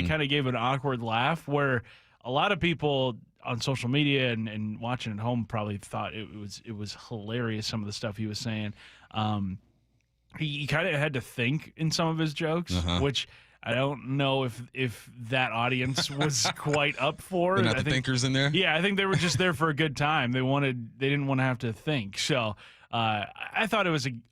they kind of gave an awkward laugh where a lot of people on social media and watching at home probably thought it was hilarious, some of the stuff he was saying. He kind of had to think in some of his jokes, which I don't know if that audience was quite up for. They're not the thinkers in there? Yeah, I think they were just there for a good time. They didn't want to have to think. So I thought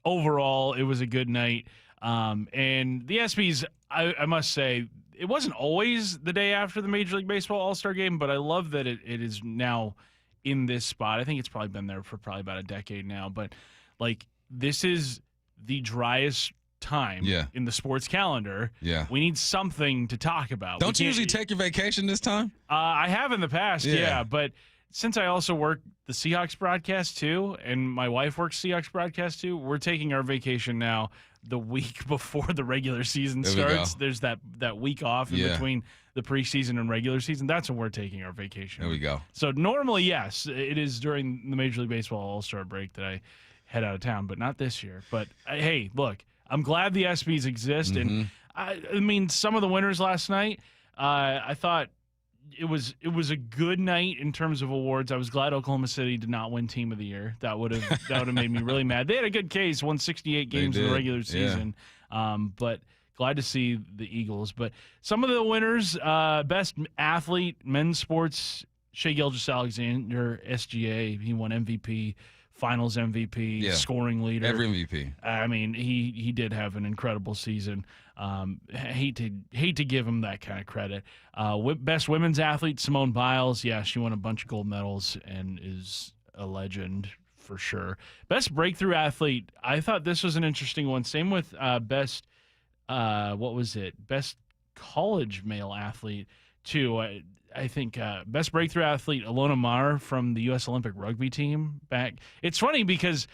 overall it was a good night. And the ESPYs, I must say, it wasn't always the day after the Major League Baseball All-Star Game, but I love that it is now in this spot. I think it's probably been there for probably about a decade now. But, like, this is the driest time in the sports calendar. Yeah. We need something to talk about. Don't you usually take your vacation this time? I have in the past, but since I also work the Seahawks broadcast too, and my wife works Seahawks broadcast too, we're taking our vacation now the week before the regular season starts. There's that week off in between the preseason and regular season. That's when we're taking our vacation. There we go. So normally, yes, it is during the Major League Baseball All-Star break that I head out of town, but not this year. But hey, look, I'm glad the ESPYs exist, and I mean, some of the winners last night, I thought it was a good night in terms of awards. I was glad Oklahoma City did not win Team of the Year. That would have made me really mad. They had a good case, won 68 games in the regular season, but glad to see the Eagles. But some of the winners, best athlete, men's sports, Shai Gilgeous-Alexander, SGA, he won MVP. Finals MVP, scoring leader. Every MVP. I mean, he did have an incredible season. Hate to give him that kind of credit. Best women's athlete, Simone Biles. Yeah, she won a bunch of gold medals and is a legend for sure. Best breakthrough athlete. I thought this was an interesting one. Same with best. What was it? Best college male athlete too. I think best breakthrough athlete, Alona Maher from the U.S. Olympic rugby team back. It's funny because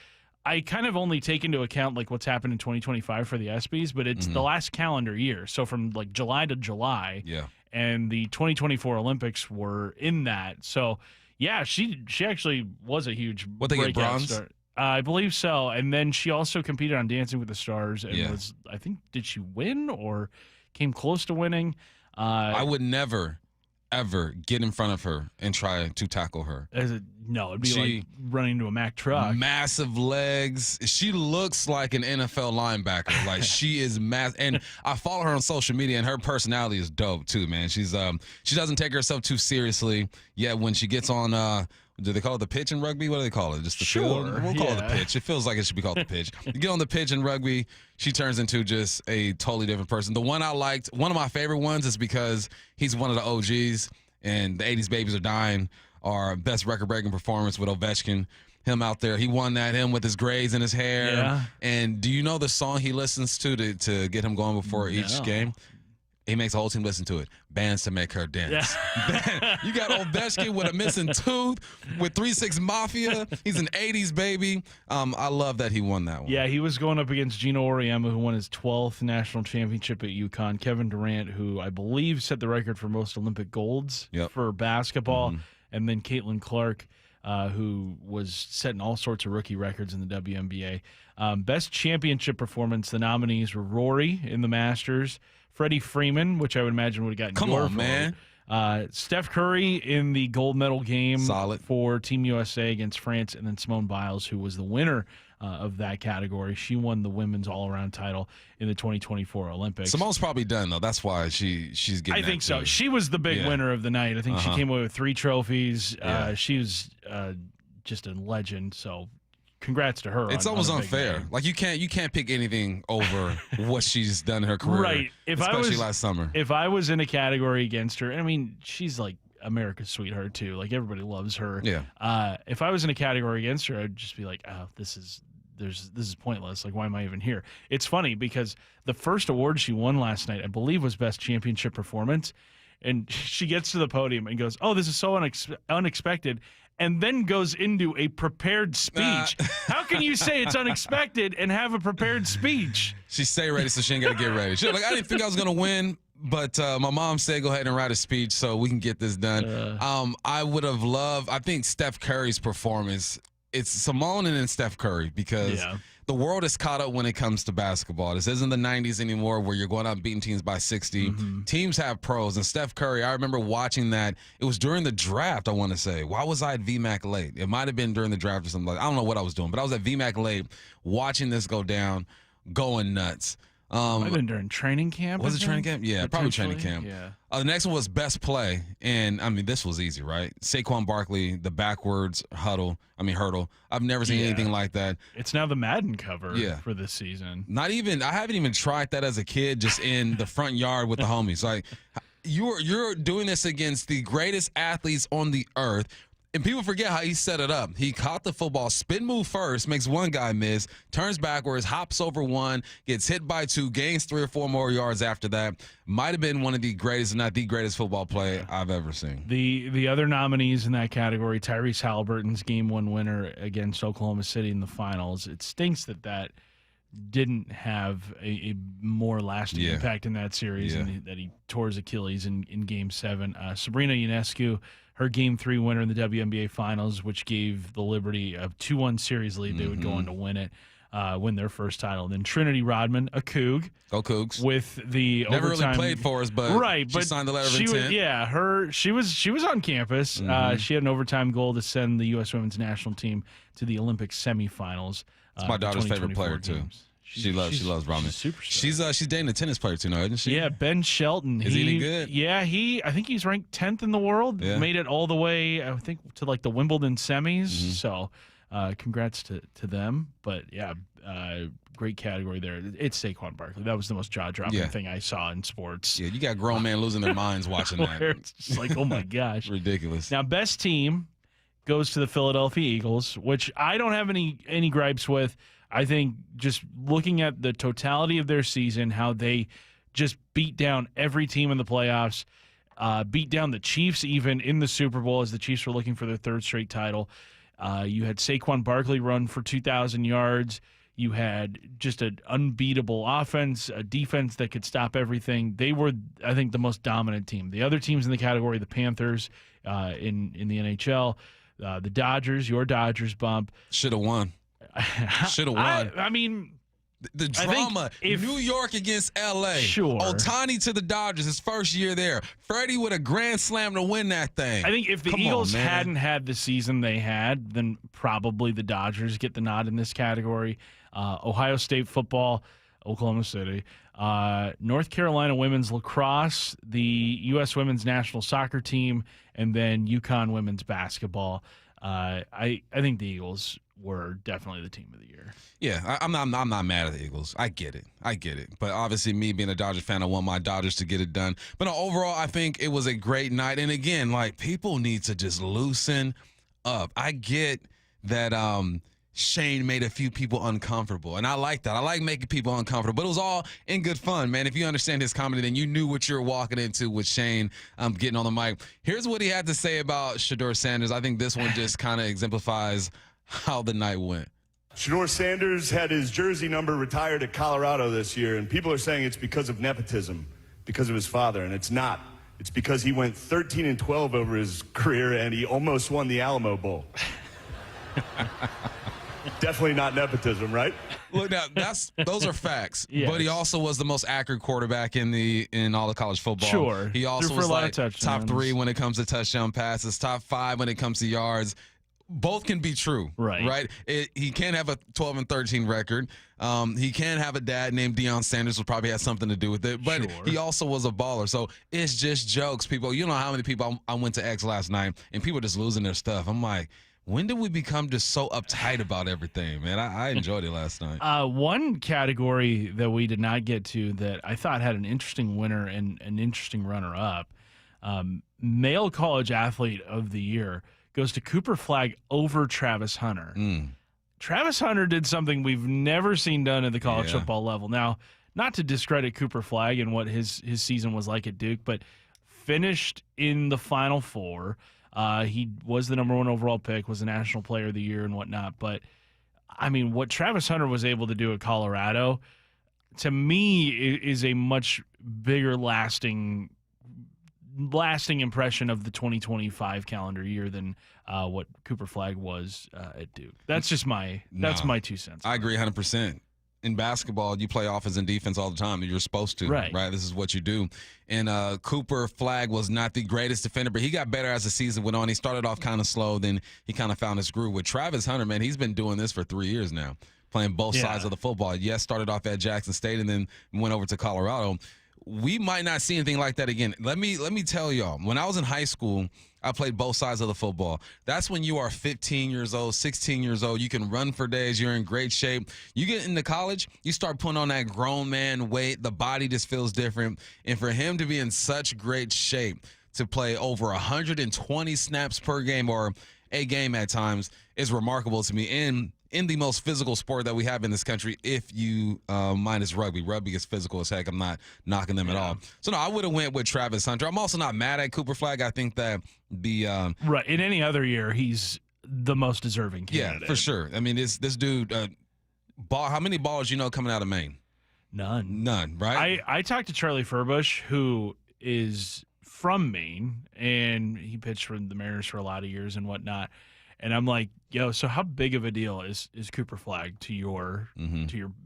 I kind of only take into account like what's happened in 2025 for the ESPYs, but it's the last calendar year. So from like July to July, and the 2024 Olympics were in that. So yeah, she actually was a huge what they get bronze star. I believe so. And then she also competed on Dancing with the Stars and was, I think, did she win or came close to winning? I would never ever get in front of her and try to tackle her. No, it'd be like running into a Mack truck. Massive legs. She looks like an NFL linebacker. Like she is massive. And I follow her on social media, and her personality is dope too, man. She doesn't take herself too seriously. Yet when she gets on, do they call it the pitch in rugby? What do they call it? Just the field? We'll call it the pitch. It feels like it should be called the pitch. You get on the pitch in rugby, she turns into just a totally different person. The one I liked, one of my favorite ones is because he's one of the OGs, and the 80s babies are dying. Our best record-breaking performance with Ovechkin. Him out there, he won that. Him with his grays in his hair. Yeah. And do you know the song he listens to get him going before each game? He makes the whole team listen to it. Bands to make her dance. Yeah. You got Ovechkin with a missing tooth, with 3-6 Mafia. He's an 80s baby. I love that he won that one. Yeah, he was going up against Gino Auriemma, who won his 12th national championship at UConn. Kevin Durant, who I believe set the record for most Olympic golds for basketball. And then Caitlin Clark, who was setting all sorts of rookie records in the WNBA. Best championship performance, the nominees were Rory in the Masters, Freddie Freeman, which I would imagine would have gotten your vote. Man. Steph Curry in the gold medal game for Team USA against France, and then Simone Biles, who was the winner of that category. She won the women's all-around title in the 2024 Olympics. Simone's probably done, though. That's why she's getting I think so. She was the big winner of the night. I think she came away with 3 trophies. She was just a legend, so congrats to her. It's almost unfair. Like you can't pick anything over what she's done in her career. Right. Especially last summer. If I was in a category against her, and I mean, she's like America's sweetheart too. Like everybody loves her. Yeah. If I was in a category against her, I'd just be like, oh, this is pointless. Like, why am I even here? It's funny because the first award she won last night, I believe, was Best Championship Performance. And she gets to the podium and goes, oh, this is so unexpected, and then goes into a prepared speech. How can you say it's unexpected and have a prepared speech? She stay ready, so she ain't got to get ready. She's like, I didn't think I was going to win, but my mom said go ahead and write a speech so we can get this done. I would have loved – I think Steph Curry's performance it's Simone and then Steph Curry because the world is caught up when it comes to basketball. This isn't the 90s anymore where you're going out and beating teams by 60. Teams have pros. And Steph Curry, I remember watching that. It was during the draft, I want to say. Why was I at VMAC late? It might have been during the draft or something like that. I don't know what I was doing, but I was at VMAC late watching this go down, going nuts. Might have been during training camp. Was it training camp? Yeah, probably training camp. Yeah. The next one was best play, and I mean this was easy, right? Saquon Barkley, the backwards hurdle. I've never seen anything like that. It's now the Madden cover for this season. I haven't even tried that as a kid, just in the front yard with the homies. Like you're doing this against the greatest athletes on the earth. And people forget how he set it up. He caught the football, spin move first, makes one guy miss, turns backwards, hops over one, gets hit by two, gains 3 or 4 more yards after that. Might have been one of the greatest, if not the greatest football play I've ever seen. The other nominees in that category, Tyrese Halliburton's Game 1 winner against Oklahoma City in the finals. It stinks that didn't have a more lasting impact in that series and that he tore his Achilles in Game 7. Sabrina Ionescu, her Game 3 winner in the WNBA Finals, which gave the Liberty a 2-1 series lead. They would go on to win it, win their first title. Then Trinity Rodman, a Coug. Go Cougs. With the Never overtime, really played for us, but she signed the letter of intent. She was on campus. She had an overtime goal to send the U.S. women's national team to the Olympic semifinals. It's my daughter's favorite player, too. She loves Rodman. She's dating a tennis player too now, isn't she? Yeah, Ben Shelton. Is he any good? Yeah, I think he's ranked 10th in the world. Yeah. Made it all the way, I think, to like the Wimbledon semis. So, congrats to them. But yeah, great category there. It's Saquon Barkley. That was the most jaw-dropping thing I saw in sports. Yeah, you got grown men losing their minds watching that. It's just like, oh my gosh, ridiculous. Now, best team goes to the Philadelphia Eagles, which I don't have any gripes with. I think just looking at the totality of their season, how they just beat down every team in the playoffs, beat down the Chiefs even in the Super Bowl as the Chiefs were looking for their 3rd straight title. You had Saquon Barkley run for 2,000 yards. You had just an unbeatable offense, a defense that could stop everything. They were, I think, the most dominant team. The other teams in the category, the Panthers in the NHL, the Dodgers, your Dodgers bump. Should have won. Should have won. I mean, the drama. New York against L.A. Sure. Ohtani to the Dodgers, his first year there. Freddie with a grand slam to win that thing. I think if the Eagles hadn't had the season they had, then probably the Dodgers get the nod in this category. Ohio State football, Oklahoma City. North Carolina women's lacrosse, the U.S. women's national soccer team, and then UConn women's basketball. I think the Eagles were definitely the team of the year. Yeah, I'm not mad at the Eagles. I get it. But obviously, me being a Dodgers fan, I want my Dodgers to get it done. But overall, I think it was a great night. And again, like, people need to just loosen up. I get that Shane made a few people uncomfortable, and I like that. I like making people uncomfortable, but it was all in good fun, man. If you understand his comedy, then you knew what you were walking into with Shane getting on the mic. Here's what he had to say about Shedeur Sanders. I think this one just kind of exemplifies how the night went. Shedeur Sanders had his jersey number retired at Colorado this year, and people are saying it's because of nepotism, because of his father, and it's not. It's because he went 13-12 over his career, and he almost won the Alamo Bowl. Definitely not nepotism, right? Look, now those are facts. Yes. But he also was the most accurate quarterback in all of college football. Sure. He also was like top 3 when it comes to touchdown passes, top 5 when it comes to yards. Both can be true, right? He can't have a 12-13 record. He can have a dad named Deion Sanders, will probably have something to do with it. But he also was a baller. So it's just jokes, people. You know how many people I went to X last night, and people just losing their stuff. I'm like, when did we become just so uptight about everything, man? I enjoyed it last night. One category that we did not get to that I thought had an interesting winner and an interesting runner-up, male college athlete of the year, goes to Cooper Flagg over Travis Hunter. Travis Hunter did something we've never seen done at the college football level. Now, not to discredit Cooper Flagg and what his season was like at Duke, but finished in the Final Four. He was the number 1 overall pick, was the National Player of the Year and whatnot. But, I mean, what Travis Hunter was able to do at Colorado, to me, is a much bigger lasting lasting impression of the 2025 calendar year than what Cooper Flagg was at Duke. That's just my 2 cents. I agree 100%. In basketball, you play offense and defense all the time. You're supposed to, right? This is what you do. And Cooper Flagg was not the greatest defender, but he got better as the season went on. He started off kind of slow, then he kind of found his groove. With Travis Hunter, man, he's been doing this for 3 years now, playing both sides of the football. Yes, started off at Jackson State and then went over to Colorado. We might not see anything like that again. Let me tell y'all, when I was in high school, I played both sides of the football. That's when you are 15 years old, 16 years old. You can run for days. You're in great shape. You get into college, you start putting on that grown man weight. The body just feels different. And for him to be in such great shape to play over 120 snaps per game or a game at times is remarkable to me. And in the most physical sport that we have in this country, if you minus rugby. Rugby is physical as heck. I'm not knocking them at all. So, no, I would have went with Travis Hunter. I'm also not mad at Cooper Flagg. I think that the right. In any other year, he's the most deserving candidate. Yeah, for sure. I mean, this dude, how many ballers you know coming out of Maine? None, right? I talked to Charlie Furbush, who is from Maine, and he pitched for the Mariners for a lot of years and whatnot. And I'm like, yo, so how big of a deal is Cooper Flagg to your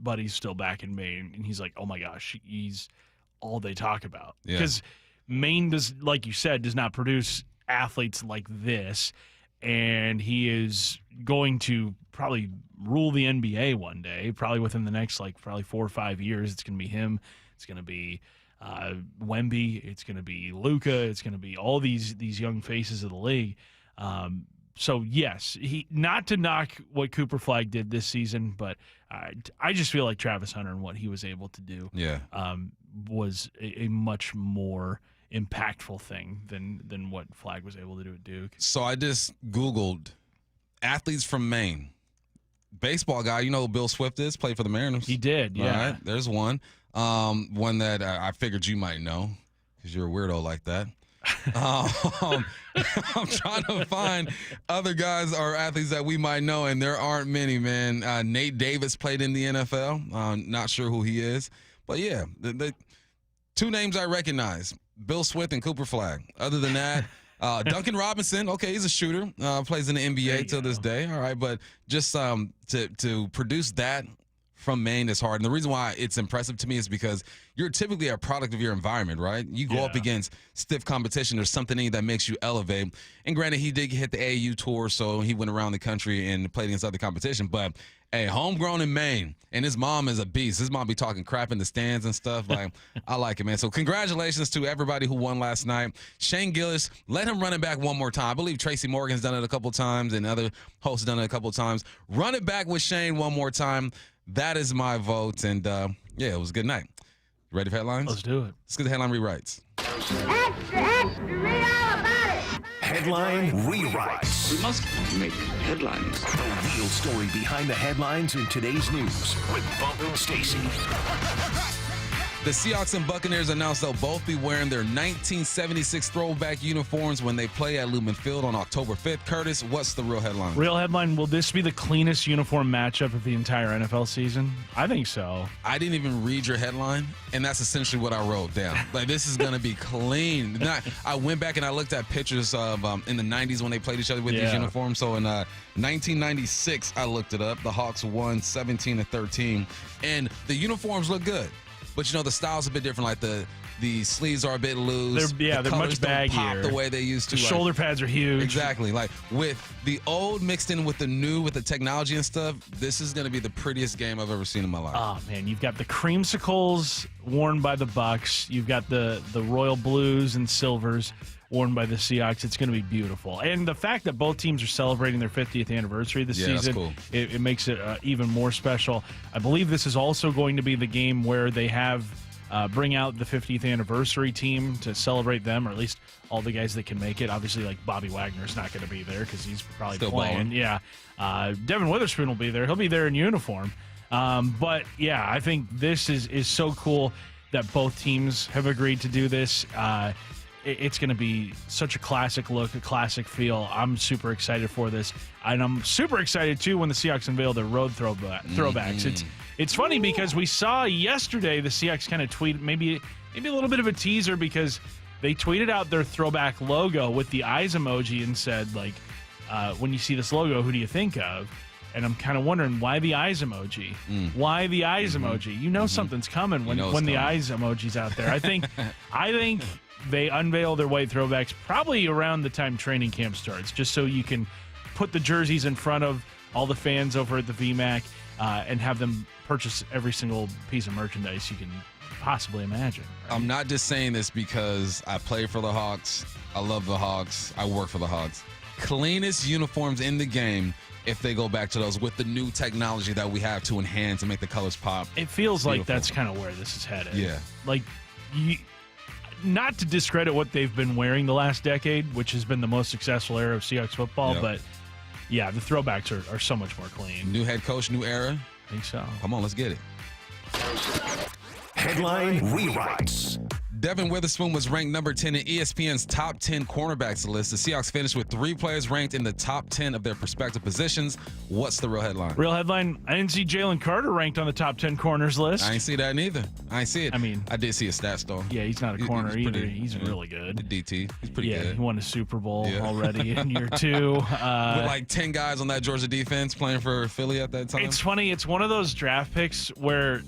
buddies still back in Maine? And he's like, oh my gosh, he's all they talk about. Because Maine does, like you said, does not produce athletes like this. And he is going to probably rule the NBA one day, probably within the next probably 4 or 5 years. It's going to be him. It's going to be Wemby. It's going to be Luka. It's going to be all these young faces of the league. So, yes, not to knock what Cooper Flagg did this season, but I just feel like Travis Hunter and what he was able to do was a much more impactful thing than what Flagg was able to do at Duke. So I just Googled athletes from Maine. Baseball guy, you know who Bill Swift is? Played for the Mariners. He did, yeah. All right, there's one. One that I figured you might know because you're a weirdo like that. I'm trying to find other guys or athletes that we might know, and there aren't many, man. Nate Davis played in the NFL. Not sure who he is. But, yeah, the two names I recognize, Bill Swift and Cooper Flagg. Other than that, Duncan Robinson, okay, he's a shooter, plays in the NBA till this day. All right, but just to produce that from Maine is hard. And the reason why it's impressive to me is because you're typically a product of your environment, right? You go up against stiff competition. There's something in you that makes you elevate. And granted, he did hit the AAU tour, so he went around the country and played against other competition. But, hey, homegrown in Maine, and his mom is a beast. His mom be talking crap in the stands and stuff. Like, I like it, man. So congratulations to everybody who won last night. Shane Gillis, let him run it back one more time. I believe Tracy Morgan's done it a couple times and other hosts done it a couple times. Run it back with Shane one more time. That is my vote, and it was a good night. You ready for headlines? Let's do it. Let's get the headline rewrites. Extra, extra, read all about it. Headline rewrites. We must make headlines. The real story behind the headlines in today's news with Bump and Stacy. The Seahawks and Buccaneers announced they'll both be wearing their 1976 throwback uniforms when they play at Lumen Field on October 5th. Curtis, what's the real headline? Real headline, will this be the cleanest uniform matchup of the entire NFL season? I think so. I didn't even read your headline, and that's essentially what I wrote down. Like, this is going to be clean. I went back and I looked at pictures of in the 90s when they played each other with these uniforms. So in 1996, I looked it up. The Hawks won 17-13, and the uniforms look good. But, you know, the style's a bit different. Like, the sleeves are a bit loose. They're much baggier. Pop the way they used to. The shoulder pads are huge. Exactly. Like, with the old mixed in with the new, with the technology and stuff, this is going to be the prettiest game I've ever seen in my life. Oh, man. You've got the creamsicles worn by the Bucs. You've got the royal blues and silvers worn by the Seahawks. It's going to be beautiful. And the fact that both teams are celebrating their 50th anniversary this season, cool. it makes it even more special. I believe this is also going to be the game where they have bring out the 50th anniversary team to celebrate them, or at least all the guys that can make it. Obviously, like Bobby Wagner's not going to be there because he's probably still playing. Balling. Yeah. Devin Witherspoon will be there. He'll be there in uniform. But, yeah, I think this is so cool that both teams have agreed to do this. It's going to be such a classic look, a classic feel. I'm super excited for this. And I'm super excited, too, when the Seahawks unveil their road throwbacks. It's funny because we saw yesterday the Seahawks kind of tweet maybe a little bit of a teaser because they tweeted out their throwback logo with the eyes emoji and said, like, when you see this logo, who do you think of? And I'm kind of wondering, why the eyes emoji? Why the eyes emoji? You know something's coming when the eyes emoji's out there. I think they unveil their white throwbacks probably around the time training camp starts, just so you can put the jerseys in front of all the fans over at the VMAC and have them purchase every single piece of merchandise you can possibly imagine. Right? I'm not just saying this because I play for the Hawks. I love the Hawks. I work for the Hawks. Cleanest uniforms in the game if they go back to those with the new technology that we have to enhance and make the colors pop. It feels like that's kind of where this is headed. Yeah. Like, not to discredit what they've been wearing the last decade, which has been the most successful era of Seahawks football, but yeah, the throwbacks are so much more clean. New head coach, new era. I think so. Come on, let's get it. Headline rewrites. Devin Witherspoon was ranked number 10 in ESPN's top 10 cornerbacks list. The Seahawks finished with 3 players ranked in the top 10 of their respective positions. What's the real headline? Real headline, I didn't see Jalen Carter ranked on the top 10 corners list. I ain't see that neither. I ain't see it. I mean, I did see a stats though. Yeah, he's not a corner he's either. pretty, He's really good. The DT. He's pretty good. He won a Super Bowl already in year 2. With like 10 guys on that Georgia defense playing for Philly at that time. It's funny. It's one of those draft picks where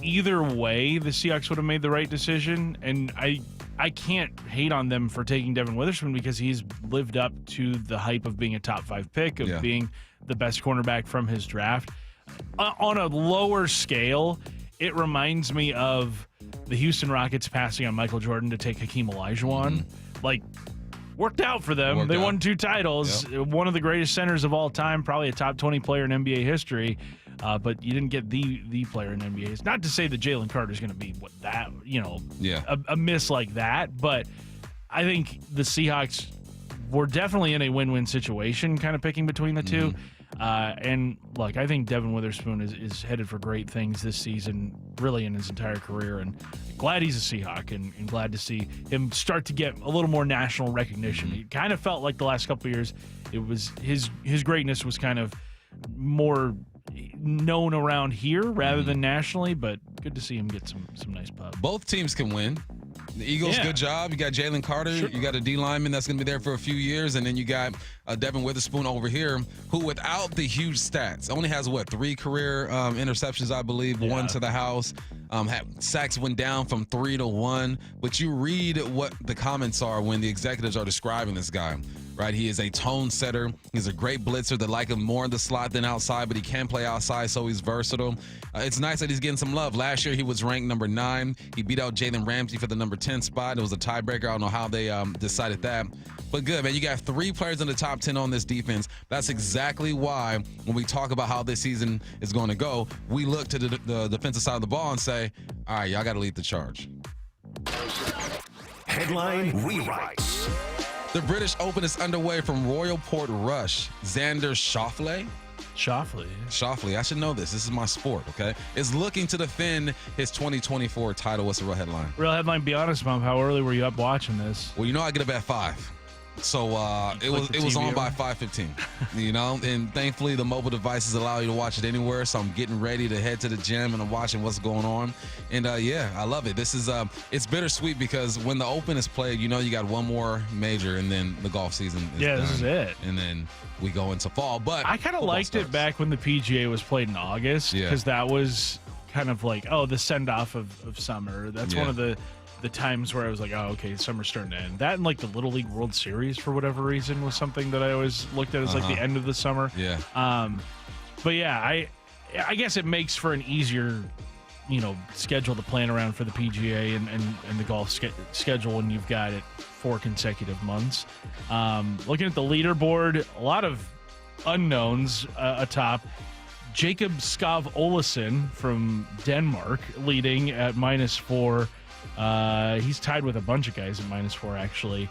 either way, the Seahawks would have made the right decision, and I can't hate on them for taking Devin Witherspoon because he's lived up to the hype of being a top 5 pick, of being the best cornerback from his draft. On a lower scale, it reminds me of the Houston Rockets passing on Michael Jordan to take Hakeem Olajuwon. Like, worked out for them. They won 2 titles. One of the greatest centers of all time, probably a top 20 player in NBA history. But you didn't get the player in NBA. It's not to say that Jalen Carter is going to be a miss like that, but I think the Seahawks were definitely in a win-win situation, kind of picking between the two. And look, I think Devin Witherspoon is headed for great things this season, really in his entire career, and glad he's a Seahawk and glad to see him start to get a little more national recognition. It kind of felt like the last couple of years, it was his greatness was kind of more known around here rather than nationally, but good to see him get some nice pub. Both teams can win. The Eagles, good job. You got Jalen Carter. Sure. You got a D lineman that's going to be there for a few years. And then you got Devin Witherspoon over here, who without the huge stats, only has, 3 career interceptions, I believe, 1 to the house. Sacks went down from 3 to 1. But you read what the comments are when the executives are describing this guy, right? He is a tone setter. He's a great blitzer. They like him more in the slot than outside, but he can play outside, so he's versatile. It's nice that he's getting some love. Last year, he was ranked number 9. He beat out Jalen Ramsey for the number 10 spot. It was a tiebreaker. I don't know how they decided that. But good, man. You got 3 players in the top 10 on this defense. That's exactly why when we talk about how this season is going to go, we look to the defensive side of the ball and say, all right, y'all got to lead the charge. Headline rewrites. The British Open is underway from Royal Port Rush. Xander Schauffele, I should know this. This is my sport, okay? Is looking to defend his 2024 title. What's the real headline? Real headline, be honest, Mom. How early were you up watching this? Well, I get up at 5. So it was on by 5:15, and thankfully the mobile devices allow you to watch it anywhere. So I'm getting ready to head to the gym and I'm watching what's going on. And I love it. This is it's bittersweet because when the Open is played, you got one more major and then the golf season is done. This is it. And then we go into fall. But I kind of liked it back when the PGA was played in August because that was kind of like, the send-off of summer. That's one of the times where I was like, okay, summer's starting to end. That and like the Little League World Series for whatever reason was something that I always looked at as like the end of the summer. But yeah, I guess it makes for an easier schedule to plan around for the PGA and the golf schedule when you've got it 4 consecutive months. Looking at the leaderboard, a lot of unknowns atop. Jacob Skov Olesen from Denmark leading at -4. He's tied with a bunch of guys at -4, actually.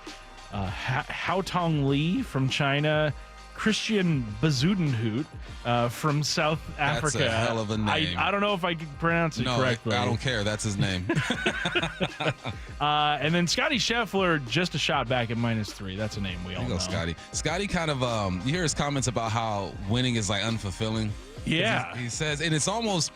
Haotong Lee from China. Christian Bazudenhout from South Africa. That's a hell of a name. I don't know if I can pronounce it correctly. I don't care. That's his name. And then Scotty Scheffler just a shot back at -3. That's a name we all know. Scotty. Scotty kind of, you hear his comments about how winning is like unfulfilling. Yeah. He says, and it's almost,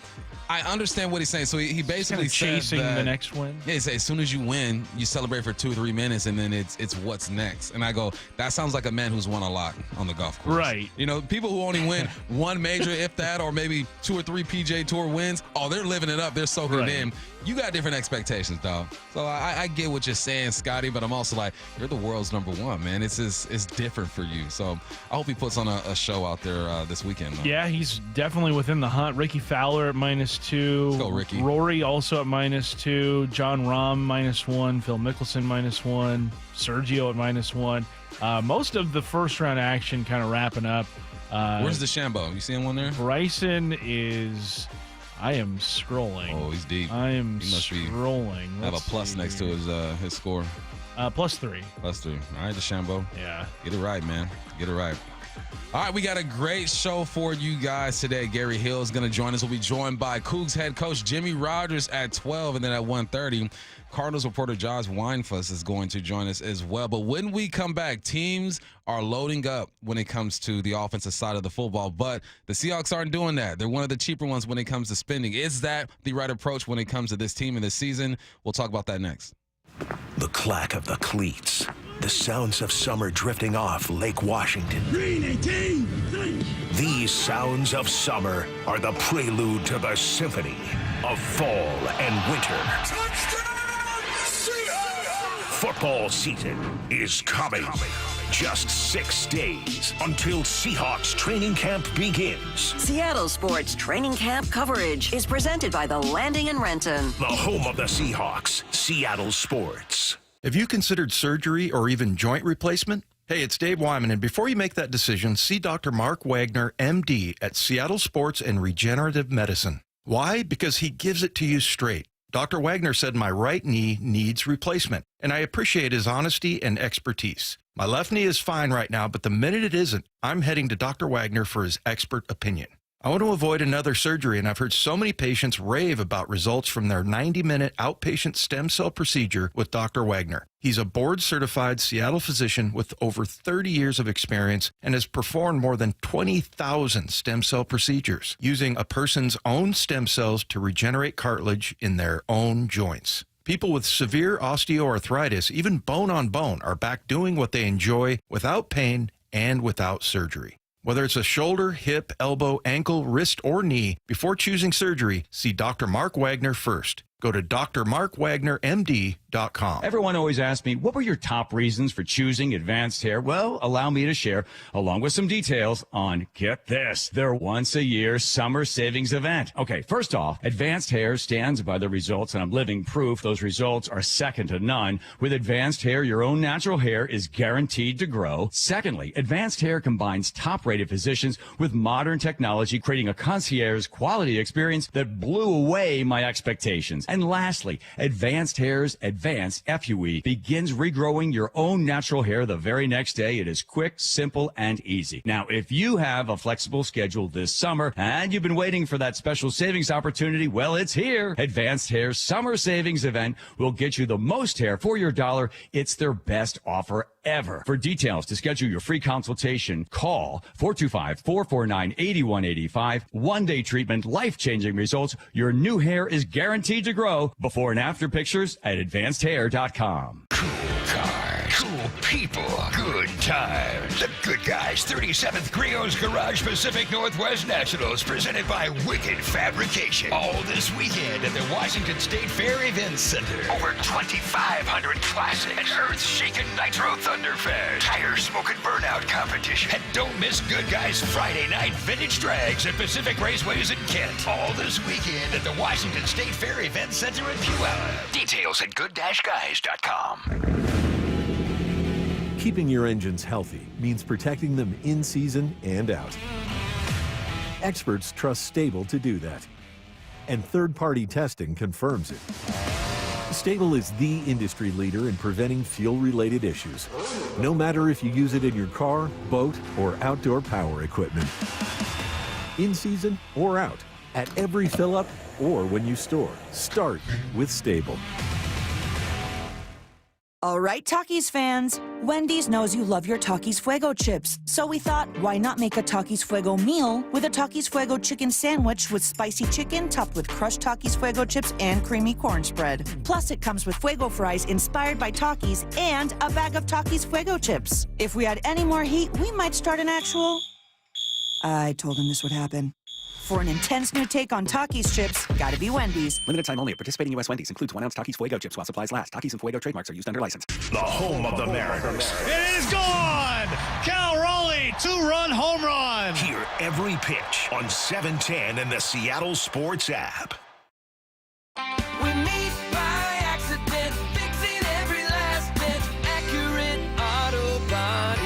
I understand what he's saying. So he basically Just kinda says chasing that, the next win. Yeah, he says, as soon as you win, you celebrate for 2 or 3 minutes, and then it's what's next. And I go, that sounds like a man who's won a lot on the golf course. Right. You know, people who only win one major, if that, or maybe 2 or 3 PGA Tour wins, oh, they're living it up. They're soaking it in. You got different expectations, dog. So I get what you're saying, Scotty, but I'm also like, you're the world's #1, man. It's different for you. So I hope he puts on a show out there this weekend, though. Yeah, he's definitely within the hunt. Ricky Fowler at -2. Let's go, Ricky. Rory also at -2. John Rahm -1. Phil Mickelson -1. Sergio at -1. Most of the first round action kind of wrapping up. Where's the Shambo? You seeing one there? Bryson is... I am scrolling. Oh, he's deep. I am He must scrolling. Have a plus next to his score. +3. +3. All right, DeChambeau. Yeah. Get it right, man. Get it right. All right, we got a great show for you guys today. Gary Hill is going to join us. We'll be joined by Cougs head coach Jimmy Rogers at 12, and then at 1:30, Cardinals reporter Josh Weinfuss is going to join us as well. But when we come back, teams are loading up when it comes to the offensive side of the football, but the Seahawks aren't doing that. They're one of the cheaper ones when it comes to spending. Is that the right approach when it comes to this team in this season? We'll talk about that next. The clack of the cleats. The sounds of summer drifting off Lake Washington. Green 18, thanks. These sounds of summer are the prelude to the symphony of fall and winter. Touchdown, Seahawks! Football season is coming. Just 6 days until Seahawks training camp begins. Seattle Sports Training Camp coverage is presented by The Landing in Renton. The home of the Seahawks, Seattle Sports. Have you considered surgery or even joint replacement? Hey, it's Dave Wyman, and before you make that decision, see Dr. Mark Wagner, MD, at Seattle Sports and Regenerative Medicine. Why? Because he gives it to you straight. Dr. Wagner said my right knee needs replacement, and I appreciate his honesty and expertise. My left knee is fine right now, but the minute it isn't, I'm heading to Dr. Wagner for his expert opinion. I want to avoid another surgery, and I've heard so many patients rave about results from their 90-minute outpatient stem cell procedure with Dr. Wagner. He's a board-certified Seattle physician with over 30 years of experience and has performed more than 20,000 stem cell procedures using a person's own stem cells to regenerate cartilage in their own joints. People with severe osteoarthritis, even bone on bone, are back doing what they enjoy without pain and without surgery. Whether it's a shoulder, hip, elbow, ankle, wrist, or knee, before choosing surgery, see Dr. Mark Wagner first. Go to drmarkwagnermd.com. Everyone always asks me, what were your top reasons for choosing Advanced Hair? Well, allow me to share, along with some details, on, get this, their once-a-year summer savings event. Okay, first off, Advanced Hair stands by the results, and I'm living proof those results are second to none. With Advanced Hair, your own natural hair is guaranteed to grow. Secondly, Advanced Hair combines top-rated physicians with modern technology, creating a concierge quality experience that blew away my expectations. And lastly, Advanced Hair's Advanced FUE begins regrowing your own natural hair the very next day. It is quick, simple, and easy. Now, if you have a flexible schedule this summer and you've been waiting for that special savings opportunity, well, it's here. Advanced Hair's Summer Savings Event will get you the most hair for your dollar. It's their best offer ever. For details to schedule your free consultation, call 425-449-8185. One-day treatment, life-changing results. Your new hair is guaranteed to grow. Before and after pictures at advancedhair.com. Cool cars, cool people, good times. The Good Guys 37th Griot's Garage Pacific Northwest Nationals, presented by Wicked Fabrication. All this weekend at the Washington State Fair Events Center. Over 2,500 classics. An earth-shaking Nitro Thunderfest. Tire-smoking burnout competition. And don't miss Good Guys Friday night vintage drags at Pacific Raceways in Kent. All this weekend at the Washington State Fair Events Center in Puyallup. Details at good-guys.com. Keeping your engines healthy means protecting them in season and out. Experts trust Stable to do that. And third-party testing confirms it. Stable is the industry leader in preventing fuel-related issues, no matter if you use it in your car, boat, or outdoor power equipment. In season or out, at every fill-up or when you store, start with Stable. All right, Takis fans. Wendy's knows you love your Takis Fuego chips. So we thought, why not make a Takis Fuego meal with a Takis Fuego chicken sandwich with spicy chicken topped with crushed Takis Fuego chips and creamy corn spread. Plus, it comes with Fuego fries inspired by Takis and a bag of Takis Fuego chips. If we had any more heat, we might start an actual... I told him this would happen. For an intense new take on Takis chips, gotta be Wendy's. Limited time only at participating U.S. Wendy's. Includes 1-ounce Takis Fuego chips while supplies last. Takis and Fuego trademarks are used under license. The home of the Mariners. It is gone! Cal Raleigh, 2-run home run! Hear every pitch on 710 and the Seattle Sports app. We meet by accident, fixing every last bit, accurate auto body.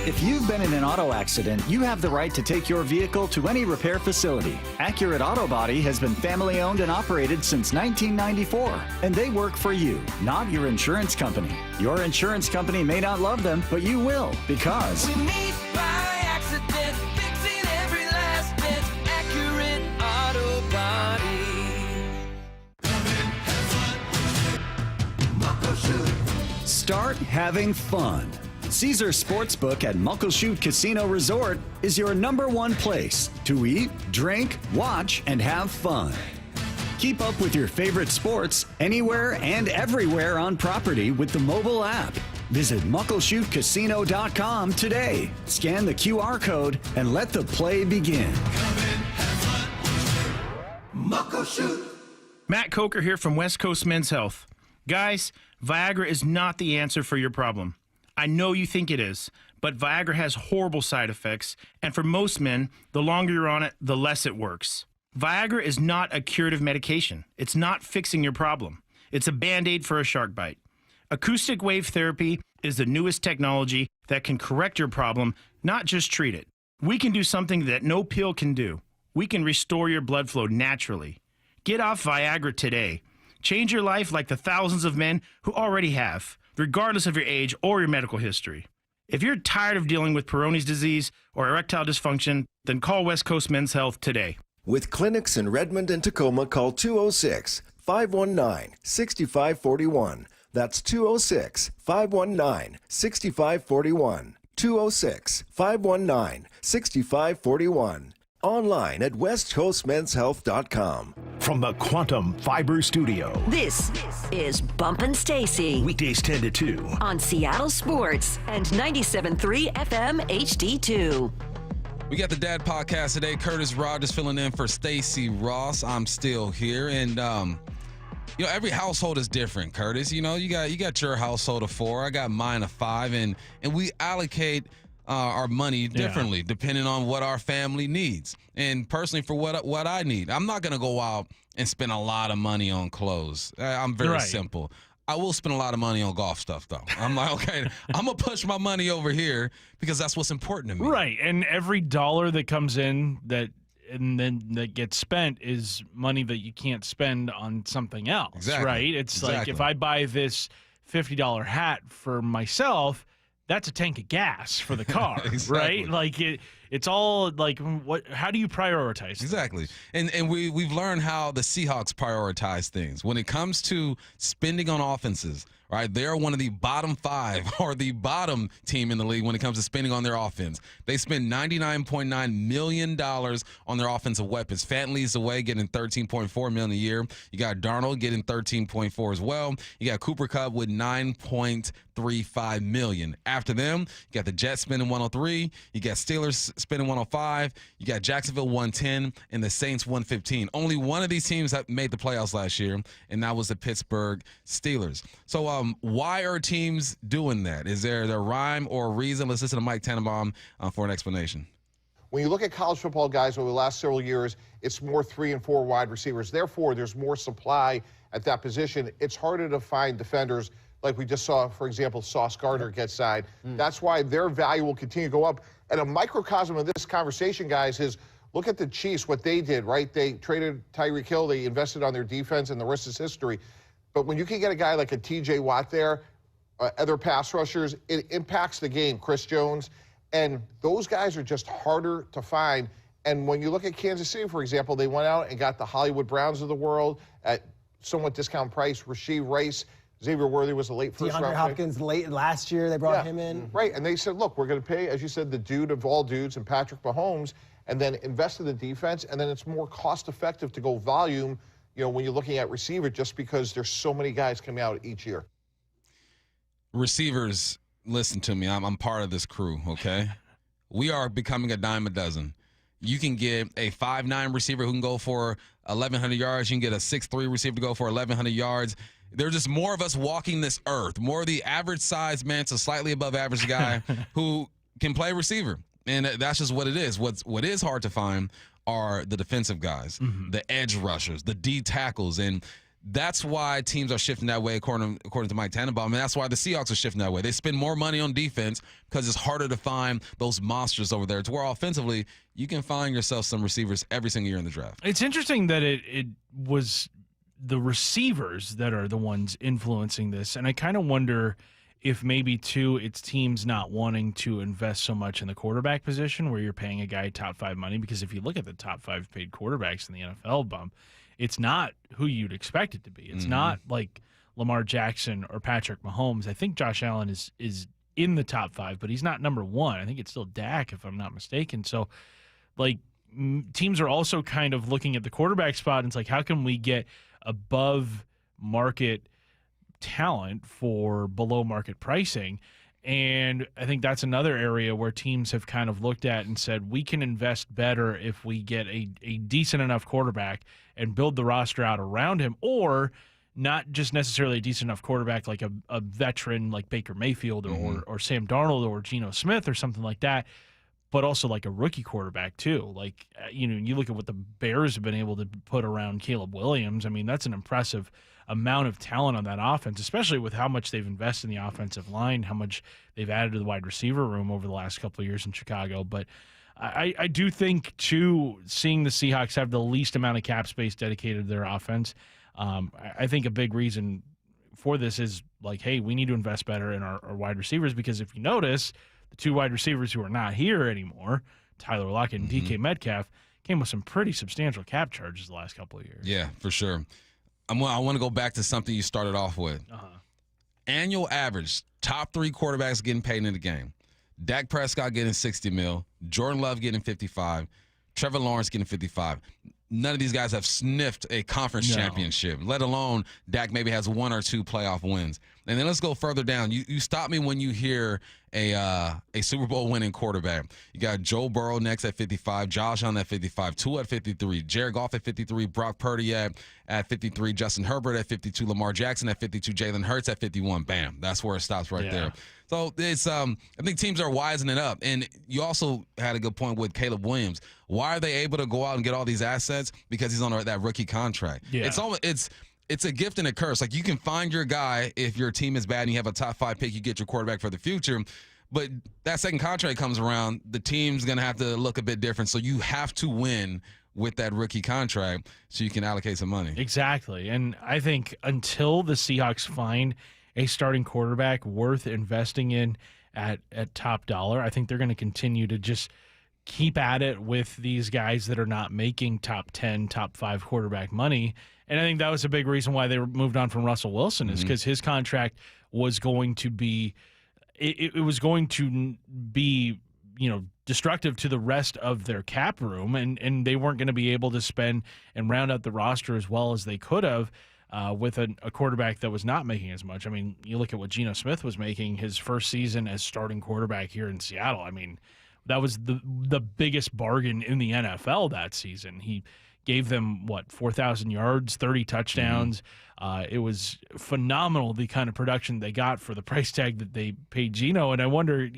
If you've been in an auto accident, you have the right to take your vehicle to any repair facility. Accurate Auto Body has been family owned and operated since 1994, and they work for you, not your insurance company. Your insurance company may not love them, but you will, because We meet by accident, fixing every last bit, accurate auto body. start having fun. Caesar Sportsbook at Muckleshoot Casino Resort is your #1 place to eat, drink, watch, and have fun. Keep up with your favorite sports anywhere and everywhere on property with the mobile app. Visit muckleshootcasino.com today. Scan the QR code and let the play begin. Matt Coker here from West Coast Men's Health. Guys, Viagra is not the answer for your problem. I know you think it is, but Viagra has horrible side effects, and for most men, the longer you're on it, the less it works. Viagra is not a curative medication. It's not fixing your problem. It's a Band-Aid for a shark bite. Acoustic wave therapy is the newest technology that can correct your problem, not just treat it. We can do something that no pill can do. We can restore your blood flow naturally. Get off Viagra today. Change your life like the thousands of men who already have, regardless of your age or your medical history. If you're tired of dealing with Peyronie's disease or erectile dysfunction, then call West Coast Men's Health today. With clinics in Redmond and Tacoma, call 206-519-6541. That's 206-519-6541. 206-519-6541. Online at westcoastmenshealth.com. From the Quantum Fiber Studio. This is Bumpin' Stacy. Weekdays 10 to 2. On Seattle Sports and 97.3 FM HD2. We got the Dad Podcast today. Curtis Rogers filling in for Stacy Ross. I'm still here. And, every household is different, Curtis. You got your household of 4. I got mine of 5. And we allocate our money differently depending on what our family needs. And personally, for what I need, I'm not going to go out and spend a lot of money on clothes. I'm very simple. I will spend a lot of money on golf stuff, though. I'm like, okay, I'm going to push my money over here because that's what's important to me. Right, and every dollar that comes in that gets spent is money that you can't spend on something else, exactly. Right? It's like if I buy this $50 hat for myself, that's a tank of gas for the car, exactly. Right? Like it's all like how do you prioritize? Exactly. And we've learned how the Seahawks prioritize things. When it comes to spending on offenses, right? They're one of the bottom 5 or the bottom team in the league when it comes to spending on their offense. They spend $99.9 million on their offensive weapons. Fant leads the way, getting $13.4 million a year. You got Darnold getting $13.4 as well. You got Cooper Kupp with $9.35 million. After them, you got the Jets spending $103. You got Steelers spending $105. You got Jacksonville $110 and the Saints $115. Only one of these teams that made the playoffs last year, and that was the Pittsburgh Steelers. So why are teams doing that? Is there a rhyme or a reason? Let's listen to Mike Tannenbaum for an explanation. When you look at college football, guys, over the last several years, it's more 3 and 4 wide receivers. Therefore, there's more supply at that position. It's harder to find defenders like we just saw, for example, Sauce Gardner get signed. That's why their value will continue to go up. And a microcosm of this conversation, guys, is look at the Chiefs, what they did, right? They traded Tyreek Hill. They invested on their defense, and the rest is history. But when you can get a guy like a T.J. Watt there, other pass rushers, it impacts the game, Chris Jones. And those guys are just harder to find. And when you look at Kansas City, for example, they went out and got the Hollywood Browns of the world at somewhat discount price, Rashee Rice. Xavier Worthy was a late first-round pick. DeAndre Hopkins late last year, they brought him in. Right, and they said, look, we're going to pay, as you said, the dude of all dudes and Patrick Mahomes, and then invest in the defense, and then it's more cost-effective to go volume, when you're looking at receiver, just because there's so many guys coming out each year. Receivers, listen to me. I'm part of this crew, okay? We are becoming a dime a dozen. You can get a 5'9" receiver who can go for 1,100 yards. You can get a 6'3" receiver to go for 1,100 yards. There's just more of us walking this earth, more of the average-sized man to slightly above average guy who can play receiver. And that's just what it is. What is hard to find are the defensive guys, the edge rushers, the D tackles, and that's why teams are shifting that way, according to Mike Tannenbaum, and that's why the Seahawks are shifting that way. They spend more money on defense because it's harder to find those monsters over there. To where offensively, you can find yourself some receivers every single year in the draft. It's interesting that it was the receivers that are the ones influencing this, and I kind of wonder if maybe, too, it's teams not wanting to invest so much in the quarterback position where you're paying a guy top 5 money, because if you look at the top 5 paid quarterbacks in the NFL bump, it's not who you'd expect it to be. It's not like Lamar Jackson or Patrick Mahomes. I think Josh Allen is in the top 5, but he's not number 1. I think it's still Dak, if I'm not mistaken. So, teams are also kind of looking at the quarterback spot, and it's like, how can we get above market talent for below market pricing? And I think that's another area where teams have kind of looked at and said, we can invest better if we get a decent enough quarterback and build the roster out around him, or not just necessarily a decent enough quarterback like a veteran like Baker Mayfield or Sam Darnold or Geno Smith or something like that, but also like a rookie quarterback too. Like, you look at what the Bears have been able to put around Caleb Williams. I mean, that's an impressive amount of talent on that offense, especially with how much they've invested in the offensive line, how much they've added to the wide receiver room over the last couple of years in Chicago. But I do think, too, seeing the Seahawks have the least amount of cap space dedicated to their offense, I think a big reason for this is like, hey, we need to invest better in our wide receivers, because if you notice, the 2 wide receivers who are not here anymore, Tyler Lockett and DK Metcalf, came with some pretty substantial cap charges the last couple of years. Yeah, for sure. I want to go back to something you started off with. Annual average, top 3 quarterbacks getting paid in the game. Dak Prescott getting $60 million, Jordan Love getting $55, Trevor Lawrence getting $55. None of these guys have sniffed a conference championship, let alone Dak maybe has 1 or 2 playoff wins. And then let's go further down. You stop me when you hear a Super Bowl winning quarterback. You got Joe Burrow next at 55, Josh Allen at 55, Tua at 53, Jared Goff at 53, Brock Purdy at 53, Justin Herbert at 52, Lamar Jackson at 52, Jalen Hurts at 51. Bam. That's where it stops right there. So it's I think teams are wisening up. And you also had a good point with Caleb Williams. Why are they able to go out and get all these assets? Because he's on that rookie contract. Yeah. It's a gift and a curse. Like, you can find your guy if your team is bad and you have a top 5 pick, you get your quarterback for the future. But that second contract comes around, the team's going to have to look a bit different. So you have to win with that rookie contract so you can allocate some money. Exactly. And I think until the Seahawks find a starting quarterback worth investing in at top dollar, I think they're going to continue to just keep at it with these guys that are not making top 10, top 5 quarterback money. And I think that was a big reason why they moved on from Russell Wilson, is because his contract was going to be it was going to be, destructive to the rest of their cap room, and they weren't going to be able to spend and round out the roster as well as they could have with a quarterback that was not making as much. I mean, you look at what Geno Smith was making his first season as starting quarterback here in Seattle. I mean, that was the biggest bargain in the NFL that season. He gave them, 4,000 yards, 30 touchdowns. It was phenomenal, the kind of production they got for the price tag that they paid Geno. And I wonder,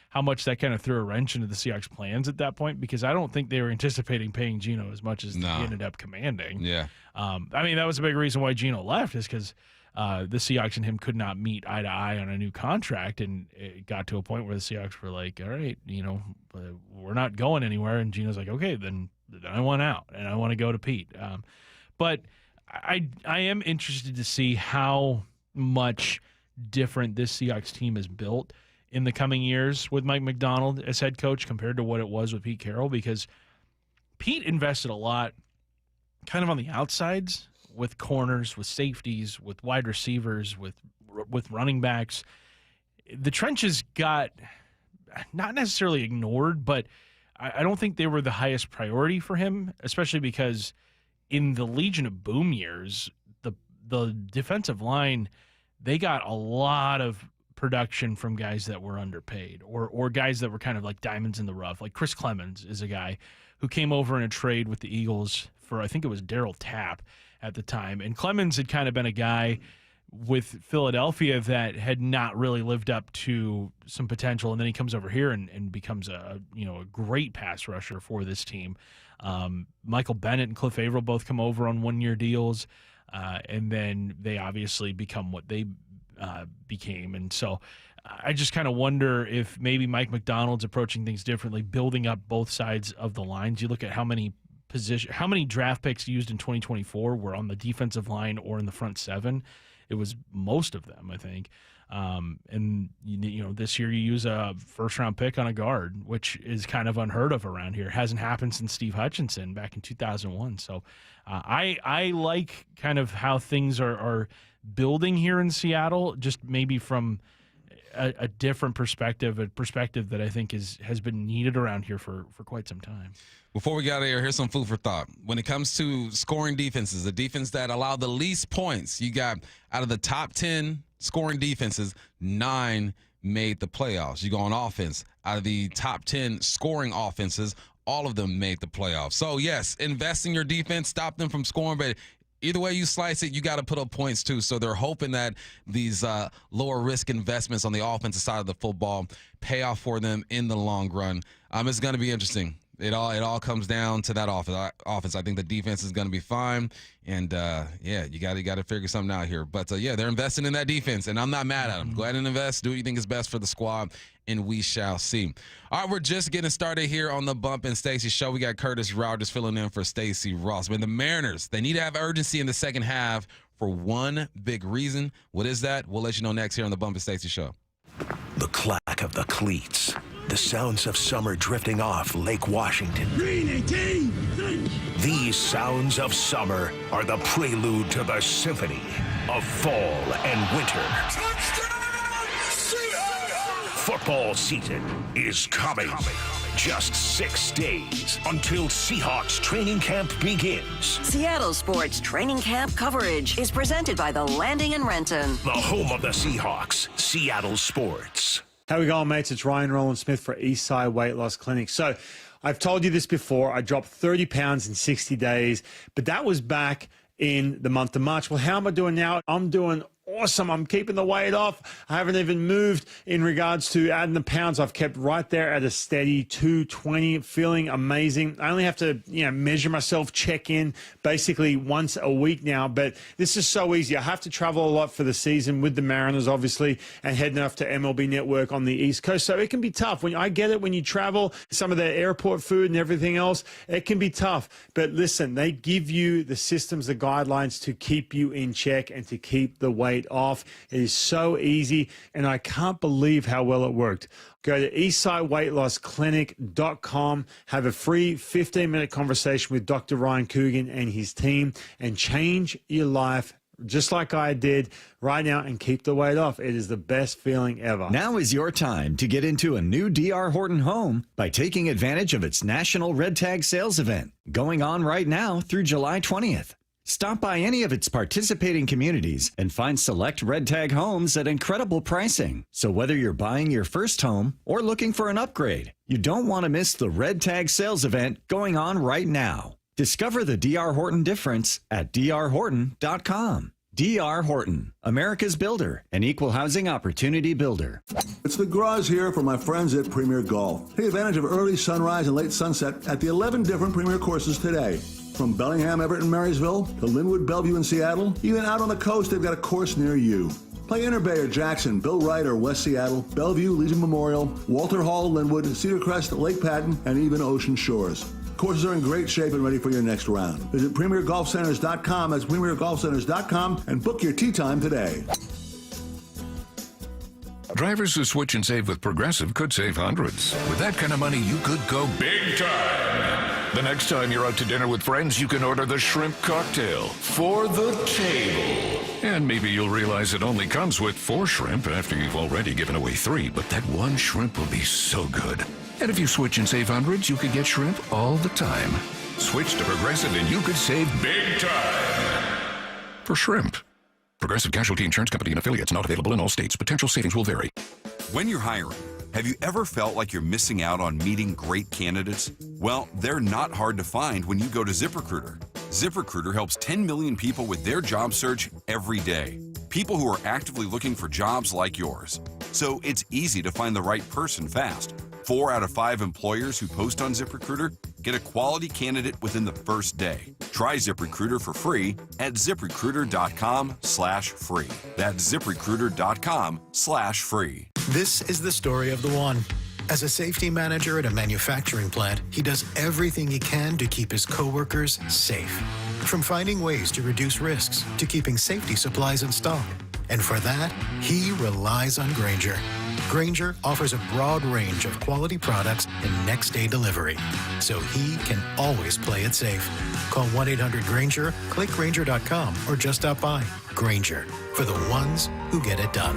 how much that kind of threw a wrench into the Seahawks' plans at that point, because I don't think they were anticipating paying Geno as much as they ended up commanding. Yeah. I mean, that was a big reason why Geno left, is because the Seahawks and him could not meet eye to eye on a new contract, and it got to a point where the Seahawks were like, all right, we're not going anywhere. And Geno's like, okay, then I want out, and I want to go to Pete. But I am interested to see how much different this Seahawks team is built in the coming years with Mike Macdonald as head coach compared to what it was with Pete Carroll, because Pete invested a lot kind of on the outsides with corners, with safeties, with wide receivers, with running backs. The trenches got not necessarily ignored, but I don't think they were the highest priority for him, especially because in the Legion of Boom years, the defensive line, they got a lot of production from guys that were underpaid or guys that were kind of like diamonds in the rough. Like Chris Clemens is a guy who came over in a trade with the Eagles for, I think it was Darryl Tapp at the time. And Clemens had kind of been a guy with Philadelphia that had not really lived up to some potential, and then he comes over here and becomes a great pass rusher for this team. Michael Bennett and Cliff Averill both come over on one-year deals, and then they obviously become what they became. And so I just kind of wonder if maybe Mike Macdonald's approaching things differently, building up both sides of the lines. You look at how many draft picks used in 2024 were on the defensive line or in the front seven. It was most of them, I think. And this year you use a first-round pick on a guard, which is kind of unheard of around here. It hasn't happened since Steve Hutchinson back in 2001. So I like kind of how things are building here in Seattle, just maybe from a different perspective, a perspective that I think has been needed around here for quite some time. Before we get out of here, here's some food for thought. When it comes to scoring defenses, the defense that allowed the least points, you got out of the top 10 scoring defenses, 9 made the playoffs. You go on offense. Out of the top 10 scoring offenses, all of them made the playoffs. So, yes, invest in your defense, stop them from scoring, but either way you slice it, you got to put up points too. So they're hoping that these lower risk investments on the offensive side of the football pay off for them in the long run. It's going to be interesting. It all comes down to that offense. I think the defense is going to be fine, and you got to figure something out here. But they're investing in that defense, and I'm not mad at them. Go ahead and invest. Do what you think is best for the squad, and we shall see. All right, we're just getting started here on the Bump and Stacy show. We got Curtis Rogers filling in for Stacy Ross. But the Mariners, they need to have urgency in the second half for one big reason. What is that? We'll let you know next here on the Bump and Stacy show. The clack of the cleats. The sounds of summer drifting off Lake Washington. Green 18, thanks. These sounds of summer are the prelude to the symphony of fall and winter. Touchdown, Seahawks! Football season is coming. Just 6 days until Seahawks training camp begins. Seattle Sports Training Camp coverage is presented by the Landing in Renton, the home of the Seahawks, Seattle Sports. How we going, mates? It's Ryan Rowland-Smith for Eastside Weight Loss Clinic. So I've told you this before. I dropped 30 pounds in 60 days, but that was back in the month of March. Well, how am I doing now? I'm doing awesome. I'm keeping the weight off. I haven't even moved in regards to adding the pounds. I've kept right there at a steady 220, feeling amazing. I only have to, measure myself, check in basically once a week now, but this is so easy. I have to travel a lot for the season with the Mariners, obviously, and heading off to MLB Network on the East Coast. So it can be tough. I get it when you travel, some of the airport food and everything else, it can be tough. But listen, they give you the systems, the guidelines to keep you in check and to keep the weight off. It is so easy, and I can't believe how well it worked. Go to eastsideweightlossklinic.com, have a free 15-minute conversation with Dr. Ryan Coogan and his team, and change your life just like I did right now and keep the weight off. It is the best feeling ever. Now is your time to get into a new D.R. Horton home by taking advantage of its National Red Tag Sales event going on right now through July 20th. Stop by any of its participating communities and find select Red Tag homes at incredible pricing. So whether you're buying your first home or looking for an upgrade, you don't want to miss the Red Tag sales event going on right now. Discover the D.R. Horton difference at drhorton.com. D.R. Horton, America's builder, an equal housing opportunity builder. It's the Graz here for my friends at Premier Golf. Take advantage of early sunrise and late sunset at the 11 different Premier courses today. From Bellingham, Everett, and Marysville to Linwood, Bellevue, and Seattle, even out on the coast, they've got a course near you. Play Interbay or Jackson, Bill Wright or West Seattle, Bellevue, Legion Memorial, Walter Hall, Linwood, Cedar Crest, Lake Patton, and even Ocean Shores. Courses are in great shape and ready for your next round. Visit PremierGolfCenters.com, that's PremierGolfCenters.com, and book your tee time today. Drivers who switch and save with Progressive could save hundreds. With that kind of money, you could go big time. The next time you're out to dinner with friends, you can order the shrimp cocktail for the table. And maybe you'll realize it only comes with 4 shrimp after you've already given away 3, but that one shrimp will be so good. And if you switch and save hundreds, you could get shrimp all the time. Switch to Progressive and you could save big time. For shrimp. Progressive Casualty Insurance Company and affiliates, not available in all states. Potential savings will vary. When you're hiring, have you ever felt like you're missing out on meeting great candidates? Well, they're not hard to find when you go to ZipRecruiter. ZipRecruiter helps 10 million people with their job search every day. People who are actively looking for jobs like yours. So it's easy to find the right person fast. 4 out of 5 employers who post on ZipRecruiter get a quality candidate within the first day. Try ZipRecruiter for free at ZipRecruiter.com/free. That's ZipRecruiter.com/free. This is the story of the one. As a safety manager at a manufacturing plant, he does everything he can to keep his coworkers safe. From finding ways to reduce risks to keeping safety supplies in stock. And for that, he relies on Grainger. Grainger offers a broad range of quality products and next-day delivery, so he can always play it safe. Call 1-800-GRAINGER, click Grainger.com, or just stop by. Grainger, for the ones who get it done.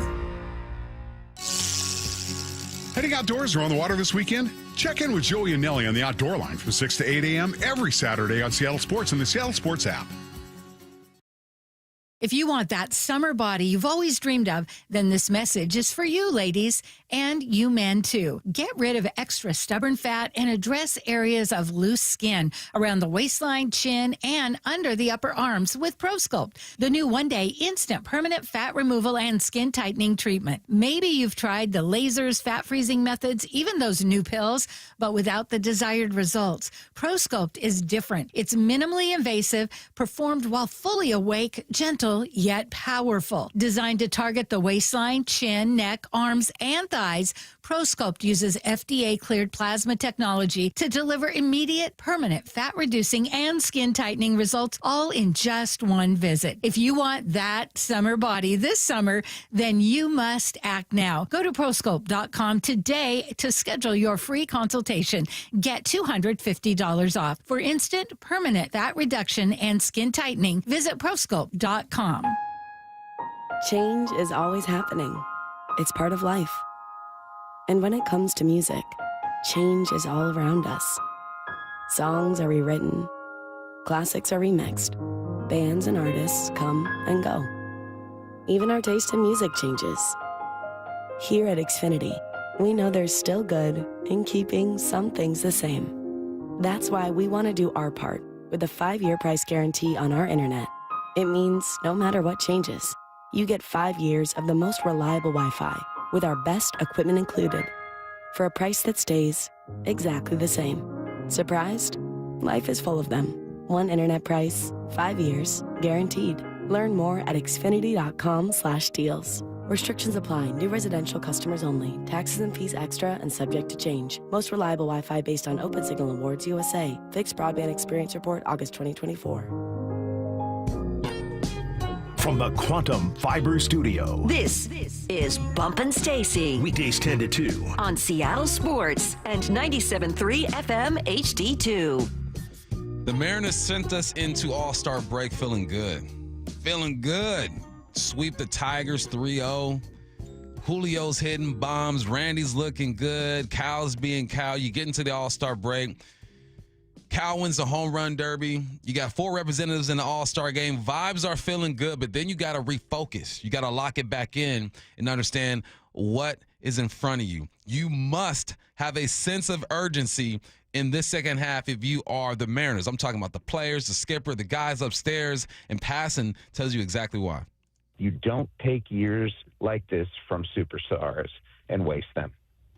Heading outdoors or on the water this weekend? Check in with Joey and Nelly on the Outdoor Line from 6 to 8 a.m. every Saturday on Seattle Sports and the Seattle Sports app. If you want that summer body you've always dreamed of, then this message is for you, ladies, and you men too. Get rid of extra stubborn fat and address areas of loose skin around the waistline, chin, and under the upper arms with ProSculpt, the new one-day instant permanent fat removal and skin tightening treatment. Maybe you've tried the lasers, fat freezing methods, even those new pills, but without the desired results. ProSculpt is different. It's minimally invasive, performed while fully awake, gentle, yet powerful. Designed to target the waistline, chin, neck, arms, and thighs, ProSculpt uses FDA-cleared plasma technology to deliver immediate, permanent fat-reducing and skin-tightening results, all in just one visit. If you want that summer body this summer, then you must act now. Go to ProSculpt.com today to schedule your free consultation. Get $250 off. For instant, permanent fat reduction and skin tightening, visit ProSculpt.com. Change is always happening. It's part of life. And when it comes to music, change is all around us. Songs are rewritten. Classics are remixed. Bands and artists come and go. Even our taste in music changes. Here at Xfinity, we know there's still good in keeping some things the same. That's why we want to do our part with a 5-year price guarantee on our internet. It means no matter what changes, you get 5 years of the most reliable Wi-Fi with our best equipment included for a price that stays exactly the same. Surprised? Life is full of them. One internet price, 5 years, guaranteed. Learn more at xfinity.com/deals. Restrictions apply. New residential customers only. Taxes and fees extra and subject to change. Most reliable Wi-Fi based on Open Signal Awards USA. Fixed Broadband Experience Report, August 2024. From the Quantum Fiber Studio. This is Bumpin' Stacy. Weekdays 10 to 2. On Seattle Sports and 97.3 FM HD2. The Mariners sent us into All-Star break feeling good. Feeling good. Sweep the Tigers 3-0. Julio's hitting bombs. Randy's looking good. Cal's being Cal. You get into the All-Star break. Cal wins the home run derby. You got 4 representatives in the All-Star game. Vibes are feeling good, but then you got to refocus. You got to lock it back in and understand what is in front of you. You must have a sense of urgency in this second half if you are the Mariners. I'm talking about the players, the skipper, the guys upstairs, and Passan tells you exactly why. You don't take years like this from superstars and waste them,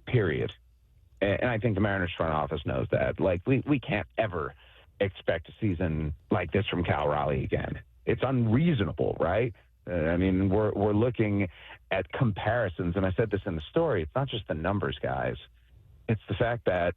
period. And I think the Mariners front office knows that. Like, we can't ever expect a season like this from Cal Raleigh again. It's unreasonable, right? I mean, we're looking at comparisons, and I said this in the story. It's not just the numbers, guys. It's the fact that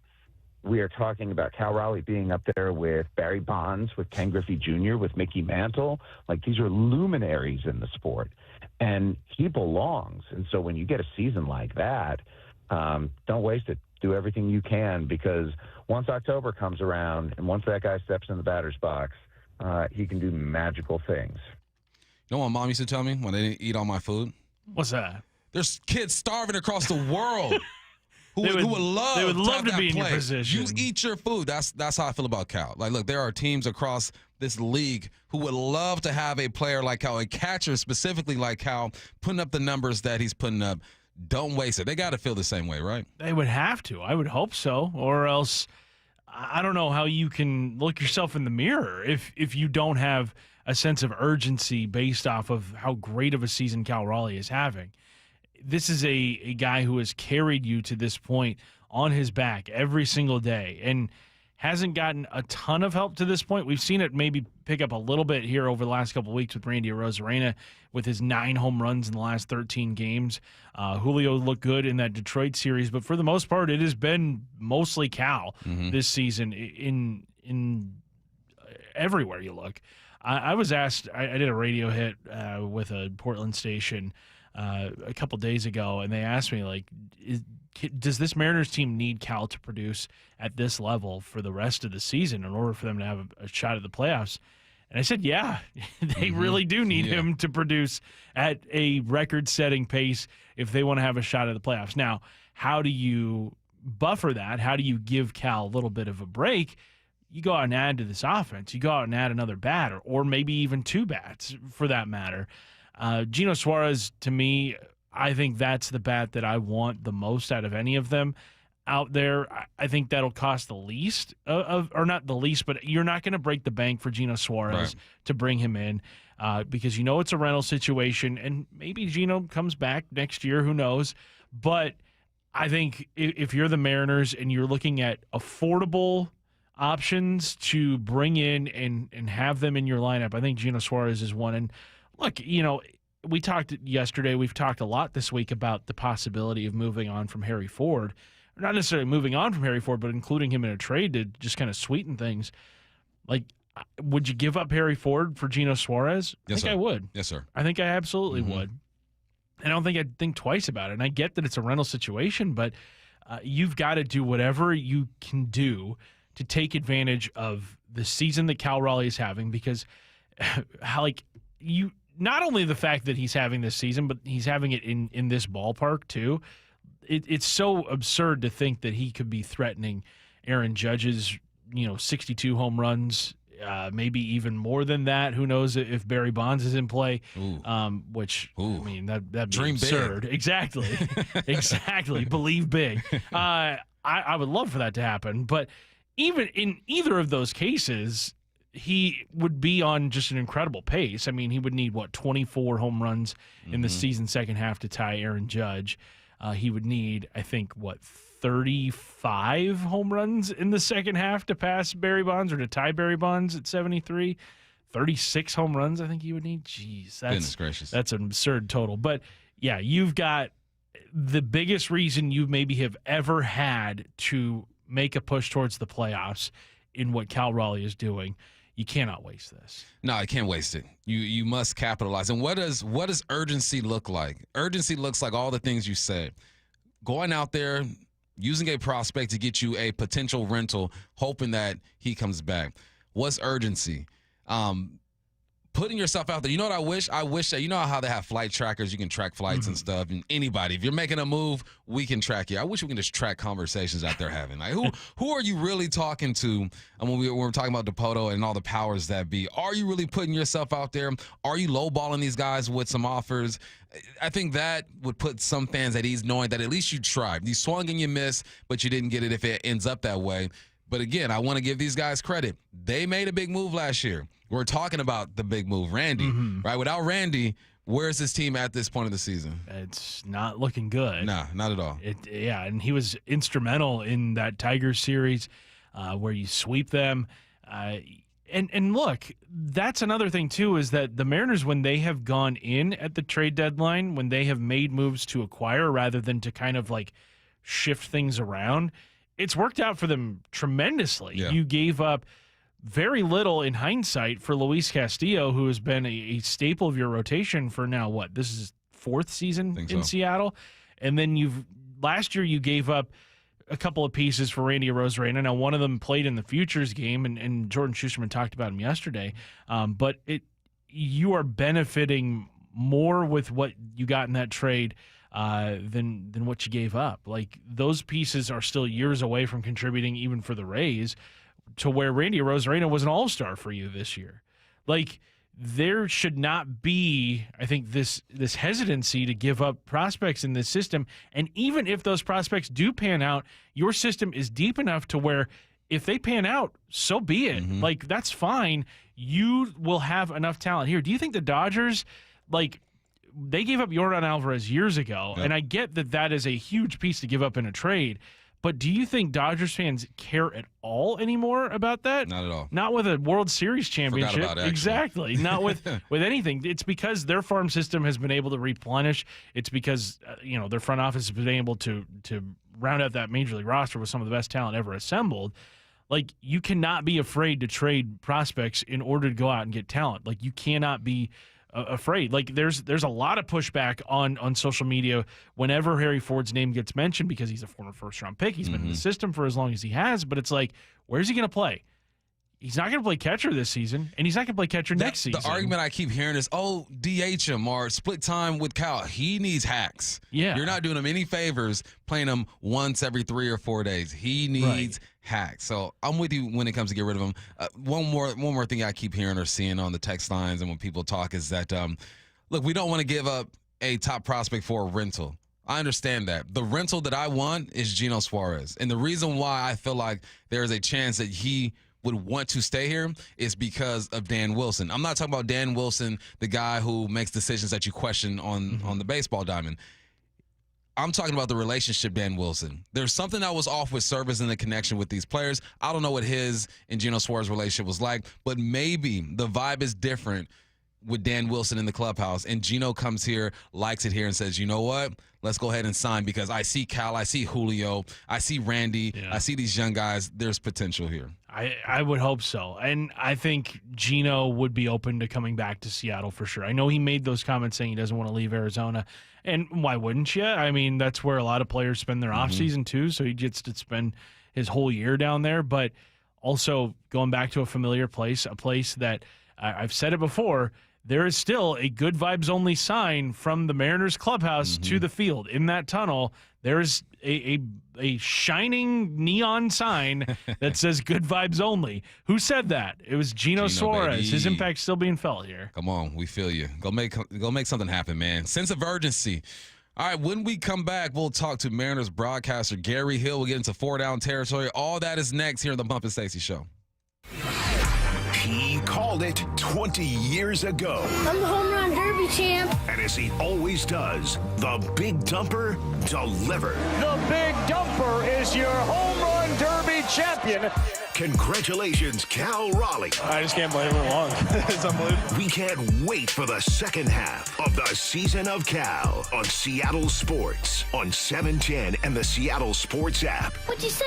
we are talking about Cal Raleigh being up there with Barry Bonds, with Ken Griffey Jr., with Mickey Mantle. Like, these are luminaries in the sport, and he belongs. And so when you get a season like that, don't waste it. do everything you can, because once October comes around and once that guy steps in the batter's box, he can do magical things. You know what Mom used to tell me when they didn't eat all my food? What's that? There's kids starving across the world who would love they would love to that be in your play. position. You eat your food. That's how I feel about Cal. Like, look, there are teams across this league who would love to have a player like Cal, a catcher specifically like Cal, putting up the numbers that he's putting up. Don't waste it. They got to feel the same way, right? They would have to. I would hope so, or else I don't know how you can look yourself in the mirror if you don't have a sense of urgency based off of how great of a season Cal Raleigh is having. This is a guy who has carried you to this point on his back every single day and hasn't gotten a ton of help to this point. We've seen it maybe pick up a little bit here over the last couple of weeks with Randy Arozarena with his 9 home runs in the last 13 games. Julio looked good in that Detroit series, but for the most part, it has been mostly Cal this season in everywhere you look. I was asked, I did a radio hit with a Portland station a couple days ago, and they asked me, like, does this Mariners team need Cal to produce at this level for the rest of the season in order for them to have a shot at the playoffs? And I said, yeah, they really do need him to produce at a record-setting pace if they want to have a shot at the playoffs. Now, how do you buffer that? How do you give Cal a little bit of a break? You go out and add to this offense. You go out and add another bat or maybe even 2 bats for that matter. Gino Suarez, to me, I think that's the bat that I want the most out of any of them out there. I think that'll cost the least or not the least, but you're not going to break the bank for Gino Suarez to bring him in because you know it's a rental situation, and maybe Gino comes back next year. Who knows? But I think if you're the Mariners and you're looking at affordable options to bring in and have them in your lineup, I think Gino Suarez is one. And look, you know, we talked yesterday, we've talked a lot this week about the possibility of moving on from Harry Ford. Not necessarily moving on from Harry Ford, but including him in a trade to just kind of sweeten things. Like, would you give up Harry Ford for Gino Suarez? Yes, I would. Yes, sir. I think I absolutely would. I don't think I'd think twice about it. And I get that it's a rental situation, but you've got to do whatever you can do to take advantage of the season that Cal Raleigh is having, because not only the fact that he's having this season, but he's having it in this ballpark too. It's so absurd to think that he could be threatening Aaron Judge's 62 home runs, maybe even more than that. Who knows if Barry Bonds is in play? Which I mean that'd be absurd. Big. Exactly. Believe big. I would love for that to happen, but even in either of those cases, he would be on just an incredible pace. I mean, he would need 24 home runs in the season second half to tie Aaron Judge. He would need, I think, 35 home runs in the second half to pass Barry Bonds or to tie Barry Bonds at 73. 36 home runs, I think he would need. Jeez, goodness gracious. That's an absurd total. But yeah, you've got the biggest reason you maybe have ever had to make a push towards the playoffs in what Cal Raleigh is doing. You cannot waste this. No, I can't waste it. You must capitalize. And what does urgency look like? Urgency looks like all the things you said. Going out there, using a prospect to get you a potential rental, hoping that he comes back. What's urgency? Putting yourself out there. You know what I wish? I wish that, you know how they have flight trackers, you can track flights and stuff, and anybody, if you're making a move, we can track you. I wish we can just track conversations out there having. Like, who are you really talking to? And when we're talking about Dipoto and all the powers that be, are you really putting yourself out there? Are you lowballing these guys with some offers? I think that would put some fans at ease, knowing that at least you tried. You swung and you missed, but you didn't get it if it ends up that way. But again, I want to give these guys credit. They made a big move last year. We're talking about the big move, Randy, right? Without Randy, where's this team at this point of the season? It's not looking good. Nah, not at all. And he was instrumental in that Tigers series where you sweep them. And look, that's another thing, too, is that the Mariners, when they have gone in at the trade deadline, when they have made moves to acquire rather than to kind of like shift things around, it's worked out for them tremendously. Yeah. You gave up very little in hindsight for Luis Castillo, who has been a staple of your rotation for now, this is his 4th season in Seattle. And then last year you gave up a couple of pieces for Randy Arozarena. Now, one of them played in the Futures game, and Jordan Schusterman talked about him yesterday. But you are benefiting more with what you got in that trade than what you gave up. Like, those pieces are still years away from contributing, even for the Rays, to where Randy Arozarena was an all-star for you this year. Like, there should not be, I think, this hesitancy to give up prospects in this system. And even if those prospects do pan out, your system is deep enough to where if they pan out, so be it. Mm-hmm. Like, that's fine. You will have enough talent here. Do you think the Dodgers, like, they gave up Yordan Alvarez years ago, and I get that is a huge piece to give up in a trade, but do you think Dodgers fans care at all anymore about that? Not at all. Not with a World Series championship. Forgot about it, actually. Exactly. Not with anything. It's because their farm system has been able to replenish. It's because their front office has been able to round out that major league roster with some of the best talent ever assembled. Like, you cannot be afraid to trade prospects in order to go out and get talent. Like, you cannot be afraid. Like, there's a lot of pushback on social media whenever Harry Ford's name gets mentioned because he's a former first-round pick. He's been in the system for as long as he has, but it's like, where's he going to play? He's not going to play catcher this season, and he's not going to play catcher next season. The argument I keep hearing is, DH him or split time with Cal. He needs hacks. Yeah. You're not doing him any favors playing him once every 3 or 4 days. He needs hacks. So I'm with you when it comes to get rid of him. One more thing I keep hearing or seeing on the text lines and when people talk is that, look, we don't want to give up a top prospect for a rental. I understand that. The rental that I want is Geno Suarez. And the reason why I feel like there is a chance that he would want to stay here is because of Dan Wilson. I'm not talking about Dan Wilson, the guy who makes decisions that you question on the baseball diamond. I'm talking about the relationship Dan Wilson. There's something that was off with service and the connection with these players. I don't know what his and Geno Suarez relationship was like, but maybe the vibe is different with Dan Wilson in the clubhouse, and Geno comes here, likes it here, and says, you know what? Let's go ahead and sign because I see Cal, I see Julio, I see Randy, I see these young guys. There's potential here. I would hope so. And I think Geno would be open to coming back to Seattle for sure. I know he made those comments saying he doesn't want to leave Arizona. And why wouldn't you? I mean, that's where a lot of players spend their offseason too, so he gets to spend his whole year down there. But also going back to a familiar place, a place that I've said it before, there is still a good vibes only sign from the Mariners clubhouse to the field. In that tunnel, there's a shining neon sign that says good vibes only. Who said that? It was Geno Suarez. Baby. His impact's still being felt here. Come on, we feel you. Go make something happen, man. Sense of urgency. All right, when we come back, we'll talk to Mariners broadcaster Gary Hill. We'll get into 4-down territory. All that is next here on the Bump and Stacy Show. He called it 20 years ago. I'm the home run derby champ. And as he always does, the Big Dumper delivered. The Big Dumper is your home run derby champion. Congratulations, Cal Raleigh. I just can't believe it long. It's unbelievable. We can't wait for the second half of the season of Cal on Seattle Sports on 710 and the Seattle Sports app. What'd you say?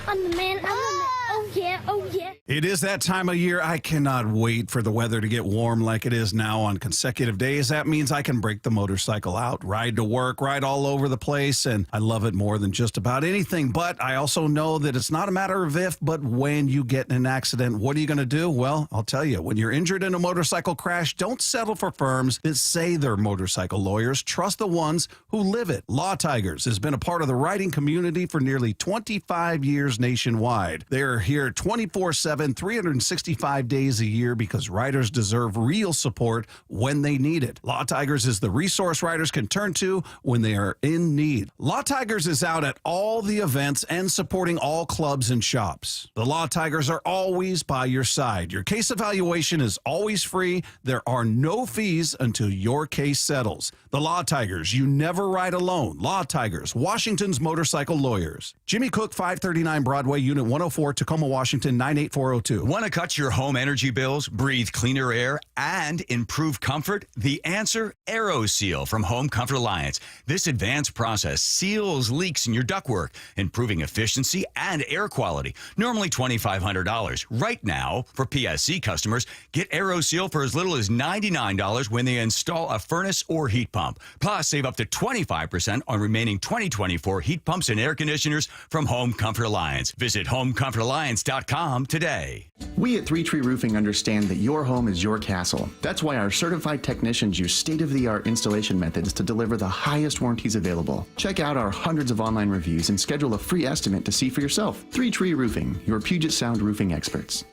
I'm the man. Oh, yeah. It is that time of year. I cannot wait for the weather to get warm like it is now on consecutive days. That means I can break the motorcycle out, ride to work, ride all over the place, and I love it more than just about anything. But I also know that it's not a matter of if, but when you get in an accident, what are you going to do? Well, I'll tell you, when you're injured in a motorcycle crash, don't settle for firms that say they're motorcycle lawyers. Trust the ones who live it. Law Tigers has been a part of the writing community for nearly 25 years nationwide. They're here 24/7, 365 days a year because writers deserve real support when they need it. Law Tigers is the resource writers can turn to when they are in need. Law Tigers is out at all the events and supporting all clubs and shops. The Law Tigers are always by your side. Your case evaluation is always free. There are no fees until your case settles. The Law Tigers, you never ride alone. Law Tigers, Washington's motorcycle lawyers. Jimmy Cook, 539 Broadway, Unit 104, Tacoma, Washington, 98402. Want to cut your home energy bills, breathe cleaner air, and improve comfort? The answer, AeroSeal from Home Comfort Alliance. This advanced process seals leaks in your ductwork, improving efficiency and air quality. normally $2,500. Right now, for PSC customers, get AeroSeal for as little as $99 when they install a furnace or heat pump. Plus, save up to 25% on remaining 2024 heat pumps and air conditioners from Home Comfort Alliance. Visit homecomfortalliance.com today. We at 3 Tree Roofing understand that your home is your castle. That's why our certified technicians use state-of-the-art installation methods to deliver the highest warranties available. Check out our hundreds of online reviews and schedule a free estimate to see for yourself. 3 Tree Roofing, your Puget Sound roofing experts.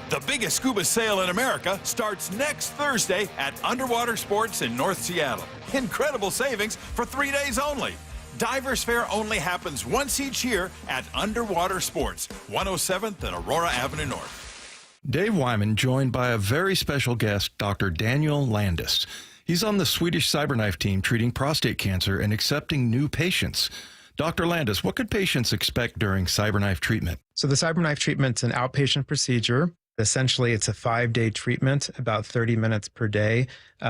The biggest scuba sale in America starts next Thursday at Underwater Sports in North Seattle. Incredible savings for 3 days only. Divers Fair only happens once each year at Underwater Sports, 107th and Aurora Avenue North. Dave Wyman joined by a very special guest, Dr. Daniel Landis. He's on the Swedish CyberKnife team treating prostate cancer and accepting new patients. Dr. Landis, what could patients expect during CyberKnife treatment? So the CyberKnife treatment's an outpatient procedure. Essentially, it's a 5-day treatment, about 30 minutes per day.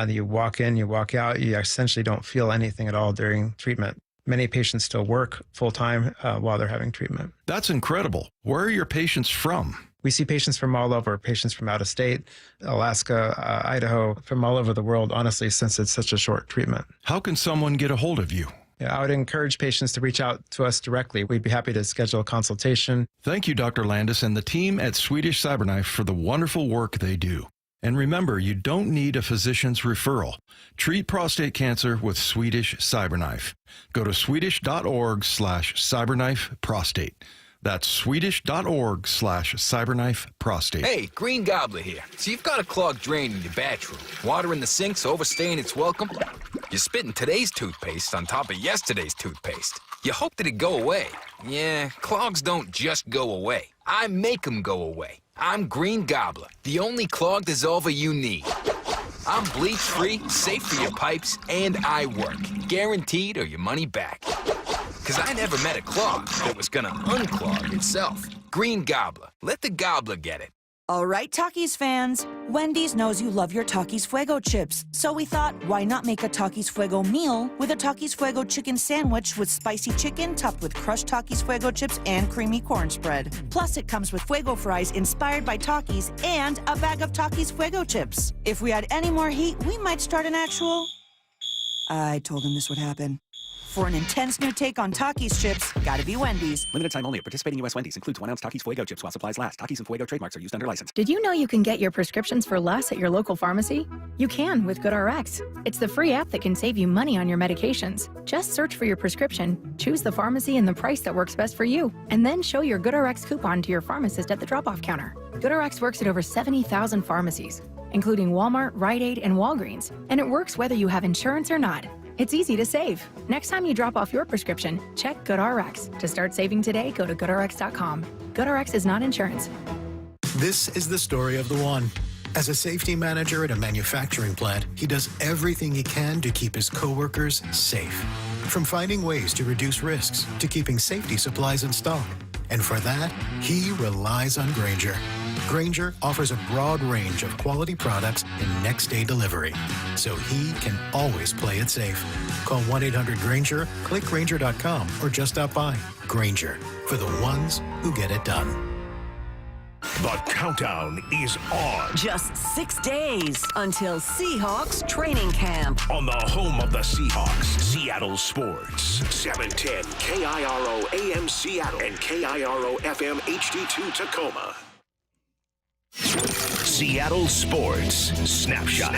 You walk in, you walk out. You essentially don't feel anything at all during treatment. Many patients still work full-time while they're having treatment. That's incredible. Where are your patients from? We see patients from all over, patients from out of state, Alaska, Idaho, from all over the world, honestly, since it's such a short treatment. How can someone get a hold of you? Yeah, I would encourage patients to reach out to us directly. We'd be happy to schedule a consultation. Thank you, Dr. Landis and the team at Swedish CyberKnife for the wonderful work they do. And remember, you don't need a physician's referral. Treat prostate cancer with Swedish CyberKnife. Go to swedish.org/cyberknifeprostate. That's swedish.org/cyberknifeprostate. Hey, Green Gobbler here. So you've got a clogged drain in your bathroom. Water in the sink's overstaying its welcome. You're spitting today's toothpaste on top of yesterday's toothpaste. You hope that it go away. Yeah, clogs don't just go away. I make them go away. I'm Green Gobbler, the only clog dissolver you need. I'm bleach-free, safe for your pipes, and I work. Guaranteed or your money back. Because I never met a clog that was gonna unclog itself. Green Gobbler. Let the gobbler get it. All right, Takis fans. Wendy's knows you love your Takis Fuego chips. So we thought, why not make a Takis Fuego meal with a Takis Fuego chicken sandwich with spicy chicken topped with crushed Takis Fuego chips and creamy corn spread. Plus, it comes with Fuego fries inspired by Takis and a bag of Takis Fuego chips. If we had any more heat, we might start an actual... I told him this would happen. For an intense new take on Takis chips, gotta be Wendy's. Limited time only at participating U.S. Wendy's. Includes 1 ounce Takis Fuego chips while supplies last. Takis and Fuego trademarks are used under license. Did you know you can get your prescriptions for less at your local pharmacy? You can with GoodRx. It's the free app that can save you money on your medications. Just search for your prescription, choose the pharmacy and the price that works best for you, and then show your GoodRx coupon to your pharmacist at the drop-off counter. GoodRx works at over 70,000 pharmacies, including Walmart, Rite Aid, and Walgreens, and it works whether you have insurance or not. It's easy to save. Next time you drop off your prescription, check GoodRx. To start saving today, go to GoodRx.com. GoodRx is not insurance. This is the story of the one. As a safety manager at a manufacturing plant, he does everything he can to keep his coworkers safe. From finding ways to reduce risks to keeping safety supplies in stock. And for that, he relies on Grainger. Grainger offers a broad range of quality products and next-day delivery, so he can always play it safe. Call 1-800-GRAINGER, click Grainger.com, or just stop by. Grainger, for the ones who get it done. The countdown is on. Just 6 days until Seahawks training camp. On the home of the Seahawks, Seattle Sports. 710 KIRO AM Seattle and KIRO FM HD2 Tacoma. Seattle Sports Snapshot.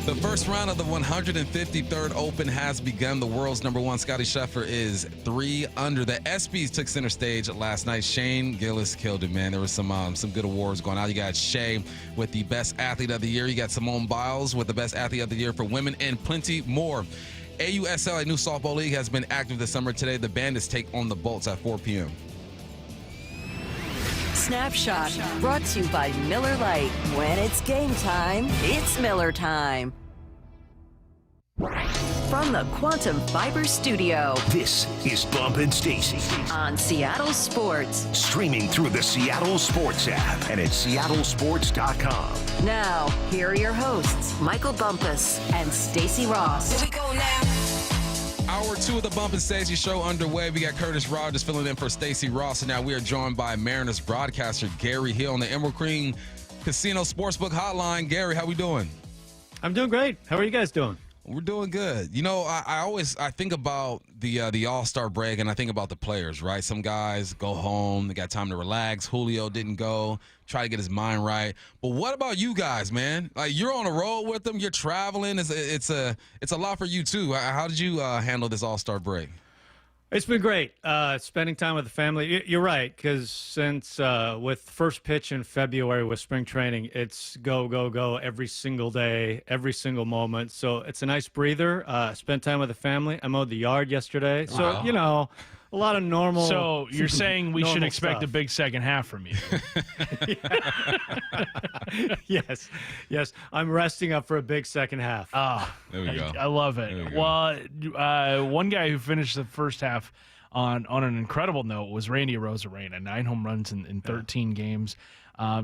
The first round of the 153rd Open has begun. The world's #1 Scottie Scheffler is 3 under. The ESPYs took center stage last night. Shane Gillis killed it, man. There was some good awards going out. You got Shea with the best athlete of the year. You got Simone Biles with the best athlete of the year for women, and plenty more. AUSL, a new softball league, has been active this summer. Today, the Bandits take on the Bolts at 4 p.m. Snapshot brought to you by Miller Lite. When it's game time, it's Miller time. From the Quantum Fiber Studio, this is Bump and Stacy on Seattle Sports. Streaming through the Seattle Sports app and at seattlesports.com. Now, here are your hosts, Michael Bumpus and Stacy Ross. Here we go now. Hour 2 of the Bump and Stacy show underway. We got Curtis Rogers filling in for Stacy Ross, and now we are joined by Mariners broadcaster Gary Hill on the Emerald Green Casino Sportsbook Hotline. Gary, how we doing? I'm doing great. How are you guys doing? We're doing good. You know, I think about the All-Star break, and I think about the players, right? Some guys go home, they got time to relax. Julio didn't go, try to get his mind right. But what about you guys, man? Like, you're on the road with them, you're traveling. It's a lot for you too. How did you handle this All-Star break? It's been great spending time with the family. You're right, because since with first pitch in February with spring training, it's go, go, go every single day, every single moment. So it's a nice breather. Spent time with the family. I mowed the yard yesterday. So, Wow. you know, a lot of normal. So you're saying we should normal expect stuff. a big second half from you? Yes. I'm resting up for a big second half. There we go. I love it. Well, one guy who finished the first half on an incredible note was Randy Arozarena, 9 home runs in 13 games.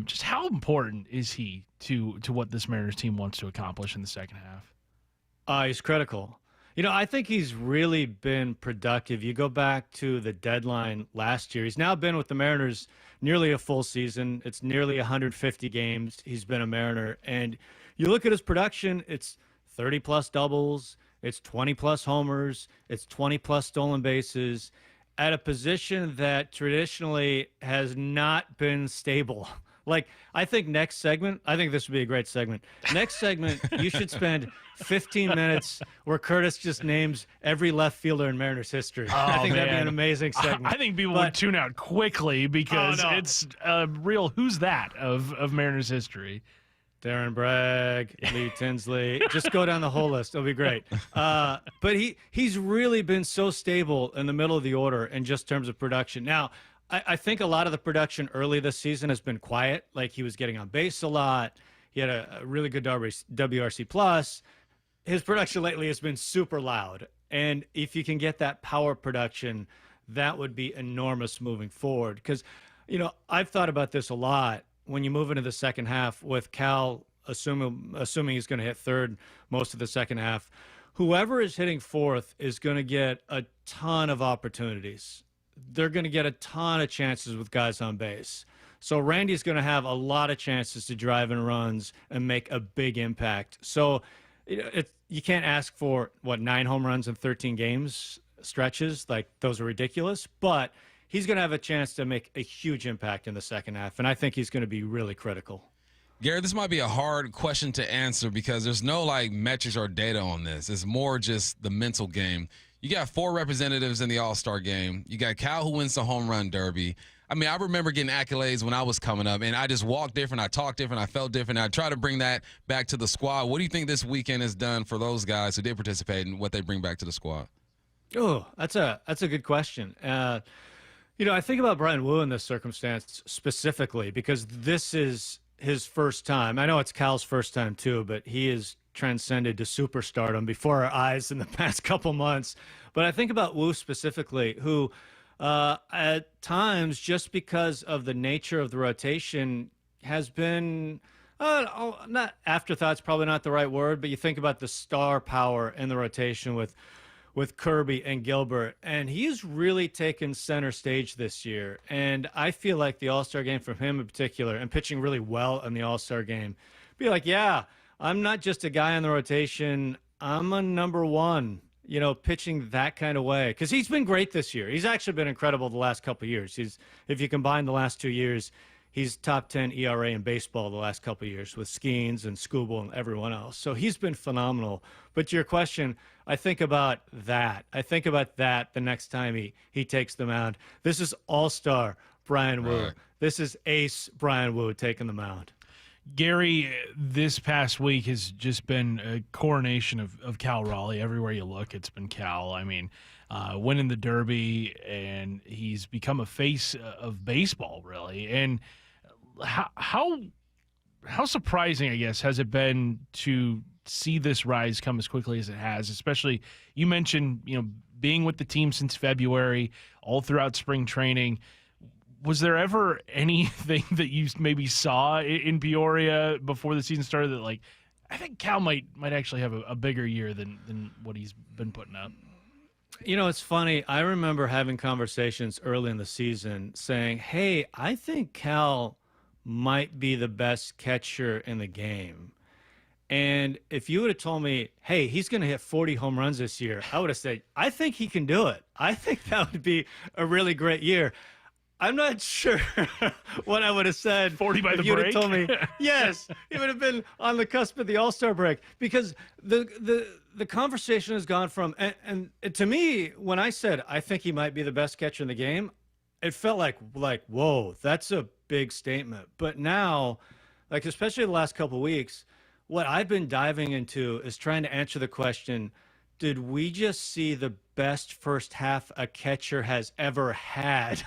Just how important is he to what this Mariners team wants to accomplish in the second half? He's critical. You know, I think he's really been productive. You go back to the deadline last year. He's now been with the Mariners nearly a full season. It's nearly 150 games he's been a Mariner. And you look at his production, it's 30-plus doubles, it's 20-plus homers, it's 20-plus stolen bases at a position that traditionally has not been stable. Like, I think next segment, I think this would be a great segment. Next segment, you should spend 15 minutes where Curtis just names every left fielder in Mariners history. I think that'd be an amazing segment. I think people would tune out quickly because it's a real who's that of Mariners history. Darren Bragg, Lee Tinsley. Just go down the whole list. It'll be great. But he's really been so stable in the middle of the order in just terms of production. Now, I think a lot of the production early this season has been quiet. Like, he was getting on base a lot. He had a really good WRC plus. His production lately has been super loud. And if you can get that power production, that would be enormous moving forward. Because, you know, I've thought about this a lot when you move into the second half with Cal, assuming he's going to hit third most of the second half. Whoever is hitting fourth is going to get a ton of opportunities. They're going to get a ton of chances with guys on base. So Randy's going to have a lot of chances to drive in runs and make a big impact. So you can't ask for, 9 home runs in 13 games stretches. Like, those are ridiculous. But he's going to have a chance to make a huge impact in the second half, and I think he's going to be really critical. Gary, this might be a hard question to answer because there's no, metrics or data on this. It's more just the mental game. You got 4 representatives in the All-Star game. You got Cal, who wins the home run derby. I mean, I remember getting accolades when I was coming up, and I just walked different, I talked different, I felt different. I try to bring that back to the squad. What do you think this weekend has done for those guys who did participate and what they bring back to the squad? Oh, that's a good question. You know, I think about Brian Wu in this circumstance specifically because this is his first time. I know it's Cal's first time too, but he has transcended to superstardom before our eyes in the past couple months. But I think about Wu specifically, who at times, just because of the nature of the rotation, has been not afterthoughts, probably not the right word, but you think about the star power in the rotation with Kirby and Gilbert, and he's really taken center stage this year. And I feel like the All-Star game from him in particular, and pitching really well in the All-Star game, be like, yeah, I'm not just a guy on the rotation, I'm a number one, you know, pitching that kind of way. Because he's been great this year. He's actually been incredible the last couple of years. If you combine the last 2 years, he's top 10 ERA in baseball the last couple of years with Skeens and Skubal and everyone else. So he's been phenomenal. But to your question, I think about that. I think about that the next time he takes the mound. This is all-star Brian Wu. Right. This is ace Brian Wu taking the mound. Gary, this past week has just been a coronation of Cal Raleigh. Everywhere you look, it's been Cal. I mean, winning the Derby, and he's become a face of baseball, really. And how surprising, I guess, has it been to see this rise come as quickly as it has? Especially, you mentioned, being with the team since February, all throughout spring training. Was there ever anything that you maybe saw in Peoria before the season started that, I think Cal might actually have a bigger year than what he's been putting up? You know, it's funny. I remember having conversations early in the season saying, hey, I think Cal might be the best catcher in the game. And if you would have told me, hey, he's going to hit 40 home runs this year, I would have said, I think he can do it. I think that would be a really great year. I'm not sure what I would have said 40 by if the you would break. have told me, yes, he would have been on the cusp of the All-Star break, because the conversation has gone from, and to me, when I said I think he might be the best catcher in the game, it felt like whoa, that's a big statement. But now, like especially the last couple of weeks, what I've been diving into is trying to answer the question, did we just see the best first half a catcher has ever had?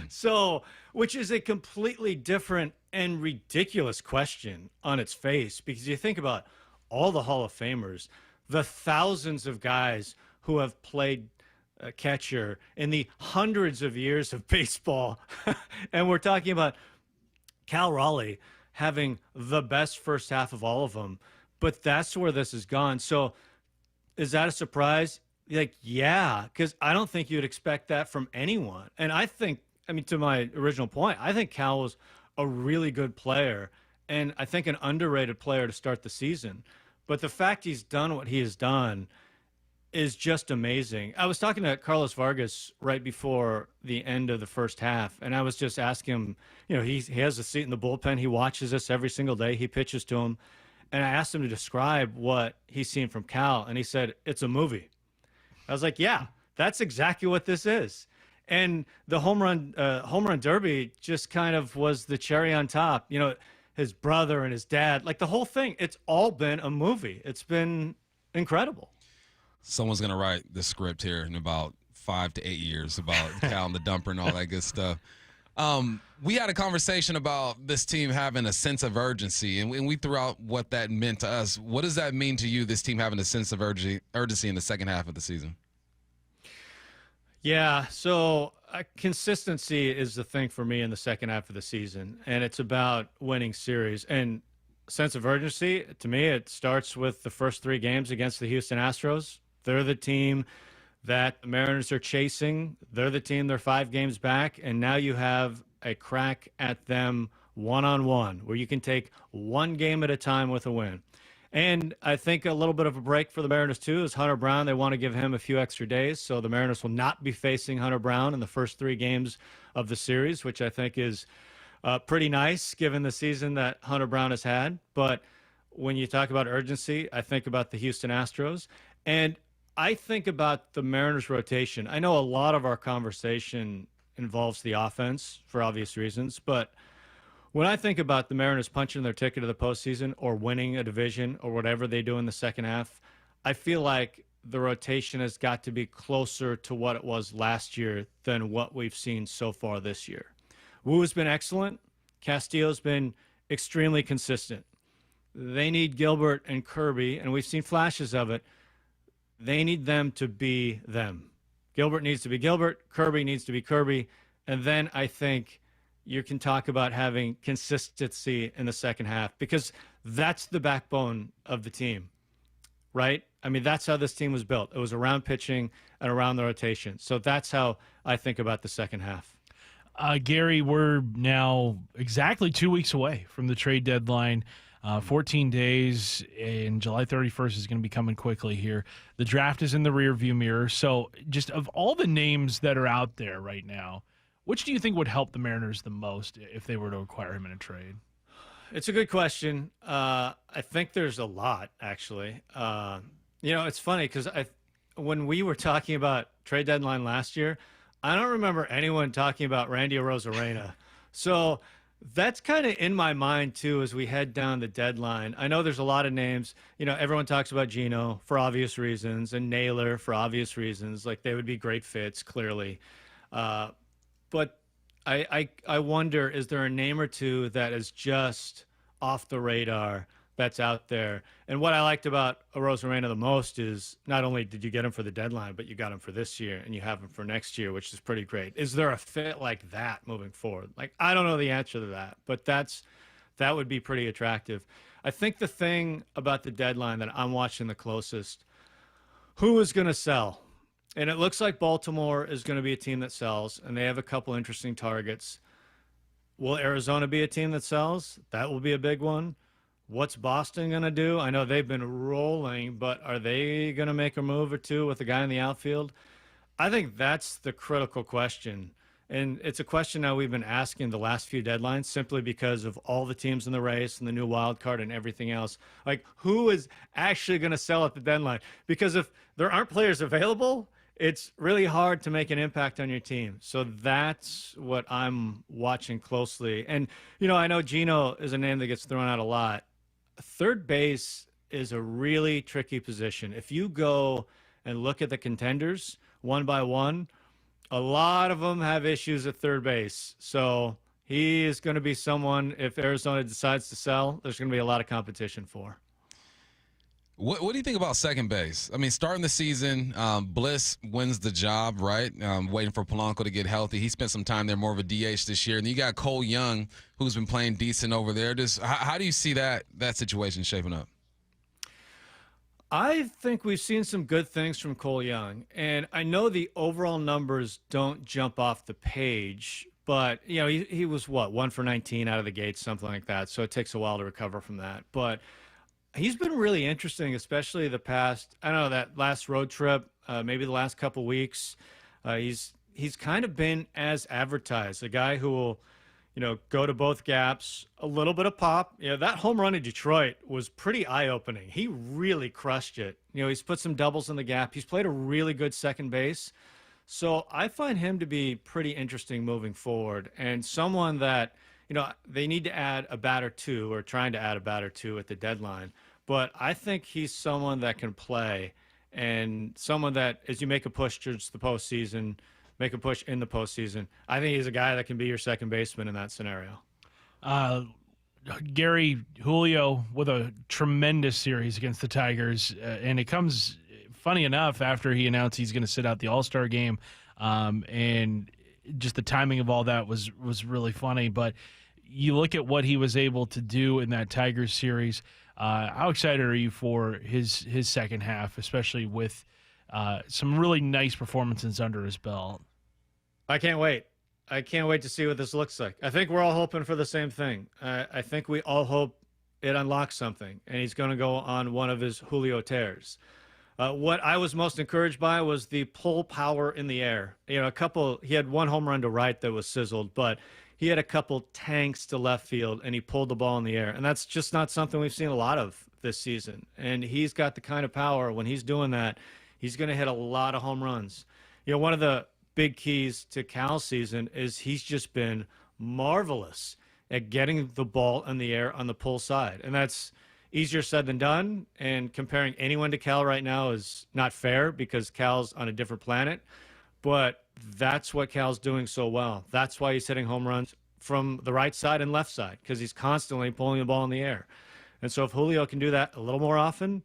So, which is a completely different and ridiculous question on its face, because you think about all the Hall of Famers, the thousands of guys who have played catcher in the hundreds of years of baseball. And we're talking about Cal Raleigh having the best first half of all of them. But that's where this has gone. So is that a surprise? Like, yeah, because I don't think you'd expect that from anyone. And I think, I mean, to my original point, I think Cal was a really good player, and I think an underrated player to start the season. But the fact he's done what he has done is just amazing. I was talking to Carlos Vargas right before the end of the first half, and I was just asking him, you know, he has a seat in the bullpen. He watches us every single day. He pitches to him. And I asked him to describe what he's seen from Cal, and he said, it's a movie. I was like, yeah, that's exactly what this is. And the home run derby just kind of was the cherry on top. You know, his brother and his dad, like the whole thing, it's all been a movie. It's been incredible. Someone's going to write the script here in about 5 to 8 years about Cal and the dumper and all that good stuff. We had a conversation about this team having a sense of urgency, and we threw out what that meant to us. What does that mean to you, this team having a sense of urgency in the second half of the season? Yeah, so consistency is the thing for me in the second half of the season, and it's about winning series. And sense of urgency, to me, it starts with the first 3 games against the Houston Astros. They're the team that the Mariners are chasing. They're the team, they're 5 games back, and now you have a crack at them one-on-one, where you can take one game at a time with a win. And I think a little bit of a break for the Mariners, too, is Hunter Brown. They want to give him a few extra days, so the Mariners will not be facing Hunter Brown in the first 3 games of the series, which I think is pretty nice given the season that Hunter Brown has had. But when you talk about urgency, I think about the Houston Astros. And I think about the Mariners rotation. I know a lot of our conversation involves the offense for obvious reasons, but when I think about the Mariners punching their ticket to the postseason or winning a division or whatever they do in the second half, I feel like the rotation has got to be closer to what it was last year than what we've seen so far this year. Wu has been excellent. Castillo's been extremely consistent. They need Gilbert and Kirby, and we've seen flashes of it. They need them to be them. Gilbert needs to be Gilbert. Kirby needs to be Kirby. And then I think you can talk about having consistency in the second half, because that's the backbone of the team, right? I mean, that's how this team was built. It was around pitching and around the rotation. So that's how I think about the second half. Gary, we're now exactly 2 weeks away from the trade deadline. 14 days, and July 31st is going to be coming quickly here. The draft is in the rearview mirror. So just of all the names that are out there right now, which do you think would help the Mariners the most if they were to acquire him in a trade? It's a good question. I think there's a lot, actually. You know, it's funny because when we were talking about trade deadline last year, I don't remember anyone talking about Randy Arozarena. So that's kind of in my mind, too, as we head down the deadline. I know there's a lot of names. You know, everyone talks about Gino for obvious reasons and Naylor for obvious reasons. Like, they would be great fits, clearly. But I wonder, is there a name or two that is just off the radar that's out there? And what I liked about Arozarena the most is not only did you get him for the deadline, but you got him for this year and you have him for next year, which is pretty great. Is there a fit like that moving forward? Like, I don't know the answer to that, but that would be pretty attractive. I think the thing about the deadline that I'm watching the closest, who is going to sell? And it looks like Baltimore is going to be a team that sells, and they have a couple interesting targets. Will Arizona be a team that sells? That will be a big one. What's Boston going to do? I know they've been rolling, but are they going to make a move or two with a guy in the outfield? I think that's the critical question. And it's a question now we've been asking the last few deadlines simply because of all the teams in the race and the new wild card and everything else. Like, who is actually going to sell at the deadline? Because if there aren't players available, it's really hard to make an impact on your team. So that's what I'm watching closely. And, I know Geno is a name that gets thrown out a lot. Third base is a really tricky position. If you go and look at the contenders one by one, a lot of them have issues at third base. So he is going to be someone, if Arizona decides to sell, there's going to be a lot of competition for. What do you think about second base? I mean, starting the season, Bliss wins the job, right? Waiting for Polanco to get healthy. He spent some time there, more of a DH this year. And you got Cole Young, who's been playing decent over there. Just how do you see that situation shaping up? I think we've seen some good things from Cole Young. And I know the overall numbers don't jump off the page, but, he was, 1 for 19 out of the gate, something like that. So it takes a while to recover from that. But he's been really interesting, especially the past, that last road trip, maybe the last couple weeks. He's kind of been as advertised, a guy who will, go to both gaps, a little bit of pop. That home run in Detroit was pretty eye-opening. He really crushed it. He's put some doubles in the gap. He's played a really good second base. So I find him to be pretty interesting moving forward, and someone that, they need to add a bat or two, or trying to add a bat or two at the deadline. But I think he's someone that can play, and someone that, as you make a push towards the postseason, make a push in the postseason, I think he's a guy that can be your second baseman in that scenario. Gary Julio with a tremendous series against the Tigers, and it comes, funny enough, after he announced he's going to sit out the All-Star game, and just the timing of all that was really funny. But you look at what he was able to do in that Tigers series. How excited are you for his second half, especially with some really nice performances under his belt? I can't wait. I can't wait to see what this looks like. I think we're all hoping for the same thing. I think we all hope it unlocks something, and he's going to go on one of his Julio tears. What I was most encouraged by was the pull power in the air. He had one home run to right that was sizzled, but he had a couple tanks to left field, and he pulled the ball in the air. And that's just not something we've seen a lot of this season. And he's got the kind of power, when he's doing that, he's going to hit a lot of home runs. One of the big keys to Cal's season is he's just been marvelous at getting the ball in the air on the pull side. And that's easier said than done. And comparing anyone to Cal right now is not fair because Cal's on a different planet. But that's what Cal's doing so well. That's why he's hitting home runs from the right side and left side, because he's constantly pulling the ball in the air. And so if Julio can do that a little more often,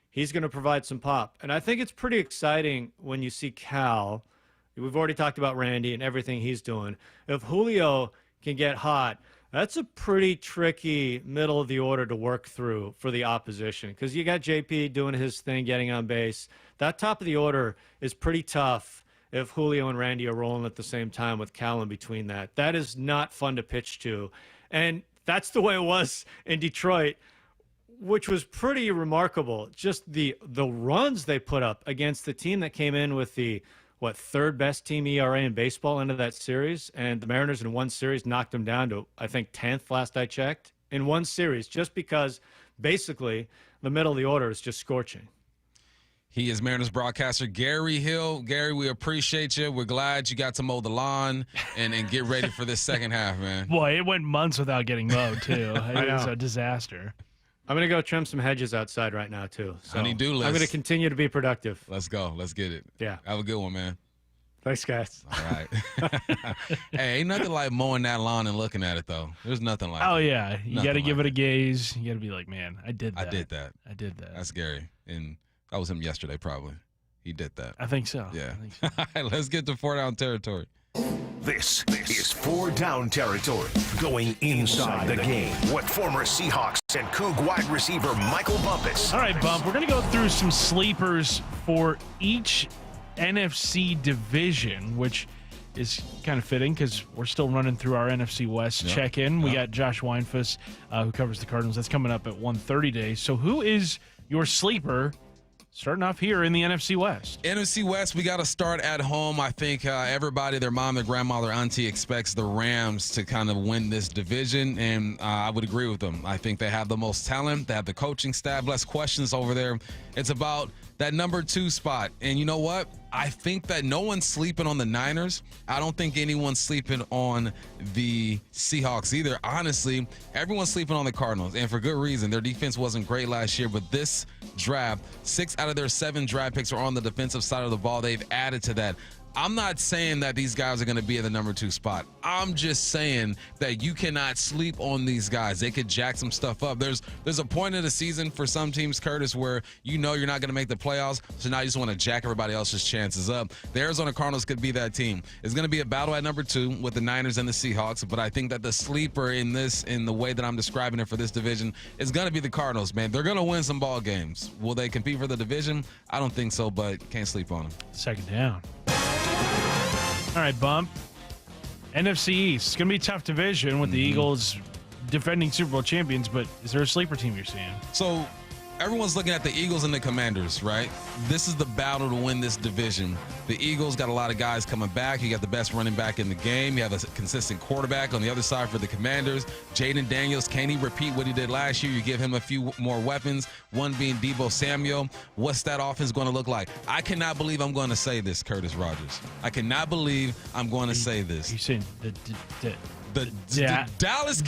he's going to provide some pop. And I think it's pretty exciting when you see Cal. We've already talked about Randy and everything he's doing. If Julio can get hot, that's a pretty tricky middle of the order to work through for the opposition, because you got JP doing his thing, getting on base. That top of the order is pretty tough if Julio and Randy are rolling at the same time with Cal in between that. That is not fun to pitch to. And that's the way it was in Detroit, which was pretty remarkable. Just the runs they put up against the team that came in with the third best team ERA in baseball into that series, and the Mariners in one series knocked them down to, I think, 10th last I checked, in one series, just because basically the middle of the order is just scorching. He is Mariners broadcaster Gary Hill. Gary, we appreciate you. We're glad you got to mow the lawn and get ready for this second half, man. Boy, it went months without getting mowed, too. It was a disaster. I'm going to go trim some hedges outside right now, too. So Honey-do list. I'm going to continue to be productive. Let's go. Let's get it. Yeah. Have a good one, man. Thanks, guys. All right. Hey, ain't nothing like mowing that lawn and looking at it, though. There's nothing like Oh, it. yeah. You got to give it a gaze. You got to be like, man, I did that. I did that. I did that. That's Gary. And that was him yesterday, probably. He did that. I think so. Yeah. I think so. All right, let's get to 4 down territory. This is 4 down territory, going inside the game with former Seahawks and Coug wide receiver Michael Bumpus. All right, Bump, we're going to go through some sleepers for each NFC division, which is kind of fitting because we're still running through our NFC West check-in. We got Josh Weinfuss, who covers the Cardinals. That's coming up at 1:30 today. So who is your sleeper starting off here in the NFC West? NFC West, we got to start at home. I think everybody, their mom, their grandma, their auntie expects the Rams to kind of win this division, and I would agree with them. I think they have the most talent. They have the coaching staff, less questions over there. It's about that number 2 spot. And you know what? I think that no one's sleeping on the Niners. I don't think anyone's sleeping on the Seahawks either. Honestly, everyone's sleeping on the Cardinals, and for good reason. Their defense wasn't great last year, but this draft, 6 out of their 7 draft picks are on the defensive side of the ball. They've added to that. I'm not saying that these guys are going to be at the number 2 spot. I'm just saying that you cannot sleep on these guys. They could jack some stuff up. There's a point of the season for some teams, Curtis, where you know you're not going to make the playoffs, so now you just want to jack everybody else's chances up. The Arizona Cardinals could be that team. It's going to be a battle at number 2 with the Niners and the Seahawks, but I think that the sleeper in the way that I'm describing it for this division, is going to be the Cardinals, man. They're going to win some ball games. Will they compete for the division? I don't think so, but can't sleep on them. Second down. All right, Bump. NFC East. It's going to be a tough division with the Eagles defending Super Bowl champions, but is there a sleeper team you're seeing? So everyone's looking at the Eagles and the Commanders, right? This is the battle to win this division. The Eagles got a lot of guys coming back. You got the best running back in the game. You have a consistent quarterback on the other side for the Commanders. Jaden Daniels, can he repeat what he did last year? You give him a few more weapons, one being Deebo Samuel. What's that offense going to look like? I cannot believe I'm going to say this, Curtis Rogers. I cannot believe I'm going to say this. You saying the Dallas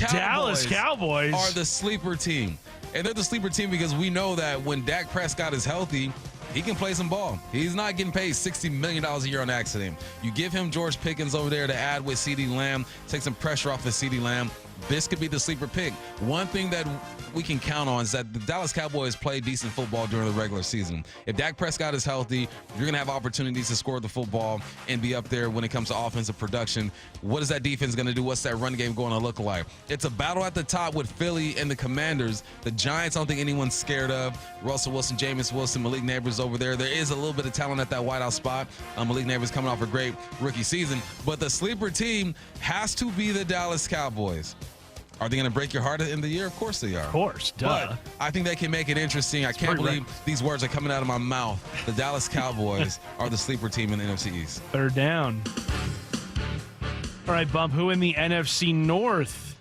Cowboys are the sleeper team. And they're the sleeper team because we know that when Dak Prescott is healthy, he can play some ball. He's not getting paid $60 million a year on accident. You give him George Pickens over there to add with CeeDee Lamb, take some pressure off of CeeDee Lamb. This could be the sleeper pick. One thing that we can count on is that the Dallas Cowboys play decent football during the regular season. If Dak Prescott is healthy, you're going to have opportunities to score the football and be up there when it comes to offensive production. What is that defense going to do? What's that run game going to look like? It's a battle at the top with Philly and the Commanders. The Giants, I don't think anyone's scared of. Russell Wilson, Jameis Wilson, Malik Neighbors over there. There is a little bit of talent at that wideout spot. Malik Neighbors coming off a great rookie season. But the sleeper team has to be the Dallas Cowboys. Are they going to break your heart at the end of the year? Of course they are. Of course, duh. But I think they can make it interesting. I can't believe these words are coming out of my mouth. The Dallas Cowboys are the sleeper team in the NFC East. Third down. All right, Bump, who in the NFC North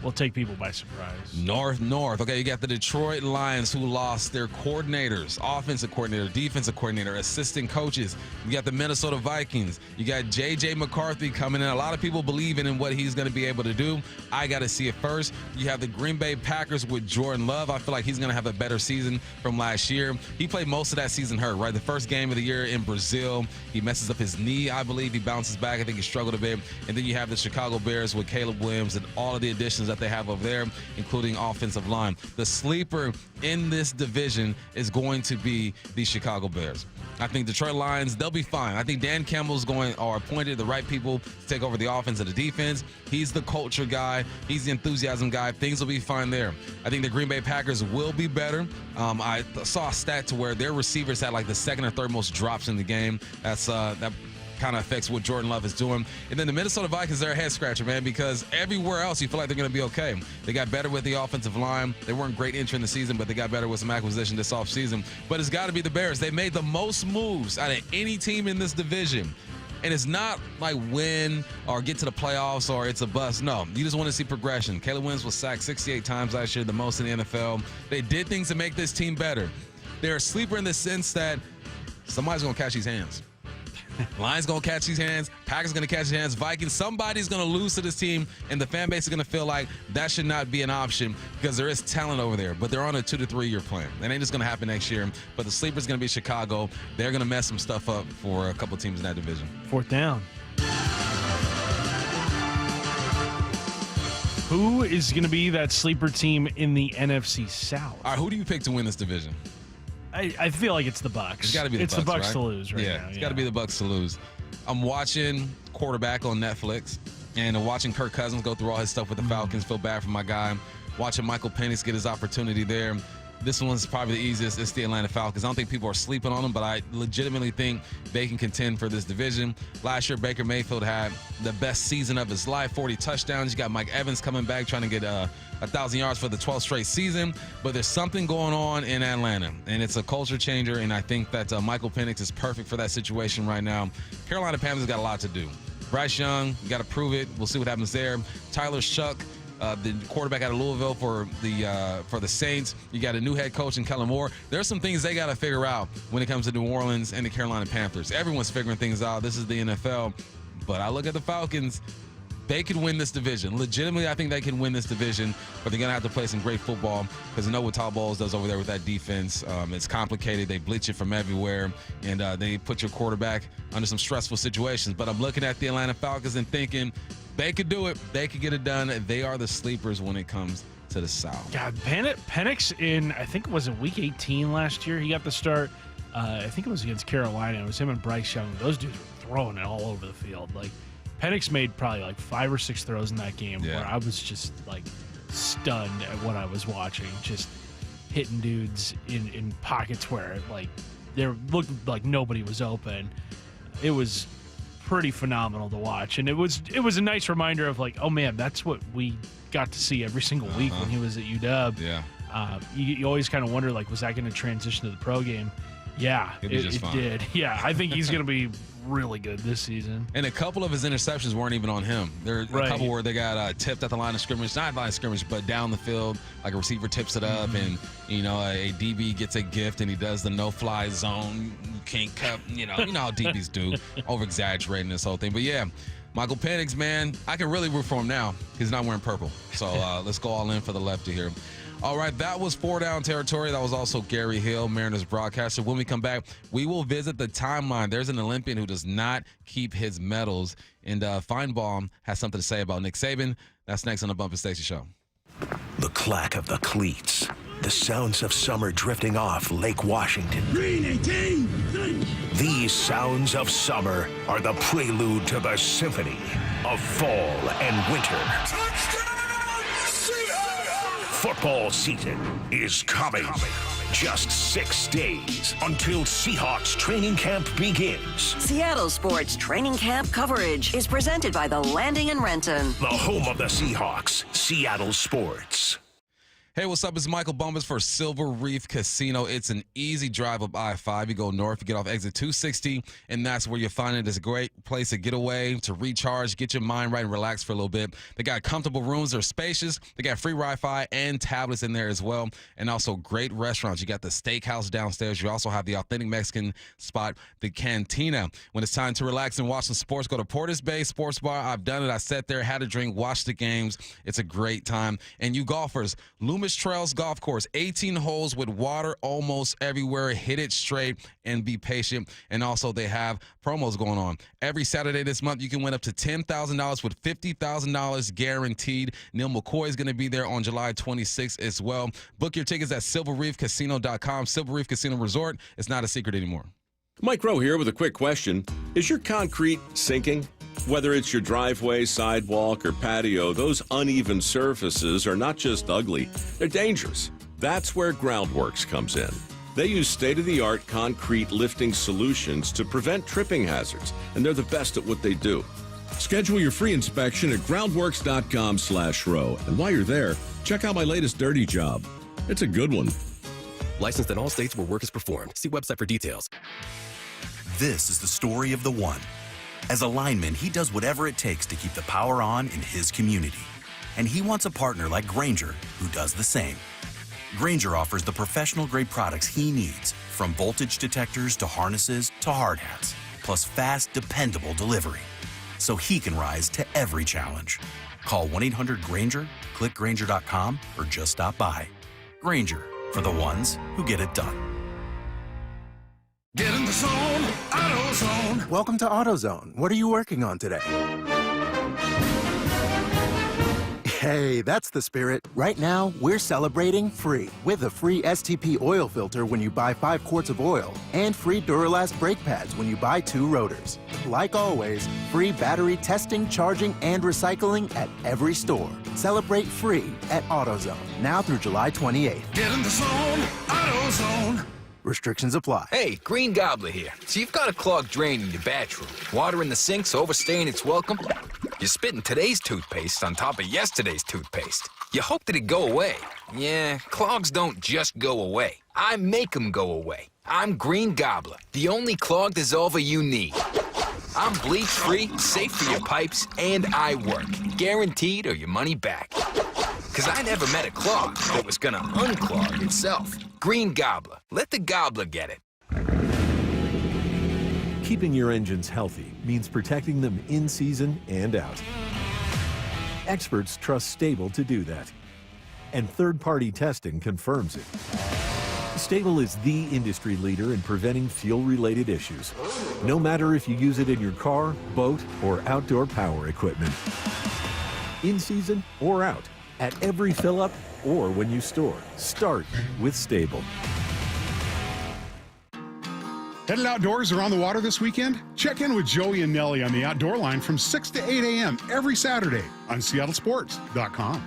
will take people by surprise? North. Okay, you got the Detroit Lions, who lost their coordinators, offensive coordinator, defensive coordinator, assistant coaches. You got the Minnesota Vikings. You got J.J. McCarthy coming in. A lot of people believe in what he's going to be able to do. I got to see it first. You have the Green Bay Packers with Jordan Love. I feel like he's going to have a better season from last year. He played most of that season hurt, right? The first game of the year in Brazil, he messes up his knee, I believe. He bounces back. I think he struggled a bit. And then you have the Chicago Bears with Caleb Williams and all of the additions that they have over there, including offensive line. The sleeper in this division is going to be the Chicago Bears. I think Detroit Lions, they'll be fine. I think Dan Campbell's appointed the right people to take over the offense and the defense. He's the culture guy. He's the enthusiasm guy. Things will be fine there. I think the Green Bay Packers will be better. I saw a stat to where their receivers had like the second or third most drops in the game. That kind of affects what Jordan Love is doing. And then the Minnesota Vikings, they're a head scratcher, man, because everywhere else you feel like they're going to be okay. They got better with the offensive line. They weren't great entering the season, but they got better with some acquisition this offseason. But it's got to be the Bears. They made the most moves out of any team in this division. And it's not like win or get to the playoffs or it's a bust. No, you just want to see progression. Caleb Williams was sacked 68 times last year, the most in the NFL. They did things to make this team better. They're a sleeper in the sense that somebody's going to catch these hands. Lions going to catch these hands. Packers going to catch these hands. Vikings, somebody's going to lose to this team, and the fan base is going to feel like that should not be an option because there is talent over there, but they're on a 2 to 3 year plan. That ain't just going to happen next year, but the sleeper's going to be Chicago. They're going to mess some stuff up for a couple teams in that division. Fourth down. Who is going to be that sleeper team in the NFC South? All right, who do you pick to win this division? I feel like it's the Bucs. It's got to be the Bucs, It's the Bucs right? to lose right now. It's got to be the Bucs to lose. I'm watching Quarterback on Netflix and watching Kirk Cousins go through all his stuff with the Falcons. Feel bad for my guy. Watching Michael Penix get his opportunity there. This one's probably the easiest. It's the Atlanta Falcons. I don't think people are sleeping on them, but I legitimately think they can contend for this division. Last year, Baker Mayfield had the best season of his life, 40 touchdowns. You got Mike Evans coming back trying to get 1,000 yards for the 12th straight season. But there's something going on in Atlanta, and it's a culture changer, and I think that Michael Penix is perfect for that situation right now. Carolina Panthers got a lot to do. Bryce Young, you got to prove it. We'll see what happens there. Tyler Shuck, the quarterback out of Louisville for the Saints. You got a new head coach in Kellen Moore. There's some things they got to figure out when it comes to New Orleans and the Carolina Panthers. Everyone's figuring things out. This is the NFL. But I look at the Falcons. They could win this division. Legitimately, I think they can win this division, but they're going to have to play some great football because I know what Todd Bowles does over there with that defense. It's complicated. They blitz you from everywhere, and they put your quarterback under some stressful situations. But I'm looking at the Atlanta Falcons and thinking they could do it. They could get it done. They are the sleepers when it comes to the South. God, Penix in, I think it was in week 18 last year, he got the start. I think it was against Carolina. It was him and Bryce Young. Those dudes were throwing it all over the field. Like, Penix made probably like 5 or 6 throws in that game where I was just like stunned at what I was watching. Just hitting dudes in pockets where like there looked like nobody was open. It was pretty phenomenal to watch, and it was a nice reminder of like, oh man, that's what we got to see every single week when he was at UW. Yeah, you always kind of wonder like, was that going to transition to the pro game? Yeah, it did. Yeah, I think he's going to be really good this season. And a couple of his interceptions weren't even on him. There are a couple where they got tipped at the line of scrimmage, not line of scrimmage, but down the field, like a receiver tips it up, and a DB gets a gift and he does the no-fly zone. You can't cut. You know how DBs do, over-exaggerating this whole thing. But yeah, Michael Penix, man, I can really root for him now because he's not wearing purple. So let's go all in for the lefty here. All right, that was 4 Down Territory. That was also Gary Hill, Mariners broadcaster. When we come back, we will visit the timeline. There's an Olympian who does not keep his medals, and Feinbaum has something to say about Nick Saban. That's next on the Bump and Stacy Show. The clack of the cleats, the sounds of summer drifting off Lake Washington. Green 18! These sounds of summer are the prelude to the symphony of fall and winter. Football season is coming. Just 6 days until Seahawks training camp begins. Seattle Sports training camp coverage is presented by The Landing in Renton. The home of the Seahawks, Seattle Sports. Hey, what's up? It's Michael Bumpus for Silver Reef Casino. It's an easy drive up I-5. You go north, you get off exit 260, and that's where you find it. It's a great place to get away, to recharge, get your mind right, and relax for a little bit. They got comfortable rooms. They're spacious. They got free Wi-Fi and tablets in there as well, and also great restaurants. You got the steakhouse downstairs. You also have the authentic Mexican spot, the Cantina. When it's time to relax and watch some sports, go to Portis Bay Sports Bar. I've done it. I sat there, had a drink, watched the games. It's a great time. And you golfers, Loomis Trails Golf Course, 18 holes with water almost everywhere. Hit it straight and be patient. And also they have promos going on. Every Saturday this month, you can win up to $10,000 with $50,000 guaranteed. Neil McCoy is going to be there on July 26th as well. Book your tickets at silverreefcasino.com. Silver Reef Casino Resort. It's not a secret anymore. Mike Rowe here with a quick question. Is your concrete sinking? Whether it's your driveway, sidewalk, or patio, those uneven surfaces are not just ugly, they're dangerous. That's where Groundworks comes in. They use state-of-the-art concrete lifting solutions to prevent tripping hazards, and they're the best at what they do. Schedule your free inspection at groundworks.com/row. And while you're there, check out my latest dirty job. It's a good one. Licensed in all states where work is performed. See website for details. This is the story of the one. As a lineman, he does whatever it takes to keep the power on in his community. And he wants a partner like Grainger who does the same. Grainger offers the professional-grade products he needs, from voltage detectors to harnesses to hard hats, plus fast, dependable delivery, so he can rise to every challenge. Call 1-800-GRAINGER, click Grainger.com, or just stop by. Grainger, for the ones who get it done. Get in the zone, AutoZone. Welcome to AutoZone. What are you working on today? Hey, that's the spirit. Right now, we're celebrating free with a free STP oil filter when you buy 5 quarts of oil and free Duralast brake pads when you buy 2 rotors. Like always, free battery testing, charging, and recycling at every store. Celebrate free at AutoZone, now through July 28th. Get in the zone, AutoZone. Restrictions apply. Hey, Green Gobbler here. So you've got a clogged drain in your bathroom. Water in the sink's overstaying its welcome. You're spitting today's toothpaste on top of yesterday's toothpaste. You hope that it'd go away. Yeah, clogs don't just go away. I make them go away. I'm Green Gobbler, the only clog dissolver you need. I'm bleach-free, safe for your pipes, and I work. Guaranteed or your money back. Because I never met a clog that was gonna unclog itself. Green Gobbler. Let the gobbler get it. Keeping your engines healthy means protecting them in season and out. Experts trust Stable to do that. And third-party testing confirms it. Stable is the industry leader in preventing fuel-related issues, no matter if you use it in your car, boat, or outdoor power equipment. In season or out, at every fill-up or when you store, start with Stable. Headed outdoors or on the water this weekend? Check in with Joey and Nelly on the Outdoor Line from 6 to 8 a.m. every Saturday on SeattleSports.com.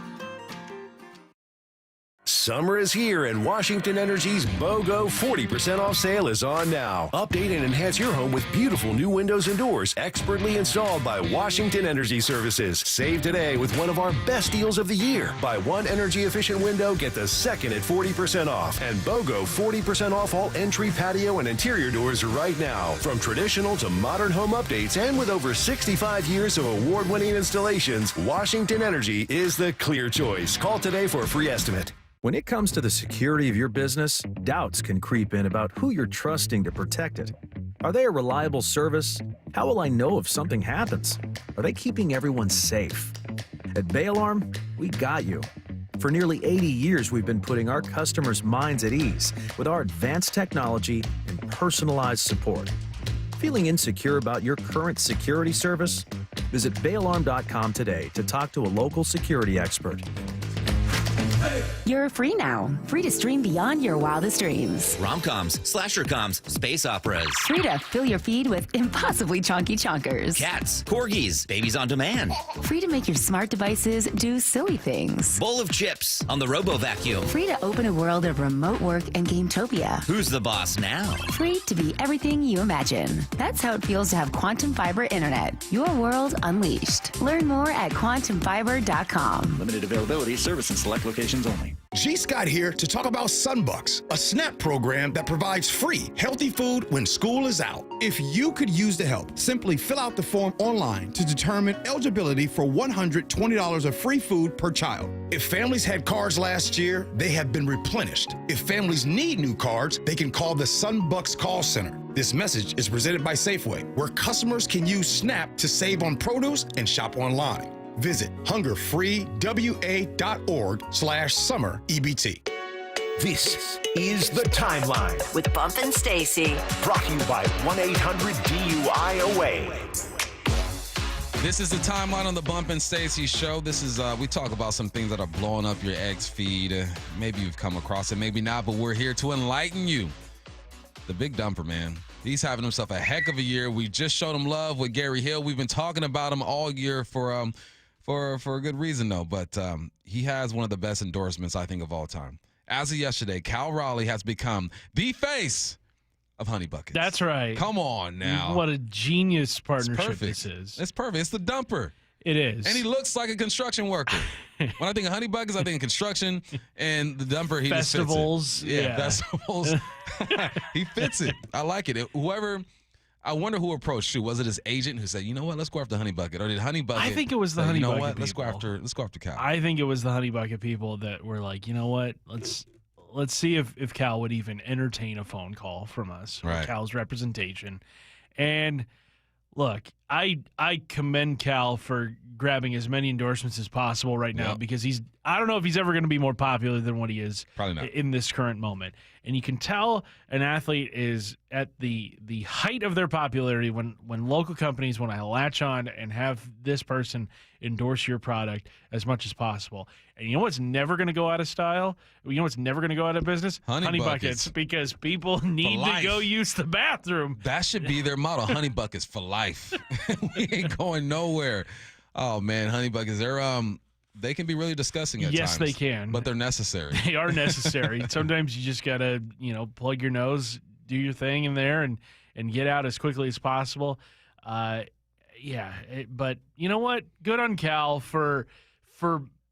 Summer is here and Washington Energy's BOGO 40% off sale is on now. Update and enhance your home with beautiful new windows and doors expertly installed by Washington Energy Services. Save today with one of our best deals of the year. Buy one energy efficient window, get the second at 40% off. And BOGO 40% off all entry, patio, and interior doors right now. From traditional to modern home updates and with over 65 years of award-winning installations, Washington Energy is the clear choice. Call today for a free estimate. When it comes to the security of your business, doubts can creep in about who you're trusting to protect it. Are they a reliable service? How will I know if something happens? Are they keeping everyone safe? At Bay Alarm, we got you. For nearly 80 years, we've been putting our customers' minds at ease with our advanced technology and personalized support. Feeling insecure about your current security service? Visit bayalarm.com today to talk to a local security expert. You're free now. Free to stream beyond your wildest dreams. Rom-coms, slasher-coms, space operas. Free to fill your feed with impossibly chunky chunkers. Cats, corgis, babies on demand. Free to make your smart devices do silly things. Bowl of chips on the Robo-Vacuum. Free to open a world of remote work and Gametopia. Who's the boss now? Free to be everything you imagine. That's how it feels to have Quantum Fiber Internet. Your world unleashed. Learn more at quantumfiber.com. Limited availability, service in select locations only. G. Scott here to talk about Sunbucks, a SNAP program that provides free, healthy food when school is out. If you could use the help, simply fill out the form online to determine eligibility for $120 of free food per child. If families had cards last year, they have been replenished. If families need new cards, they can call the Sunbucks call center. This message is presented by Safeway, where customers can use SNAP to save on produce and shop online. Visit hungerfreewa.org/summer EBT. This is The Timeline with Bump and Stacy. Brought to you by 1-800-DUI-AWAY. This is The Timeline on the Bump and Stacy show. This is, we talk about some things that are blowing up your X feed. Maybe you've come across it, maybe not, but we're here to enlighten you. The Big Dumper, man. He's having himself a heck of a year. We just showed him love with Gary Hill. We've been talking about him all year for a good reason, though. But he has one of the best endorsements, I think, of all time. As of yesterday, Cal Raleigh has become the face of Honey Buckets. That's right. Come on now. What a genius partnership this is. It's perfect. It's the dumper. It is. And he looks like a construction worker. When I think of Honey Buckets, I think of construction, and the dumper, he festivals. Just fits it. Yeah, festivals. He fits it. I like it. I wonder who approached you. Was it his agent who said, "You know what? Let's go after Honey Bucket," or did Honey Bucket? I think it was the Honey Bucket. You know what? People. Let's go after Cal. I think it was the Honey Bucket people that were like, you know what? Let's see if Cal would even entertain a phone call from us, or Cal's representation. And look, I commend Cal for grabbing as many endorsements as possible right now because I don't know if he's ever going to be more popular than what he is in this current moment. And you can tell an athlete is at the height of their popularity when local companies want to latch on and have this person endorse your product as much as possible. And you know what's never going to go out of style? You know what's never going to go out of business? Honey buckets. Because people need to go use the bathroom. That should be their motto. Honey buckets for life. We ain't going nowhere. Oh man, honey buckets. They can be really disgusting at times. Yes, they can. But they're necessary. They are necessary. Sometimes you just got to, plug your nose, do your thing in there, and get out as quickly as possible. But you know what? Good on Cal for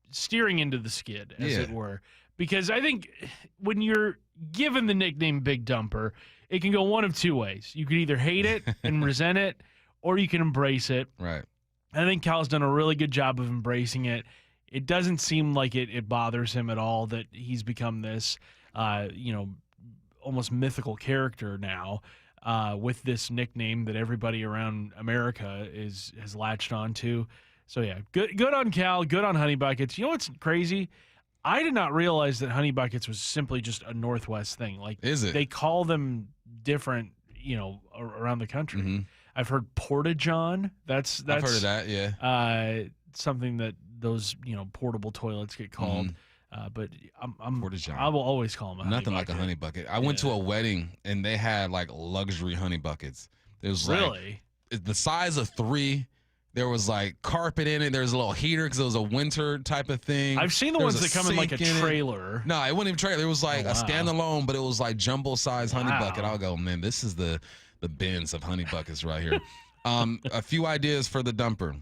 steering into the skid, as it were. Because I think when you're given the nickname Big Dumper, it can go one of two ways. You could either hate it and resent it, or you can embrace it. Right. I think Cal's done a really good job of embracing it. It doesn't seem like it bothers him at all that he's become this, almost mythical character now with this nickname that everybody around America has latched onto. So, yeah, good on Cal, good on Honey Buckets. You know what's crazy? I did not realize that Honey Buckets was simply just a Northwest thing. Like, is it? They call them different, around the country. Mm-hmm. I've heard Porta-John. That's I've heard of that, yeah. Something that those, portable toilets get called. But I will always call them a honey Nothing bucket. like a honey bucket. I went to a wedding, and they had, like, luxury honey buckets. There was really? The size of 3. There was, like, carpet in it. There was a little heater because it was a winter type of thing. I've seen the ones that come in, like, a trailer. No, it wasn't even a trailer. It was, like, a standalone, but it was, like, jumbo-sized honey bucket. I'll go, man, this is the bins of honey buckets right here. A few ideas for the dumper.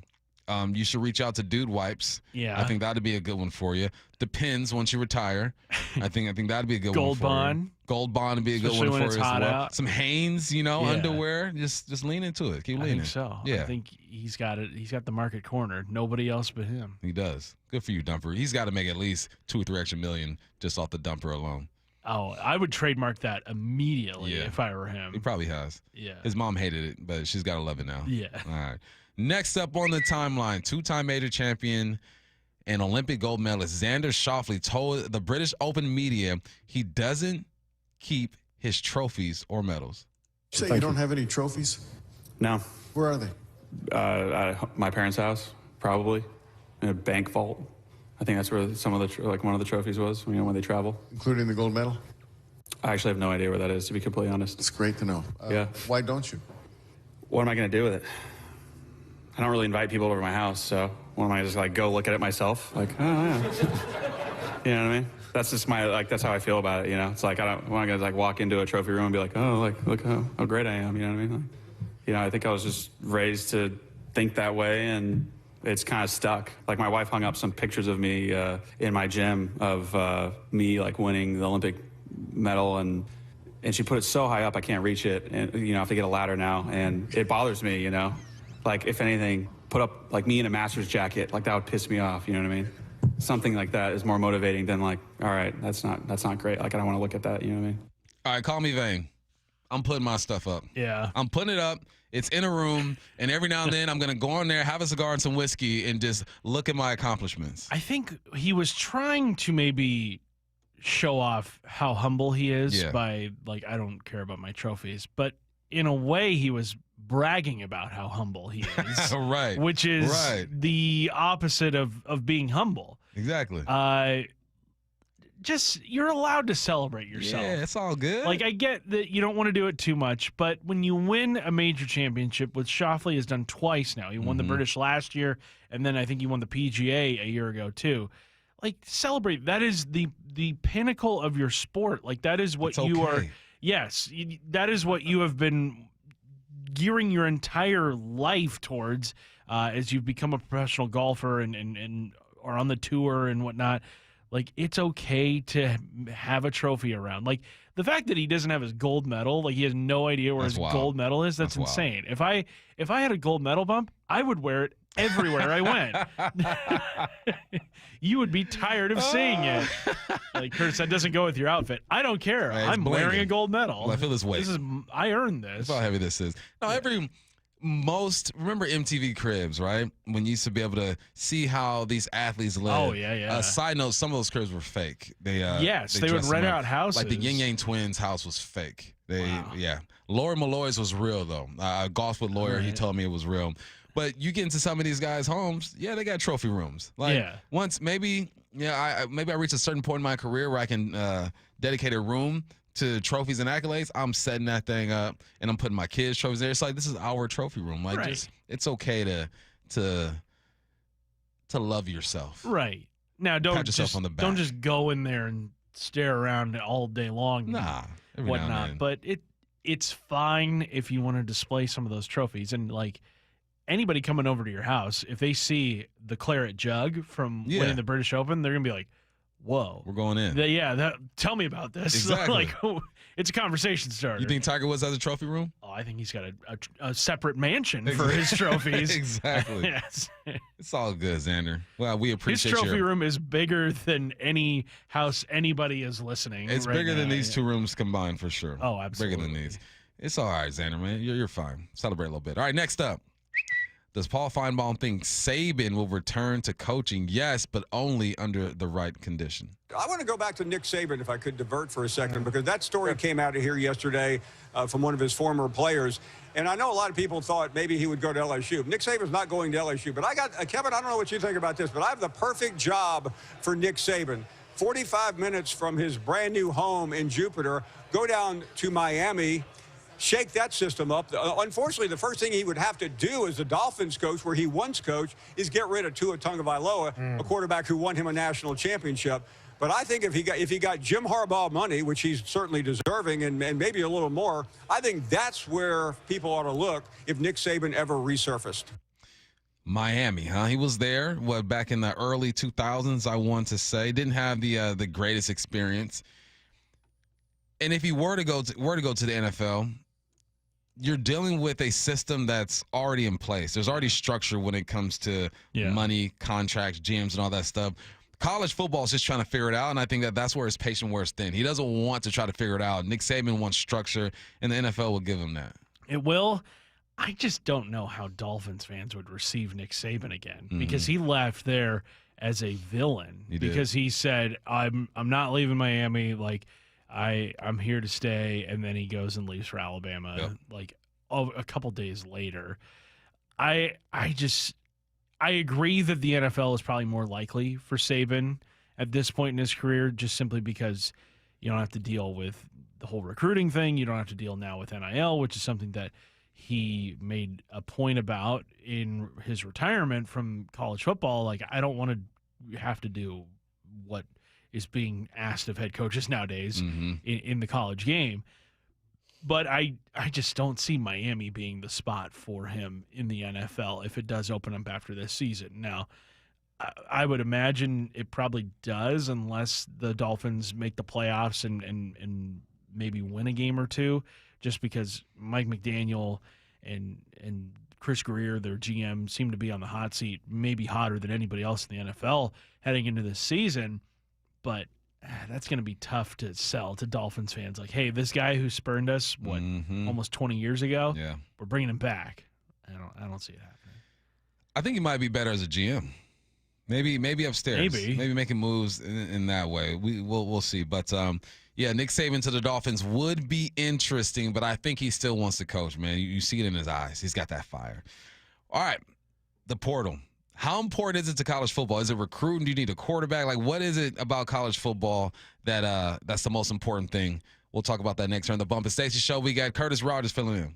You should reach out to Dude Wipes. Yeah. I think that'd be a good one for you. Depends once you retire. I think that'd be a good one for you. Gold Bond would be a good one for you as well. Out. Some Hanes, underwear. Just lean into it. Keep leaning. I think so. Yeah. I think he's got it. He's got the market cornered. Nobody else but him. He does. Good for you, Dumper. He's got to make at least $2 or $3 extra million just off the Dumper alone. Oh, I would trademark that immediately if I were him. He probably has. Yeah. His mom hated it, but she's got to love it now. Yeah. All right. Next up on the timeline, 2-time major champion and Olympic gold medalist Xander Schauffele told the British Open media he doesn't keep his trophies or medals. You say you don't have any trophies? No. Where are they? At my parents' house, probably, in a bank vault. I think that's where some of the one of the trophies was. When they travel, including the gold medal. I actually have no idea where that is, to be completely honest. It's great to know. Yeah. Why don't you? What am I going to do with it? I don't really invite people over to my house, so what am I just go look at it myself? Like, oh yeah. You know what I mean? That's just that's how I feel about it. It's like I'm not gonna walk into a trophy room and be like, oh, look how great I am. You know what I mean? I think I was just raised to think that way, and it's kind of stuck. Like, my wife hung up some pictures of me in my gym of me winning the Olympic medal, and she put it so high up I can't reach it, and I have to get a ladder now, and it bothers me. If anything, put up me in a Masters jacket, that would piss me off. You know what I mean? Something like that is more motivating than all right, that's not great. I don't want to look at that. You know what I mean? All right, call me vain. I'm putting my stuff up. Yeah. I'm putting it up. It's in a room, and every now and then I'm going to go on there, have a cigar and some whiskey, and just look at my accomplishments. I think he was trying to maybe show off how humble he is by, I don't care about my trophies. But in a way, he was bragging about how humble he is. Right. Which is the opposite of being humble. Exactly. You're allowed to celebrate yourself. Yeah, it's all good. I get that you don't want to do it too much, but when you win a major championship, which Schauffele has done twice now, he won the British last year, and then I think he won the PGA a year ago too. Celebrate. That is the pinnacle of your sport. That is what you are. Yes, that is what you have been gearing your entire life towards as you've become a professional golfer and are on the tour and whatnot. It's okay to have a trophy around. The fact that he doesn't have his gold medal, he has no idea where his gold medal is, that's insane. If I had a gold medal bump, I would wear it everywhere I went. You would be tired of seeing it. Curtis, that doesn't go with your outfit. I don't care. I'm wearing a gold medal. Well, I feel this weight. I earned this. That's how heavy this is. No, remember MTV Cribs, right? When you used to be able to see how these athletes live. Oh, yeah. Side note, some of those cribs were fake. They would rent out houses. Like the Yin Yang Twins' house was fake. Yeah. Lawyer Malloy's was real, though. Golf with Lawyer, he told me it was real. But you get into some of these guys' homes, they got trophy rooms. Like once maybe I reach a certain point in my career where I can dedicate a room to trophies and accolades. I'm setting that thing up and I'm putting my kids' trophies there. It's like this is our trophy room. Like just it's okay to love yourself. Right. Now don't just go in there and stare around all day long. Nah. And whatnot. But it's fine if you want to display some of those trophies. And like anybody coming over to your house, if they see the claret jug from winning the British Open, they're gonna be like, whoa, we're going in. Tell me about this. Exactly. It's a conversation starter. You think Tiger Woods has a trophy room? Oh, I think he's got a separate mansion for his trophies. Exactly. Yes. It's all good, Xander. Well, we appreciate his trophy room is bigger than any house anybody is listening. It's right bigger now. than these two rooms combined for sure. Oh, absolutely. Bigger than these. It's all right, Xander, man. You're fine. Celebrate a little bit. All right, next up. Does Paul Feinbaum think Saban will return to coaching? Yes, but only under the right condition. I want to go back to Nick Saban, if I could divert for a second, because that story came out of here yesterday from one of his former players. And I know a lot of people thought maybe he would go to LSU. Nick Saban's not going to LSU. But I got, Kevin, I don't know what you think about this, but I have the perfect job for Nick Saban. 45 minutes from his brand new home in Jupiter, go down to Miami, shake that system up. Unfortunately, the first thing he would have to do as the Dolphins coach, where he once coached, is get rid of Tua Tagovailoa, a quarterback who won him a national championship. But I think if he got Jim Harbaugh money, which he's certainly deserving, and maybe a little more, I think that's where people ought to look if Nick Saban ever resurfaced. Miami, huh? He was there back in the early 2000s, I want to say. Didn't have the greatest experience. And if he were to go to the NFL, you're dealing with a system that's already in place. There's already structure when it comes to money, contracts, GMs, and all that stuff. College football is just trying to figure it out, and I think that's where his patience wears thin. He doesn't want to try to figure it out. Nick Saban wants structure, and the NFL will give him that. It will. I just don't know how Dolphins fans would receive Nick Saban again because he left there as a villain because he said, I'm not leaving Miami. Like, I'm here to stay, and then he goes and leaves for Alabama like a couple days later. I agree that the NFL is probably more likely for Saban at this point in his career, just simply because you don't have to deal with the whole recruiting thing. You don't have to deal now with NIL, which is something that he made a point about in his retirement from college football. Like, I don't want to have to do what is being asked of head coaches nowadays in the college game. But I just don't see Miami being the spot for him in the NFL if it does open up after this season. Now, I would imagine it probably does unless the Dolphins make the playoffs and maybe win a game or two, just because Mike McDaniel and Chris Greer, their GM, seem to be on the hot seat, maybe hotter than anybody else in the NFL heading into this season. But that's going to be tough to sell to Dolphins fans. Like, hey, this guy who spurned us, almost 20 years ago, we're bringing him back. I don't see it happening. I think he might be better as a GM. Maybe upstairs. Maybe making moves in that way. We'll see. But Nick Saban to the Dolphins would be interesting, but I think he still wants to coach, man. You see it in his eyes. He's got that fire. All right, the portal. How important is it to college football? Is it recruiting? Do you need a quarterback? Like, what is it about college football that's the most important thing? We'll talk about that next on the Bump and Stacy Show. We got Curtis Rogers filling in.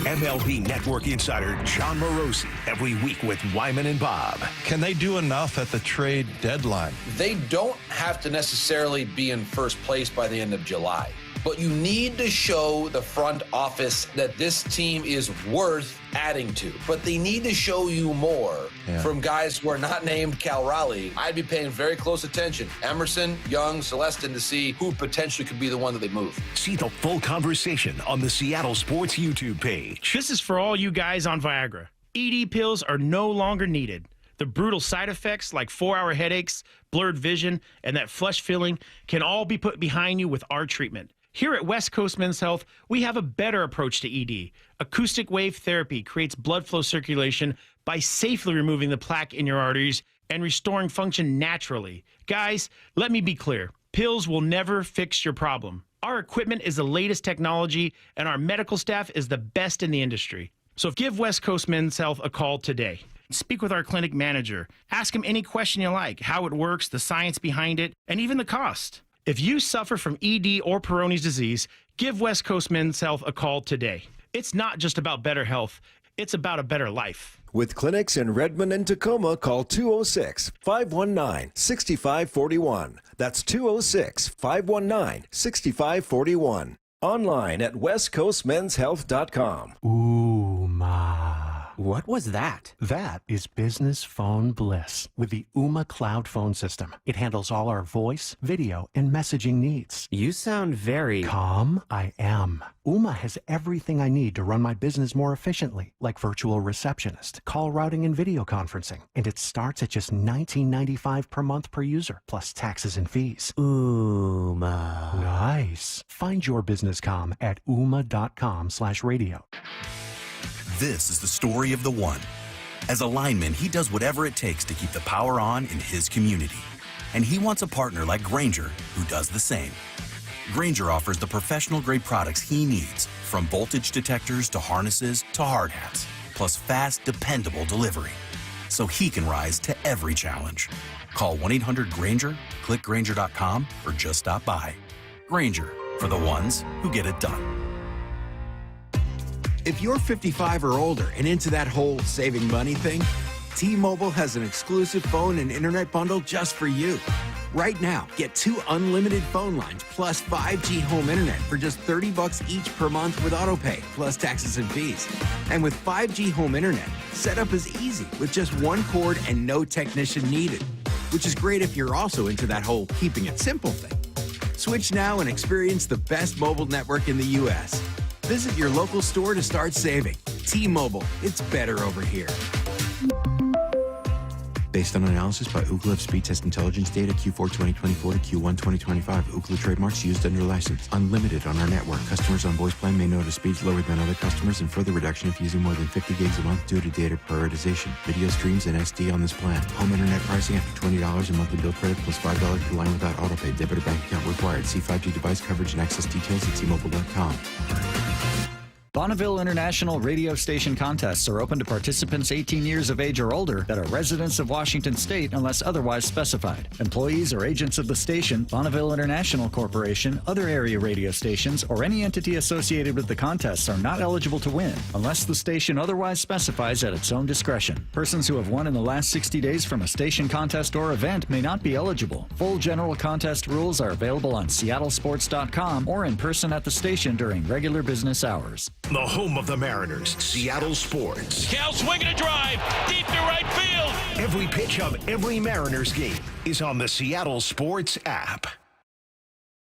MLB Network insider John Morosi every week with Wyman and Bob. Can they do enough at the trade deadline? They don't have to necessarily be in first place by the end of July, but you need to show the front office that this team is worth adding to. But they need to show you more from guys who are not named Cal Raleigh. I'd be paying very close attention. Emerson, Young, Celestin, to see who potentially could be the one that they move. See the full conversation on the Seattle Sports YouTube page. This is for all you guys on Viagra. ED pills are no longer needed. The brutal side effects like 4-hour headaches, blurred vision, and that flush feeling can all be put behind you with our treatment. Here at West Coast Men's Health, we have a better approach to ED, Acoustic wave therapy creates blood flow circulation by safely removing the plaque in your arteries and restoring function naturally. Guys, let me be clear. Pills will never fix your problem. Our equipment is the latest technology, and our medical staff is the best in the industry. So give West Coast Men's Health a call today. Speak with our clinic manager. Ask him any question you like, how it works, the science behind it, and even the cost. If you suffer from ED or Peyronie's disease, give West Coast Men's Health a call today. It's not just about better health, it's about a better life. With clinics in Redmond and Tacoma, call 206-519-6541. That's 206-519-6541. Online at westcoastmenshealth.com. Ooh, ma. What was that? That is business phone bliss with the Ooma Cloud Phone System. It handles all our voice, video, and messaging needs. You sound very... Calm? I am. Ooma has everything I need to run my business more efficiently, like virtual receptionist, call routing, and video conferencing. And it starts at just $19.95 per month per user, plus taxes and fees. Ooma. Nice. Find your business comm at ooma.com/radio. This is the story of the one. As a lineman, he does whatever it takes to keep the power on in his community. And he wants a partner like Grainger who does the same. Grainger offers the professional-grade products he needs, from voltage detectors to harnesses to hard hats, plus fast, dependable delivery, so he can rise to every challenge. Call 1-800-GRAINGER, click Grainger.com, or just stop by. Grainger, for the ones who get it done. If you're 55 or older and into that whole saving money thing, T-Mobile has an exclusive phone and internet bundle just for you. Right now, get 2 unlimited phone lines plus 5G home internet for just $30 each per month with autopay, plus taxes and fees. And with 5G home internet, setup is easy with just 1 cord and no technician needed, which is great if you're also into that whole keeping it simple thing. Switch now and experience the best mobile network in the U.S. Visit your local store to start saving. T-Mobile, it's better over here. Based on analysis by Ookla of speed test intelligence data Q4 2024 to Q1 2025. Ookla trademarks used under license. Unlimited on our network. Customers on voice plan may notice speeds lower than other customers and further reduction if using more than 50 gigs a month due to data prioritization. Video streams and SD on this plan. Home internet pricing after $20 a monthly bill credit plus $5 per line without autopay. Debit or bank account required. See 5G device coverage and access details at T-Mobile.com. Bonneville International radio station contests are open to participants 18 years of age or older that are residents of Washington State unless otherwise specified. Employees or agents of the station, Bonneville International Corporation, other area radio stations, or any entity associated with the contests are not eligible to win unless the station otherwise specifies at its own discretion. Persons who have won in the last 60 days from a station contest or event may not be eligible. Full general contest rules are available on seattlesports.com or in person at the station during regular business hours. The home of the Mariners, Seattle Sports. Cal swinging a drive, deep to right field. Every pitch of every Mariners game is on the Seattle Sports app.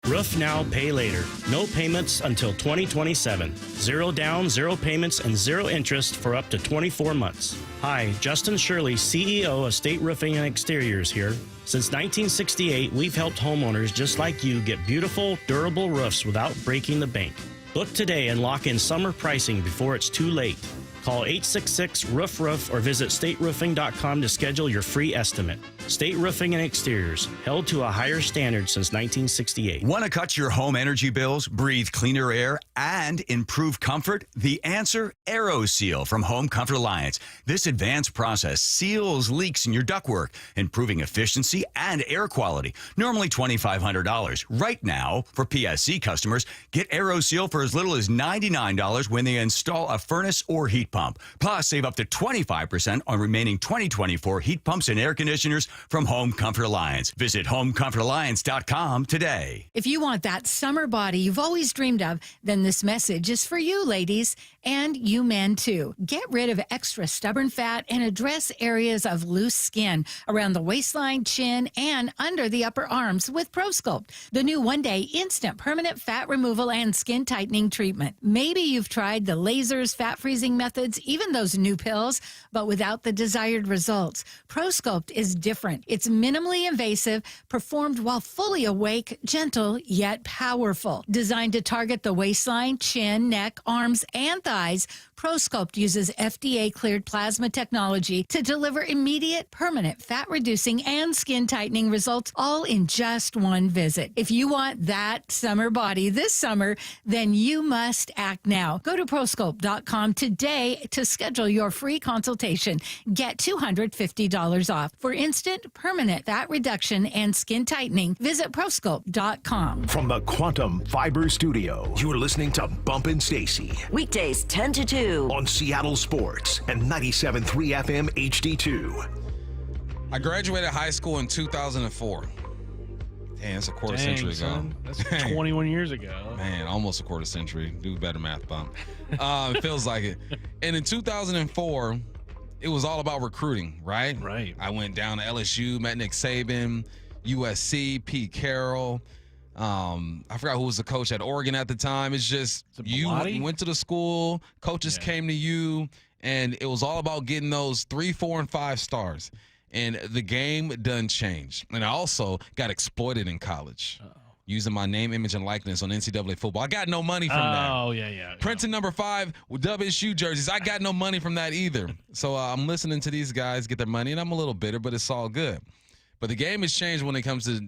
Roof now, pay later. No payments until 2027. 0 down, 0 payments, and 0 interest for up to 24 months. Hi, Justin Shirley, CEO of State Roofing and Exteriors here. Since 1968, we've helped homeowners just like you get beautiful, durable roofs without breaking the bank. Book today and lock in summer pricing before it's too late. Call 866-ROOF-ROOF or visit stateroofing.com to schedule your free estimate. State Roofing and Exteriors, held to a higher standard since 1968. Want to cut your home energy bills, breathe cleaner air, and improve comfort? The answer, AeroSeal from Home Comfort Alliance. This advanced process seals leaks in your ductwork, improving efficiency and air quality. Normally $2,500. Right now, for PSC customers, get AeroSeal for as little as $99 when they install a furnace or heat pump. Plus, save up to 25% on remaining 2024 heat pumps and air conditioners from Home Comfort Alliance. Visit homecomfortalliance.com today. If you want that summer body you've always dreamed of, then this message is for you, ladies, and you men too. Get rid of extra stubborn fat and address areas of loose skin around the waistline, chin, and under the upper arms with ProSculpt, the new one-day instant permanent fat removal and skin tightening treatment. Maybe you've tried the lasers, fat freezing methods, even those new pills, but without the desired results. ProSculpt is different. different. It's minimally invasive, performed while fully awake, gentle yet powerful. Designed to target the waistline, chin, neck, arms, and thighs, ProSculpt uses FDA-cleared plasma technology to deliver immediate, permanent fat-reducing and skin-tightening results, all in just one visit. If you want that summer body this summer, then you must act now. Go to ProSculpt.com today to schedule your free consultation. Get $250 off. For instant, permanent fat reduction and skin tightening, visit ProSculpt.com. From the Quantum Fiber Studio, you're listening to Bumpin' Stacy. Weekdays 10 to 2. On Seattle Sports and 97.3 FM HD2. I graduated high school in 2004. Dang, that's a quarter century ago. That's 21 years ago. Man, almost a quarter century. Do better math, Bump. It feels like it. And in 2004, it was all about recruiting, right? Right. I went down to LSU, met Nick Saban, USC, Pete Carroll. I forgot who was the coach at Oregon at the time. It's just you went to the school, coaches came to you, and it was all about getting those 3, 4, and 5 stars. And the game done changed. And I also got exploited in college. Using my name, image, and likeness on NCAA football. I got no money from that. Oh, yeah. Printing number 5 with WSU jerseys. I got no money from that either. So I'm listening to these guys get their money, and I'm a little bitter, but it's all good. But the game has changed when it comes to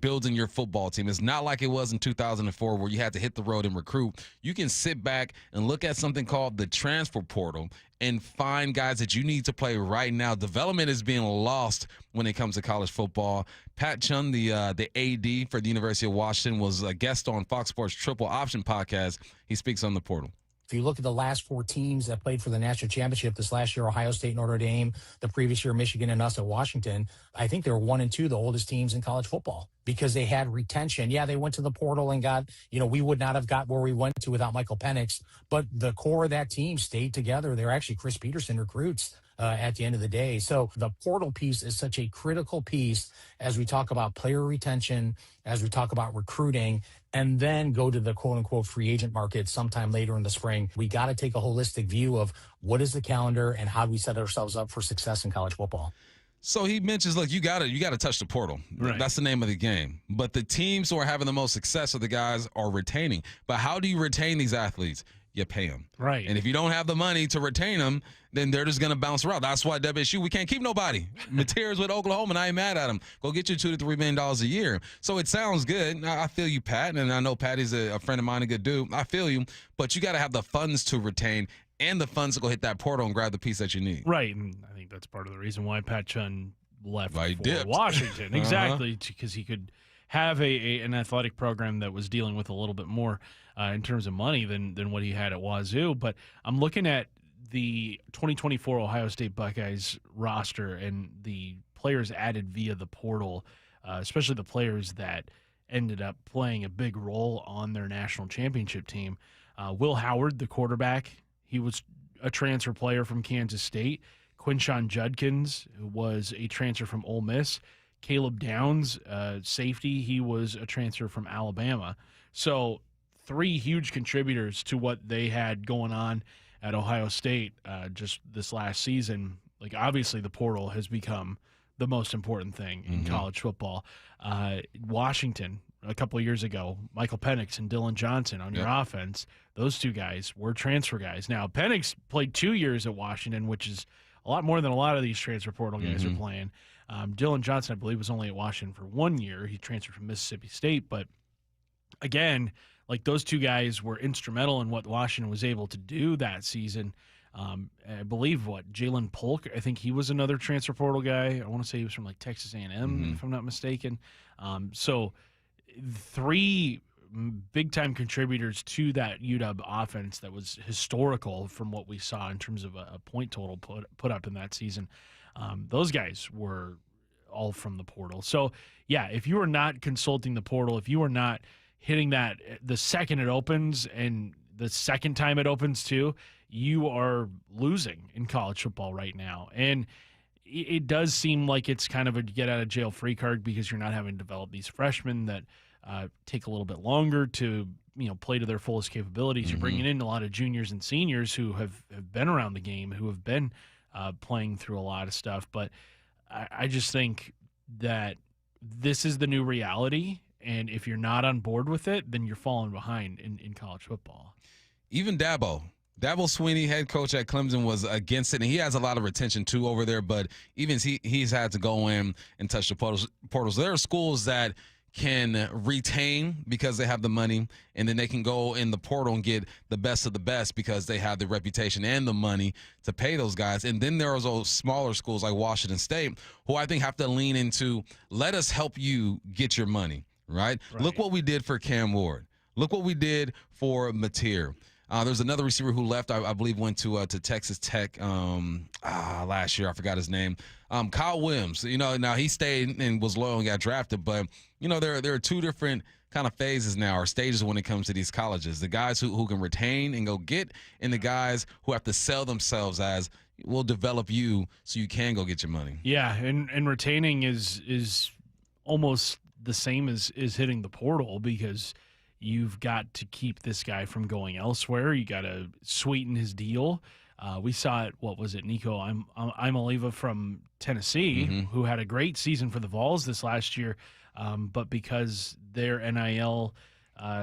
building your football team. It's not like it was in 2004 where you had to hit the road and recruit. You can sit back and look at something called the transfer portal and find guys that you need to play right now. Development is being lost when it comes to college football. Pat Chun, the AD for the University of Washington, was a guest on Fox Sports Triple Option podcast. He speaks on the portal. If you look at the last 4 teams that played for the national championship this last year, Ohio State, Notre Dame, the previous year, Michigan, and us at Washington, I think they were 1 and 2, the oldest teams in college football, because they had retention. Yeah, they went to the portal and got, we would not have got where we went to without Michael Penix, but the core of that team stayed together. They're actually Chris Peterson recruits at the end of the day. So the portal piece is such a critical piece as we talk about player retention, as we talk about recruiting, and then go to the quote unquote free agent market sometime later in the spring. We got to take a holistic view of what is the calendar and how do we set ourselves up for success in college football. So he mentions, look, you got to touch the portal. Right. That's the name of the game. But the teams who are having the most success are the guys are retaining. But how do you retain these athletes? You pay them. Right. And if you don't have the money to retain them, then they're just going to bounce around. That's why WSU, we can't keep nobody. Materials with Oklahoma, and I ain't mad at them. Go get you $2 to $3 million a year. So it sounds good. I feel you, Pat, and I know Patty's a friend of mine, a good dude. I feel you. But you got to have the funds to retain and the funds to go hit that portal and grab the piece that you need. Right. And I think that's part of the reason why Pat Chun left for dipped. Washington. Exactly. Because he could have an athletic program that was dealing with a little bit more in terms of money than what he had at Wazoo. But I'm looking at the 2024 Ohio State Buckeyes roster and the players added via the portal, especially the players that ended up playing a big role on their national championship team. Will Howard, the quarterback, he was a transfer player from Kansas State. Quinshon Judkins, who was a transfer from Ole Miss. Caleb Downs, safety, he was a transfer from Alabama. So 3 huge contributors to what they had going on at Ohio State just this last season. Like, obviously the portal has become the most important thing in college football. Washington, a couple of years ago, Michael Penix and Dylan Johnson on your offense, those 2 guys were transfer guys. Now, Penix played 2 years at Washington, which is a lot more than a lot of these transfer portal guys are playing. Dylan Johnson, I believe, was only at Washington for 1 year. He transferred from Mississippi State. But, again, like, those 2 guys were instrumental in what Washington was able to do that season. I believe, Jalen Polk, I think he was another transfer portal guy. I want to say he was from, Texas A&M, if I'm not mistaken. So 3 big-time contributors to that UW offense that was historical from what we saw in terms of a point total put up in that season. Those guys were all from the portal. So, yeah, if you are not consulting the portal, if you are not hitting that the second it opens and the second time it opens too, you are losing in college football right now. And it does seem like it's kind of a get-out-of-jail-free card because you're not having to develop these freshmen that take a little bit longer to play to their fullest capabilities. You're bringing in a lot of juniors and seniors who have been around the game, who have been playing through a lot of stuff. But I just think that this is the new reality, and if you're not on board with it, then you're falling behind in college football. Even Dabo Swinney, head coach at Clemson, was against it, and he has a lot of retention too over there, but even he's had to go in and touch the portals. There are schools that can retain because they have the money, and then they can go in the portal and get the best of the best because they have the reputation and the money to pay those guys. And then there are those smaller schools like Washington State who I think have to lean into, let us help you get your money, right? Look what we did for Cam Ward. Look what we did for Mateer. There's another receiver who left, I believe went to Texas Tech last year. I forgot his name. Kyle Williams. Now he stayed and was loyal and got drafted, but there are two different kind of phases now, or stages when it comes to these colleges. The guys who can retain and go get, and the guys who have to sell themselves as, we'll develop you so you can go get your money. Yeah, and retaining is almost the same as hitting the portal, because you've got to keep this guy from going elsewhere. You got to sweeten his deal. We saw it. What was it? Nico Imaliva from Tennessee, who had a great season for the Vols this last year, but because their NIL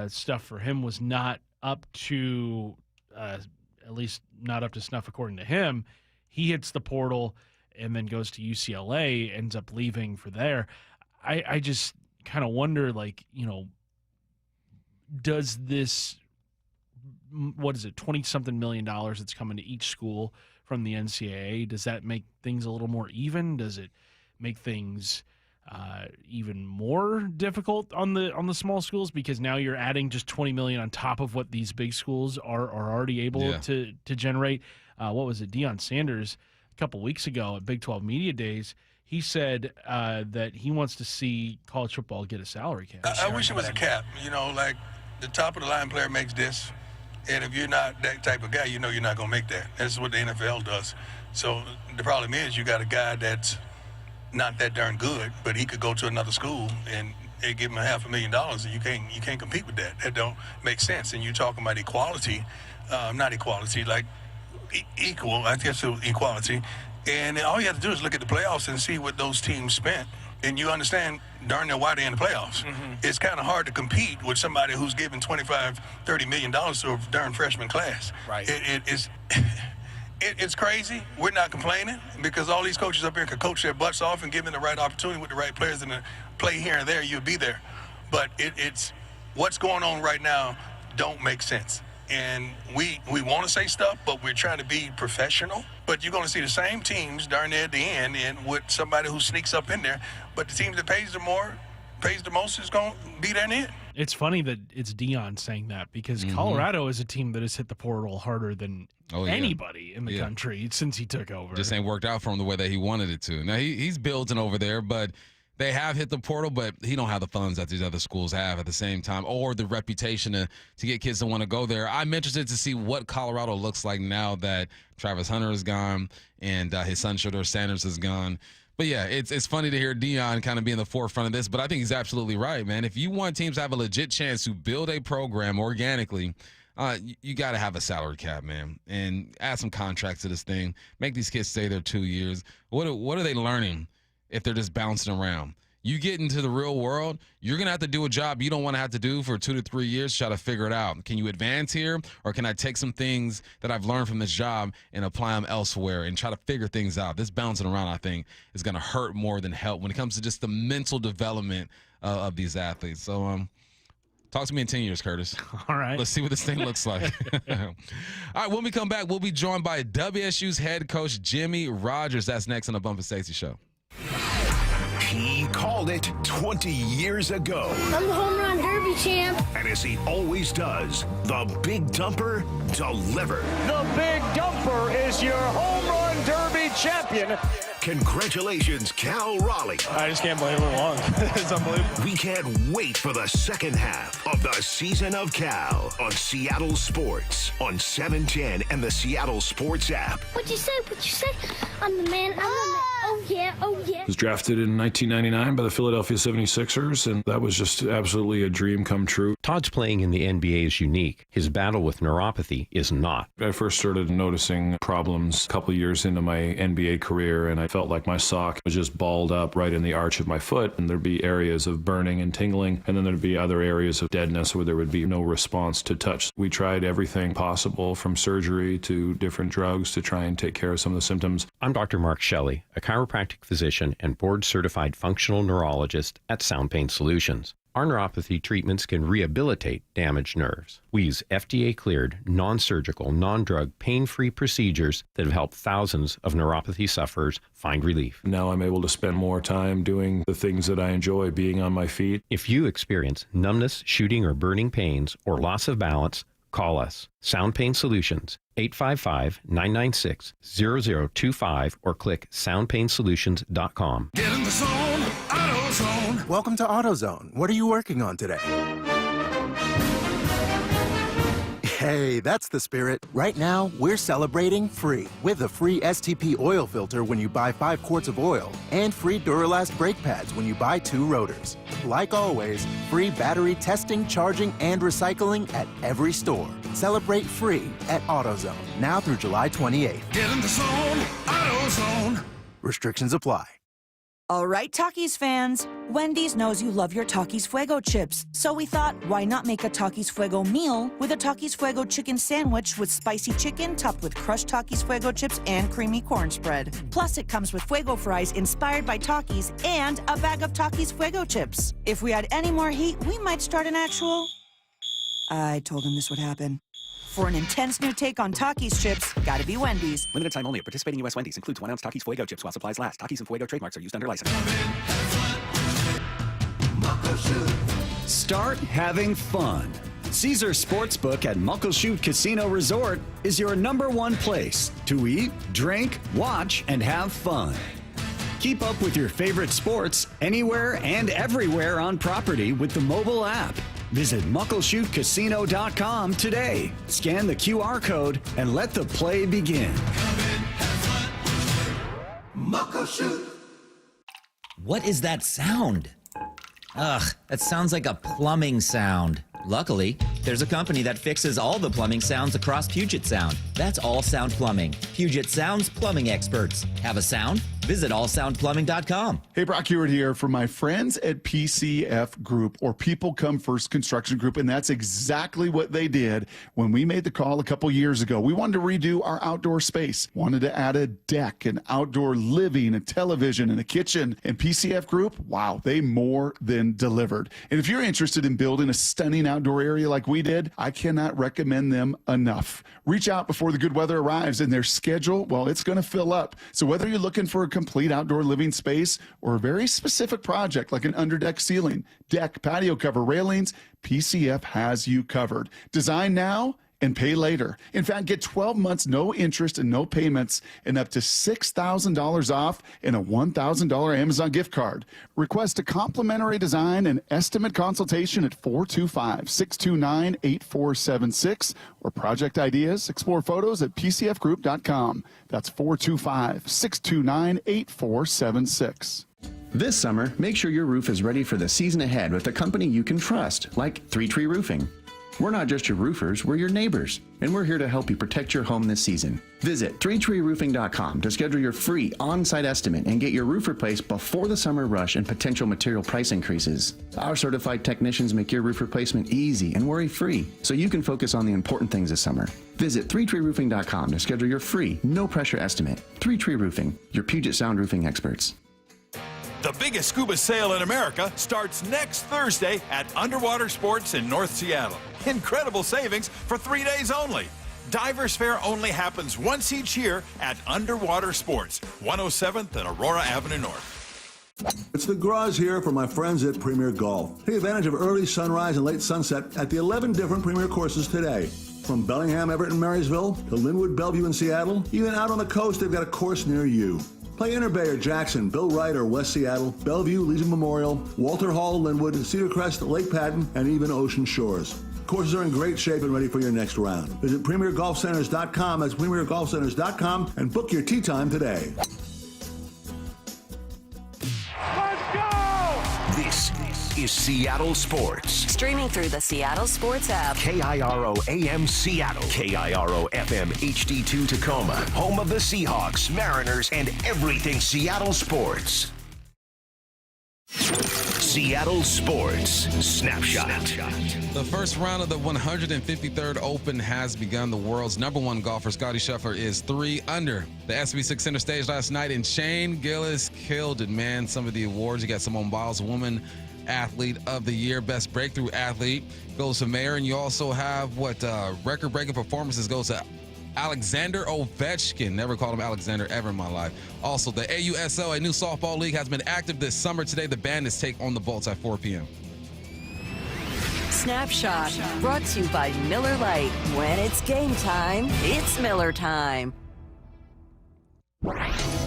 stuff for him was not up to, at least not up to snuff according to him, he hits the portal and then goes to UCLA, ends up leaving for there. I just kind of wonder, does this, what is it, 20-something million that's coming to each school from the NCAA, does that make things a little more even? Does it make things even more difficult on the small schools, because now you're adding just $20 million on top of what these big schools are already able to generate? What was it? Deion Sanders a couple weeks ago at Big 12 Media Days, he said that he wants to see college football get a salary cap. I wish it was a cap. Like the top of the line player makes this, and if you're not that type of guy, you're not going to make that. That's what the NFL does. So the problem is you got a guy that's not that darn good, but he could go to another school and they give him $500,000, and you can't compete with that. That don't make sense. And you're talking about equality, not equality, like equal. I guess it was equality. And all you have to do is look at the playoffs and see what those teams spent, and you understand darn near why they're in the playoffs. It's kind of hard to compete with somebody who's giving $25-30 million to a darn freshman class. Right. It's crazy. We're not complaining, because all these coaches up here can coach their butts off and give them the right opportunity with the right players and play here and there, you'll be there. But it's what's going on right now don't make sense. And we want to say stuff, but we're trying to be professional. But you're going to see the same teams darn near at the end, and with somebody who sneaks up in there. But the team that pays the most is going to be there in the end. It's funny that it's Deion saying that, because Colorado is a team that has hit the portal harder than anybody in the country since he took over. Just ain't worked out for him the way that he wanted it to. Now, he's building over there, but they have hit the portal, but he don't have the funds that these other schools have at the same time, or the reputation to get kids to want to go there. I'm interested to see what Colorado looks like now that Travis Hunter is gone and his son Shedeur Sanders is gone. But yeah, it's funny to hear Deion kind of be in the forefront of this, but I think he's absolutely right, man. If you want teams to have a legit chance to build a program organically, you got to have a salary cap, man, and add some contracts to this thing. Make these kids stay there 2 years. What are they learning if they're just bouncing around? You get into the real world, you're going to have to do a job you don't want to have to do for 2 to 3 years to try to figure it out. Can you advance here, or can I take some things that I've learned from this job and apply them elsewhere and try to figure things out? This bouncing around, I think, is going to hurt more than help when it comes to just the mental development of these athletes. So, talk to me in 10 years, Curtis. All right. Let's see what this thing looks like. All right, when we come back, we'll be joined by WSU's head coach, Jimmy Rogers. That's next on the Bump and Stacy Show. He called it 20 years ago. I'm the home run derby champ. And as he always does, the Big Dumper delivered. The Big Dumper is your home run derby champion. Congratulations, Cal Raleigh. I just can't believe it long. It's unbelievable. We can't wait for the second half of the season of Cal on Seattle Sports on 710 and the Seattle Sports app. What'd you say? I'm the man. I'm the man. Oh yeah, oh yeah. Was drafted in 1999 by the Philadelphia 76ers, and that was just absolutely a dream come true. Todd's playing in the NBA is unique. His battle with neuropathy is not. I first started noticing problems a couple years into my NBA career, and I felt like my sock was just balled up right in the arch of my foot, and there'd be areas of burning and tingling, and then there'd be other areas of deadness where there would be no response to touch. We tried everything possible, from surgery to different drugs, to try and take care of some of the symptoms. I'm Dr. Mark Shelley, a chiropractic physician and board-certified functional neurologist at Sound Pain Solutions. Our neuropathy treatments can rehabilitate damaged nerves. We use FDA-cleared, non-surgical, non-drug, pain-free procedures that have helped thousands of neuropathy sufferers find relief. Now I'm able to spend more time doing the things that I enjoy, being on my feet. If you experience numbness, shooting, or burning pains, or loss of balance, call us. Sound Pain Solutions, 855-996-0025, or click soundpainsolutions.com. Get in the zone, AutoZone. Welcome to AutoZone. What are you working on today? Hey, that's the spirit. Right now, we're celebrating free with a free STP oil filter when you buy 5 quarts of oil and free Duralast brake pads when you buy 2 rotors. Like always, free battery testing, charging, and recycling at every store. Celebrate free at AutoZone, now through July 28th. Get in the zone, AutoZone. Restrictions apply. All right, Takis fans. Wendy's knows you love your Takis Fuego chips. So we thought, why not make a Takis Fuego meal with a Takis Fuego chicken sandwich with spicy chicken topped with crushed Takis Fuego chips and creamy corn spread. Plus, it comes with Fuego fries inspired by Takis and a bag of Takis Fuego chips. If we had any more heat, we might start an actual... I told him this would happen. For an intense new take on Takis chips, gotta be Wendy's. Limited time only at participating U.S. Wendy's. Includes 1-ounce Takis Fuego chips while supplies last. Takis and Fuego trademarks are used under license. Start having fun. Caesar Sportsbook at Muckleshoot Casino Resort is your #1 place to eat, drink, watch, and have fun. Keep up with your favorite sports anywhere and everywhere on property with the mobile app. Visit muckleshootcasino.com today. Scan the QR code and let the play begin. Muckleshoot. What is that sound? Ugh, that sounds like a plumbing sound. Luckily, there's a company that fixes all the plumbing sounds across Puget Sound. That's All Sound Plumbing. Puget Sound's plumbing experts. Have a sound? Visit allsoundplumbing.com. Hey, Brock Hewitt here for my friends at PCF Group, or People Come First Construction Group, and that's exactly what they did when we made the call a couple years ago. We wanted to redo our outdoor space, wanted to add a deck, an outdoor living, a television, and a kitchen. And PCF Group, wow, they more than delivered. And if you're interested in building a stunning outdoor area like we did, I cannot recommend them enough. Reach out before the good weather arrives, and their schedule, well, it's going to fill up. So whether you're looking for a complete outdoor living space or a very specific project like an underdeck ceiling, deck, patio cover, railings, PCF has you covered. Design now and pay later. In fact, get 12 months, no interest and no payments, and up to $6,000 off and a $1,000 Amazon gift card. Request a complimentary design and estimate consultation at 425-629-8476 or project ideas. Explore photos at pcfgroup.com. That's 425-629-8476. This summer, make sure your roof is ready for the season ahead with a company you can trust, like 3 Tree Roofing. We're not just your roofers, we're your neighbors, and we're here to help you protect your home this season. Visit 3treeroofing.com to schedule your free on-site estimate and get your roof replaced before the summer rush and potential material price increases. Our certified technicians make your roof replacement easy and worry-free, so you can focus on the important things this summer. Visit 3treeroofing.com to schedule your free, no-pressure estimate. 3 Tree Roofing, your Puget Sound roofing experts. The biggest scuba sale in America starts next Thursday at Underwater Sports in North Seattle. Incredible savings for 3 days only. Divers Fair only happens once each year at Underwater Sports, 107th and Aurora Avenue North. It's the Graz here for my friends at Premier Golf. Take advantage of early sunrise and late sunset at the 11 different Premier courses today. From Bellingham, Everett, and Marysville to Linwood, Bellevue, and Seattle, even out on the coast, they've got a course near you. Play Inter Bay or Jackson, Bill Wright or West Seattle, Bellevue, Legion Memorial, Walter Hall, Linwood, Cedar Crest, Lake Patton, and even Ocean Shores. Courses are in great shape and ready for your next round. Visit PremierGolfCenters.com, that's PremierGolfCenters.com, and book your tee time today. This is Seattle Sports. Streaming through the Seattle Sports app. KIRO AM Seattle. KIRO FM HD2 Tacoma. Home of the Seahawks, Mariners, and everything Seattle sports. Seattle Sports Snapshot. The first round of the 153rd Open has begun. The world's #1 golfer, Scottie Scheffler, is 3 under. The SB6 center stage last night, and Shane Gillis killed it, man. Some of the awards, you got Simone Biles, Woman Athlete of the Year, Best Breakthrough Athlete goes to Mayer, and you also have record-breaking performances goes to Alexander Ovechkin. Never called him Alexander ever in my life. Also, the AUSL, a new softball league, has been active this summer. Today, the Bandits take on the Bolts at 4 p.m. Snapshot, brought to you by Miller Lite. When it's game time, it's Miller time.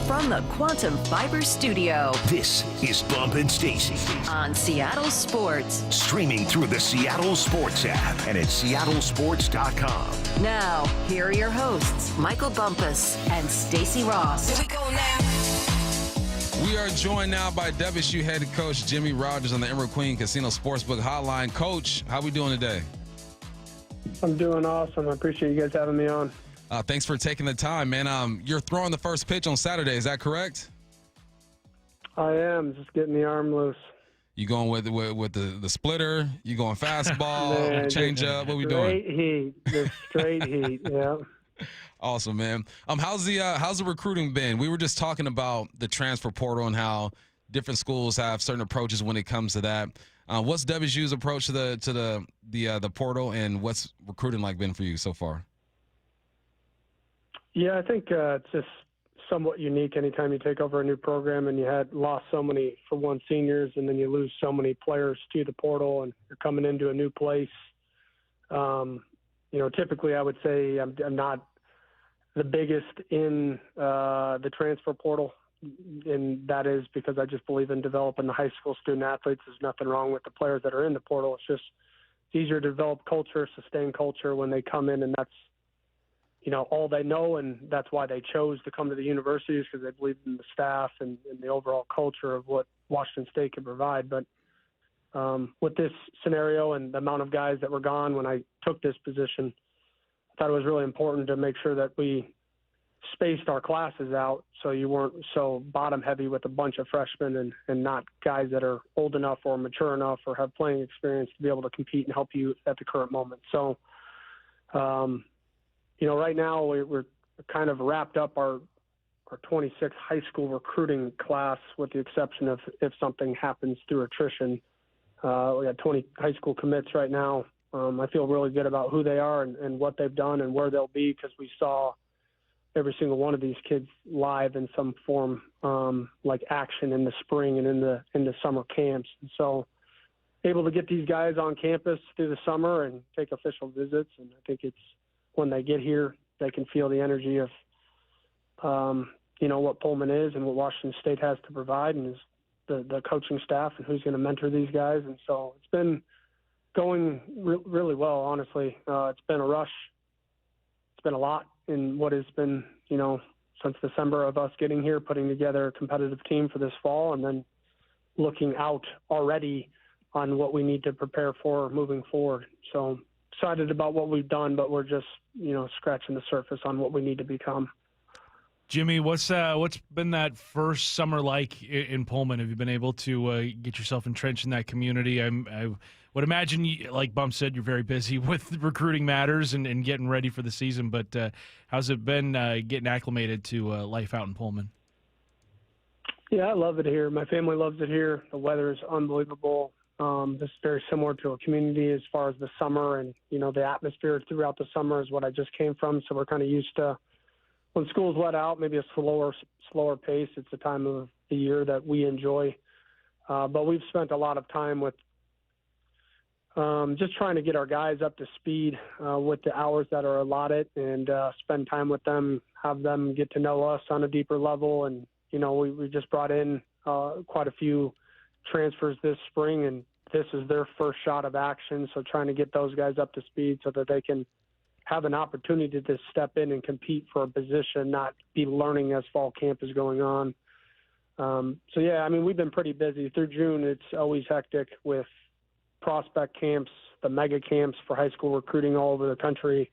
From the Quantum Fiber Studio, this is Bump and Stacy on Seattle Sports. Streaming through the Seattle Sports app and at seattlesports.com. Now, here are your hosts, Michael Bumpus and Stacy Ross. Here we go now. We are joined now by WSU head coach Jimmy Rogers on the Emerald Queen Casino Sportsbook Hotline. Coach, how we doing today? I'm doing awesome. I appreciate you guys having me on. Thanks for taking the time, man. You're throwing the first pitch on Saturday. Is that correct? I am. Just getting the arm loose. You going with the splitter? You going fastball, change up? What we doing? Straight heat. Just straight heat. Yeah. Awesome, man. How's the recruiting been? We were just talking about the transfer portal and how different schools have certain approaches when it comes to that. What's WSU's approach to the portal, and what's recruiting like been for you so far? Yeah, I think it's just somewhat unique anytime you take over a new program and you had lost so many, for one, seniors, and then you lose so many players to the portal and you're coming into a new place. Typically I would say I'm not the biggest in the transfer portal, and that is because I just believe in developing the high school student athletes. There's nothing wrong with the players that are in the portal. It's just easier to develop culture, sustain culture when they come in, and that's all they know, and that's why they chose to come to the universities, because they believe in the staff and the overall culture of what Washington State can provide. But with this scenario and the amount of guys that were gone when I took this position, I thought it was really important to make sure that we spaced our classes out so you weren't so bottom heavy with a bunch of freshmen and not guys that are old enough or mature enough or have playing experience to be able to compete and help you at the current moment. So, right now we're kind of wrapped up our 26 high school recruiting class, with the exception of if something happens through attrition. We got 20 high school commits right now. I feel really good about who they are and what they've done and where they'll be, because we saw every single one of these kids live in some form, like action in the spring and in the summer camps. And so able to get these guys on campus through the summer and take official visits. And I think it's when they get here, they can feel the energy of, what Pullman is and what Washington State has to provide, and is the coaching staff and who's going to mentor these guys. And so it's been going really well, honestly. It's been a rush. It's been a lot in what has been, since December of us getting here, putting together a competitive team for this fall, and then looking out already on what we need to prepare for moving forward. So excited about what we've done, but we're just, scratching the surface on what we need to become. Jimmy, what's been that first summer like in Pullman? Have you been able to get yourself entrenched in that community? I would imagine, like Bump said, you're very busy with recruiting matters and getting ready for the season, but how's it been getting acclimated to life out in Pullman? Yeah, I love it here. My family loves it here. The weather is unbelievable. This is very similar to a community as far as the summer, and, the atmosphere throughout the summer is what I just came from. So we're kind of used to, when school's let out, maybe a slower pace. It's a time of the year that we enjoy. But we've spent a lot of time with just trying to get our guys up to speed with the hours that are allotted, and spend time with them, have them get to know us on a deeper level. And, we just brought in quite a few transfers this spring, and this is their first shot of action. So trying to get those guys up to speed so that they can have an opportunity to step in and compete for a position, not be learning as fall camp is going on. So, yeah, I mean, we've been pretty busy. Through June, it's always hectic with prospect camps, the mega camps for high school recruiting all over the country.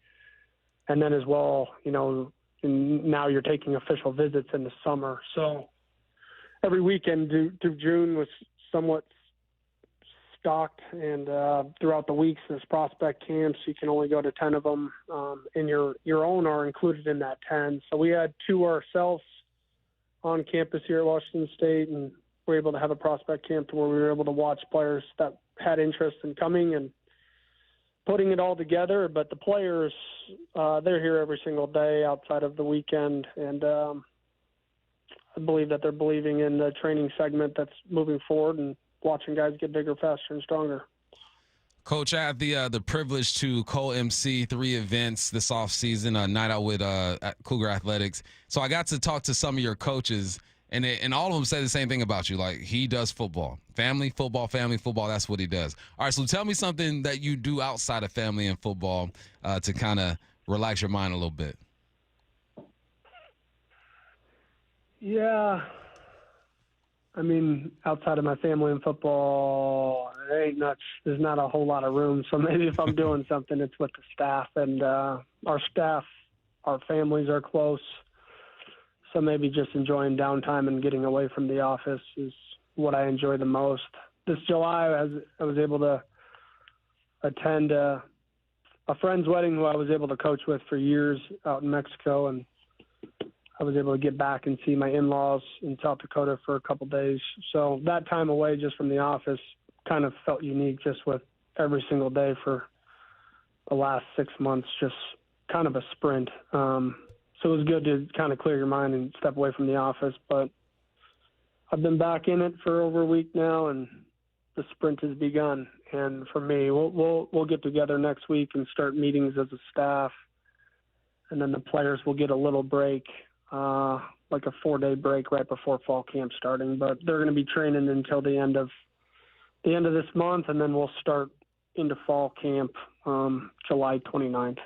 And then as well, you know, now you're taking official visits in the summer. So every weekend through June was somewhat stocked, and throughout the weeks, there's prospect camps. You can only go to 10 of them, and your own are included in that 10. So we had 2 ourselves on campus here at Washington State, and we were able to have a prospect camp where we were able to watch players that had interest in coming and putting it all together. But the players, they're here every single day outside of the weekend, and I believe that they're believing in the training segment that's moving forward and watching guys get bigger, faster, and stronger. Coach, I had the privilege to co-MC 3 events this offseason, a night out with Cougar Athletics. So I got to talk to some of your coaches, and all of them say the same thing about you. Like, he does football. Family, football, that's what he does. All right, so tell me something that you do outside of family and football to kind of relax your mind a little bit. Yeah. I mean, outside of my family and football, there's not a whole lot of room. So maybe if I'm doing something, it's with the staff. And our staff, our families are close. So maybe just enjoying downtime and getting away from the office is what I enjoy the most. This July, I was able to attend a friend's wedding who I was able to coach with for years out in Mexico, and I was able to get back and see my in-laws in South Dakota for a couple days. So that time away just from the office kind of felt unique, just with every single day for the last 6 months, just kind of a sprint. So it was good to kind of clear your mind and step away from the office. But I've been back in it for over a week now, and the sprint has begun. And for me, we'll get together next week and start meetings as a staff, and then the players will get a little break. Like a 4-day break right before fall camp starting, but they're going to be training until the end of this month, and then we'll start into fall camp July 29th.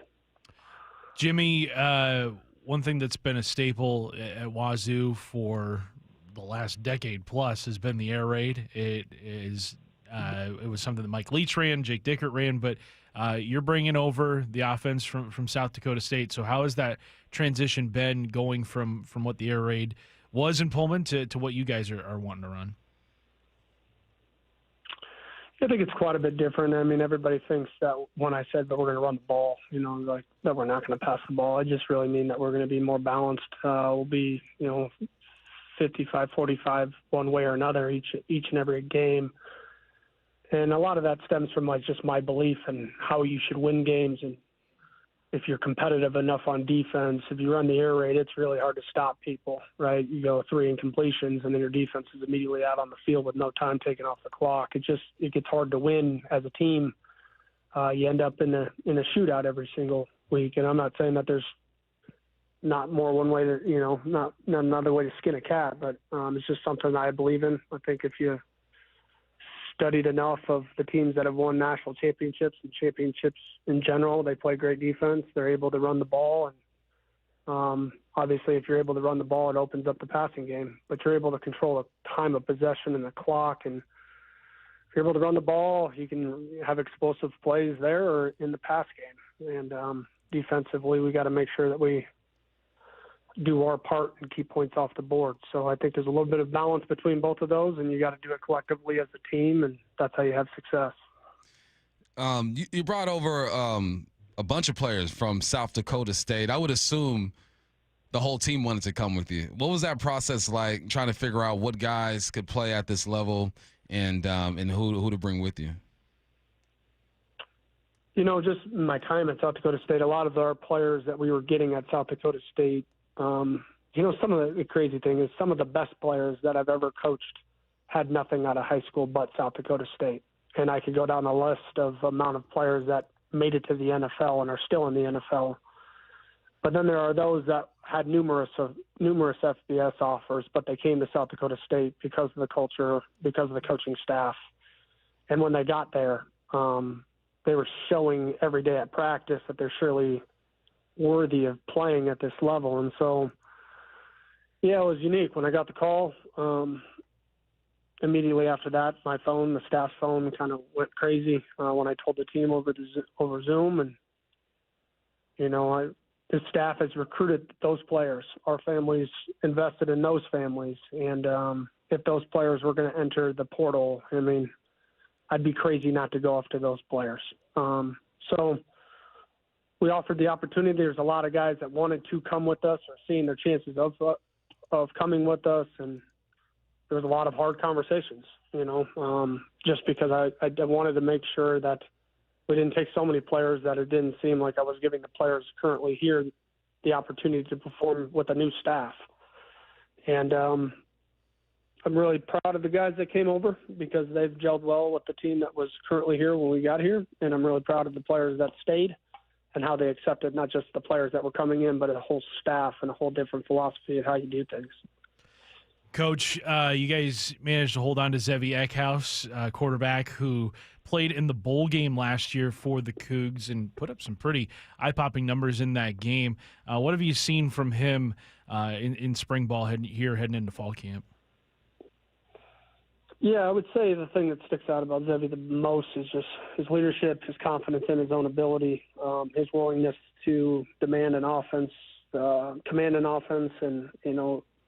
Jimmy, one thing that's been a staple at Wazoo for the last decade plus has been the air raid. It was something that Mike Leach ran, Jake Dickert ran, but you're bringing over the offense from South Dakota State. So how has that transition been going from what the air raid was in Pullman to what you guys are wanting to run? I think it's quite a bit different. I mean, everybody thinks that when I said that we're going to run the ball, like that we're not going to pass the ball. I just really mean that we're going to be more balanced. We'll be, 55-45 one way or another each and every game. And a lot of that stems from just my belief in how you should win games. And if you're competitive enough on defense, if you run the air raid, it's really hard to stop people, right? You go 3 incompletions, and then your defense is immediately out on the field with no time taken off the clock. It gets hard to win as a team. You end up in a shootout every single week. And I'm not saying that there's not more one way to, not another way to skin a cat, but it's just something I believe in. I think if you studied enough of the teams that have won national championships and championships in general, they play great defense. They're able to run the ball. And obviously, if you're able to run the ball, it opens up the passing game. But you're able to control the time of possession and the clock. And if you're able to run the ball, you can have explosive plays there or in the pass game. And defensively, we got to make sure that we do our part and keep points off the board. So I think there's a little bit of balance between both of those, and you got to do it collectively as a team, and that's how you have success. You brought over a bunch of players from South Dakota State. I would assume the whole team wanted to come with you. What was that process like, trying to figure out what guys could play at this level and who to bring with you? Just my time at South Dakota State, a lot of our players that we were getting at South Dakota State, some of the crazy thing is some of the best players that I've ever coached had nothing out of high school but South Dakota State. And I could go down a list of amount of players that made it to the NFL and are still in the NFL. But then there are those that had numerous FBS offers, but they came to South Dakota State because of the culture, because of the coaching staff. And when they got there, they were showing every day at practice that they're surely worthy of playing at this level. And so, Yeah, it was unique. When I got the call, immediately after that, my phone, the staff's phone, kind of went crazy when I told the team over Zoom. And, the staff has recruited those players. Our families invested in those families. And if those players were going to enter the portal, I'd be crazy not to go after those players. So we offered the opportunity. There's a lot of guys that wanted to come with us or seeing their chances of coming with us. And there was a lot of hard conversations, just because I wanted to make sure that we didn't take so many players that it didn't seem like I was giving the players currently here the opportunity to perform with a new staff. And I'm really proud of the guys that came over because they've gelled well with the team that was currently here when we got here. And I'm really proud of the players that stayed and how they accepted not just the players that were coming in, but a whole staff and a whole different philosophy of how you do things. Coach, you guys managed to hold on to Zevi Eckhouse, quarterback who played in the bowl game last year for the Cougs and put up some pretty eye-popping numbers in that game. What have you seen from him in spring ball heading into fall camp? Yeah, I would say the thing that sticks out about Zevi the most is just his leadership, his confidence in his own ability, his willingness to demand an offense, command an offense, and,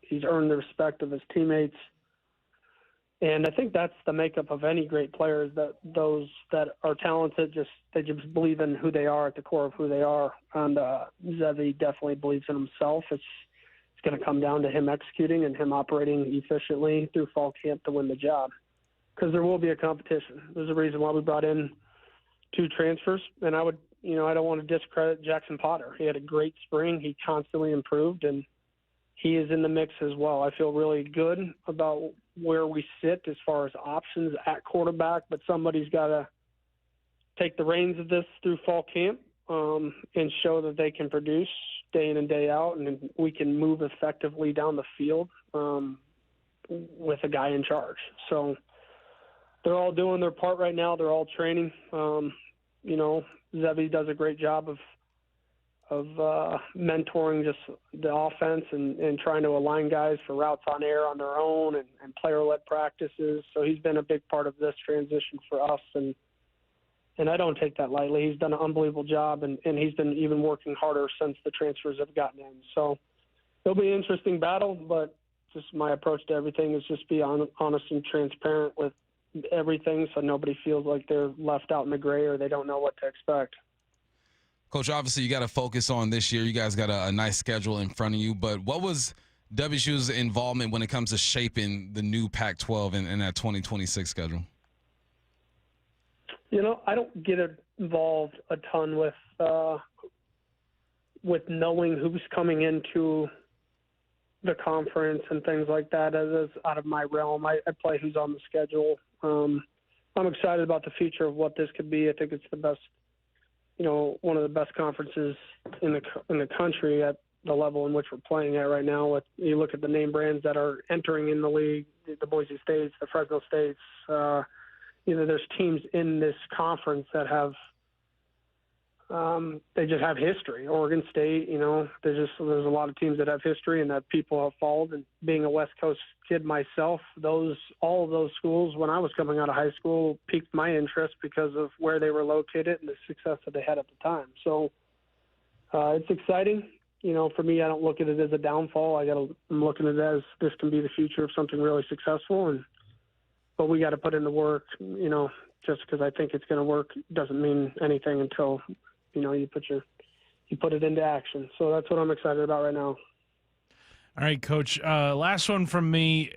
he's earned the respect of his teammates. And I think that's the makeup of any great players, that those that are talented, they just believe in who they are at the core of who they are. And Zevi definitely believes in himself. It's going to come down to him executing and him operating efficiently through fall camp to win the job, because there will be a competition. There's a reason why we brought in 2 transfers. And I don't want to discredit Jackson Potter. He had a great spring. He constantly improved, and he is in the mix as well. I feel really good about where we sit as far as options at quarterback, but somebody's got to take the reins of this through fall camp and show that they can produce day in and day out, and we can move effectively down the field with a guy in charge. So they're all doing their part right now. They're all training. Zevi does a great job of mentoring just the offense and trying to align guys for routes on air on their own and player-led practices. So he's been a big part of this transition for us, and I don't take that lightly. He's done an unbelievable job, and he's been even working harder since the transfers have gotten in. So it'll be an interesting battle, but just my approach to everything is just be honest and transparent with everything so nobody feels like they're left out in the gray or they don't know what to expect. Coach, obviously you got to focus on this year. You guys got a nice schedule in front of you, but what was WSU's involvement when it comes to shaping the new Pac-12 and that 2026 schedule? I don't get involved a ton with knowing who's coming into the conference and things like that. As out of my realm. I play who's on the schedule. I'm excited about the future of what this could be. I think it's the best, one of the best conferences in the country at the level in which we're playing at right now. You look at the name brands that are entering in the league, the Boise States, the Fresno States. There's teams in this conference that have they just have history. Oregon State, there's a lot of teams that have history and that people have followed. And being a West Coast kid myself, all of those schools when I was coming out of high school piqued my interest because of where they were located and the success that they had at the time. So it's exciting. For me, I don't look at it as a downfall. I'm looking at it as this can be the future of something really successful. But we got to put in the work. Just because I think it's going to work doesn't mean anything until you put it into action. So that's what I'm excited about right now. All right, Coach. Last one from me.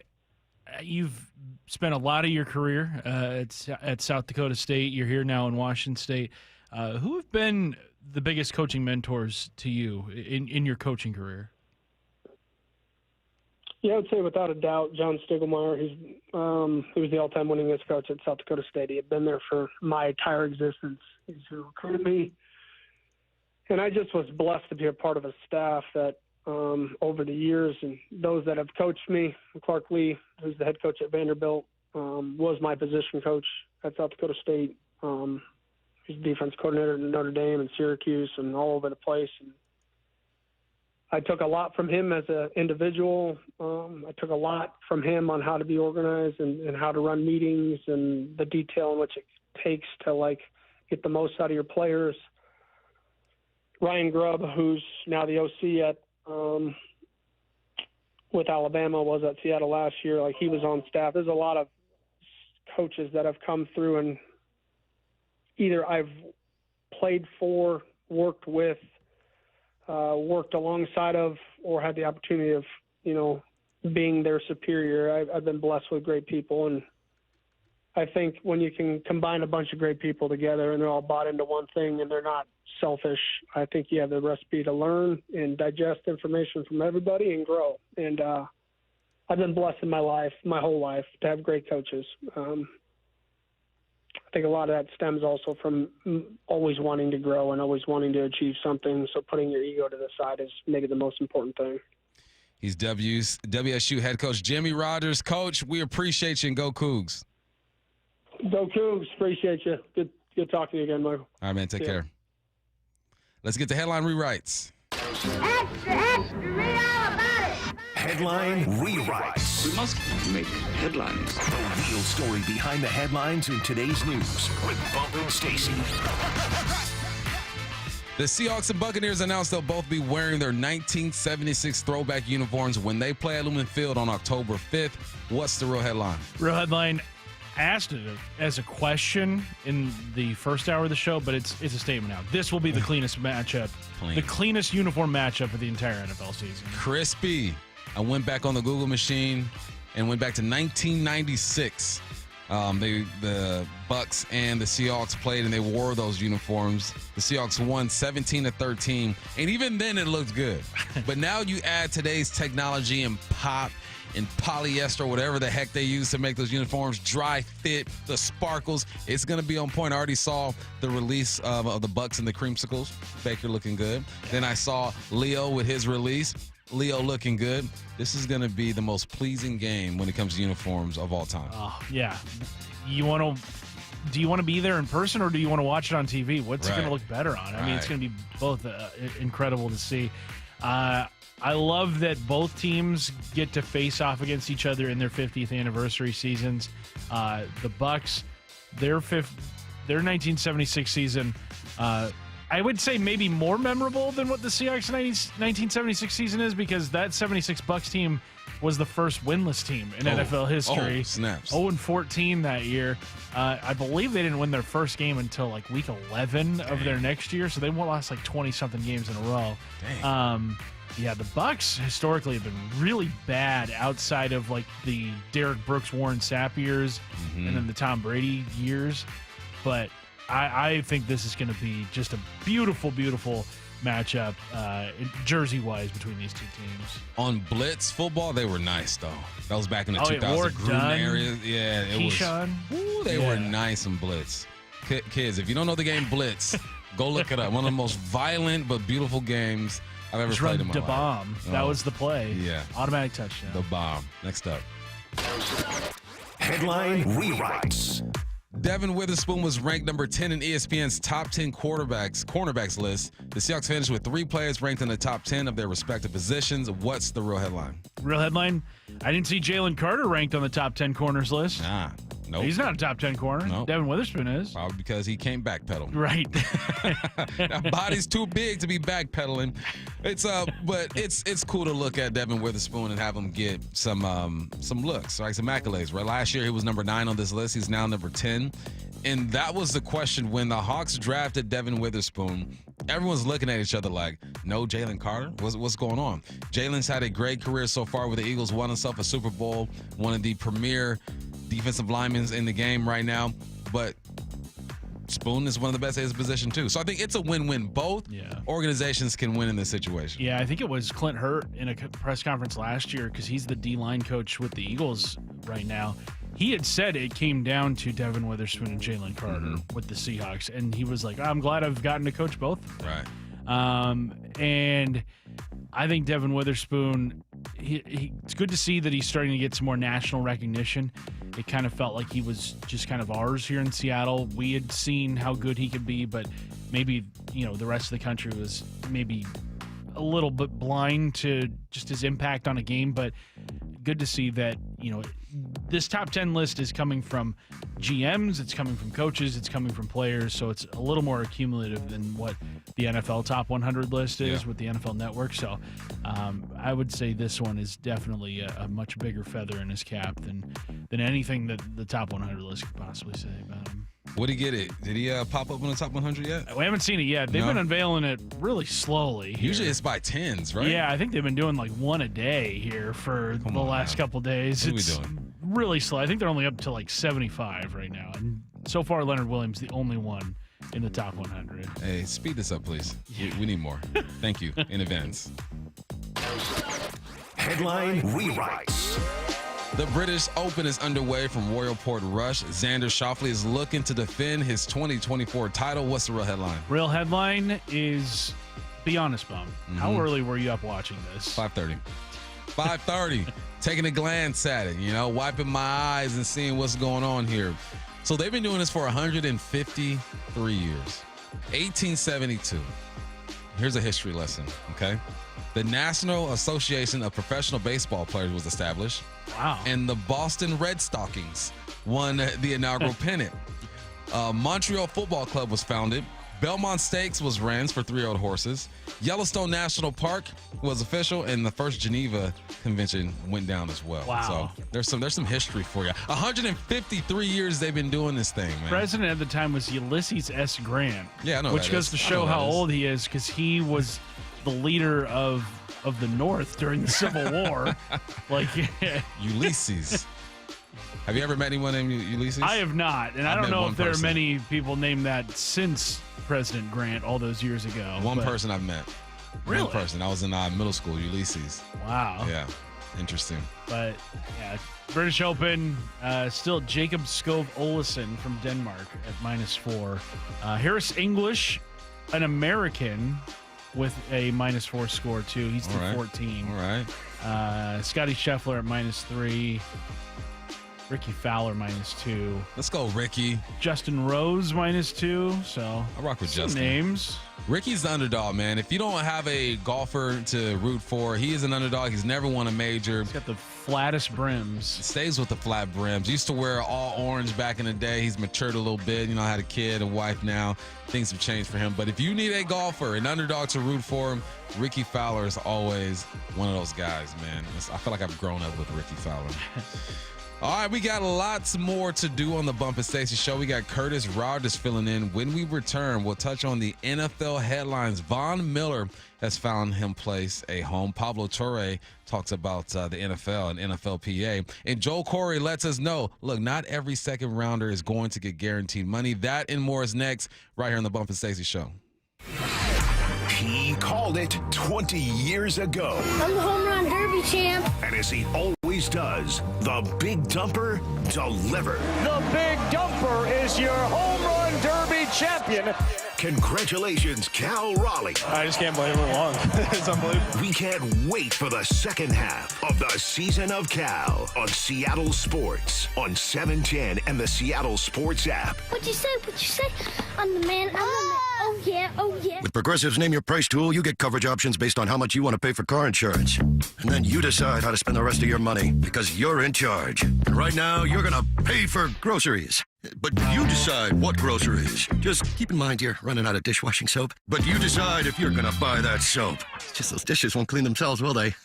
You've spent a lot of your career at South Dakota State. You're here now in Washington State. Who have been the biggest coaching mentors to you in your coaching career? Yeah, I would say without a doubt, John Stiglmeyer. He was the all-time winningest coach at South Dakota State. He had been there for my entire existence. He's recruited me. And I just was blessed to be a part of a staff that over the years, and those that have coached me, Clark Lee, who's the head coach at Vanderbilt, was my position coach at South Dakota State. He's defense coordinator at Notre Dame and Syracuse and all over the place. And I took a lot from him as an individual. I took a lot from him on how to be organized and how to run meetings and the detail in which it takes to, like, get the most out of your players. Ryan Grubb, who's now the OC at with Alabama, was at Seattle last year. Like, he was on staff. There's a lot of coaches that have come through and either I've played for, worked with, worked alongside of, or had the opportunity of, being their superior. I've been blessed with great people, and I think when you can combine a bunch of great people together and they're all bought into one thing and they're not selfish, I think you have the recipe to learn and digest information from everybody and grow. And I've been blessed in my life, my whole life, to have great coaches. I think a lot of that stems also from always wanting to grow and always wanting to achieve something. So putting your ego to the side is maybe the most important thing. He's WSU head coach Jimmy Rogers. Coach, we appreciate you, and go Cougs. Go Cougs. Appreciate you. Good talking to you again, Michael. All right, man. Take care. Let's get to headline rewrites. Extra, extra, read all about it. Headline rewrites. We must make headlines. The real story behind the headlines in today's news with Bump and Stacy. The Seahawks and Buccaneers announced they'll both be wearing their 1976 throwback uniforms when they play at Lumen Field on October 5th. What's the real headline? Real headline, asked it as a question in the first hour of the show, but it's a statement now. This will be the cleanest matchup, the cleanest uniform matchup of the entire NFL season. Crispy. I went back on the Google machine and went back to 1996. The Bucs and the Seahawks played, and they wore those uniforms. The Seahawks won 17-13, and even then it looked good. But now you add today's technology and pop and polyester, whatever the heck they use to make those uniforms, dry fit, the sparkles. It's going to be on point. I already saw the release of the Bucs and the creamsicles. Baker looking good. Then I saw Leo with his release. Leo looking good. This is going to be the most pleasing game when it comes to uniforms of all time. Yeah. Do you want to be there in person, or do you want to watch it on TV? What's it going to look better on? I mean, it's going to be both incredible to see. I love that both teams get to face off against each other in their 50th anniversary seasons. The Bucs, their 1976 season, I would say maybe more memorable than what the Seahawks 1976 season is, because that 76 Bucs team was the first winless team in NFL history. Snaps. 0-14 that year. I believe they didn't win their first game until like week 11 of their next year, so they lost like 20-something games in a row. Yeah, the Bucs historically have been really bad outside of like the Derek Brooks, Warren Sapp years, and then the Tom Brady years. But I think this is going to be just a beautiful, beautiful matchup jersey-wise between these two teams. On blitz football, they were nice, though. That was back in the 2000 Gruden area. Yeah, it Keyshawn. was. They were nice in blitz. Kids, if you don't know the game Blitz, go look it up. One of the most violent but beautiful games I've ever played in my life. Bomb. That was the play. Yeah. Automatic touchdown. The bomb. Next up. Headline rewrites. Devin Witherspoon was ranked number 10 in ESPN's top 10 cornerbacks list. The Seahawks finished with 3 players ranked in the top 10 of their respective positions. What's the real headline? Real headline, I didn't see Jalen Carter ranked on the top 10 corners list. Nope. He's not a top 10 corner. Nope. Devin Witherspoon is. Probably because he can't backpedal. Right. That body's too big to be backpedaling. But it's cool to look at Devin Witherspoon and have him get some looks, right? Some accolades. Right. Last year he was number 9 on this list. He's now number 10. And that was the question when the Hawks drafted Devin Witherspoon. Everyone's looking at each other like, no Jalen Carter? What's going on? Jalen's had a great career so far with the Eagles, won himself a Super Bowl, one of the premier defensive linemen in the game right now. But Spoon is one of the best at his position, too. So I think it's a win-win. Both organizations can win in this situation. Yeah, I think it was Clint Hurt in a press conference last year, because he's the D-line coach with the Eagles right now. He had said it came down to Devin Witherspoon and Jalen Carter with the Seahawks, and he was like, I'm glad I've gotten to coach both. Right. And I think Devin Witherspoon, it's good to see that he's starting to get some more national recognition. It kind of felt like he was just kind of ours here in Seattle. We had seen how good he could be, but maybe, the rest of the country was maybe a little bit blind to just his impact on a game, but good to see that, this top 10 list is coming from GMs, it's coming from coaches, it's coming from players, so it's a little more accumulative than what the NFL top 100 list is with the NFL Network. So I would say this one is definitely a much bigger feather in his cap than anything that the top 100 list could possibly say about him. Would he get it? Did he pop up on the top 100 yet? We haven't seen it yet. They've been unveiling it really slowly here. Usually it's by tens, right? Yeah, I think they've been doing like one a day here for the last couple days. What are we doing? Really slow. I think they're only up to like 75 right now. And so far, Leonard Williams, the only one in the top 100. Hey, speed this up, please. We need more. Thank you in advance. Headline rewrites. The British Open is underway from Royal Port Rush. Xander Schauffele is looking to defend his 2024 title. What's the real headline? Real headline is, be honest, Bum. How early were you up watching this? 5:30. 5:30. Taking a glance at it, wiping my eyes and seeing what's going on here. So they've been doing this for 153 years. 1872. Here's a history lesson, okay? The National Association of Professional Baseball Players was established. Wow. And the Boston Red Stockings won the inaugural pennant. Montreal Football Club was founded. Belmont Stakes was ran for 3-year-old horses. Yellowstone National Park was official, and the first Geneva Convention went down as well. Wow. So there's some history for you. 153 years they've been doing this thing, man. President at the time was Ulysses S. Grant. Yeah, I know. Which goes to show how old he is, because he was the leader of the North during the Civil War. Ulysses. Have you ever met anyone named Ulysses? I have not, and I don't know if there are many people named that since President Grant all those years ago. One person I've met. Really? One person. I was in middle school, Ulysses. Wow. Yeah. Interesting. But, yeah, British Open, still Jacob Skov Olesen from Denmark at -4. Harris English, an American, with a -4 score, too. He's 14. All right. Scotty Scheffler at -3. Ricky Fowler -2. Let's go, Ricky. Justin Rose -2. So I rock with some Justin. names. Ricky's the underdog, man. If you don't have a golfer to root for, he is an underdog. He's never won a major. He's got the flattest brims. Stays with the flat brims. Used to wear all orange back in the day. He's matured a little bit. I had a kid, a wife now. Things have changed for him. But if you need a golfer, an underdog to root for him, Ricky Fowler is always one of those guys, man. I feel like I've grown up with Ricky Fowler. All right, we got lots more to do on the Bump and Stacy show. We got Curtis Rogers filling in. When we return, we'll touch on the NFL headlines. Von Miller has found him place a home. Pablo Torre talks about the NFL and NFLPA. And Joel Corey lets us know, look, not every second rounder is going to get guaranteed money. That and more is next right here on the Bump and Stacy show. He called it 20 years ago. I'm the home run derby champ. And as he always does, the Big Dumper delivered. The Big Dumper is your home run derby champion. Congratulations, Cal Raleigh. I just can't believe it long. It's unbelievable. We can't wait for the second half of the Season of Cal on Seattle Sports on 710 and the Seattle Sports app. What'd you say? I'm the man. Oh, yeah. With Progressive's Name Your Price tool, you get coverage options based on how much you want to pay for car insurance. And then you decide how to spend the rest of your money because you're in charge. And right now, you're going to pay for groceries. But you decide what groceries. Just keep in mind you're running out of dishwashing soap. But you decide if you're going to buy that soap. Just those dishes won't clean themselves, will they?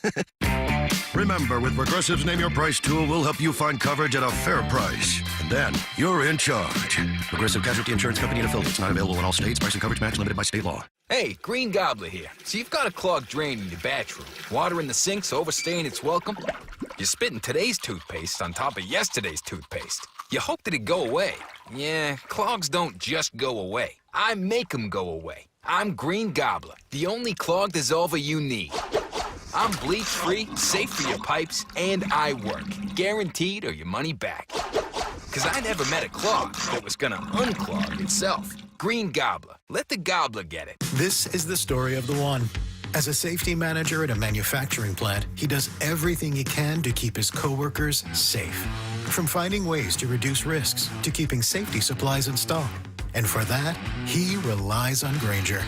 Remember, with Progressive's Name Your Price tool, we'll help you find coverage at a fair price. And then you're in charge. Progressive Casualty Insurance Company and affiliates. Not available in all states. Price and coverage match limited by state law. Hey, Green Gobbler here. So you've got a clogged drain in your bathroom. Water in the sink's overstaying its welcome. You're spitting today's toothpaste on top of yesterday's toothpaste. You hope that it go away. Yeah, clogs don't just go away. I make them go away. I'm Green Gobbler, the only clog dissolver you need. I'm bleach-free, safe for your pipes, and I work. Guaranteed or your money back. Because I never met a clog that was gonna unclog itself. Green Gobbler. Let the gobbler get it. This is the story of the one. As a safety manager at a manufacturing plant, he does everything he can to keep his coworkers safe. From finding ways to reduce risks to keeping safety supplies in stock. And for that, he relies on Grainger,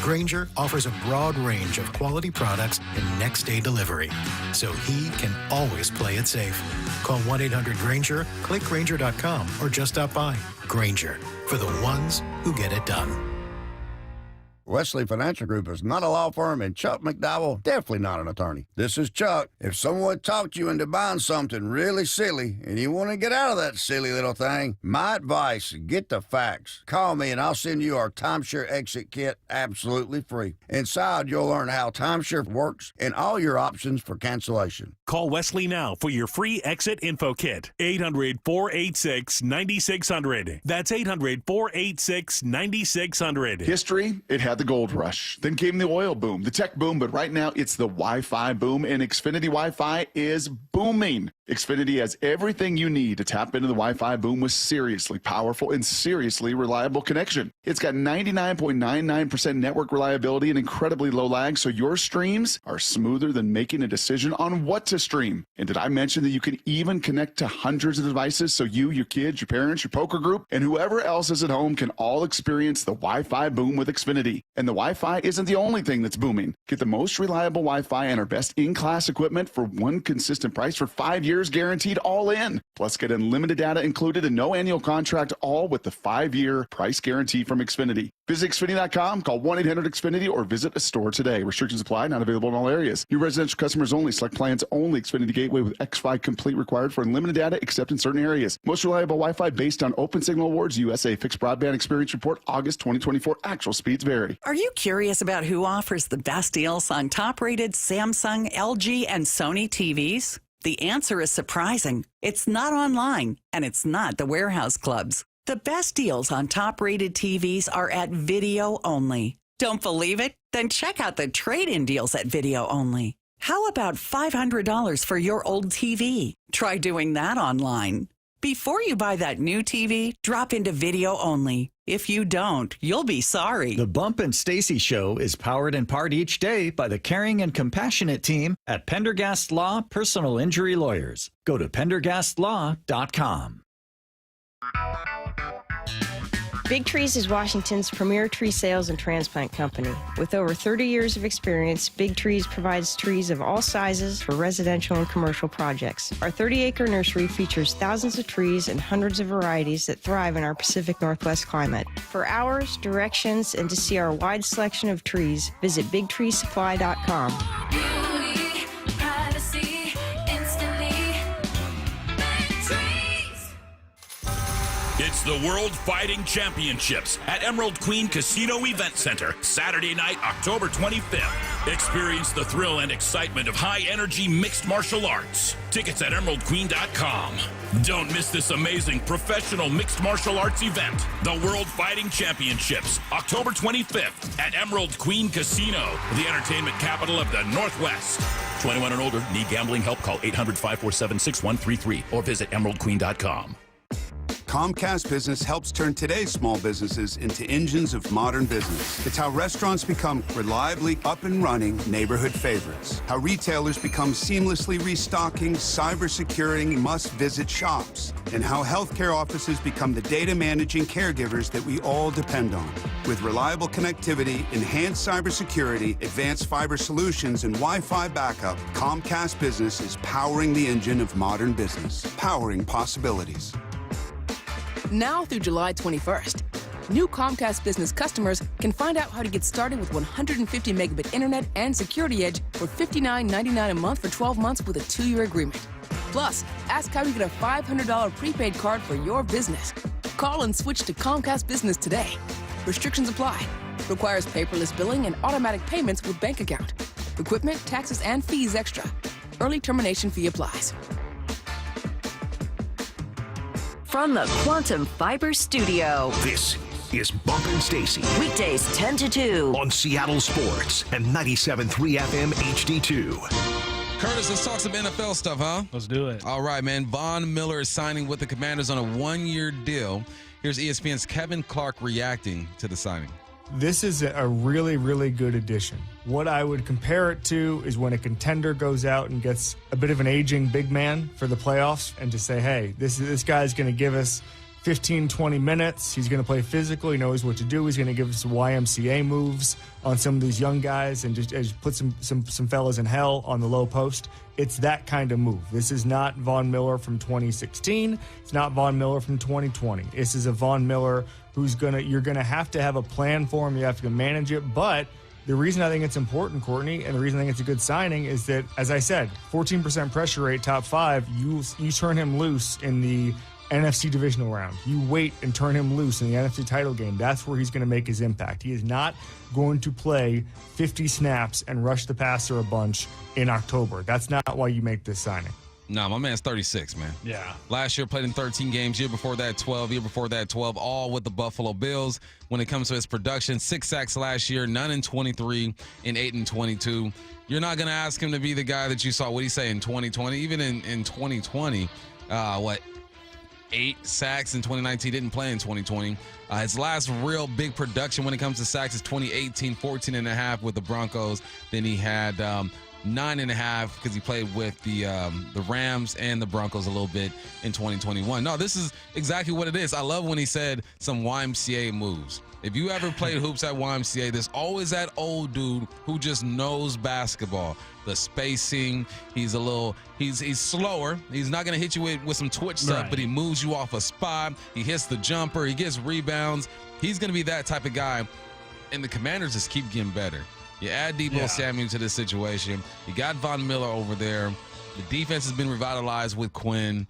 Grainger offers a broad range of quality products and next-day delivery, so he can always play it safe. Call 1-800-GRAINGER, click Grainger.com, or just stop by. Grainger, for the ones who get it done. Wesley Financial Group is not a law firm, and Chuck McDowell definitely not an attorney. This is Chuck. If someone talked you into buying something really silly and you want to get out of that silly little thing, my advice, get the facts. Call me and I'll send you our timeshare exit kit absolutely free. Inside, you'll learn how timeshare works and all your options for cancellation. Call Wesley now for your free exit info kit. 800-486-9600. That's 800-486-9600. History, it had the gold rush. Then came the oil boom, the tech boom, but right now it's the Wi-Fi boom, and Xfinity Wi-Fi is booming. Xfinity has everything you need to tap into the Wi-Fi boom with seriously powerful and seriously reliable connection. It's got 99.99% network reliability and incredibly low lag, so your streams are smoother than making a decision on what to stream. And did I mention that you can even connect to hundreds of devices so you, your kids, your parents, your poker group, and whoever else is at home can all experience the Wi-Fi boom with Xfinity. And the Wi-Fi isn't the only thing that's booming. Get the most reliable Wi-Fi and our best in-class equipment for one consistent price for 5 years guaranteed, all in. Plus, get unlimited data included and no annual contract, all with the 5-year price guarantee from Xfinity. Visit Xfinity.com, call 1-800-XFINITY, or visit a store today. Restrictions apply, not available in all areas. New residential customers only. Select plans only. Xfinity Gateway with X-Fi Complete required for unlimited data, except in certain areas. Most reliable Wi-Fi based on Open Signal Awards, USA Fixed Broadband Experience Report, August 2024. Actual speeds vary. Are you curious about who offers the best deals on top-rated Samsung, LG, and Sony TVs? The answer is surprising. It's not online, and it's not the warehouse clubs. The best deals on top-rated TVs are at Video Only. Don't believe it? Then check out the trade-in deals at Video Only. How about $500 for your old TV? Try doing that online. Before you buy that new TV, drop into Video Only. If you don't, you'll be sorry. The Bump and Stacy Show is powered in part each day by the caring and compassionate team at Pendergast Law Personal Injury Lawyers. Go to pendergastlaw.com. Big Trees is Washington's premier tree sales and transplant company. With over 30 years of experience, Big Trees provides trees of all sizes for residential and commercial projects. Our 30-acre nursery features thousands of trees and hundreds of varieties that thrive in our Pacific Northwest climate. For hours, directions, and to see our wide selection of trees, visit BigTreeSupply.com. It's the World Fighting Championships at Emerald Queen Casino Event Center, Saturday night, October 25th. Experience the thrill and excitement of high-energy mixed martial arts. Tickets at emeraldqueen.com. Don't miss this amazing professional mixed martial arts event, the World Fighting Championships, October 25th at Emerald Queen Casino, the entertainment capital of the Northwest. 21 and older, need gambling help? Call 800-547-6133 or visit emeraldqueen.com. Comcast Business helps turn today's small businesses into engines of modern business. It's how restaurants become reliably up and running neighborhood favorites. How retailers become seamlessly restocking, cyber-securing must-visit shops. And how healthcare offices become the data managing caregivers that we all depend on. With reliable connectivity, enhanced cybersecurity, advanced fiber solutions, and Wi-Fi backup, Comcast Business is powering the engine of modern business. Powering possibilities. Now through July 21st, new Comcast Business customers can find out how to get started with 150 megabit internet and Security Edge for $59.99 a month for 12 months with a 2-year agreement. Plus, ask how to get a $500 prepaid card for your business. Call and switch to Comcast Business today. Restrictions apply. Requires paperless billing and automatic payments with bank account. Equipment, taxes, and fees extra. Early termination fee applies. From the Quantum Fiber Studio, This is Bump and Stacy. Weekdays 10 to 2. On Seattle Sports and 97.3 FM HD2. Curtis, let's talk some NFL stuff, huh? Let's do it. All right, man. Von Miller is signing with the Commanders on a 1-year deal. Here's ESPN's Kevin Clark reacting to the signing. This is a really, really good addition. What I would compare it to is when a contender goes out and gets a bit of an aging big man for the playoffs and to say, hey, this guy's going to give us 15, 20 minutes. He's going to play physical. He knows what to do. He's going to give us YMCA moves on some of these young guys and just put some fellas in hell on the low post. It's that kind of move. This is not Von Miller from 2016. It's not Von Miller from 2020. This is a Von Miller you're going to have a plan for him. You have to manage it. But the reason I think it's important, Courtney, and the reason I think it's a good signing is that, as I said, 14% pressure rate, top 5, you turn him loose in the NFC divisional round. You wait and turn him loose in the NFC title game. That's where he's going to make his impact. He is not going to play 50 snaps and rush the passer a bunch in October. That's not why you make this signing. No, my man's 36, man. Yeah. Last year played in 13 games. Year before that, 12. Year before that, 12. All with the Buffalo Bills. When it comes to his production, 6 sacks last year, none in 23, and 8 in 22. You're not going to ask him to be the guy that you saw, what did he say, in 2020? Even in 2020, 8 sacks in 2019, didn't play in 2020. His last real big production when it comes to sacks is 2018, 14.5 with the Broncos. Then he had 9.5 because he played with the Rams and the Broncos a little bit in 2021. No, this is exactly what it is. I love when he said some YMCA moves. If you ever played hoops at YMCA, there's always that old dude who just knows basketball. The spacing, he's slower. He's not going to hit you with some twitch stuff, but he moves you off a spot. He hits the jumper. He gets rebounds. He's going to be that type of guy. And the Commanders just keep getting better. You add Deebo Samuel to this situation. You got Von Miller over there. The defense has been revitalized with Quinn.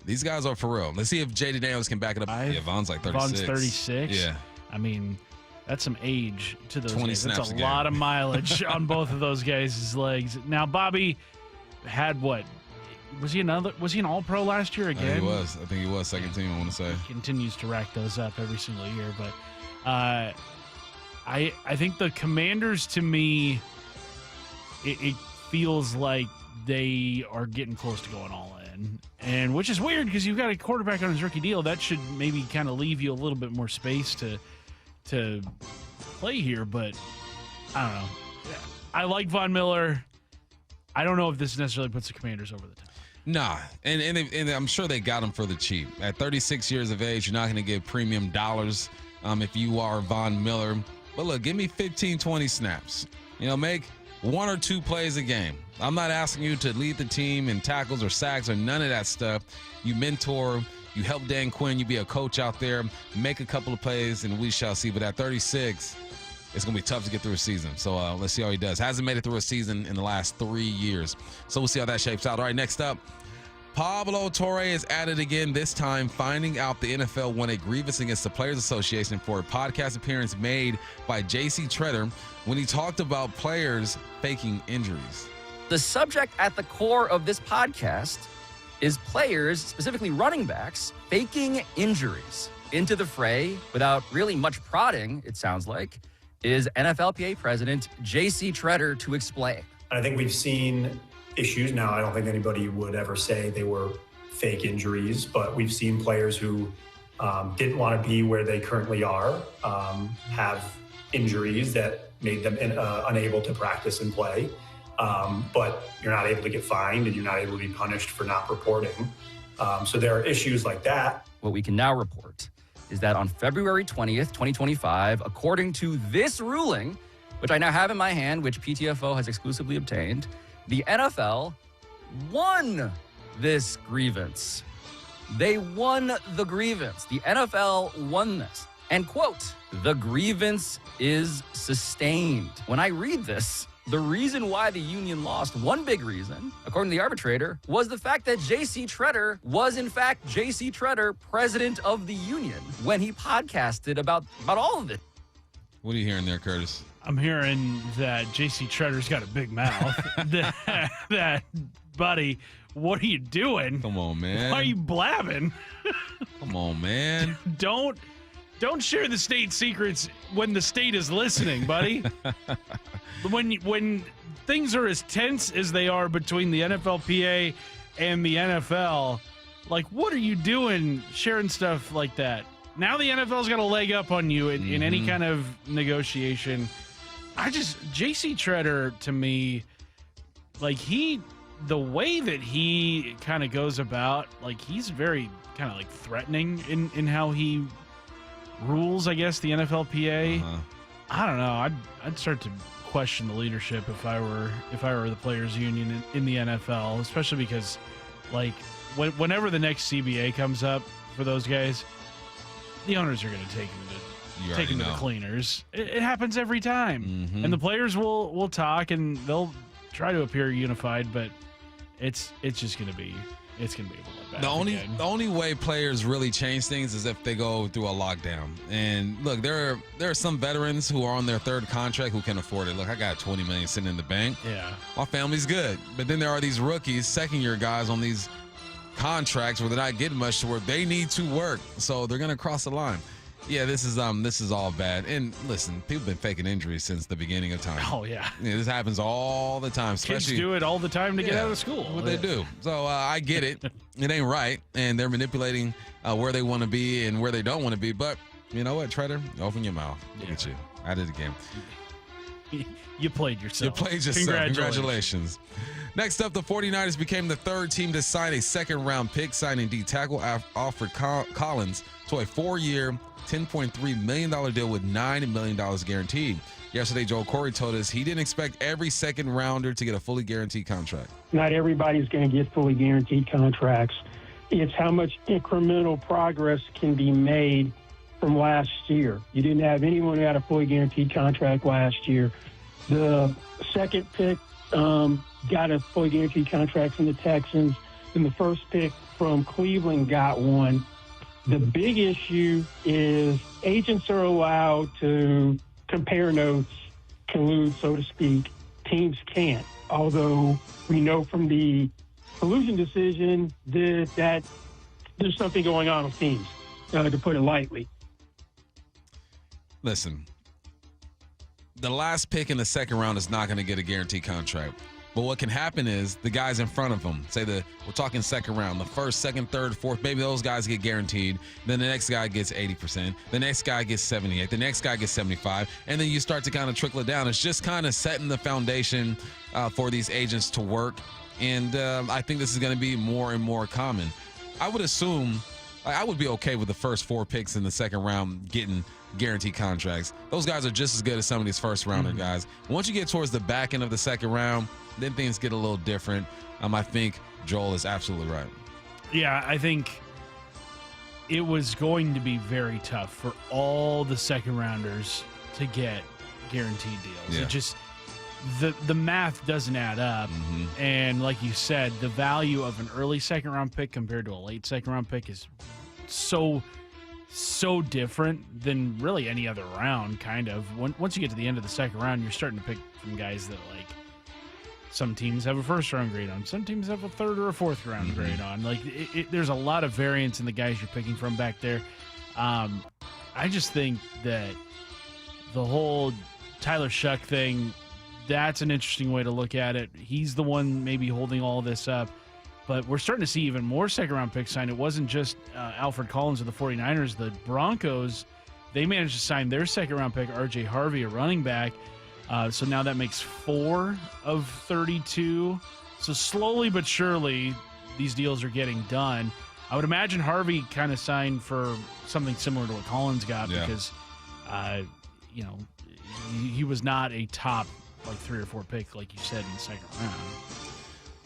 These guys are for real. Let's see if J.D. Daniels can back it up. Von's like 36. Von's 36? Yeah. I mean, that's some age to those 20 guys. That's snaps a a game. lot of mileage on both of those guys' legs. Now, Bobby had what? Was he an All-Pro last year again? I think he was second team, I want to say. He continues to rack those up every single year. But I think the Commanders, to me, it feels like they are getting close to going all in. And which is weird because you've got a quarterback on his rookie deal. That should maybe kind of leave you a little bit more space to play here, but I don't know. I like Von Miller. I don't know if this necessarily puts the Commanders over the top. Nah, and I'm sure they got him for the cheap. At 36 years of age, you're not going to get premium dollars if you are Von Miller. But look, give me 15, 20 snaps. Make 1 or 2 plays a game. I'm not asking you to lead the team in tackles or sacks or none of that stuff. You mentor. You help Dan Quinn. You be a coach out there. Make a couple of plays, and we shall see. But at 36, it's going to be tough to get through a season. So let's see how he does. Hasn't made it through a season in the last 3 years. So we'll see how that shapes out. All right, next up, Pablo Torre is at it again, this time finding out the NFL won a grievance against the Players Association for a podcast appearance made by J.C. Tretter when he talked about players faking injuries. The subject at the core of this podcast is players, specifically running backs, faking injuries. Into the fray, without really much prodding, it sounds like, is NFLPA President J.C. Tretter to explain. I think we've seen issues now. I don't think anybody would ever say they were fake injuries, but we've seen players who didn't want to be where they currently are, have injuries that made them unable to practice and play. But you're not able to get fined and you're not able to be punished for not reporting. So there are issues like that. What we can now report is that on February 20th, 2025, according to this ruling, which I now have in my hand, which PTFO has exclusively obtained, the NFL won this grievance. They won the grievance. The NFL won this. And quote, the grievance is sustained. When I read this, the reason why the union lost, one big reason, according to the arbitrator, was the fact that J.C. Tretter was, in fact, J.C. Tretter, president of the union, when he podcasted about all of it. What are you hearing there, Curtis? I'm hearing that J.C. Tretter's got a big mouth. that, buddy, what are you doing? Come on, man. Why are you blabbing? Come on, man. Don't share the state secrets when the state is listening, buddy. When things are as tense as they are between the NFLPA and the NFL, like, what are you doing sharing stuff like that? Now the NFL's got a leg up on you in any kind of negotiation. J.C. Tretter, to me, like, he the way that he kind of goes about, like, he's very kind of like threatening in how he rules, I guess, the NFLPA. I don't know. I'd start to question the leadership if I were the players union in the NFL, especially because, like, whenever the next CBA comes up for those guys, the owners are going to take them to the cleaners. It happens every time, and the players will talk and they'll try to appear unified, but it's just going to be a bloodbath. The only way players really change things is if they go through a lockdown. And look, there are some veterans who are on their third contract who can afford it. Look, I got $20 million sitting in the bank. Yeah, my family's good. But then there are these rookies, second-year guys on these contracts where they're not getting much to work. They need to work, so they're going to cross the line. Yeah, this is all bad. And listen, people have been faking injuries since the beginning of time. Oh yeah, this happens all the time. Kids do it all the time to get out of school. What they do. So I get it. It ain't right, and they're manipulating where they want to be and where they don't want to be. But you know what, Treader? Open your mouth. Look at you. I did it again. You played yourself. Congratulations. Next up, the 49ers became the third team to sign a second-round pick, signing D tackle Alfred Collins to a 4-year, $10.3 million deal with $9 million guaranteed. Yesterday, Joel Corey told us he didn't expect every second-rounder to get a fully guaranteed contract. Not everybody's going to get fully guaranteed contracts. It's how much incremental progress can be made from last year. You didn't have anyone who had a fully guaranteed contract last year. The second pick got a fully guaranteed contract from the Texans, and the first pick from Cleveland got one. The big issue is agents are allowed to compare notes, collude, so to speak. Teams can't, although we know from the collusion decision that there's something going on with teams, to put it lightly. Listen, the last pick in the second round is not going to get a guaranteed contract. But what can happen is the guys in front of them, we're talking second round, the first, second, third, fourth, maybe those guys get guaranteed. Then the next guy gets 80%. The next guy gets 78. The next guy gets 75. And then you start to kind of trickle it down. It's just kind of setting the foundation for these agents to work. And I think this is going to be more and more common. I would assume, I would be okay with the first 4 picks in the second round getting guaranteed contracts. Those guys are just as good as some of these first rounder guys. Once you get towards the back end of the second round, then things get a little different. I think Joel is absolutely right. Yeah, I think it was going to be very tough for all the second rounders to get guaranteed deals. Yeah. It just the math doesn't add up. And like you said, the value of an early second round pick compared to a late second round pick is so different than really any other round, kind of. Once you get to the end of the second round, you're starting to pick from guys that, like, some teams have a first round grade on, some teams have a third or a fourth round grade on. Like, there's a lot of variance in the guys you're picking from back there. I just think that the whole Tyler Shuck thing, that's an interesting way to look at it. He's the one maybe holding all this up. But we're starting to see even more second-round picks signed. It wasn't just Alfred Collins of the 49ers. The Broncos, they managed to sign their second-round pick, R.J. Harvey, a running back. So now that makes 4 of 32. So slowly but surely, these deals are getting done. I would imagine Harvey kind of signed for something similar to what Collins got because, he was not a top, 3 or 4 pick, like you said, in the second round.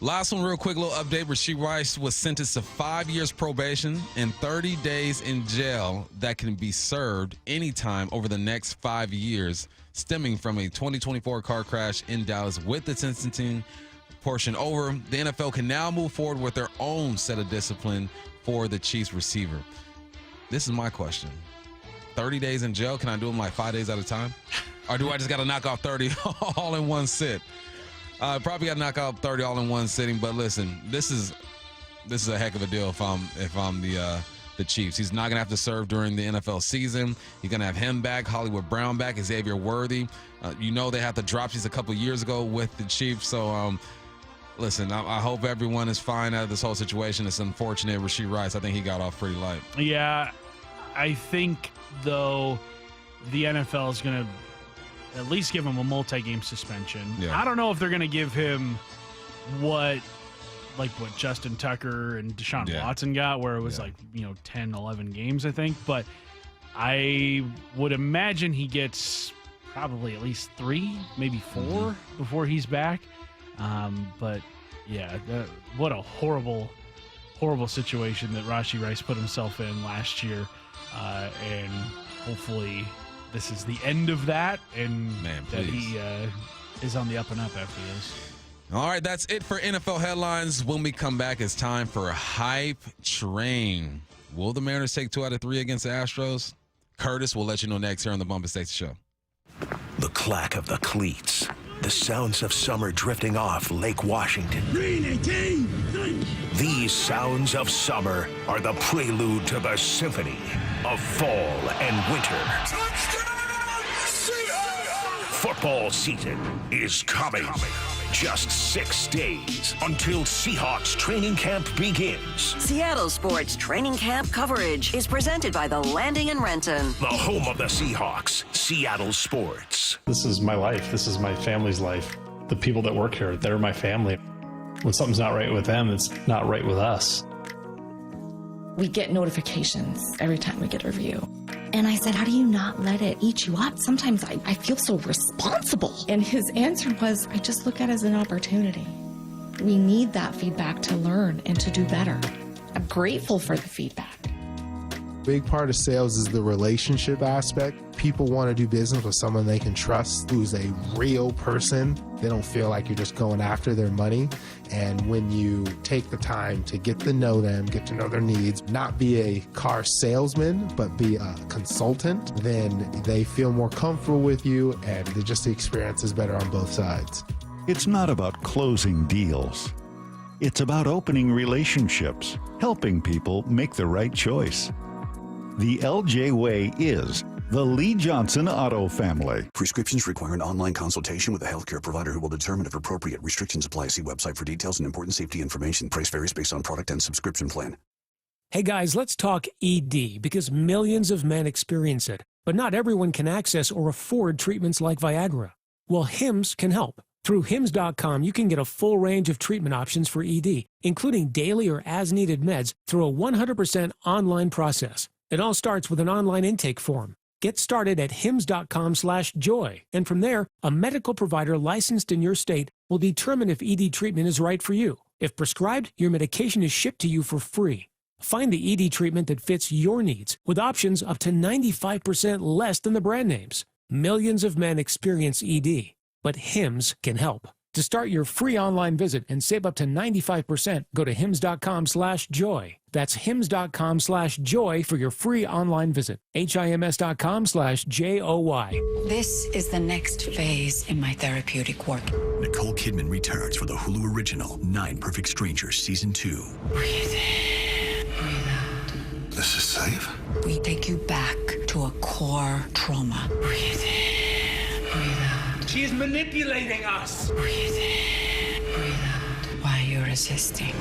Last one, real quick, little update. Rashee Rice was sentenced to 5 years probation and 30 days in jail that can be served anytime over the next 5 years, stemming from a 2024 car crash in Dallas. With the sentencing portion over, the NFL can now move forward with their own set of discipline for the Chiefs receiver. This is my question. 30 days in jail, can I do them 5 days at a time? Or do I just got to knock off 30 all in one sit? Probably got to knock out 30 all in one sitting, but listen, this is a heck of a deal if I'm the Chiefs. He's not gonna have to serve during the NFL season. You're gonna have him back, Hollywood Brown back, Xavier Worthy. They had the dropsies a couple years ago with the Chiefs. So listen, I hope everyone is fine out of this whole situation. It's unfortunate. Rashee Rice, I think he got off pretty light. Yeah, I think though the NFL is gonna at least give him a multi-game suspension. Yeah. I don't know if they're going to give him what like what Justin Tucker and Deshaun Watson got, where it was 10, 11 games, I think. But I would imagine he gets probably at least 3, maybe 4 before he's back. But yeah, what a horrible situation that Rashee Rice put himself in last year. And hopefully this is the end of that, and that he is on the up and up after this. All right, that's it for NFL headlines. When we come back, it's time for a Hype Train. Will the Mariners take 2 out of 3 against the Astros? Curtis will let you know next here on the Bump and Stacy Show. The clack of the cleats. The sounds of summer drifting off Lake Washington. Green 18! These sounds of summer are the prelude to the symphony of fall and winter. Football season is coming. Just 6 days until Seahawks training camp begins. Seattle Sports training camp coverage is presented by The Landing in Renton. The home of the Seahawks, Seattle Sports. This is my life. This is my family's life. The people that work here, they're my family. When something's not right with them, it's not right with us. We get notifications every time we get a review. And I said, how do you not let it eat you up? Sometimes I feel so responsible. And his answer was, I just look at it as an opportunity. We need that feedback to learn and to do better. I'm grateful for the feedback. Big part of sales is the relationship aspect. People want to do business with someone they can trust, who's a real person. They don't feel like you're just going after their money. And when you take the time to get to know them, get to know their needs, not be a car salesman, but be a consultant, then they feel more comfortable with you, and the experience is better on both sides. It's not about closing deals. It's about opening relationships, helping people make the right choice. The LJ Way is the Lee Johnson Auto family. Prescriptions require an online consultation with a healthcare provider who will determine if appropriate. Restrictions apply. See website for details and important safety information. Price varies based on product and subscription plan. Hey guys, let's talk ED, because millions of men experience it, but not everyone can access or afford treatments like Viagra. Well, Hims can help. Through Hims.com, you can get a full range of treatment options for ED, including daily or as-needed meds, through a 100% online process. It all starts with an online intake form. Get started at hims.com/joy, and from there, a medical provider licensed in your state will determine if ED treatment is right for you. If prescribed, your medication is shipped to you for free. Find the ED treatment that fits your needs, with options up to 95% less than the brand names. Millions of men experience ED, but Hims can help. To start your free online visit and save up to 95%, go to hims.com/joy. That's hims.com/joy for your free online visit. HIMS.com/JOY. This is the next phase in my therapeutic work. Nicole Kidman returns for the Hulu original 9 Perfect Strangers Season 2. Breathe in, breathe out. This is safe? We take you back to a core trauma. Breathe in, breathe out. She's manipulating us. Breathe in, breathe out. Why are you resisting?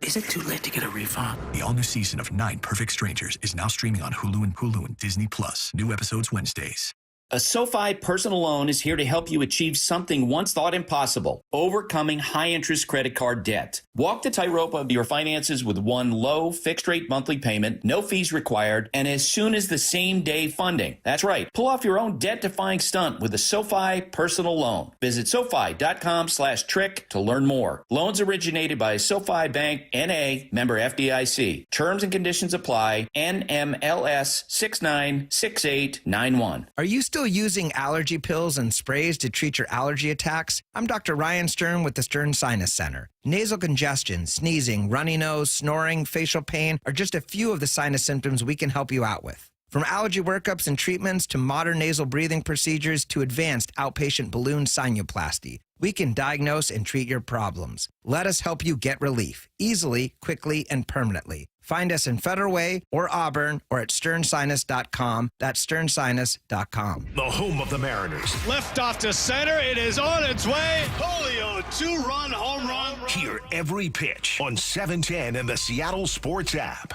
Is it too late to get a refund? The all-new season of 9 Perfect Strangers is now streaming on Hulu and Disney+. New episodes Wednesdays. A SoFi personal loan is here to help you achieve something once thought impossible: overcoming high-interest credit card debt. Walk the tightrope of your finances with one low, fixed-rate monthly payment, no fees required, and as soon as the same-day funding. That's right. Pull off your own debt-defying stunt with a SoFi personal loan. Visit SoFi.com/trick to learn more. Loans originated by SoFi Bank, N.A., member FDIC. Terms and conditions apply. NMLS 696891. Are you still using allergy pills and sprays to treat your allergy attacks? I'm Dr. Ryan Stern with the Stern Sinus Center. Nasal congestion, sneezing, runny nose, snoring, facial pain are just a few of the sinus symptoms we can help you out with. From allergy workups and treatments to modern nasal breathing procedures to advanced outpatient balloon sinuplasty, we can diagnose and treat your problems. Let us help you get relief easily, quickly, and permanently. Find us in Federal Way or Auburn or at sternsinus.com. That's sternsinus.com. The home of the Mariners. Left off to center. It is on its way. Julio, 2-run home run. Hear every pitch on 710 and the Seattle Sports app.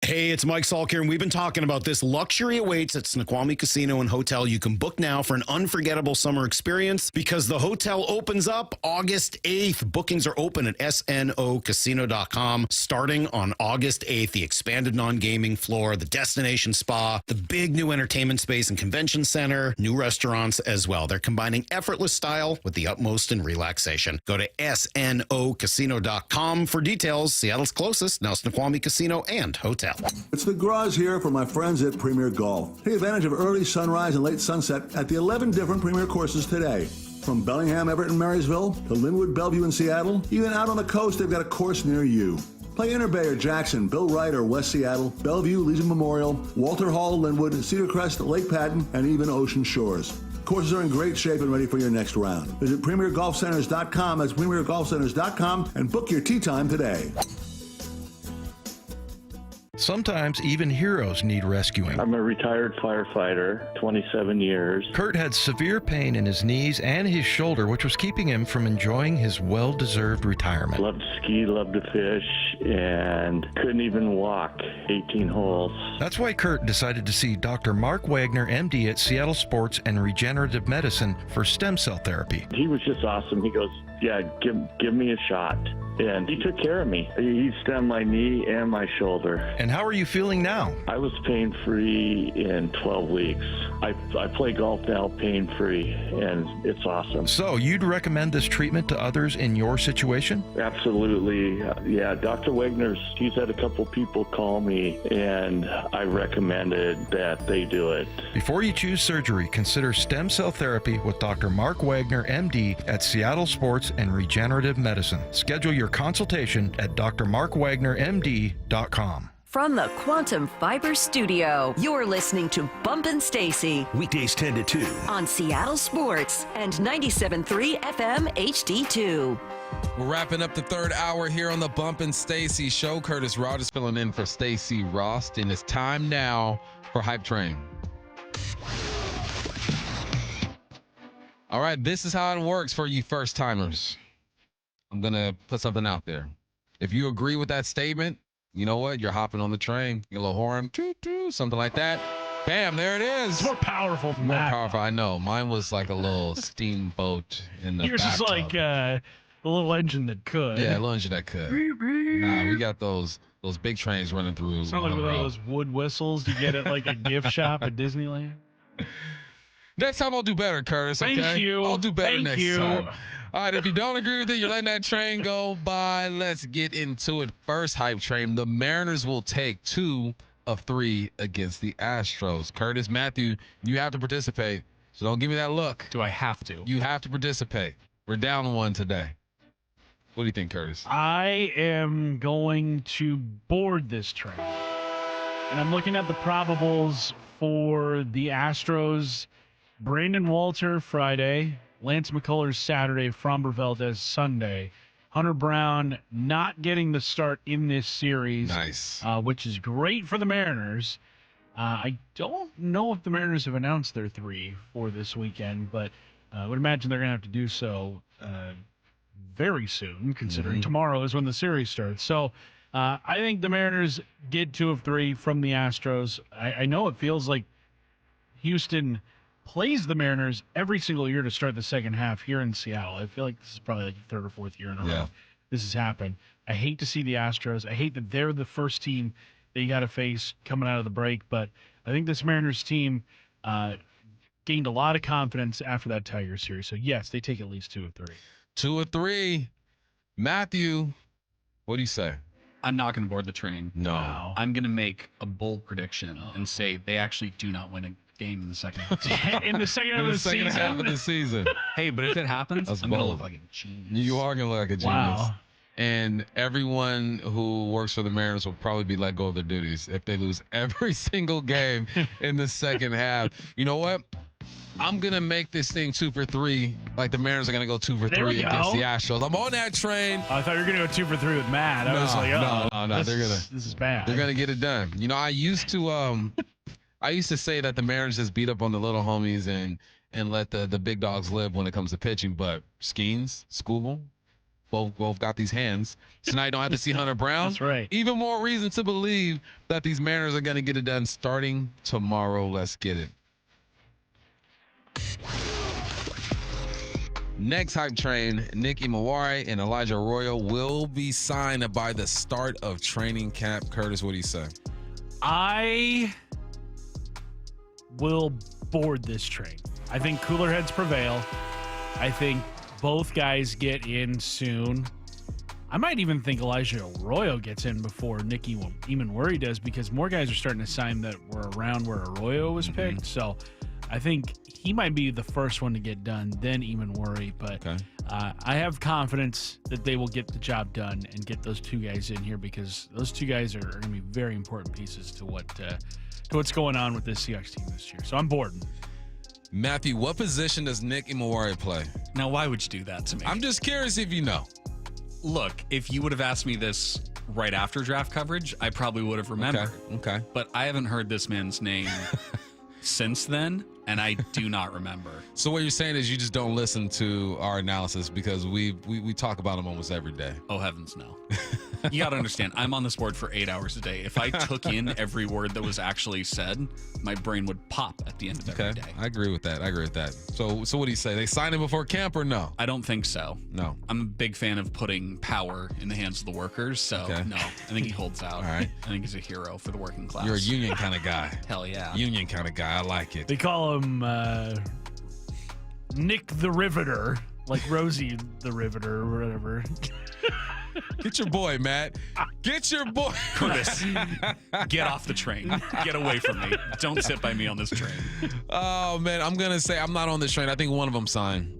Hey, it's Mike Salk here, and we've been talking about this. Luxury awaits at Snoqualmie Casino and Hotel. You can book now for an unforgettable summer experience because the hotel opens up August 8th. Bookings are open at snocasino.com starting on August 8th. The expanded non-gaming floor, the destination spa, the big new entertainment space and convention center, new restaurants as well. They're combining effortless style with the utmost in relaxation. Go to snocasino.com for details. Seattle's closest, now Snoqualmie Casino and Hotel. It's the garage here for my friends at Premier Golf. Take advantage of early sunrise and late sunset at the 11 different Premier courses today. From Bellingham, Everett, and Marysville to Linwood, Bellevue, and Seattle, even out on the coast, they've got a course near you. Play Inter Bay or Jackson, Bill Wright or West Seattle, Bellevue, Legion Memorial, Walter Hall, Linwood, Cedar Crest, Lake Patton, and even Ocean Shores. Courses are in great shape and ready for your next round. Visit PremierGolfCenters.com, that's PremierGolfCenters.com, and book your tee time today. Sometimes even heroes need rescuing. I'm a retired firefighter, 27 years. Kurt had severe pain in his knees and his shoulder, which was keeping him from enjoying his well-deserved retirement. Loved to ski, loved to fish, and couldn't even walk 18 holes. That's why Kurt decided to see Dr. Mark Wagner, MD at Seattle Sports and Regenerative Medicine for stem cell therapy. He was just awesome. He goes, yeah, give me a shot. And he took care of me. He stemmed my knee and my shoulder. And how are you feeling now? I was pain-free in 12 weeks. I play golf now pain-free, and it's awesome. So you'd recommend this treatment to others in your situation? Absolutely. Yeah, Dr. Wagner's, he's had a couple people call me, and I recommended that they do it. Before you choose surgery, consider stem cell therapy with Dr. Mark Wagner, MD at Seattle Sports and Regenerative Medicine. Schedule your consultation at drmarkwagnermd.com. From the Quantum Fiber Studio, you're listening to Bumpin' Stacy. Weekdays 10 to 2. On Seattle Sports and 97.3 FM HD2. We're wrapping up the third hour here on the Bumpin' Stacy show. Curtis Rogers filling in for Stacy Rost, and it's time now for Hype Train. All right, this is how it works for you first timers. I'm going to put something out there. If you agree with that statement, you know what? You're hopping on the train. Get a little horn, something like that. Bam, there it is. It's more powerful than more that. powerful, I know. Mine was like a little steamboat in the Yours is like the little engine that could. Yeah, a little engine that could. Nah, we got those big trains running through. It's not like with all those wood whistles you get at like a gift shop at Disneyland. Next time I'll do better, Curtis. Okay? Thank you. I'll do better Thank next you. time. All right, if you don't agree with it, you're letting that train go by. Let's get into it. First Hype Train. The Mariners will take 2 of 3 against the Astros. Curtis, Matthew, you have to participate, so don't give me that look. Do I have to? You have to participate. We're down 1 today. What do you think, Curtis? I am going to board this train. And I'm looking at the probables for the Astros. Brandon Walter Friday, Lance McCullers Saturday, Framber Valdez Sunday. Hunter Brown not getting the start in this series. Nice. Which is great for the Mariners. I don't know if the Mariners have announced their 3 for this weekend, but I would imagine they're going to have to do so very soon, considering tomorrow is when the series starts. So I think the Mariners get 2 of 3 from the Astros. I know it feels like Houston plays the Mariners every single year to start the second half here in Seattle. I feel like this is probably like the 3rd or 4th year in a row this has happened. I hate to see the Astros. I hate that they're the first team that you got to face coming out of the break, but I think this Mariners team gained a lot of confidence after that Tiger series. So, yes, they take at least 2 of 3. 2 of 3. Matthew, what do you say? I'm not going to board the train. No. I'm going to make a bold prediction and say they actually do not win a game in the second half. In the second half of the season. Half of the season. Hey, but if it happens, I'm going to look like a genius. You are going to look like a genius. Wow. And everyone who works for the Mariners will probably be let go of their duties if they lose every single game in the second half. You know what? I'm going to make this thing 2 for 3. Like the Mariners are going to go 2 for 3 against the Astros. I'm on that train. I thought you were going to go 2 for 3 with Matt. I was like, no. This is bad. They're going to get it done. You know, I used to say that the Mariners just beat up on the little homies and let the big dogs live when it comes to pitching, but Skeens, Skubal, both got these hands. So now you don't have to see Hunter Brown. That's right. Even more reason to believe that these Mariners are going to get it done starting tomorrow. Let's get it. Next hype train, Nick Imawari and Elijah Arroyo will be signed by the start of training camp. Curtis, what do you say? I will board this train. I think cooler heads prevail. I think both guys get in soon. I might even think Elijah Arroyo gets in before Nicky Imawari does, because more guys are starting to sign that were around where Arroyo was picked. So I think he might be the first one to get done, then Imawari. But I have confidence that they will get the job done and get those two guys in here, because those two guys are going to be very important pieces to what's going on with this Seahawks team this year. So I'm boarding. Matthew, what position does Nick Imawari play? Now, why would you do that to me? I'm just curious if you know. Look, if you would have asked me this right after draft coverage, I probably would have remembered. Okay. But I haven't heard this man's name since then, and I do not remember. So what you're saying is you just don't listen to our analysis, because we talk about him almost every day. Oh, heavens no. You got to understand, I'm on this board for 8 hours a day. If I took in every word that was actually said, my brain would pop at the end of every day. I agree with that. So what do you say? They signed him before camp or no? I don't think so. No. I'm a big fan of putting power in the hands of the workers, so no. I think he holds out. All right. I think he's a hero for the working class. You're a union kind of guy. Hell yeah. Union kind of guy. I like it. They call him Nick the Riveter, like Rosie the Riveter or whatever. Get your boy, Matt. Get your boy. Curtis, get off the train. Get away from me. Don't sit by me on this train. Oh, man. I'm going to say I'm not on this train. I think one of them signed.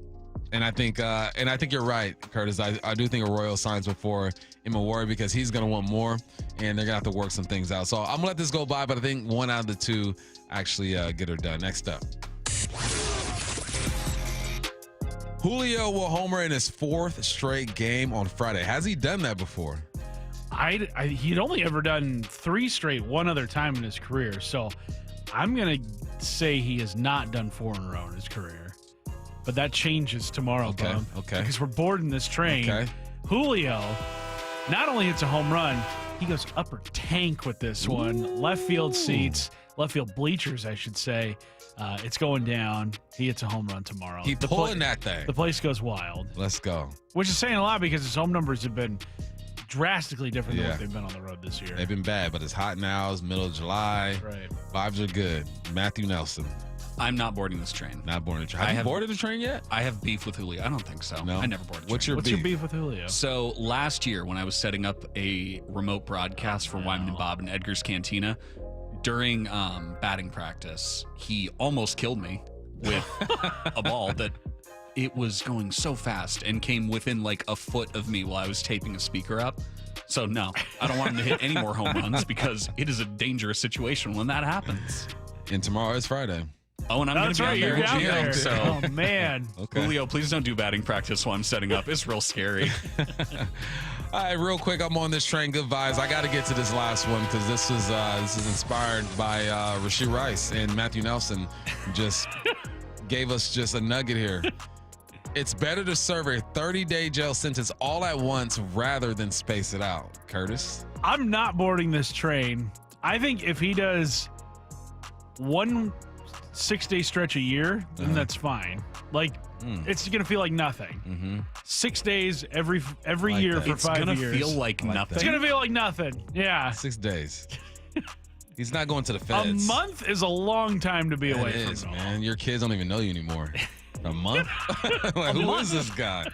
And I think you're right, Curtis. I do think Arroyo signs before Imawari, because he's going to want more, and they're going to have to work some things out. So I'm going to let this go by, but I think one out of the two actually get her done. Next up. Julio will homer in his 4th straight game on Friday. Has he done that before? He'd only ever done 3 straight one other time in his career. So I'm going to say he has not done 4 in a row in his career. But that changes tomorrow, Bum. Okay. Because we're boarding this train. Okay. Julio not only hits a home run, he goes upper tank with this one. Left field seats, left field bleachers, I should say. It's going down. He hits a home run tomorrow. He's pulling that thing. The place goes wild. Let's go. Which is saying a lot, because his home numbers have been drastically different than what they've been on the road this year. They've been bad, but it's hot now. It's middle of July. Right. Vibes are good. Matthew Nelson. I'm not boarding this train. Not boarding the train. Have you boarded the train yet? I have beef with Julio. I don't think so. No? I never boarded the What's train. your What's your beef with Julio? So last year, when I was setting up a remote broadcast for Wyman and Bob and Edgar's Cantina, during batting practice, he almost killed me with a ball that it was going so fast and came within like a foot of me while I was taping a speaker up. So no, I don't want him to hit any more home runs, because it is a dangerous situation when that happens. And tomorrow is Friday. Oh, and I'm going to be out there in GM, so Oh, man. Okay. Julio, please don't do batting practice while I'm setting up. It's real scary. All right, real quick, I'm on this train. Good vibes. I got to get to this last one, because this is inspired by Rashee Rice, and Matthew Nelson just gave us just a nugget here. It's better to serve a 30-day jail sentence all at once rather than space it out. Curtis? I'm not boarding this train. I think if he does one 6-day stretch a year, then that's fine. Like, it's going to feel like nothing. 6 days every Like year that. for It's 5 gonna years. feel like nothing. It's going to feel like nothing. Yeah. 6 days. He's not going to the feds. A month is a long time to be away from home. Man. Your kids don't even know you anymore. A month? Like, who is this guy?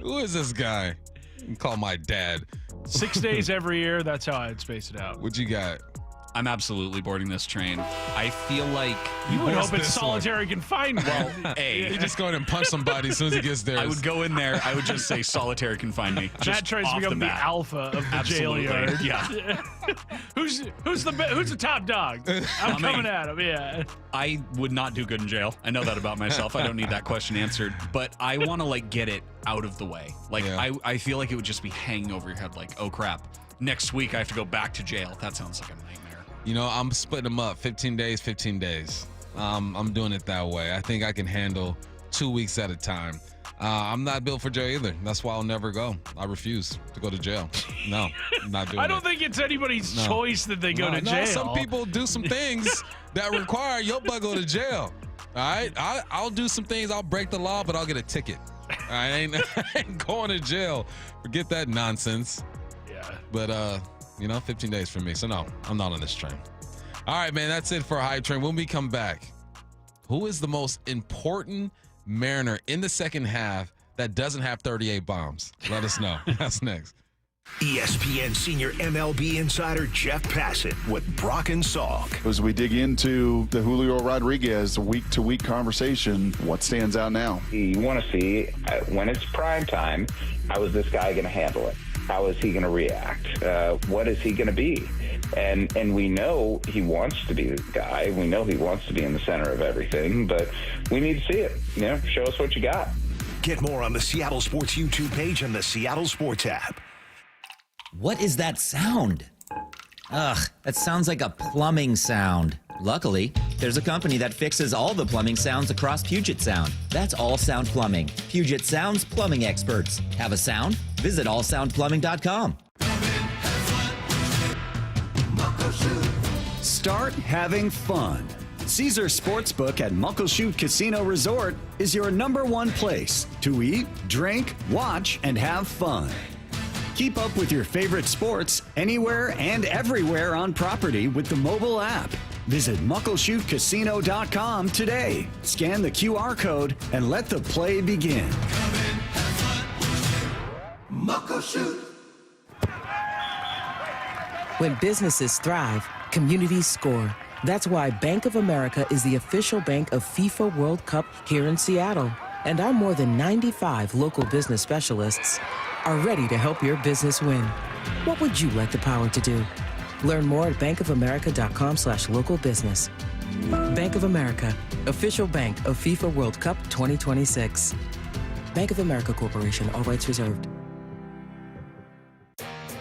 Who is this guy? You can call my dad. 6 days every year. That's how I'd space it out. What you got? I'm absolutely boarding this train. I feel like You would What's hope it's this solitary confinement. Well, He just go ahead and punch somebody as soon as he gets there. I would go in there. I would just say solitary confine me. Matt Just tries to off become the bat. alpha of the Absolutely. jail yard. Yeah. who's the top dog? I'm coming at him. Yeah. I would not do good in jail. I know that about myself. I don't need that question answered. But I want to like get it out of the way. Like I feel like it would just be hanging over your head. Like, oh crap, next week I have to go back to jail. That sounds like a nightmare. You know, I'm splitting them up. 15 days, 15 days. I'm doing it that way. I think I can handle 2 weeks at a time. I'm not built for jail either. That's why I'll never go. I refuse to go to jail. No, I'm not doing it. I don't think it's anybody's choice that they go to jail. No, some people do some things that require your butt go to jail. All right? I'll do some things. I'll break the law, but I'll get a ticket. I ain't going to jail. Forget that nonsense. Yeah. But, 15 days for me. So, no, I'm not on this train. All right, man, that's it for Hype Train. When we come back, who is the most important Mariner in the second half that doesn't have 38 bombs? Let us know. That's next. ESPN senior MLB insider Jeff Passett with Brock and Salk. As we dig into the Julio Rodriguez week-to-week conversation, what stands out now? You want to see, when it's prime time, how is this guy going to handle it? How is he going to react? What is he going to be? And we know he wants to be the guy. We know he wants to be in the center of everything, but we need to see it. Show us what you got. Get more on the Seattle Sports YouTube page and the Seattle Sports app. What is that sound? Ugh, that sounds like a plumbing sound. Luckily, there's a company that fixes all the plumbing sounds across Puget Sound. That's All Sound Plumbing. Puget Sound's plumbing experts. Have a sound? Visit allsoundplumbing.com. Start having fun. Caesar Sportsbook at Muckleshoot Casino Resort is your #1 place to eat, drink, watch, and have fun. Keep up with your favorite sports anywhere and everywhere on property with the mobile app. Visit muckleshootcasino.com today. Scan the QR code and let the play begin. Muckleshoot. When businesses thrive, communities score. That's why Bank of America is the official bank of FIFA World Cup here in Seattle. And our more than 95 local business specialists are ready to help your business win. What would you like the power to do? Learn more at bankofamerica.com/local business. Bank of America, official bank of FIFA World Cup 2026. Bank of America Corporation, all rights reserved.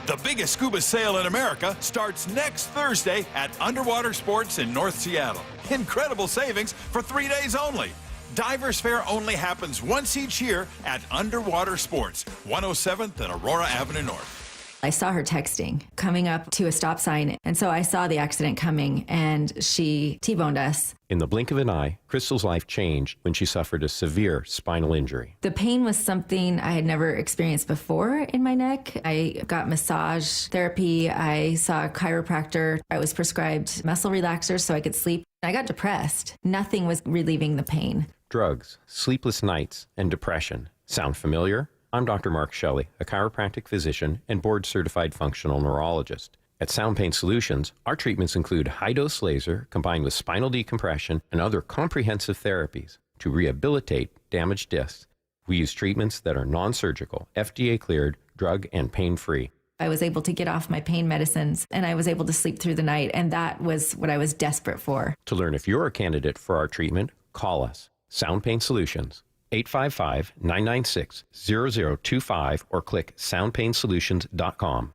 The biggest scuba sale in America starts next Thursday at Underwater Sports in North Seattle. Incredible savings for 3 days only. Divers Fair only happens once each year at Underwater Sports, 107th and Aurora Avenue North. I saw her texting, coming up to a stop sign, and so I saw the accident coming, and she T-boned us. In the blink of an eye, Crystal's life changed when she suffered a severe spinal injury. The pain was something I had never experienced before in my neck. I got massage therapy. I saw a chiropractor. I was prescribed muscle relaxers so I could sleep. I got depressed. Nothing was relieving the pain. Drugs, sleepless nights, and depression. Sound familiar? I'm Dr. Mark Shelley, a chiropractic physician and board-certified functional neurologist. At Sound Pain Solutions, our treatments include high-dose laser combined with spinal decompression and other comprehensive therapies to rehabilitate damaged discs. We use treatments that are non-surgical, FDA-cleared, drug and pain-free. I was able to get off my pain medicines, and I was able to sleep through the night, and that was what I was desperate for. To learn if you're a candidate for our treatment, call us. Sound Pain Solutions, 855-996-0025, or click soundpainsolutions.com.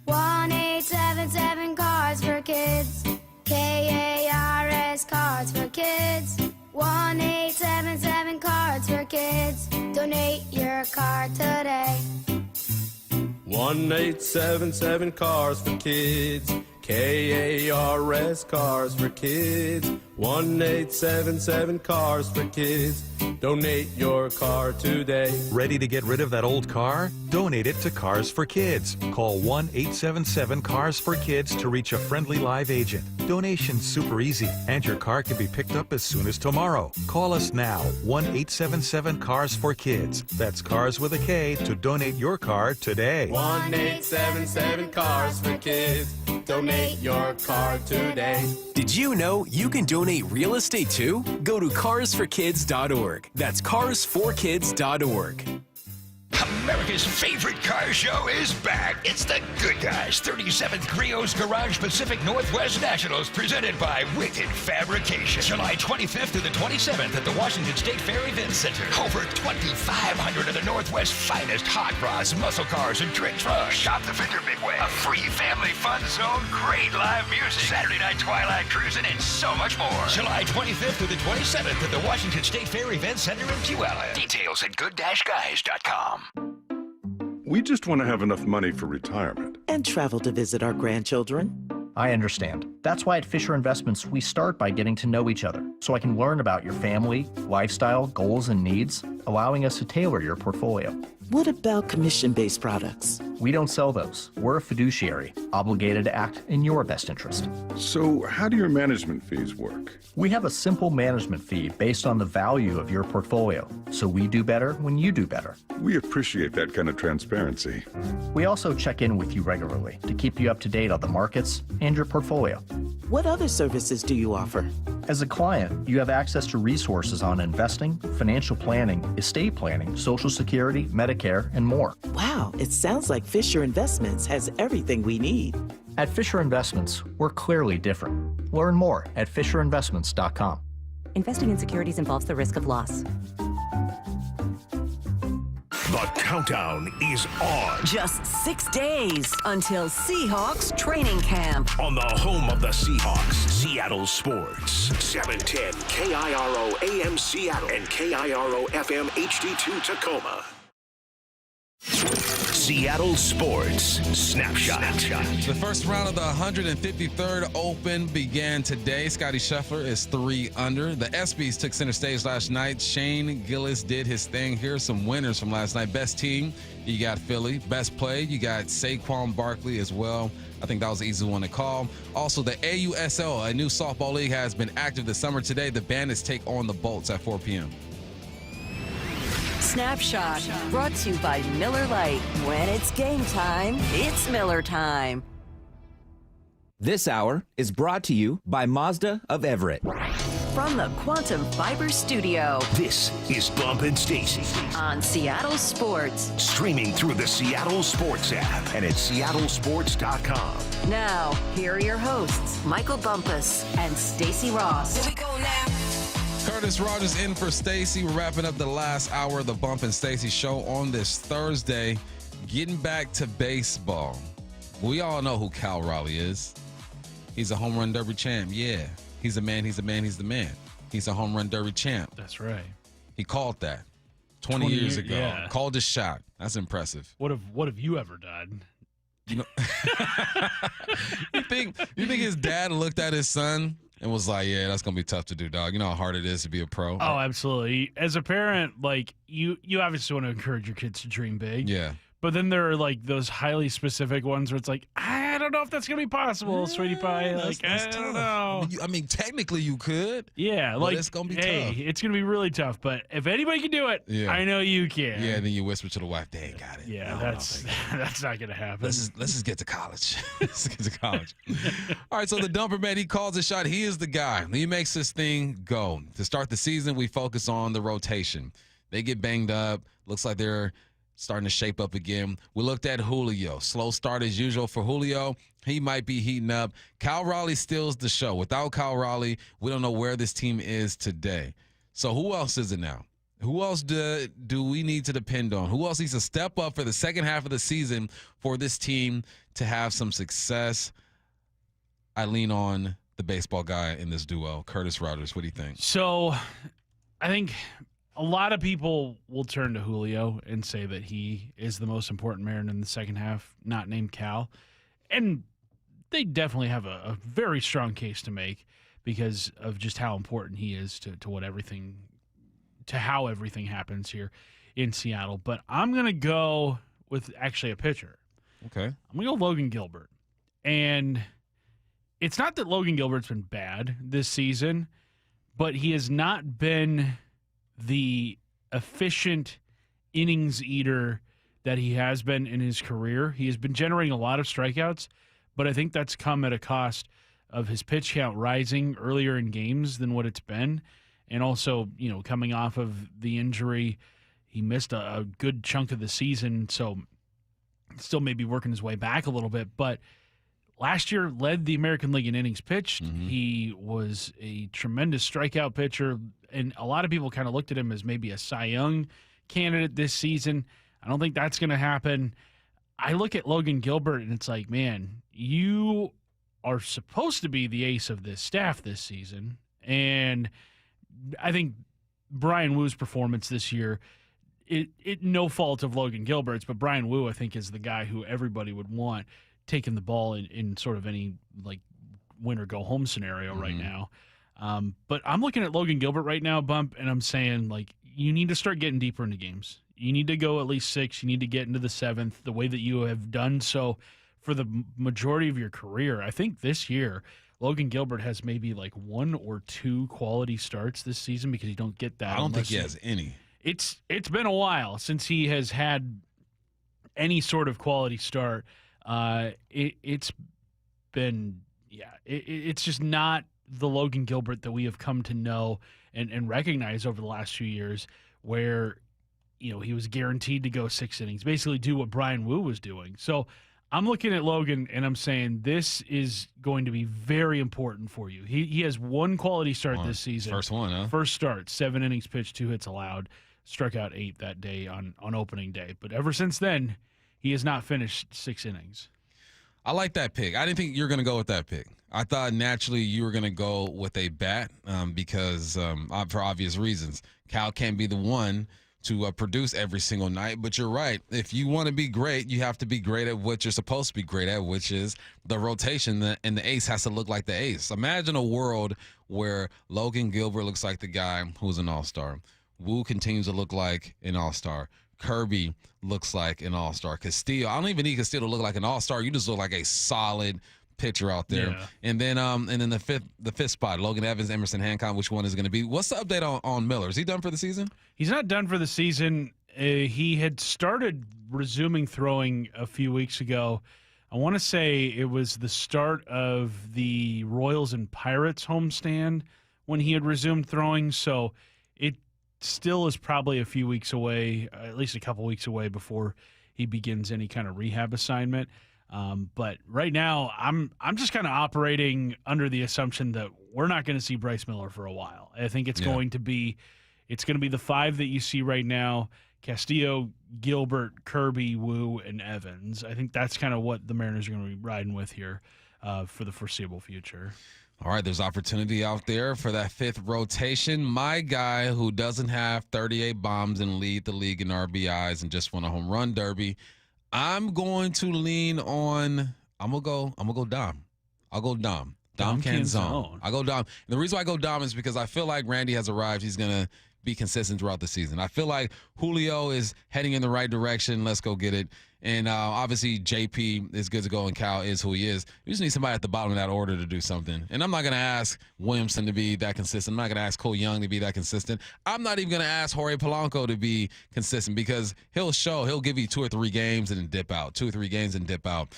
1-877 Cards for Kids. KARS Cards for Kids. 1-877 Cards for Kids. Donate your card today. 1-877 Cars for Kids. KARS Cars for Kids. 1-877 Cars for Kids. Donate your car today. Ready to get rid of that old car? Donate it to Cars for Kids. Call 1-877 Cars for Kids to reach a friendly live agent. Donation's super easy, and your car can be picked up as soon as tomorrow. Call us now, 1-877 Cars for Kids. That's Cars with a K to donate your car today. 1-877 Cars for Kids. Donate your car today. Did you know you can donate real estate too? Go to carsforkids.org. That's carsforkids.org. America's favorite car show is back. It's the Good Guys 37th Griot's Garage Pacific Northwest Nationals presented by Wicked Fabrication. July 25th through the 27th at the Washington State Fair Event Center. Over 2,500 of the Northwest's finest hot rods, muscle cars, and trick trucks. Shop the Fender Big Way. A free family fun zone, great live music, Saturday night twilight cruising, and so much more. July 25th through the 27th at the Washington State Fair Event Center in Puyallup. Details at good-guys.com. We just want to have enough money for retirement. And travel to visit our grandchildren. I understand. That's why at Fisher Investments, we start by getting to know each other, so I can learn about your family, lifestyle, goals, and needs, allowing us to tailor your portfolio. What about commission-based products? We don't sell those. We're a fiduciary, obligated to act in your best interest. So how do your management fees work? We have a simple management fee based on the value of your portfolio, so we do better when you do better. We appreciate that kind of transparency. We also check in with you regularly to keep you up to date on the markets and your portfolio. What other services do you offer? As a client, you have access to resources on investing, financial planning, estate planning, Social Security, Medicare, and more. Wow, it sounds like Fisher Investments has everything we need. At Fisher Investments, we're clearly different. Learn more at FisherInvestments.com. Investing in securities involves the risk of loss. The countdown is on. Just 6 days until Seahawks training camp. On the home of the Seahawks, Seattle Sports. 710 KIRO AM Seattle and KIRO FM HD2 Tacoma. Seattle Sports Snapshot. The first round of the 153rd Open began today. Scotty Scheffler is 3 under. The ESPYs took center stage last night. Shane Gillis did his thing. Here's some winners from last night. Best team, you got Philly. Best play, you got Saquon Barkley as well. I think that was the easy one to call. Also, the AUSL, a new softball league, has been active this summer. Today, the Bandits take on the Bolts at 4 p.m. Snapshot brought to you by Miller Lite. When it's game time, it's Miller time. This hour is brought to you by Mazda of Everett. From the Quantum Fiber Studio. This is Bump and Stacy. On Seattle Sports. Streaming through the Seattle Sports app and at seattlesports.com. Now, here are your hosts, Michael Bumpus and Stacy Ross. Here we go now. Curtis Rogers in for Stacy. We're wrapping up the last hour of the Bump and Stacy show on this Thursday. Getting back to baseball. We all know who Cal Raleigh is. He's a home run derby champ. Yeah. He's a man, he's a man, he's the man. He's a home run derby champ. That's right. He called that 20 years ago. Yeah. Called his shot. That's impressive. What have you ever done? You know, you think his dad looked at his son and was like, yeah, that's going to be tough to do, dog. You know how hard it is to be a pro? Oh, absolutely. As a parent, like, you obviously want to encourage your kids to dream big. Yeah. But then there are, like, those highly specific ones where it's like, I don't know if that's going to be possible, sweetie pie. Like, I don't know. I mean, technically you could. Yeah. Like, it's going to be tough. It's going to be really tough. But if anybody can do it, I know you can. Yeah, and then you whisper to the wife, they ain't got it. Yeah, that's not going to happen. Let's just get to college. Let's get to college. All right, so the dumper man, he calls a shot. He is the guy. He makes this thing go. To start the season, we focus on the rotation. They get banged up. Looks like they're starting to shape up again. We looked at Julio. Slow start as usual for Julio. He might be heating up. Cal Raleigh steals the show. Without Cal Raleigh, we don't know where this team is today. So who else is it now? Who else do we need to depend on? Who else needs to step up for the second half of the season for this team to have some success? I lean on the baseball guy in this duo, Curtis Rogers. What do you think? So I think a lot of people will turn to Julio and say that he is the most important man in the second half, not named Cal. And they definitely have a very strong case to make because of just how important he is to how everything happens here in Seattle. But I'm going to go with actually a pitcher. Okay. I'm going to go Logan Gilbert. And it's not that Logan Gilbert's been bad this season, but he has not been the efficient innings eater that he has been in his career. He has been generating a lot of strikeouts, but I think that's come at a cost of his pitch count rising earlier in games than what it's been. And also, coming off of the injury, He missed a good chunk of the season, so still maybe working his way back a little bit. But last year led the American League in innings pitched. He was a tremendous strikeout pitcher, and a lot of people kind of looked at him as maybe a Cy Young candidate this season. I don't think that's going to happen. I look at Logan Gilbert, and it's like, man, you are supposed to be the ace of this staff this season. And I think Brian Woo's performance this year, it no fault of Logan Gilbert's, but Brian Woo, I think, is the guy who everybody would want taking the ball in sort of any like win or go home scenario right now. But I'm looking at Logan Gilbert right now, Bump, and I'm saying, like, you need to start getting deeper into games. You need to go at least 6. You need to get into the 7th the way that you have done so for the majority of your career. I think this year Logan Gilbert has maybe like 1 or 2 quality starts this season because you don't get that. I don't think he has any. It's been a while since he has had any sort of quality start. It's been, it's just not the Logan Gilbert that we have come to know and recognize over the last few years, where, you know, he was guaranteed to go 6 innings, basically do what Brian Woo was doing. So I'm looking at Logan and I'm saying this is going to be very important for you. He has 1 quality start this season. First one, huh? First start, 7 innings pitched, 2 hits allowed, struck out 8 that day on opening day. But ever since then, he has not finished 6 innings. I like that pick. I didn't think you were going to go with that pick. I thought naturally you were going to go with a bat because for obvious reasons. Cal can't be the one to produce every single night, but you're right. If you want to be great, you have to be great at what you're supposed to be great at, which is the rotation, and the ace has to look like the ace. Imagine a world where Logan Gilbert looks like the guy who's an all-star. Woo continues to look like an all-star. Kirby looks like an all-star. Castillo, I don't even need Castillo to look like an all-star. You just look like a solid pitcher out there. Yeah. And then the fifth spot, Logan Evans, Emerson Hancock, which one is going to be? What's the update on Miller? Is he done for the season? He's not done for the season. He had started resuming throwing a few weeks ago. I want to say it was the start of the Royals and Pirates homestand when he had resumed throwing. So it still is probably a few weeks away, at least a couple weeks away before he begins any kind of rehab assignment. But right now, I'm just kind of operating under the assumption that we're not going to see Bryce Miller for a while. I think it's going to be the 5 that you see right now: Castillo, Gilbert, Kirby, Woo, and Evans. I think that's kind of what the Mariners are going to be riding with here for the foreseeable future. All right, there's opportunity out there for that 5th rotation. My guy who doesn't have 38 bombs and lead the league in RBIs and just won a home run derby, I'm going to lean on. I'm gonna go Dom. I'll go Dom. Dom Canzone. I'll go Dom. And the reason why I go Dom is because I feel like Randy has arrived. He's gonna be consistent throughout the season. I feel like Julio is heading in the right direction. Let's go get it. And obviously JP is good to go, and Cal is who he is. We just need somebody at the bottom of that order to do something. And I'm not going to ask Williamson to be that consistent. I'm not going to ask Cole Young to be that consistent. I'm not even going to ask Jorge Polanco to be consistent because he'll give you 2 or 3 games and then dip out. 2 or 3 games and dip out.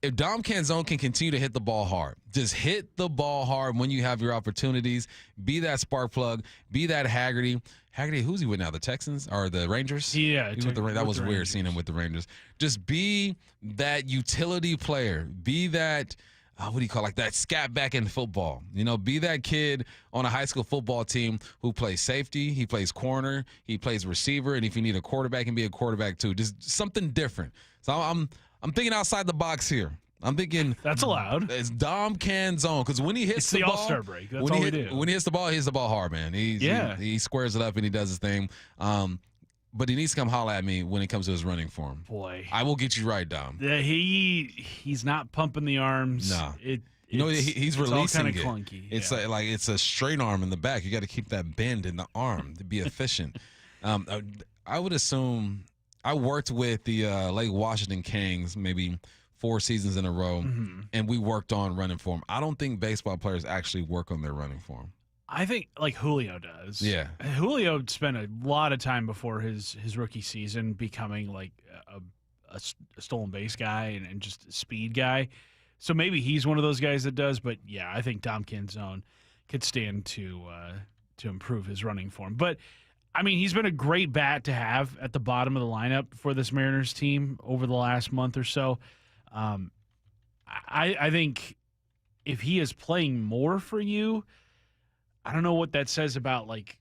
If Dom Canzone can continue to hit the ball hard, just hit the ball hard when you have your opportunities. Be that spark plug. Be that Haggerty. Haggerty, who's he with now? The Texans or the Rangers? Yeah. That was weird seeing him with the Rangers. Just be that utility player. Be that, what do you call, like that scat back in football. You know, be that kid on a high school football team who plays safety, he plays corner, he plays receiver, and if you need a quarterback, he can be a quarterback too. Just something different. So I'm thinking outside the box here. I'm thinking that's allowed. It's Dom Canzone because when he hits the ball, All-Star break. That's all we do. When he hits the ball hard, man. He squares it up and he does his thing. But he needs to come holler at me when it comes to his running form. Boy, I will get you right, Dom. Yeah, he's not pumping the arms. No, he's releasing all kind of clunky. It's like it's a straight arm in the back. You got to keep that bend in the arm to be efficient. I would assume I worked with the Lake Washington Kings maybe 4 seasons in a row, and we worked on running form. I don't think baseball players actually work on their running form. I think like Julio does. Yeah. Julio spent a lot of time before his rookie season becoming like a stolen base guy and just a speed guy. So maybe he's one of those guys that does. But, yeah, I think Dom Canzone could stand to improve his running form. But I mean, he's been a great bat to have at the bottom of the lineup for this Mariners team over the last month or so. I think if he is playing more for you, I don't know what that says about like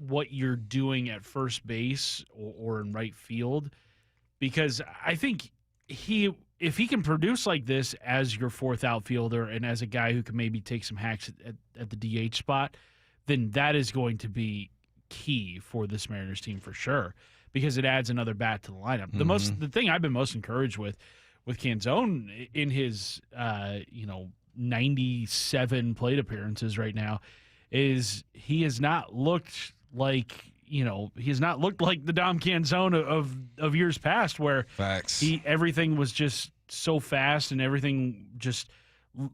what you're doing at first base or in right field, because I think if he can produce like this as your fourth outfielder and as a guy who can maybe take some hacks at the DH spot, then that is going to be key for this Mariners team for sure, because it adds another bat to the lineup. The thing I've been most encouraged with Canzone in his 97 plate appearances right now is he has not looked like the Dom Canzone of years past, where everything was just so fast and everything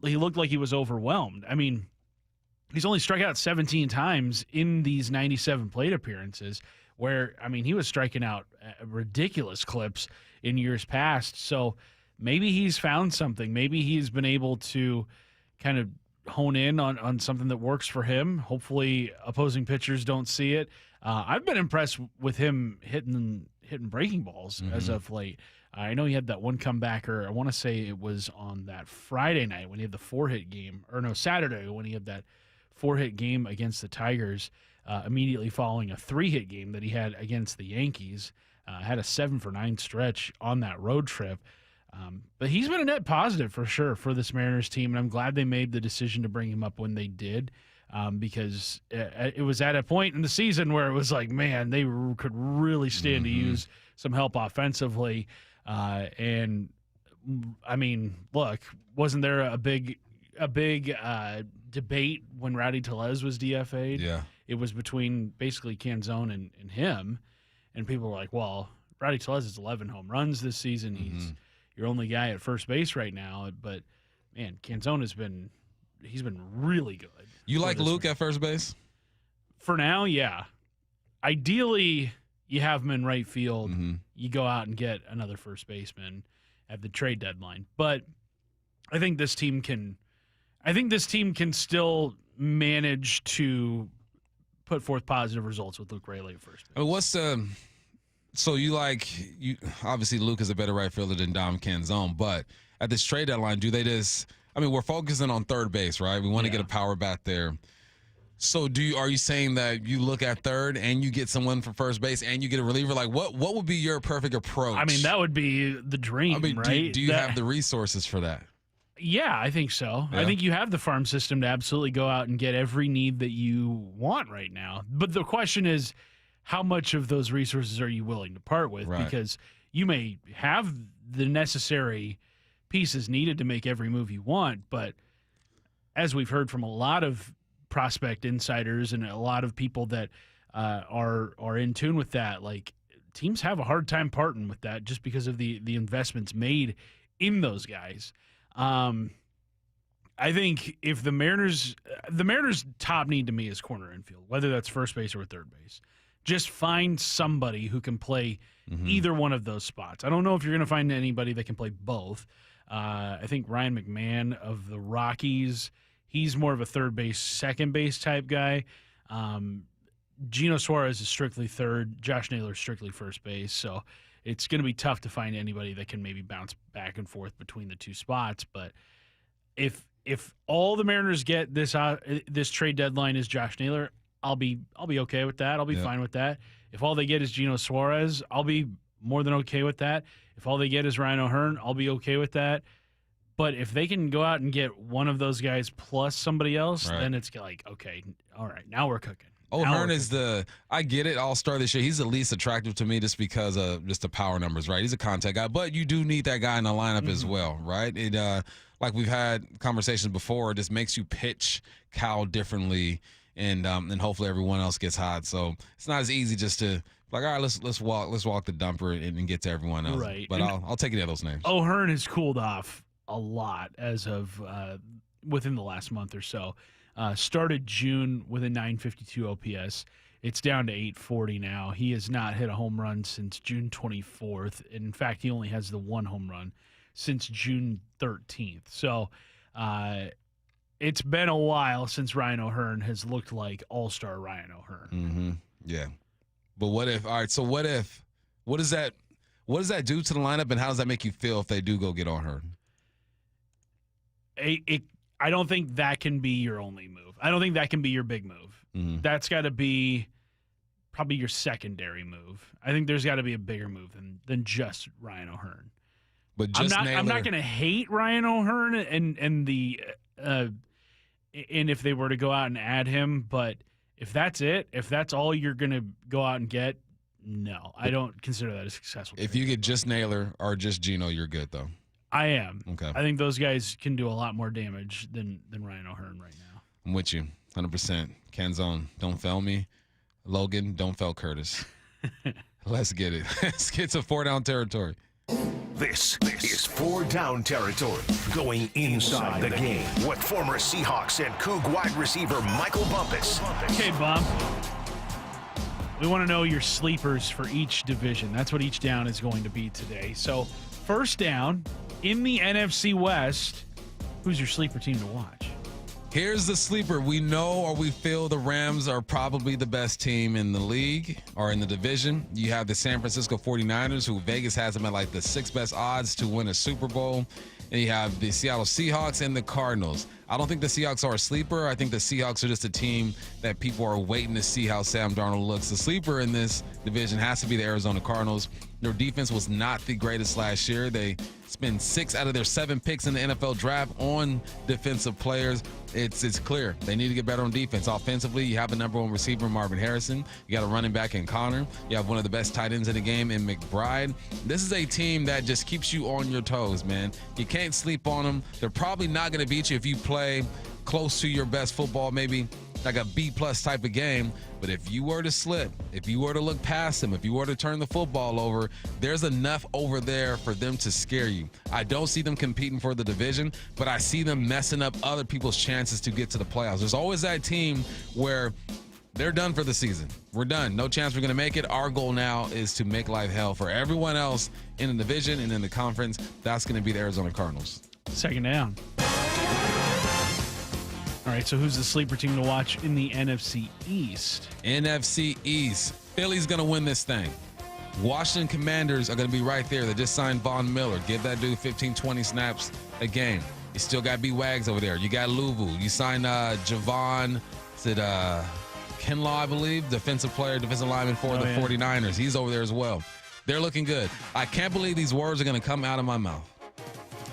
he looked like he was overwhelmed. I mean, he's only struck out 17 times in these 97 plate appearances, where, I mean, he was striking out ridiculous clips in years past. So maybe he's found something. Maybe he's been able to kind of hone in on something that works for him. Hopefully opposing pitchers don't see it. I've been impressed with him hitting breaking balls as of late. I know he had that one comebacker. I want to say it was on that Friday night when he had the 4-hit game, or no, Saturday when he had that 4-hit game against the Tigers, immediately following a 3-hit game that he had against the Yankees. Had a 7-for-9 stretch on that road trip. But he's been a net positive for sure for this Mariners team, and I'm glad they made the decision to bring him up when they did, because it was at a point in the season where it was like, man, they could really stand to use some help offensively. And I mean, look, wasn't there a big debate when Rowdy Tellez was DFA'd? Yeah. It was between basically Canzone and him, and people were like, well, Rowdy Tellez has 11 home runs this season. He's your only guy at first base right now, but man, Canzone he's been really good. You like Luke at first base? For now, yeah. Ideally, you have him in right field. You go out and get another first baseman at the trade deadline. But I think this team can still manage to put forth positive results with Luke Raley at first base. So you obviously Luke is a better right fielder than Dom Canzone, but at this trade deadline, we're focusing on third base, right? We want to get a power bat there. So are you saying that you look at third and you get someone for first base and you get a reliever? Like what would be your perfect approach? I mean, that would be the dream, right? Do you have the resources for that? Yeah, I think so. Yeah. I think you have the farm system to absolutely go out and get every need that you want right now. But the question is, how much of those resources are you willing to part with? Right. Because you may have the necessary pieces needed to make every move you want, but as we've heard from a lot of prospect insiders and a lot of people that are in tune with that, like, teams have a hard time parting with that just because of the investments made in those guys. I think if the Mariners' top need to me is corner infield, whether that's first base or third base. Just find somebody who can play either one of those spots. I don't know if you're going to find anybody that can play both. I think Ryan McMahon of the Rockies, he's more of a third base, second base type guy. Gino Suarez is strictly third. Josh Naylor is strictly first base. So it's going to be tough to find anybody that can maybe bounce back and forth between the two spots. But if all the Mariners get this trade deadline is Josh Naylor, I'll be okay with that. I'll be fine with that. If all they get is Gino Suarez, I'll be more than okay with that. If all they get is Ryan O'Hearn, I'll be okay with that. But if they can go out and get one of those guys plus somebody else, then it's like, okay, all right, now we're cooking. O'Hearn is I get it, all-star this year. He's the least attractive to me just because of just the power numbers, right? He's a contact guy, but you do need that guy in the lineup as well, right? It like we've had conversations before, it just makes you pitch Cal differently, and hopefully everyone else gets hot. So it's not as easy just to like, all right, let's walk the dumper and get to everyone else. Right. But I'll take any of those names. O'Hearn has cooled off a lot as of within the last month or so. Started June with a 952 OPS. It's down to 840 now. He has not hit a home run since June 24th. In fact, he only has the one home run since June 13th. So it's been a while since Ryan O'Hearn has looked like all-star Ryan O'Hearn. Yeah. But what if? All right. So what if? What does that do to the lineup, and how does that make you feel if they do go get on her? I don't think that can be your only move. I don't think that can be your big move. Mm-hmm. That's got to be probably your secondary move. I think there's got to be a bigger move than just Ryan O'Hearn. But just I'm not going to hate Ryan O'Hearn and if they were to go out and add him, but if that's it, if that's all you're going to go out and get, no, I don't consider that a successful trade. If you get just Naylor or just Geno, you're good though. I am. Okay. I think those guys can do a lot more damage than Ryan O'Hearn right now. I'm with you, 100%. Canzone, don't fail me. Logan, don't fail Curtis. Let's get it. Let's get to 4-down territory. This is 4-down territory. Going inside the game with former Seahawks and Coug wide receiver Michael Bumpus. Okay, Bump. We want to know your sleepers for each division. That's what each down is going to be today. So, first down, in the NFC West, who's your sleeper team to watch? Here's the sleeper. We know or we feel the Rams are probably the best team in the league or in the division. You have the San Francisco 49ers, who Vegas has them at like the 6th best odds to win a Super Bowl. And you have the Seattle Seahawks and the Cardinals. I don't think the Seahawks are a sleeper. I think the Seahawks are just a team that people are waiting to see how Sam Darnold looks. The sleeper in this division has to be the Arizona Cardinals. Their defense was not the greatest last year. They spent 6 out of their 7 picks in the NFL draft on defensive players. It's clear they need to get better on defense. Offensively, you have a number 1 receiver, Marvin Harrison. You got a running back in Connor. You have one of the best tight ends in the game in McBride. This is a team that just keeps you on your toes, man. You can't sleep on them. They're probably not going to beat you if you play close to your best football, maybe like a B-plus type of game. But if you were to slip, if you were to look past them, if you were to turn the football over, there's enough over there for them to scare you. I don't see them competing for the division, but I see them messing up other people's chances to get to the playoffs. There's always that team where they're done for the season. We're done. No chance we're going to make it. Our goal now is to make life hell for everyone else in the division and in the conference. That's going to be the Arizona Cardinals. Second down. All right, so who's the sleeper team to watch in the NFC East? NFC East. Philly's going to win this thing. Washington Commanders are going to be right there. They just signed Von Miller. Give that dude 15, 20 snaps a game. You still got B-Wags over there. You got Louvu. You signed Javon, Kinlaw, I believe, defensive lineman for the 49ers. He's over there as well. They're looking good. I can't believe these words are going to come out of my mouth.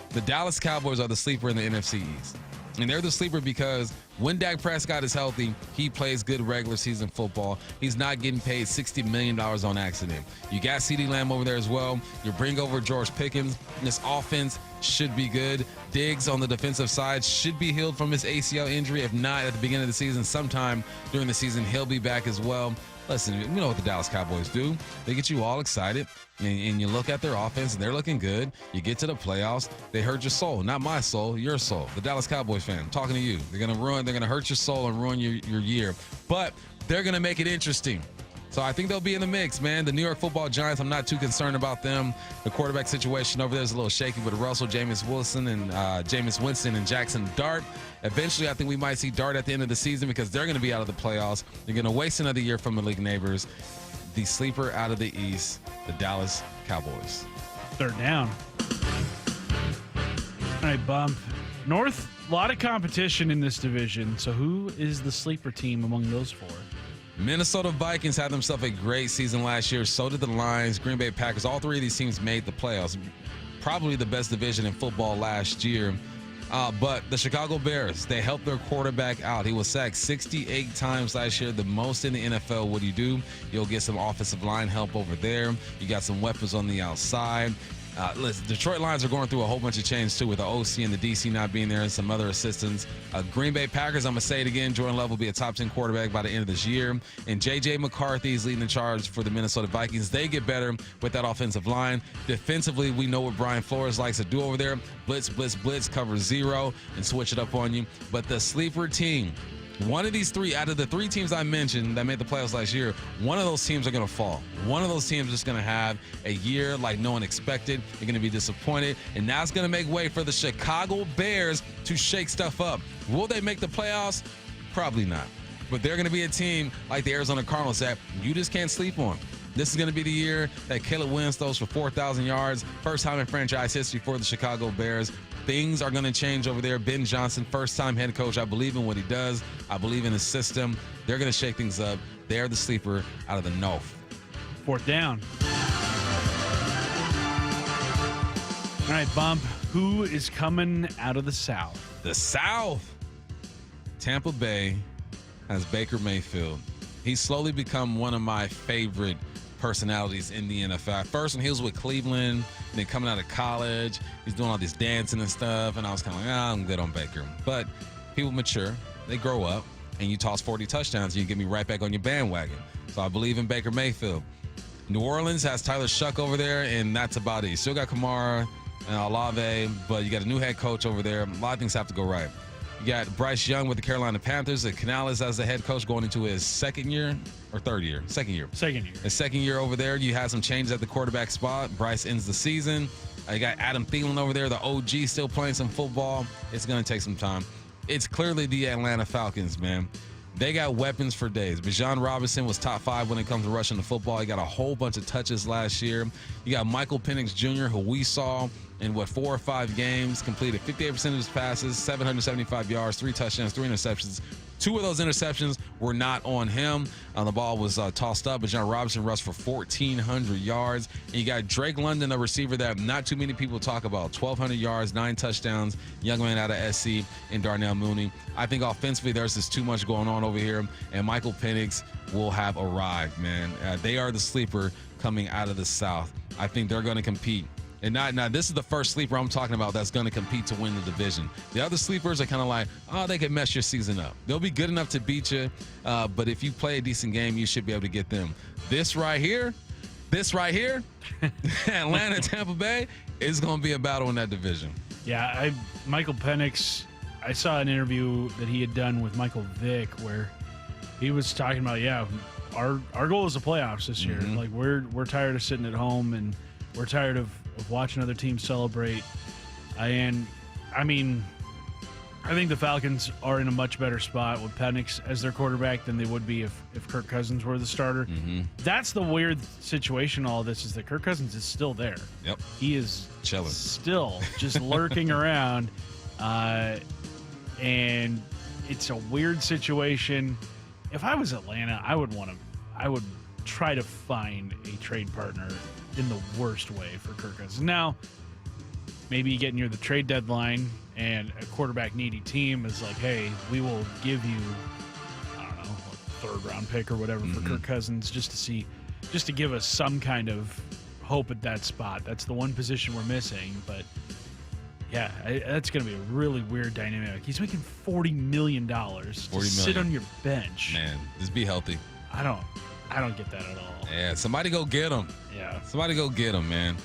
The Dallas Cowboys are the sleeper in the NFC East. And they're the sleeper because when Dak Prescott is healthy, he plays good regular season football. He's not getting paid $60 million on accident. You got CeeDee Lamb over there as well. You bring over George Pickens. This offense should be good. Diggs on the defensive side should be healed from his ACL injury. If not at the beginning of the season, sometime during the season, he'll be back as well. Listen, you know what the Dallas Cowboys do. They get you all excited, and you look at their offense, and they're looking good. You get to the playoffs, they hurt your soul. Not my soul, your soul. The Dallas Cowboys fan, I'm talking to you. They're going to hurt your soul and ruin your year. But they're going to make it interesting. So I think they'll be in the mix, man. The New York Football Giants, I'm not too concerned about them. The quarterback situation over there is a little shaky with Russell, Jameis Winston, and Jackson Dart. Eventually, I think we might see Dart at the end of the season because they're going to be out of the playoffs. They're going to waste another year from the league neighbors. The sleeper out of the East, the Dallas Cowboys. Third down. All right, Bump. North, a lot of competition in this division. So who is the sleeper team among those 4? Minnesota Vikings had themselves a great season last year. So did the Lions, Green Bay Packers. All 3 of these teams made the playoffs. Probably the best division in football last year. But the Chicago Bears, they helped their quarterback out. He was sacked 68 times last year, the most in the NFL. What do? You'll get some offensive line help over there. You got some weapons on the outside. Listen, Detroit Lions are going through a whole bunch of change, too, with the OC and the DC not being there and some other assistants. Green Bay Packers, I'm going to say it again, Jordan Love will be a top 10 quarterback by the end of this year. And J.J. McCarthy is leading the charge for the Minnesota Vikings. They get better with that offensive line. Defensively, we know what Brian Flores likes to do over there. Blitz, blitz, blitz, cover 0, and switch it up on you. But the sleeper team, one of these 3, out of the 3 teams I mentioned that made the playoffs last year, one of those teams are going to fall. One of those teams is going to have a year like no one expected. They're going to be disappointed. And now it's going to make way for the Chicago Bears to shake stuff up. Will they make the playoffs? Probably not. But they're going to be a team like the Arizona Cardinals that you just can't sleep on. This is going to be the year that Caleb Williams throws for 4,000 yards. First time in franchise history for the Chicago Bears. Things are going to change over there. Ben Johnson, first-time head coach. I believe in what he does. I believe in his system. They're going to shake things up. They're the sleeper out of the North. 4th down. All right, Bump. Who is coming out of the South? The South. Tampa Bay has Baker Mayfield. He's slowly become one of my favorite personalities in the NFL. First, when he was with Cleveland, then coming out of college, he's doing all this dancing and stuff, and I was kind of like, I'm good on Baker. But people mature, they grow up, and you toss 40 touchdowns, and you get me right back on your bandwagon. So I believe in Baker Mayfield. New Orleans has Tyler Shuck over there, and that's about it. You still got Kamara and Olave, but you got a new head coach over there. A lot of things have to go right. You got Bryce Young with the Carolina Panthers. Canales as the head coach going into his second year or third year? Second year. His second year over there. You had some changes at the quarterback spot. Bryce ends the season. You got Adam Thielen over there, the OG, still playing some football. It's going to take some time. It's clearly the Atlanta Falcons, man. They got weapons for days. Bijan Robinson was top 5 when it comes to rushing the football. He got a whole bunch of touches last year. You got Michael Penix Jr., who we saw in 4 or 5 games, completed 58% of his passes, 775 yards, 3 touchdowns, 3 interceptions. 2 of those interceptions were not on him. The ball was tossed up, but Bijan Robinson rushed for 1,400 yards. And you got Drake London, a receiver that not too many people talk about. 1,200 yards, 9 touchdowns, young man out of SC, and Darnell Mooney. I think offensively there's just too much going on over here, and Michael Penix will have arrived, man. They are the sleeper coming out of the South. I think they're going to compete. And now this is the first sleeper I'm talking about that's going to compete to win the division. The other sleepers are kind of like, they can mess your season up. They'll be good enough to beat you, but if you play a decent game, you should be able to get them. This right here, Atlanta, Tampa Bay, is going to be a battle in that division. Yeah, Michael Penix, I saw an interview that he had done with Michael Vick where he was talking about, our goal is the playoffs this year. Like we're tired of sitting at home and we're tired of watching other teams celebrate. And I mean, I think the Falcons are in a much better spot with Penix as their quarterback than they would be if Kirk Cousins were the starter. That's the weird situation in all this, is that Kirk Cousins is still there. Yep. He is chilling, still just lurking around. And it's a weird situation. If I was Atlanta, I would try to find a trade partner in the worst way for Kirk Cousins. Now, maybe you get near the trade deadline and a quarterback needy team is like, hey, we will give you, I don't know, a 3rd round pick or whatever for Kirk Cousins just to give us some kind of hope at that spot. That's the one position we're missing. But yeah, that's going to be a really weird dynamic. He's making $40 million to sit on your bench. Man, just be healthy. I don't get that at all. Yeah, somebody go get him. Yeah. Somebody go get him, man.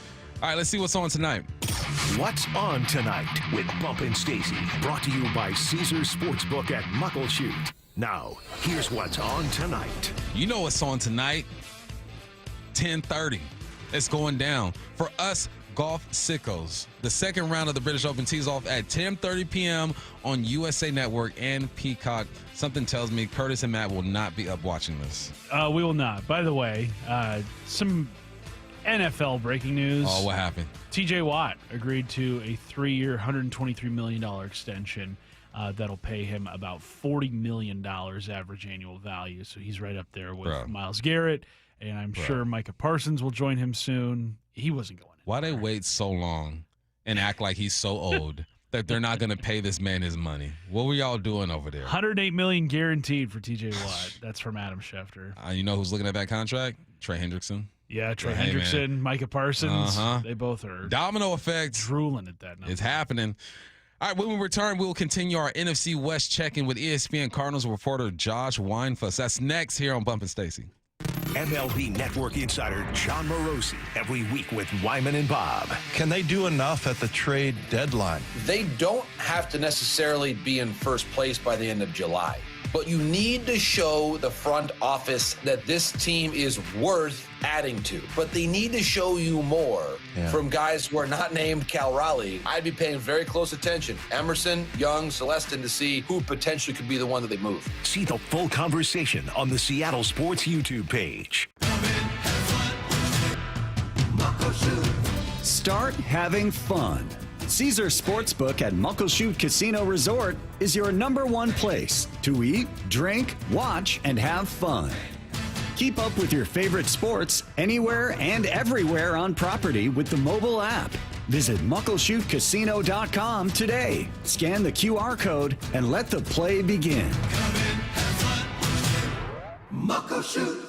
All right, let's see what's on tonight. What's on tonight with Bump and Stacy, brought to you by Caesars Sportsbook at Muckleshoot. Now, here's what's on tonight. You know what's on tonight? 10:30. It's going down. For us golf sickos, the second round of the British Open tees off at 10:30 p.m. on USA Network and Peacock. Something tells me Curtis and Matt will not be up watching this. We will not. By the way, some NFL breaking news. Oh, what happened? TJ Watt agreed to a 3-year, $123 million extension that'll pay him about $40 million average annual value. So he's right up there with Myles Garrett, and I'm sure Micah Parsons will join him soon. He wasn't going anywhere. Why they wait so long and act like he's so old that they're not going to pay this man his money? What were y'all doing over there? $108 million guaranteed for TJ Watt. That's from Adam Schefter. You know who's looking at that contract? Trey Hendrickson. Yeah, Trey Hendrickson, Micah Parsons. They both are domino effect. Drooling at that number. It's happening. All right, when we return, we will continue our NFC West check-in with ESPN Cardinals reporter Josh Weinfuss. That's next here on Bump and Stacy. MLB Network insider John Morosi every week with Wyman and Bob. Can they do enough at the trade deadline? They don't have to necessarily be in first place by the end of July, but you need to show the front office that this team is worth adding to. But they need to show you more from guys who are not named Cal Raleigh. I'd be paying very close attention. Emerson, Young, Celestin to see who potentially could be the one that they move. See the full conversation on the Seattle Sports YouTube page. Start having fun. Caesar Sportsbook at Muckleshoot Casino Resort is your #1 place to eat, drink, watch, and have fun. Keep up with your favorite sports anywhere and everywhere on property with the mobile app. Visit muckleshootcasino.com today. Scan the QR code and let the play begin. Muckleshoot.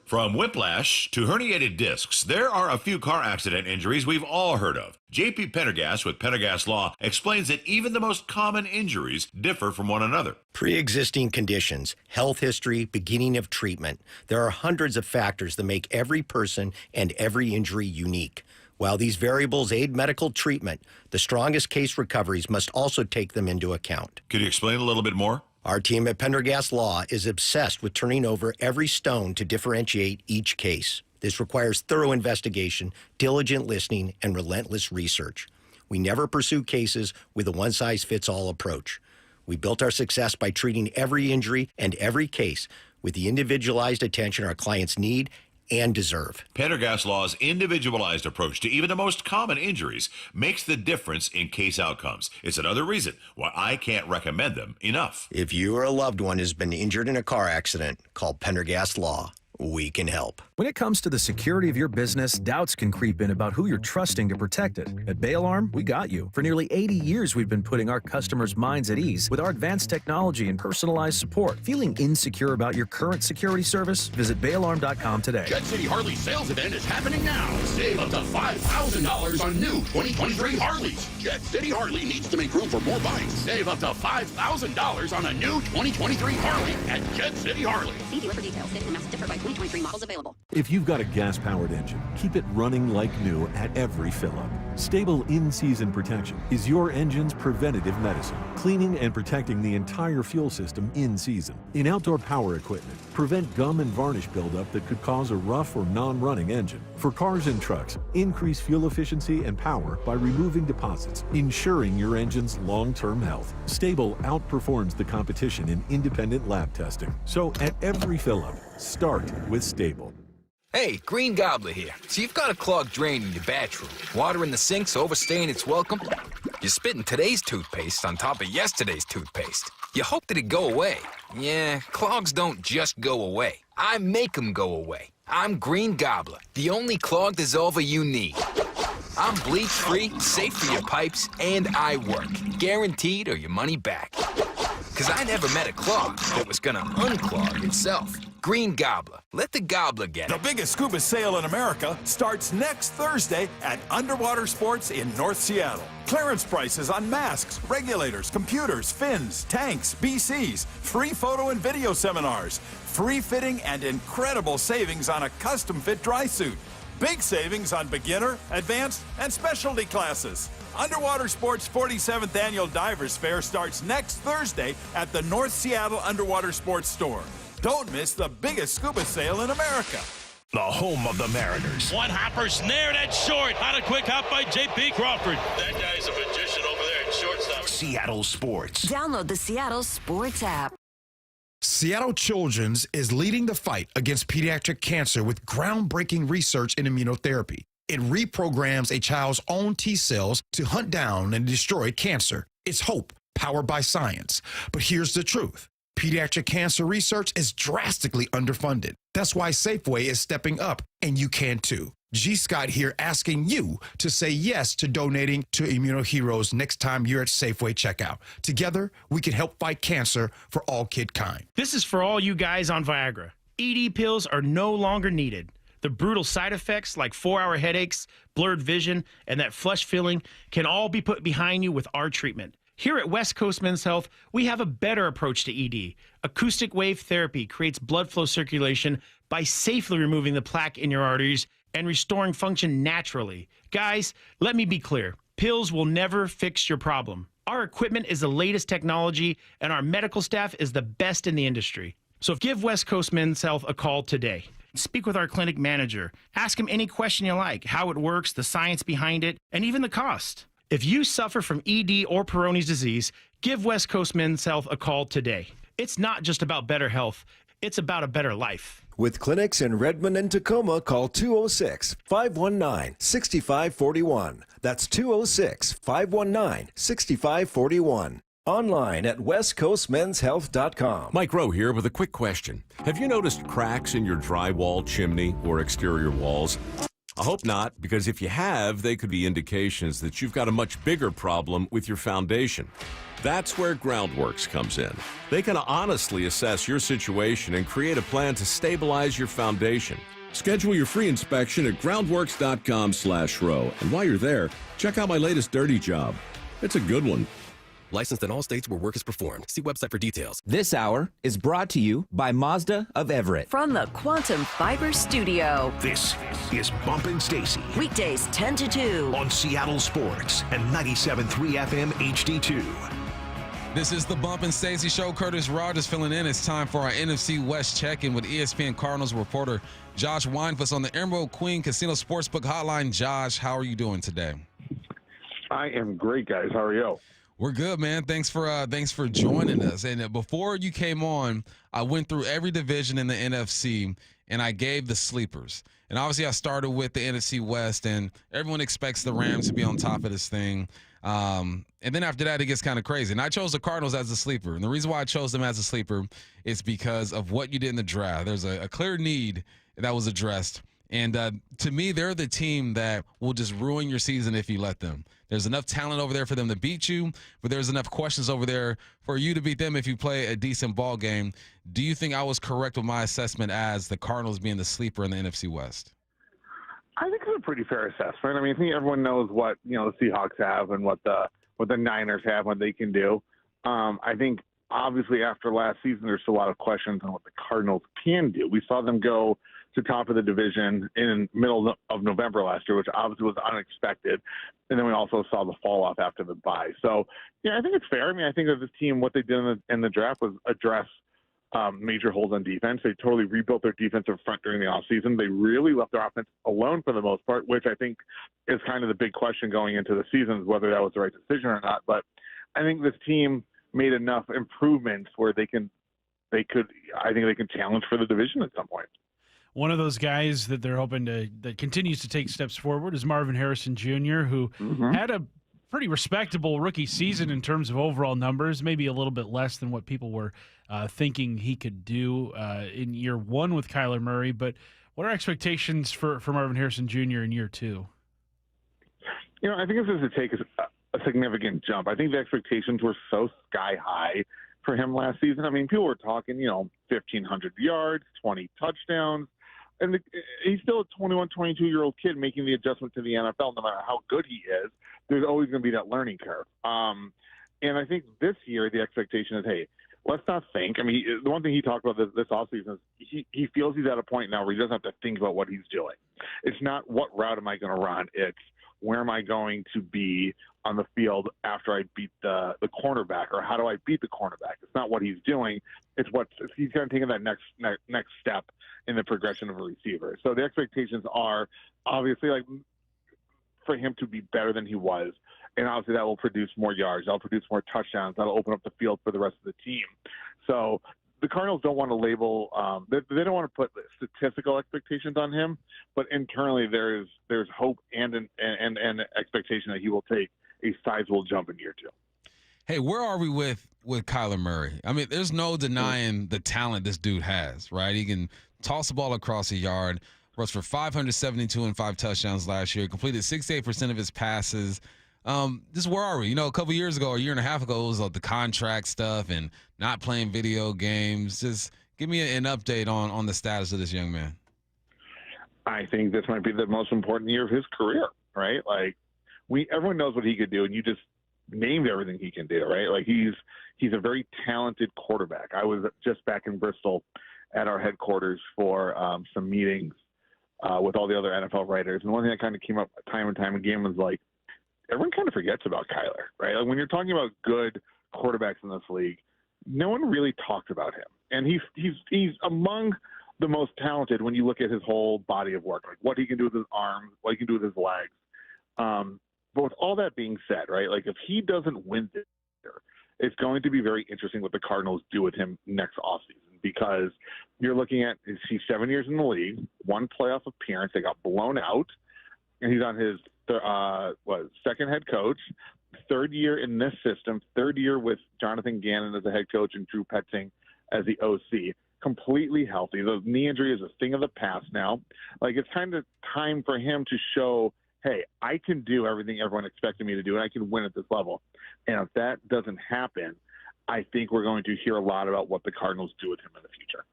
From whiplash to herniated discs, there are a few car accident injuries we've all heard of. JP Pendergast with Pendergast Law explains that even the most common injuries differ from one another. Pre-existing conditions, health history, beginning of treatment. There are hundreds of factors that make every person and every injury unique. While these variables aid medical treatment, the strongest case recoveries must also take them into account. Could you explain a little bit more? Our team at Pendergast Law is obsessed with turning over every stone to differentiate each case. This requires thorough investigation, diligent listening, and relentless research. We never pursue cases with a one-size-fits-all approach. We built our success by treating every injury and every case with the individualized attention our clients need and deserve. Pendergast Law's individualized approach to even the most common injuries makes the difference in case outcomes. It's another reason why I can't recommend them enough. If you or a loved one has been injured in a car accident, call Pendergast Law. We can help. When it comes to the security of your business, doubts can creep in about who you're trusting to protect it. At Bay Alarm, we got you. For nearly 80 years, we've been putting our customers' minds at ease with our advanced technology and personalized support. Feeling insecure about your current security service? Visit bayalarm.com today. Jet City Harley sales event is happening now. Save up to $5,000 on new 2023 Harleys. Jet City Harley needs to make room for more bikes. Save up to $5,000 on a new 2023 Harley at Jet City Harley. See dealer for details. Saving amounts differ by 2023 models available. If you've got a gas-powered engine, keep it running like new at every fill-up. Stable in-season protection is your engine's preventative medicine, cleaning and protecting the entire fuel system in season. In outdoor power equipment, prevent gum and varnish buildup that could cause a rough or non-running engine. For cars and trucks, increase fuel efficiency and power by removing deposits, ensuring your engine's long-term health. Stable outperforms the competition in independent lab testing. So at every fill-up, start with Stable. Hey, Green Gobbler here. So you've got a clogged drain in your bathroom. Water in the sink's overstaying its welcome. You're spitting today's toothpaste on top of yesterday's toothpaste. You hope that it go away. Yeah, clogs don't just go away. I make them go away. I'm Green Gobbler, the only clog dissolver you need. I'm bleach-free, safe for your pipes, and I work. Guaranteed or your money back. Because I never met a clog that was gonna unclog itself. Green Gobbler. Let the gobbler get it. The biggest scuba sale in America starts next Thursday at Underwater Sports in North Seattle. Clearance prices on masks, regulators, computers, fins, tanks, BCs, free photo and video seminars, free fitting and incredible savings on a custom-fit dry suit. Big savings on beginner, advanced, and specialty classes. Underwater Sports' 47th Annual Divers Fair starts next Thursday at the North Seattle Underwater Sports Store. Don't miss the biggest scuba sale in America. The home of the Mariners. One hopper snared at short. On a quick hop by J.P. Crawford. That guy's a magician over there at shortstop. Seattle Sports. Download the Seattle Sports app. Seattle Children's is leading the fight against pediatric cancer with groundbreaking research in immunotherapy. It reprograms a child's own T cells to hunt down and destroy cancer. It's hope, powered by science. But here's the truth. Pediatric cancer research is drastically underfunded. That's why Safeway is stepping up, and you can too. G. Scott here asking you to say yes to donating to Immunoheroes next time you're at Safeway checkout. Together, we can help fight cancer for all kidkind. This is for all you guys on Viagra. ED pills are no longer needed. The brutal side effects like 4-hour headaches, blurred vision, and that flush feeling can all be put behind you with our treatment. Here at West Coast Men's Health, we have a better approach to ED. Acoustic wave therapy creates blood flow circulation by safely removing the plaque in your arteries and restoring function naturally. Guys, let me be clear. Pills will never fix your problem. Our equipment is the latest technology, and our medical staff is the best in the industry. So give West Coast Men's Health a call today. Speak with our clinic manager. Ask him any question you like, how it works, the science behind it, and even the cost. If you suffer from ED or Peyronie's disease, give West Coast Men's Health a call today. It's not just about better health, it's about a better life. With clinics in Redmond and Tacoma, call 206-519-6541. That's 206-519-6541. Online at westcoastmenshealth.com. Mike Rowe here with a quick question. Have you noticed cracks in your drywall, chimney, or exterior walls? I hope not, because if you have, they could be indications that you've got a much bigger problem with your foundation. That's where Groundworks comes in. They can honestly assess your situation and create a plan to stabilize your foundation. Schedule your free inspection at groundworks.com/row. And while you're there, check out my latest dirty job. It's a good one. Licensed in all states where work is performed. See website for details. This hour is brought to you by Mazda of Everett. From the Quantum Fiber Studio. This is Bumpin' Stacy. Weekdays 10 to 2. On Seattle Sports and 97.3 FM HD2. This is the Bumpin' Stacy Show. Curtis Rogers filling in. It's time for our NFC West check-in with ESPN Cardinals reporter Josh Weinfuss on the Emerald Queen Casino Sportsbook Hotline. Josh, how are you doing today? I am great, guys. How are you? We're good, man. Thanks for joining us. And before you came on, I went through every division in the NFC, and I gave the sleepers. And obviously, I started with the NFC West, and everyone expects the Rams to be on top of this thing. And then after that, it gets kind of crazy. And I chose the Cardinals as a sleeper. And the reason why I chose them as a sleeper is because of what you did in the draft. There's a clear need that was addressed. And to me, they're the team that will just ruin your season if you let them. There's enough talent over there for them to beat you, but there's enough questions over there for you to beat them if you play a decent ball game. Do you think I was correct with my assessment as the Cardinals being the sleeper in the NFC West? I think it's a pretty fair assessment. I mean, I think everyone knows what the Seahawks have and what the Niners have, what they can do. I think obviously after last season, there's a lot of questions on what the Cardinals can do. We saw them go to top of the division in middle of November last year, which obviously was unexpected. And then we also saw the fall off after the bye. So, yeah, I think it's fair. I mean, I think that this team, what they did in the draft was address major holes on defense. They totally rebuilt their defensive front during the offseason. They really left their offense alone for the most part, which I think is kind of the big question going into the season, whether that was the right decision or not. But I think this team made enough improvements where they can challenge for the division at some point. One of those guys that they're hoping that continues to take steps forward is Marvin Harrison Jr., who had a pretty respectable rookie season in terms of overall numbers, maybe a little bit less than what people were thinking he could do in year one with Kyler Murray. But what are expectations for Marvin Harrison Jr. in year two? I think this is to take a significant jump. I think the expectations were so sky high for him last season. I mean, people were talking, 1,500 yards, 20 touchdowns. And he's still a 21, 22-year-old kid making the adjustment to the NFL. No matter how good he is, there's always going to be that learning curve. And I think this year the expectation is, hey, let's not think. I mean, the one thing he talked about this offseason is he feels he's at a point now where he doesn't have to think about what he's doing. It's not what route am I going to run. It's where am I going to be on the field after I beat the cornerback, or how do I beat the cornerback? It's not what he's doing. It's what he's going to take that next step in the progression of a receiver. So the expectations are obviously for him to be better than he was. And obviously that will produce more yards. That'll produce more touchdowns. That'll open up the field for the rest of the team. So the Cardinals don't want to label they don't want to put statistical expectations on him, but internally there's hope and an expectation that he will take a sizable jump in year two. Hey, where are we with Kyler Murray? I mean, there's no denying the talent this dude has, right? He can toss the ball across a yard, rushed for 572 and 5 touchdowns last year, completed 68% of his passes. Just where are we? A couple years ago, a year and a half ago, it was the contract stuff and not playing video games. Just give me an update on the status of this young man. I think this might be the most important year of his career, right? Everyone knows what he could do, and you just named everything he can do, right? He's a very talented quarterback. I was just back in Bristol at our headquarters for some meetings with all the other NFL writers, and one thing that kind of came up time and time again was everyone kind of forgets about Kyler, right? When you're talking about good quarterbacks in this league, no one really talks about him, and he's among the most talented when you look at his whole body of work, like what he can do with his arms, what he can do with his legs. But with all that being said, right, like if he doesn't win this year, it's going to be very interesting what the Cardinals do with him next offseason, because you're looking at, he's 7 years in the league, one playoff appearance, they got blown out, and he's on his second head coach, third year in this system, third year with Jonathan Gannon as the head coach and Drew Petzing as the OC. Completely healthy. The knee injury is a thing of the past now. Like, it's kind of time for him to show, hey, I can do everything everyone expected me to do, and I can win at this level. And if that doesn't happen, I think we're going to hear a lot about what the Cardinals do with him in the future.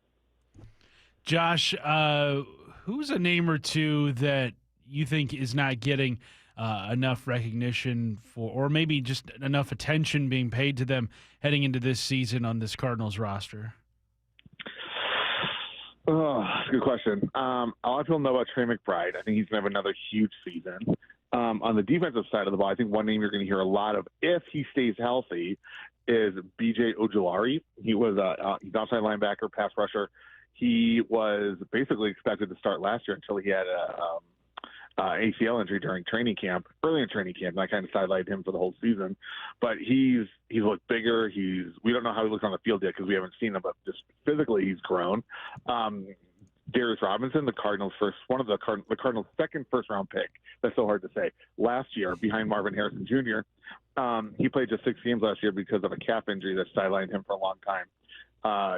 Josh, who's a name or two that you think is not getting enough recognition for, or maybe just enough attention being paid to them heading into this season on this Cardinals roster? Oh, that's a good question. A lot of people know about Trey McBride. I think he's going to have another huge season. On the defensive side of the ball, I think one name you're going to hear a lot of, if he stays healthy, is B.J. Ojulari. He's outside linebacker, pass rusher. He was basically expected to start last year until he had a ACL injury during training camp, early in training camp, and I kind of sidelined him for the whole season. But he's looked bigger. We don't know how he looks on the field yet because we haven't seen him, but just physically he's grown. Darius Robinson, the Cardinals' Cardinals' second first-round pick. That's so hard to say. Last year, behind Marvin Harrison Jr., he played just 6 games last year because of a calf injury that sidelined him for a long time.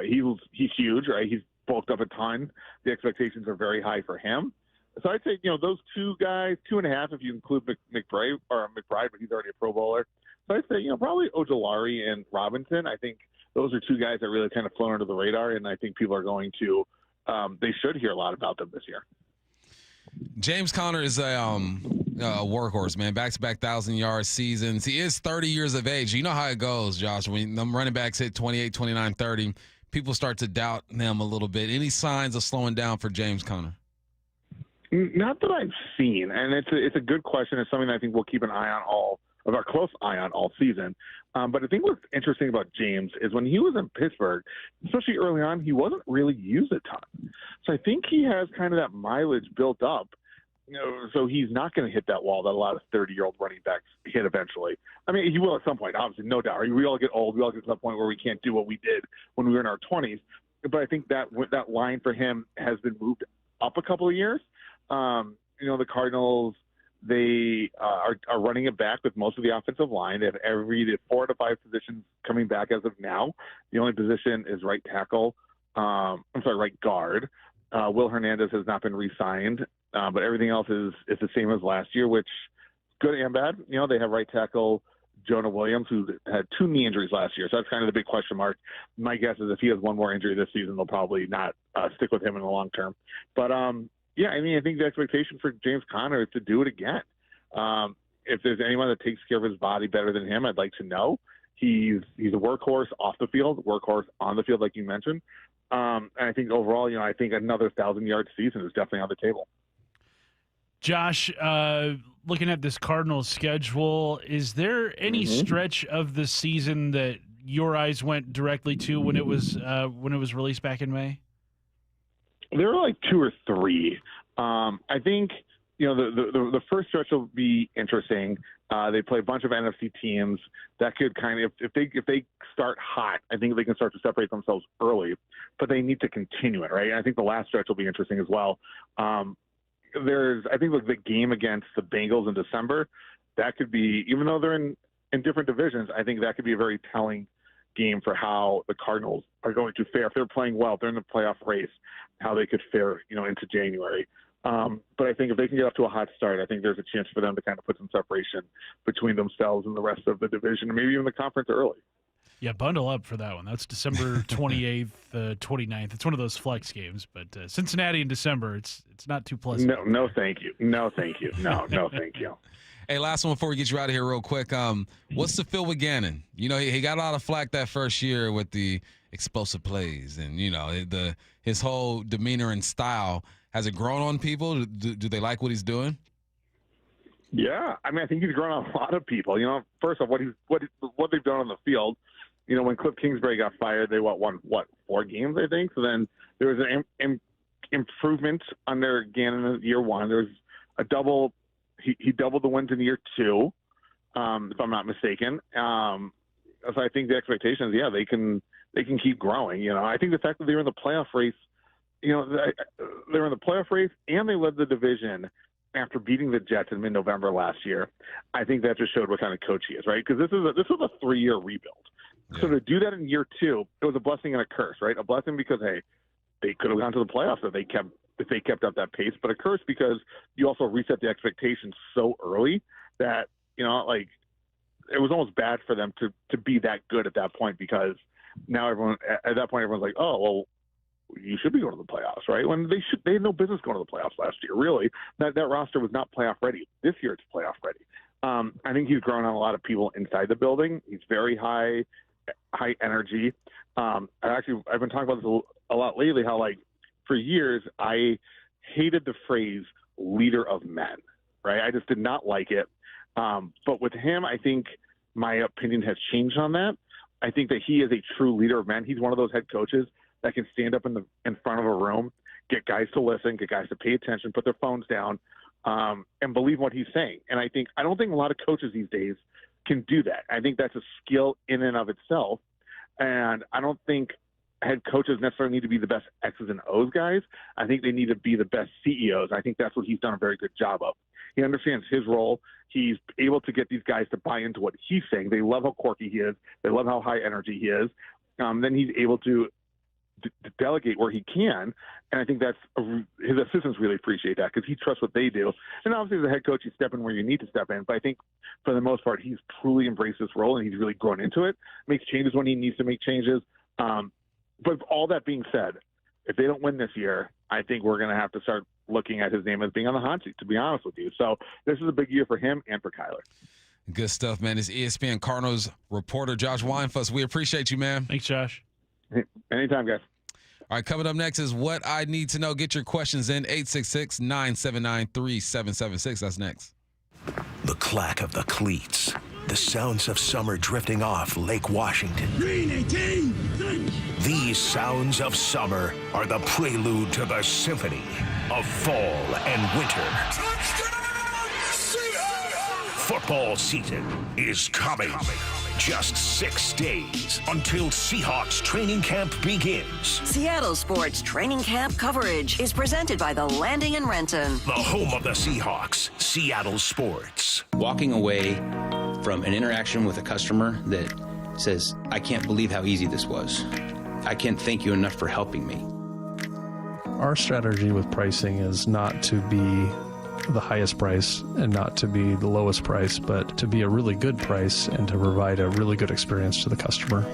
He's huge, right? He's bulked up a ton. The expectations are very high for him. So I'd say, those two guys, 2.5 if you include McBride, but he's already a Pro Bowler. So I'd say, probably Ojulari and Robinson. I think those are two guys that really kind of flown under the radar, and I think people are going to they should hear a lot about them this year. James Conner is a workhorse, man. Back-to-back 1,000-yard seasons. He is 30 years of age. You know how it goes, Josh. When them running backs hit 28, 29, 30, people start to doubt them a little bit. Any signs of slowing down for James Conner? Not that I've seen, and it's a good question. It's something that I think we'll keep an eye on a close eye on all season. But I think what's interesting about James is when he was in Pittsburgh, especially early on, he wasn't really used a ton. So I think he has kind of that mileage built up. So he's not going to hit that wall that a lot of 30-year-old running backs hit eventually. I mean, he will at some point, obviously, no doubt. We all get old. We all get to the point where we can't do what we did when we were in our 20s. But I think that line for him has been moved up a couple of years. The Cardinals, they are running it back with most of the offensive line. They have 4 to 5 positions coming back as of now. The only position is right tackle. Right guard. Will Hernandez has not been re-signed, but everything else is the same as last year, which good and bad. They have right tackle Jonah Williams, who had 2 knee injuries last year. So that's kind of the big question mark. My guess is if he has one more injury this season, they'll probably not stick with him in the long term. But I think the expectation for James Conner is to do it again. If there's anyone that takes care of his body better than him, I'd like to know. He's a workhorse off the field, workhorse on the field, like you mentioned. And I think overall, I think another 1,000-yard season is definitely on the table. Josh, looking at this Cardinals schedule, is there any stretch of the season that your eyes went directly to when it was released back in May? There were like 2 or 3. I think the first stretch will be interesting. They play a bunch of NFC teams that could kind of, if they start hot, I think they can start to separate themselves early, but they need to continue it, right? And I think the last stretch will be interesting as well. I think the game against the Bengals in December, that could be, even though they're in different divisions, I think that could be a very telling game for how the Cardinals are going to fare. If they're playing well, if they're in the playoff race, how they could fare, into January. But I think if they can get off to a hot start, I think there's a chance for them to kind of put some separation between themselves and the rest of the division, or maybe even the conference early. Yeah, bundle up for that one. That's December 28th, 29th. It's one of those flex games, but Cincinnati in December, it's not too pleasant. No, thank you. No, thank you. No, thank you. Hey, last one before we get you out of here real quick. What's the feel with Gannon? He got a lot of flack that first year with the explosive plays and, his whole demeanor and style. Has it grown on people? Do they like what he's doing? Yeah. I mean, I think he's grown on a lot of people. First off, what they've done on the field. When Cliff Kingsbury got fired, they won 4 games, I think. So then there was an improvement under Gannon in year one. There's a double. He doubled the wins in year two, if I'm not mistaken. So I think the expectation is, yeah, they can keep growing. You know, I think the fact that they were in the playoff race, you know, they were in the playoff race and they led the division after beating the Jets in mid-November last year. I think that just showed what kind of coach he is, right? Because this was a 3-year rebuild. Yeah. So to do that in year two, it was a blessing and a curse, right? A blessing because, hey, they could have gone to the playoffs if they kept up that pace, but a curse because you also reset the expectations so early that, you know, like, it was almost bad for them to be that good at that point, because now everyone's like, oh, well, you should be going to the playoffs, right? When they had no business going to the playoffs last year, really. That roster was not playoff ready. This year it's playoff ready. I think he's grown on a lot of people inside the building. He's very high energy. I've been talking about this a lot lately, how, like, for years I hated the phrase leader of men, right? I just did not like it. But with him, I think my opinion has changed on that. I think that he is a true leader of men. He's one of those head coaches that can stand up in front of a room, get guys to listen, get guys to pay attention, put their phones down, and believe what he's saying. And I don't think a lot of coaches these days can do that. I think that's a skill in and of itself. And I don't think head coaches necessarily need to be the best X's and O's guys. I think they need to be the best CEOs. I think that's what he's done a very good job of. He understands his role. He's able to get these guys to buy into what he's saying. They love how quirky he is. They love how high energy he is. Then he's able to delegate where he can. And I think his assistants really appreciate that because he trusts what they do. And obviously, as a head coach, you step in where you need to step in. But I think for the most part, he's truly embraced this role and he's really grown into it, makes changes when he needs to make changes. But all that being said, if they don't win this year, I think we're going to have to start looking at his name as being on the hot seat, to be honest with you. So this is a big year for him and for Kyler. Good stuff, man. It's ESPN Cardinals reporter Josh Weinfuss. We appreciate you, man. Thanks, Josh. Anytime, guys. All right, coming up next is What I Need to Know. Get your questions in, 866-979-3776. That's next. The clack of the cleats. The sounds of summer drifting off Lake Washington. Green 18, these sounds of summer are the prelude to the symphony of fall and winter. Football season is coming. Just 6 days until Seahawks training camp begins. Seattle Sports training camp coverage is presented by The Landing in Renton. The home of the Seahawks, Seattle Sports. Walking away from an interaction with a customer that says, I can't believe how easy this was. I can't thank you enough for helping me. Our strategy with pricing is not to be the highest price and not to be the lowest price, but to be a really good price and to provide a really good experience to the customer.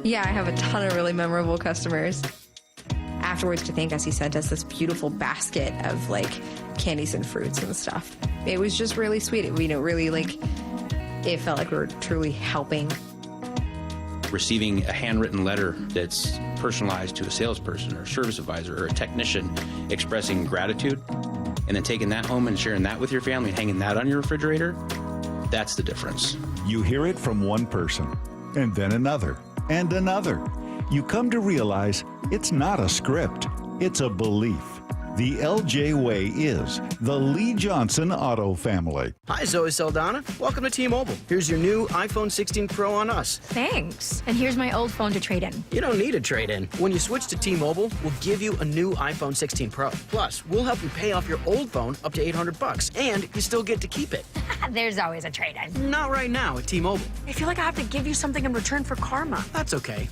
Yeah, I have a ton of really memorable customers. Afterwards, to thank us, he sent us this beautiful basket of like candies and fruits and stuff. It was just really sweet. It felt like we were truly helping. Receiving a handwritten letter that's personalized to a salesperson or a service advisor or a technician expressing gratitude, and then taking that home and sharing that with your family and hanging that on your refrigerator, that's the difference. You hear it from one person, and then another, and another. You come to realize it's not a script, it's a belief. The LJ Way is the Lee Johnson Auto family. Hi, Zoe Saldana. Welcome to T-Mobile. Here's your new iPhone 16 Pro on us. Thanks. And here's my old phone to trade in. You don't need a trade-in. When you switch to T-Mobile, we'll give you a new iPhone 16 Pro. Plus, we'll help you pay off your old phone up to $800, and you still get to keep it. There's always a trade-in. Not right now at T-Mobile. I feel like I have to give you something in return for karma. That's okay.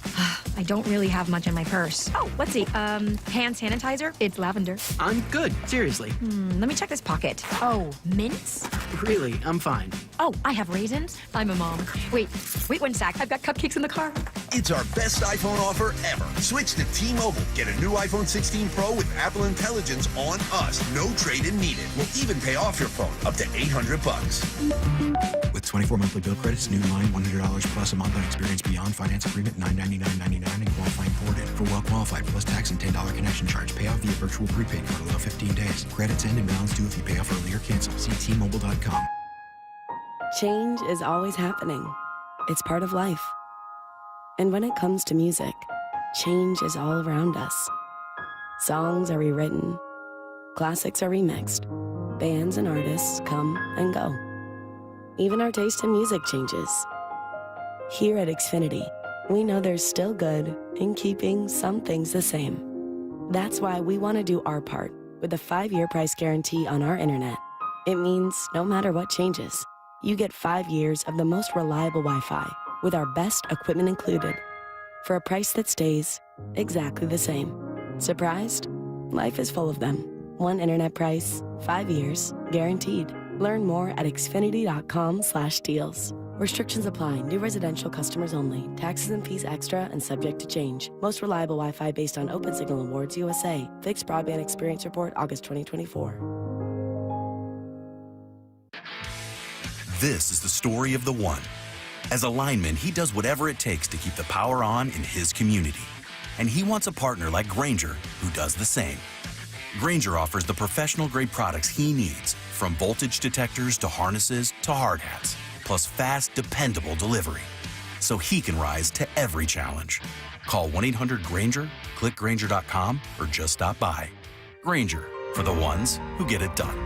I don't really have much in my purse. Oh, let's see. Hand sanitizer. It's lavender. I'm good. Seriously. Let me check this pocket. Oh, mints? Really, I'm fine. Oh, I have raisins. I'm a mom. Wait 1 sec. I've got cupcakes in the car. It's our best iPhone offer ever. Switch to T-Mobile. Get a new iPhone 16 Pro with Apple Intelligence on us. No trade-in needed. We'll even pay off your phone up to $800. With 24 monthly bill credits, new line $100 plus a month on experience beyond finance agreement $999.99 and qualifying ported. For well qualified plus tax and $10 connection charge. Pay off via virtual prepaid card below 15 days. Credits end and balance due if you pay off early or cancel. See T-Mobile.com. Change is always happening. It's part of life. And when it comes to music, change is all around us. Songs are rewritten. Classics are remixed. Bands and artists come and go. Even our taste in music changes. Here at Xfinity, we know there's still good in keeping some things the same. That's why we want to do our part with a 5-year price guarantee on our internet. It means no matter what changes, you get 5 years of the most reliable Wi-Fi with our best equipment included for a price that stays exactly the same. Surprised? Life is full of them. One internet price, 5 years, guaranteed. Learn more at xfinity.com/deals. Restrictions apply. New residential customers only. Taxes and fees extra and subject to change. Most reliable Wi-Fi based on Open Signal Awards USA. Fixed Broadband Experience Report, August 2024. This is the story of the one. As a lineman, he does whatever it takes to keep the power on in his community. And he wants a partner like Grainger who does the same. Grainger offers the professional-grade products he needs, from voltage detectors to harnesses to hard hats, plus fast, dependable delivery, so he can rise to every challenge. Call 1-800-GRAINGER, click Grainger.com, or just stop by. Grainger, for the ones who get it done.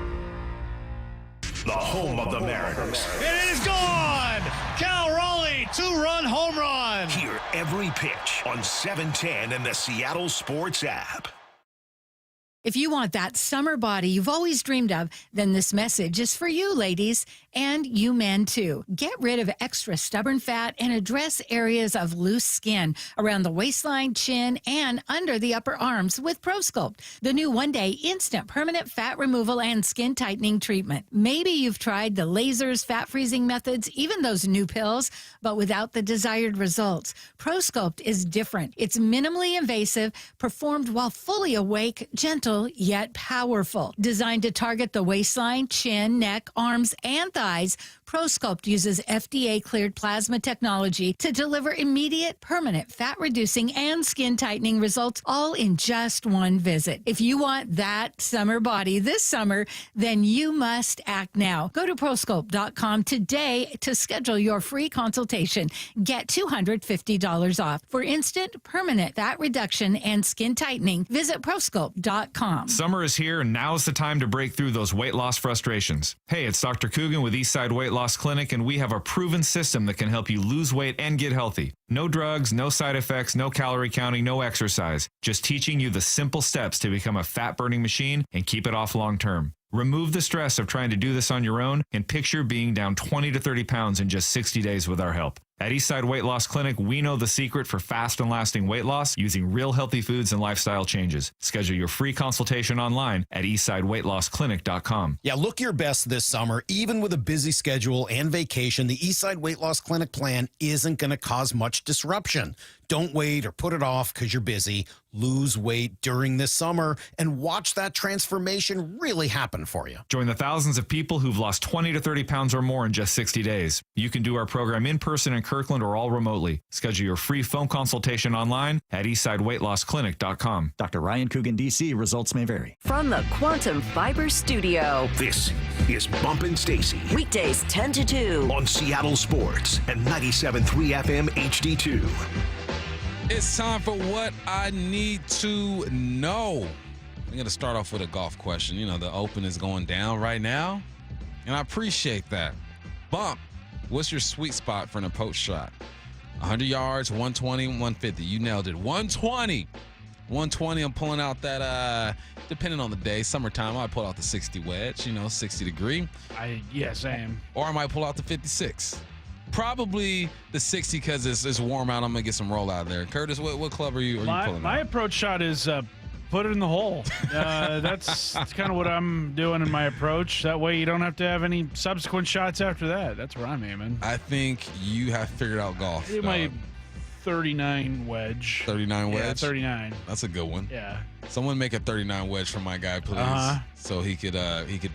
The home of the Mariners. It is gone! Cal Raleigh, 2-run home run! Hear every pitch on 710 and the Seattle Sports app. If you want that summer body you've always dreamed of, then this message is for you, ladies, and you men too. Get rid of extra stubborn fat and address areas of loose skin around the waistline, chin, and under the upper arms with ProSculpt, the new one-day instant permanent fat removal and skin tightening treatment. Maybe you've tried the lasers, fat freezing methods, even those new pills, but without the desired results. ProSculpt is different. It's minimally invasive, performed while fully awake, gentle, yet powerful. Designed to target the waistline, chin, neck, arms, and thighs, ProSculpt uses FDA-cleared plasma technology to deliver immediate, permanent fat-reducing and skin-tightening results, all in just one visit. If you want that summer body this summer, then you must act now. Go to ProSculpt.com today to schedule your free consultation. Get $250 off. For instant, permanent fat reduction and skin tightening, visit ProSculpt.com. Summer is here, and now's the time to break through those weight loss frustrations. Hey, it's Dr. Coogan with Eastside Weight Loss Clinic, and we have a proven system that can help you lose weight and get healthy. No drugs, no side effects, no calorie counting, no exercise. Just teaching you the simple steps to become a fat-burning machine and keep it off long term. Remove the stress of trying to do this on your own and picture being down 20 to 30 pounds in just 60 days with our help. At Eastside Weight Loss Clinic, we know the secret for fast and lasting weight loss using real healthy foods and lifestyle changes. Schedule your free consultation online at eastsideweightlossclinic.com. Yeah, look your best this summer. Even with a busy schedule and vacation, the Eastside Weight Loss Clinic plan isn't going to cause much disruption. Don't wait or put it off because you're busy. Lose weight during this summer and watch that transformation really happen for you. Join the thousands of people who've lost 20 to 30 pounds or more in just 60 days. You can do our program in person in Kirkland or all remotely. Schedule your free phone consultation online at eastsideweightlossclinic.com. Dr. Ryan Coogan, D.C. Results may vary. From the Quantum Fiber Studio. This is Bumpin' Stacy. Weekdays 10 to 2. On Seattle Sports and 97.3 FM HD2. It's time for What I Need to Know. I'm going to start off with a golf question. You know, the Open is going down right now, and I appreciate that. Bump, what's your sweet spot for an approach shot? 100 yards, 120, 150. You nailed it. 120. 120, I'm pulling out that, depending on the day, summertime, I might pull out the 60 wedge, 60 degree. Yeah, same. Or I might pull out the 56. Probably the 60 because it's warm out. I'm going to get some roll out there. Curtis, what club are you pulling My out? approach shot is put it in the hole. That's kind of what I'm doing in my approach. That way you don't have to have any subsequent shots after that. That's where I'm aiming. I think you have figured out golf. My 39 wedge. 39 wedge? Yeah, 39. That's a good one. Yeah. Someone make a 39 wedge for my guy, please. So he could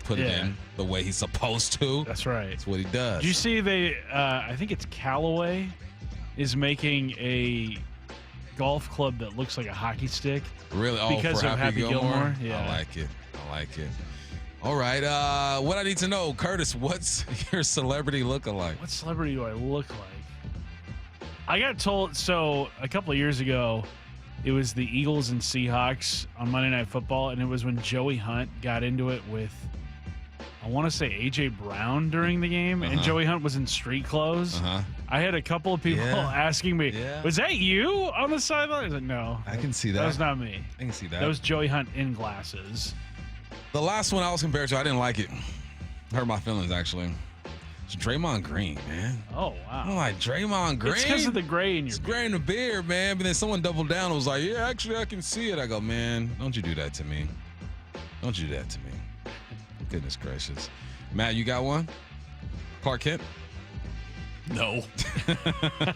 put it in the way he's supposed to. That's right. That's what he does. Did you see I think it's Callaway is making a golf club that looks like a hockey stick. Really? Oh, because for of Happy Gilmore? Yeah. I like it. All right. What I need to know, Curtis, what's your celebrity look-alike? What celebrity do I look like? I got told, so a couple of years ago, It was the Eagles and Seahawks on Monday Night Football, and it was when Joey Hunt got into it with, I want to say, A.J. Brown during the game, and Joey Hunt was in street clothes. I had a couple of people asking me, was that you on the sideline? I was like, no. I can see that. That was not me. I can see that. That was Joey Hunt in glasses. The last one I was compared to, I didn't like it. Hurt my feelings, actually. It's Draymond Green, man. Oh, wow. I'm like, Draymond Green? It's because of the gray in your beard. Gray in the beard, man. But then someone doubled down and was like, yeah, actually, I can see it. I go, man, don't you do that to me. Don't you do that to me. Goodness gracious. Matt, you got one? Clark Kent? No.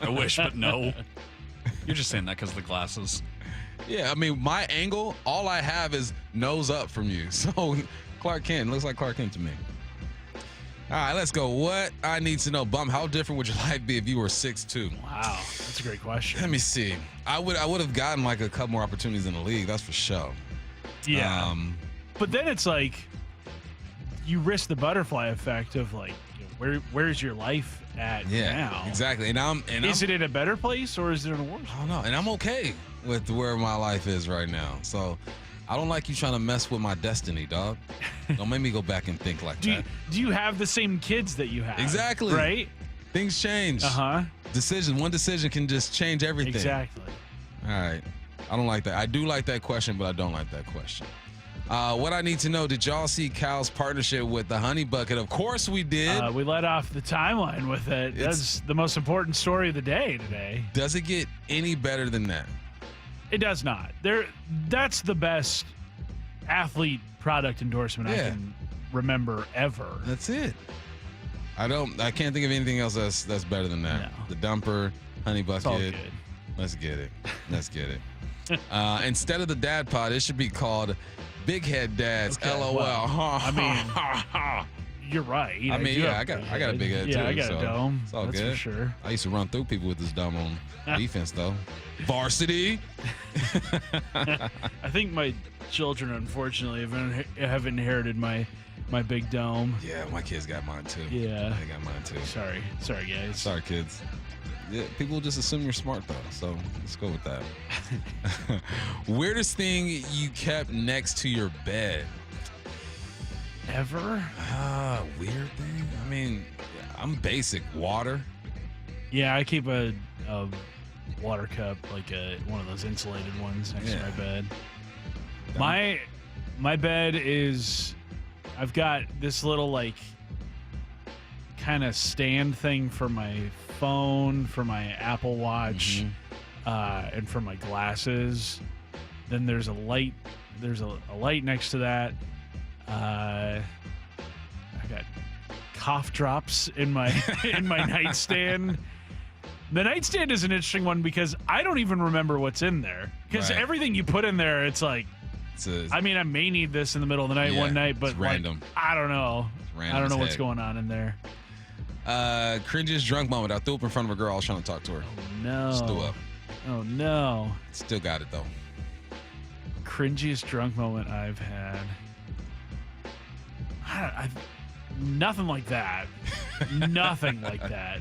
I wish, but no. You're just saying that because of the glasses. Yeah, I mean, my angle, all I have is nose up from you. So Clark Kent looks like Clark Kent to me. All right, let's go. What I need to know, Bum, how different would your life be if you were 6'2"? Wow, that's a great question. Let me see. I would have gotten like a couple more opportunities in the league, that's for sure. Yeah. But then it's like you risk the butterfly effect of like, you know, where's your life at now? Exactly. Is it in a better place or is it in a worse? I don't know. And I'm okay with where my life is right now. So I don't like you trying to mess with my destiny, dog. Don't make me go back and think like that. Do you have the same kids that you have? Exactly. Right? Things change. One decision can just change everything. Exactly. All right. I don't like that. I do like that question, but I don't like that question. What I need to know, did y'all see Cal's partnership with the Honey Bucket? Of course we did. We let off the timeline with it. That's the most important story of the day today. Does it get any better than that? It does not. That's the best athlete product endorsement I can remember ever. That's it. I can't think of anything else that's better than that. No. The dumper, Honey Bucket. It's all good. Let's get it. Let's get it. Instead of the dad pod, it should be called Big Head Dads. Okay, LOL. Well, I mean, you're right. I mean, I got a big head too. Yeah, I got a dome. It's all that's good. For sure. I used to run through people with this dome on defense though. Varsity. I think my children, unfortunately, have inherited my big dome. Yeah, my kids got mine too. Yeah, they got mine too. Sorry, guys. Sorry, kids. Yeah, people just assume you're smart though, so let's go with that. Weirdest thing you kept next to your bed? Ever? Weird thing? I mean, I'm basic. Water. Yeah, I keep a water cup, like one of those insulated ones next to my bed. My bed is, I've got this little like kind of stand thing for my phone, for my Apple Watch, and for my glasses. Then there's a light. There's a light next to that. I got cough drops in my nightstand. The nightstand is an interesting one because I don't even remember what's in there. Because everything you put in there, it's like, I mean, I may need this in the middle of the night one night, but it's random. Like, I don't know. I don't know what's going on in there. Cringiest drunk moment. I threw up in front of a girl. I was trying to talk to her. Oh, no. Just threw up. Oh, no. Still got it, though. Cringiest drunk moment I've had. Nothing like that. Nothing like that.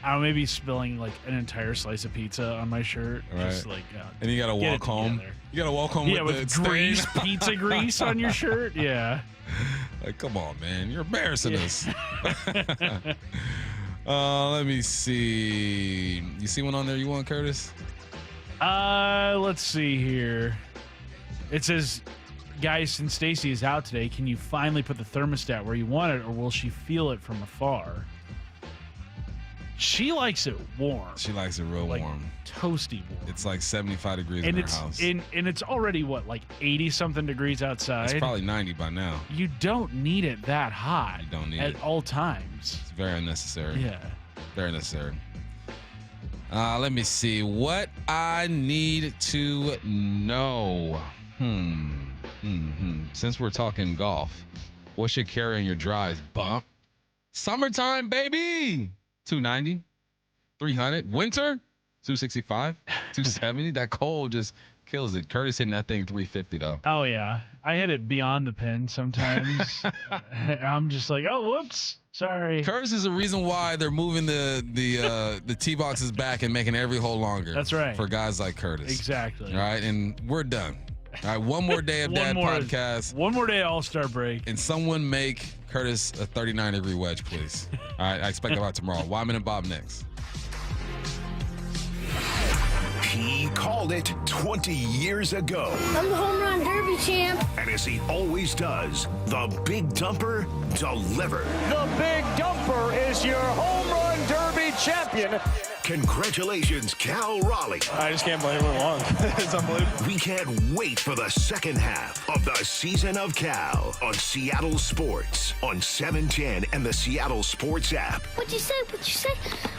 I don't know, maybe spilling like an entire slice of pizza on my shirt. Right. Just like, and you got to walk home. You got to walk home with the grease, pizza grease on your shirt. Yeah. Like, come on, man. You're embarrassing us. Let me see. You see one on there you want, Curtis? Let's see here. It says, guys, since Stacy is out today, can you finally put the thermostat where you want it, or will she feel it from afar? She likes it warm. She likes it real warm. Toasty warm. It's like 75 degrees in her house. And it's already, what, like 80-something degrees outside? It's probably 90 by now. You don't need it that hot. You don't need at it. all times. It's very unnecessary. Yeah. Very necessary. Let me see. What I need to know. Since we're talking golf, what should carry on your drives? Bump. Summertime, baby. 290, 300. Winter, 265, 270. That cold just kills it. Curtis hitting that thing 350 though. Oh yeah, I hit it beyond the pin sometimes. I'm just like, oh whoops, Sorry. Curtis is the reason why they're moving the tee boxes back and making every hole longer. That's right. For guys like Curtis. Exactly. All right, and we're done. All right, one more day of Dad podcast. One more day of All-Star break. And someone make Curtis a 39-degree wedge, please. All right, I expect that by tomorrow. Wyman and Bob next. He called it 20 years ago. I'm the home run derby champ. And as he always does, the Big Dumper delivered. The Big Dumper is your home run derby champion. Congratulations, Cal Raleigh. I just can't believe it won. It's unbelievable. We can't wait for the second half of the Season of Cal on Seattle Sports on 710 and the Seattle Sports app. What'd you say? What'd you say?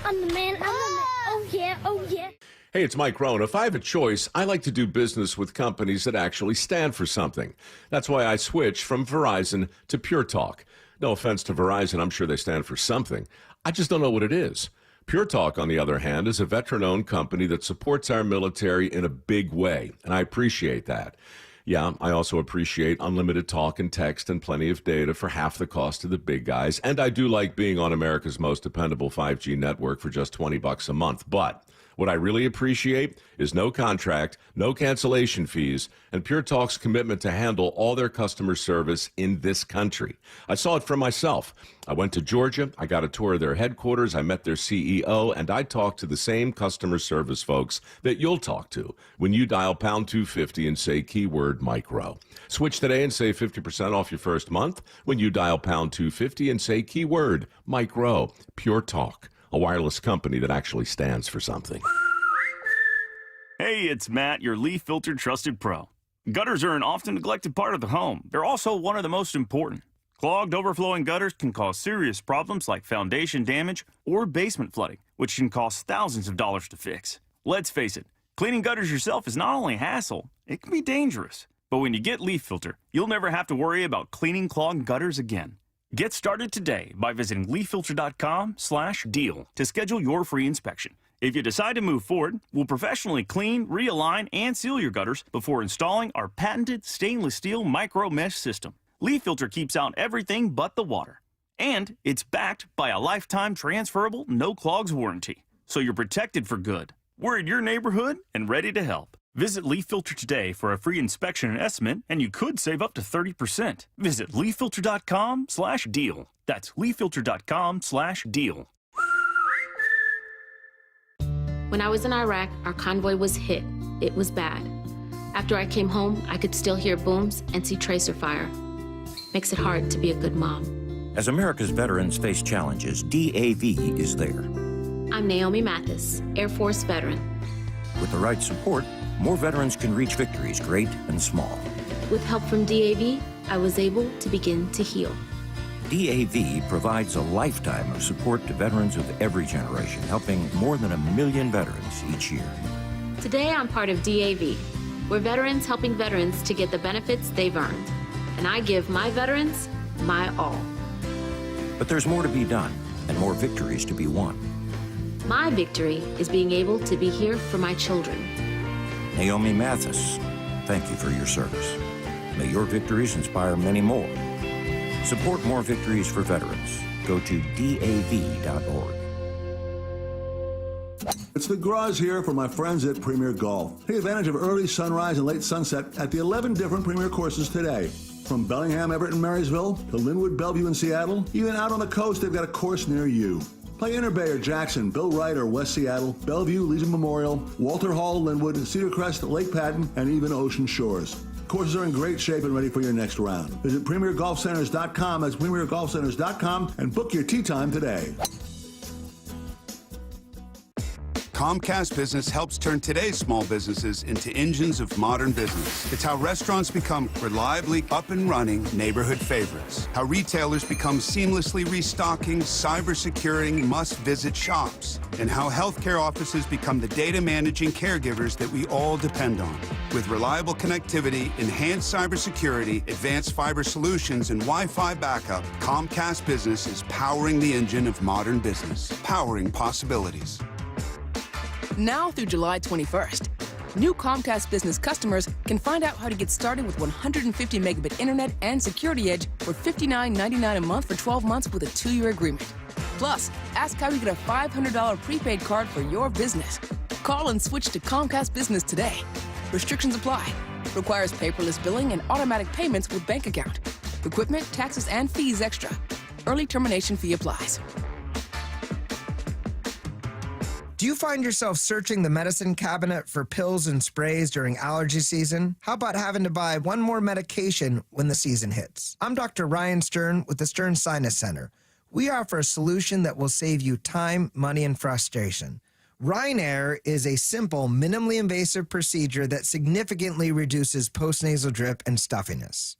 I'm the man. I'm the man. Oh, yeah. Oh, yeah. Hey, it's Mike Rohn. If I have a choice, I like to do business with companies that actually stand for something. That's why I switched from Verizon to Pure Talk. No offense to Verizon, I'm sure they stand for something. I just don't know what it is. Pure Talk, on the other hand, is a veteran-owned company that supports our military in a big way, and I appreciate that. Yeah, I also appreciate unlimited talk and text and plenty of data for half the cost of the big guys, and I do like being on America's most dependable 5G network for just $20 a month, but what I really appreciate is no contract, no cancellation fees, and Pure Talk's commitment to handle all their customer service in this country. I saw it for myself. I went to Georgia, I got a tour of their headquarters, I met their CEO, and I talked to the same customer service folks that you'll talk to when you dial pound 250 and say keyword micro. Switch today and save 50% off your first month when you dial pound 250 and say keyword micro. Pure Talk. A wireless company that actually stands for something. Hey, it's Matt, your leaf filter trusted pro. Gutters are an often neglected part of the home. They're also one of the most important. Clogged, overflowing gutters can cause serious problems like foundation damage or basement flooding, which can cost thousands of dollars to fix. Let's face it, cleaning gutters yourself is not only a hassle, it can be dangerous. But when you get Leaf Filter, you'll never have to worry about cleaning clogged gutters again. Get started today by visiting leaffilter.com/deal to schedule your free inspection. If you decide to move forward, we'll professionally clean, realign, and seal your gutters before installing our patented stainless steel micro mesh system. Leaf Filter keeps out everything but the water. And it's backed by a lifetime transferable no clogs warranty. So you're protected for good. We're in your neighborhood and ready to help. Visit Leaf Filter today for a free inspection and estimate, and you could save up to 30%. Visit leaffilter.com/deal. That's leaffilter.com/deal. When I was in Iraq, our convoy was hit. It was bad. After I came home, I could still hear booms and see tracer fire. Makes it hard to be a good mom. As America's veterans face challenges, DAV is there. I'm Naomi Mathis, Air Force veteran. With the right support, more veterans can reach victories, great and small. With help from DAV, I was able to begin to heal. DAV provides a lifetime of support to veterans of every generation, helping more than 1 million veterans each year. Today, I'm part of DAV. We're veterans helping veterans to get the benefits they've earned. And I give my veterans my all. But there's more to be done and more victories to be won. My victory is being able to be here for my children. Naomi Mathis, thank you for your service. May your victories inspire many more. Support more victories for veterans. Go to DAV.org. It's the Graz here for my friends at Premier Golf. Take advantage of early sunrise and late sunset at the 11 different Premier courses today. From Bellingham, Everett, and Marysville to Linwood, Bellevue, and Seattle, even out on the coast, they've got a course near you. Play Inner Bay or Jackson, Bill Wright or West Seattle, Bellevue, Legion Memorial, Walter Hall, Linwood, Cedar Crest, Lake Patton, and even Ocean Shores. Courses are in great shape and ready for your next round. Visit PremierGolfCenters.com, that's PremierGolfCenters.com, and book your tee time today. Comcast Business helps turn today's small businesses into engines of modern business. It's how restaurants become reliably up and running neighborhood favorites. How retailers become seamlessly restocking, cyber-securing, must-visit shops. And how healthcare offices become the data managing caregivers that we all depend on. With reliable connectivity, enhanced cybersecurity, advanced fiber solutions, and Wi-Fi backup, Comcast Business is powering the engine of modern business, powering possibilities. Now through July 21st, New Comcast Business customers can find out how to get started with 150 megabit internet and Security Edge for $59.99 a month for 12 months with a 2-year agreement. Plus, ask how you get a $500 prepaid card for your business. Call and switch to Comcast Business today. Restrictions apply. Requires paperless billing and automatic payments with bank account. Equipment, taxes, and fees extra. Early termination fee applies. Do you find yourself searching the medicine cabinet for pills and sprays during allergy season? How about having to buy one more medication when the season hits? I'm Dr. Ryan Stern with the Stern Sinus Center. We offer a solution that will save you time, money, and frustration. Rhine-Air is a simple, minimally invasive procedure that significantly reduces postnasal drip and stuffiness.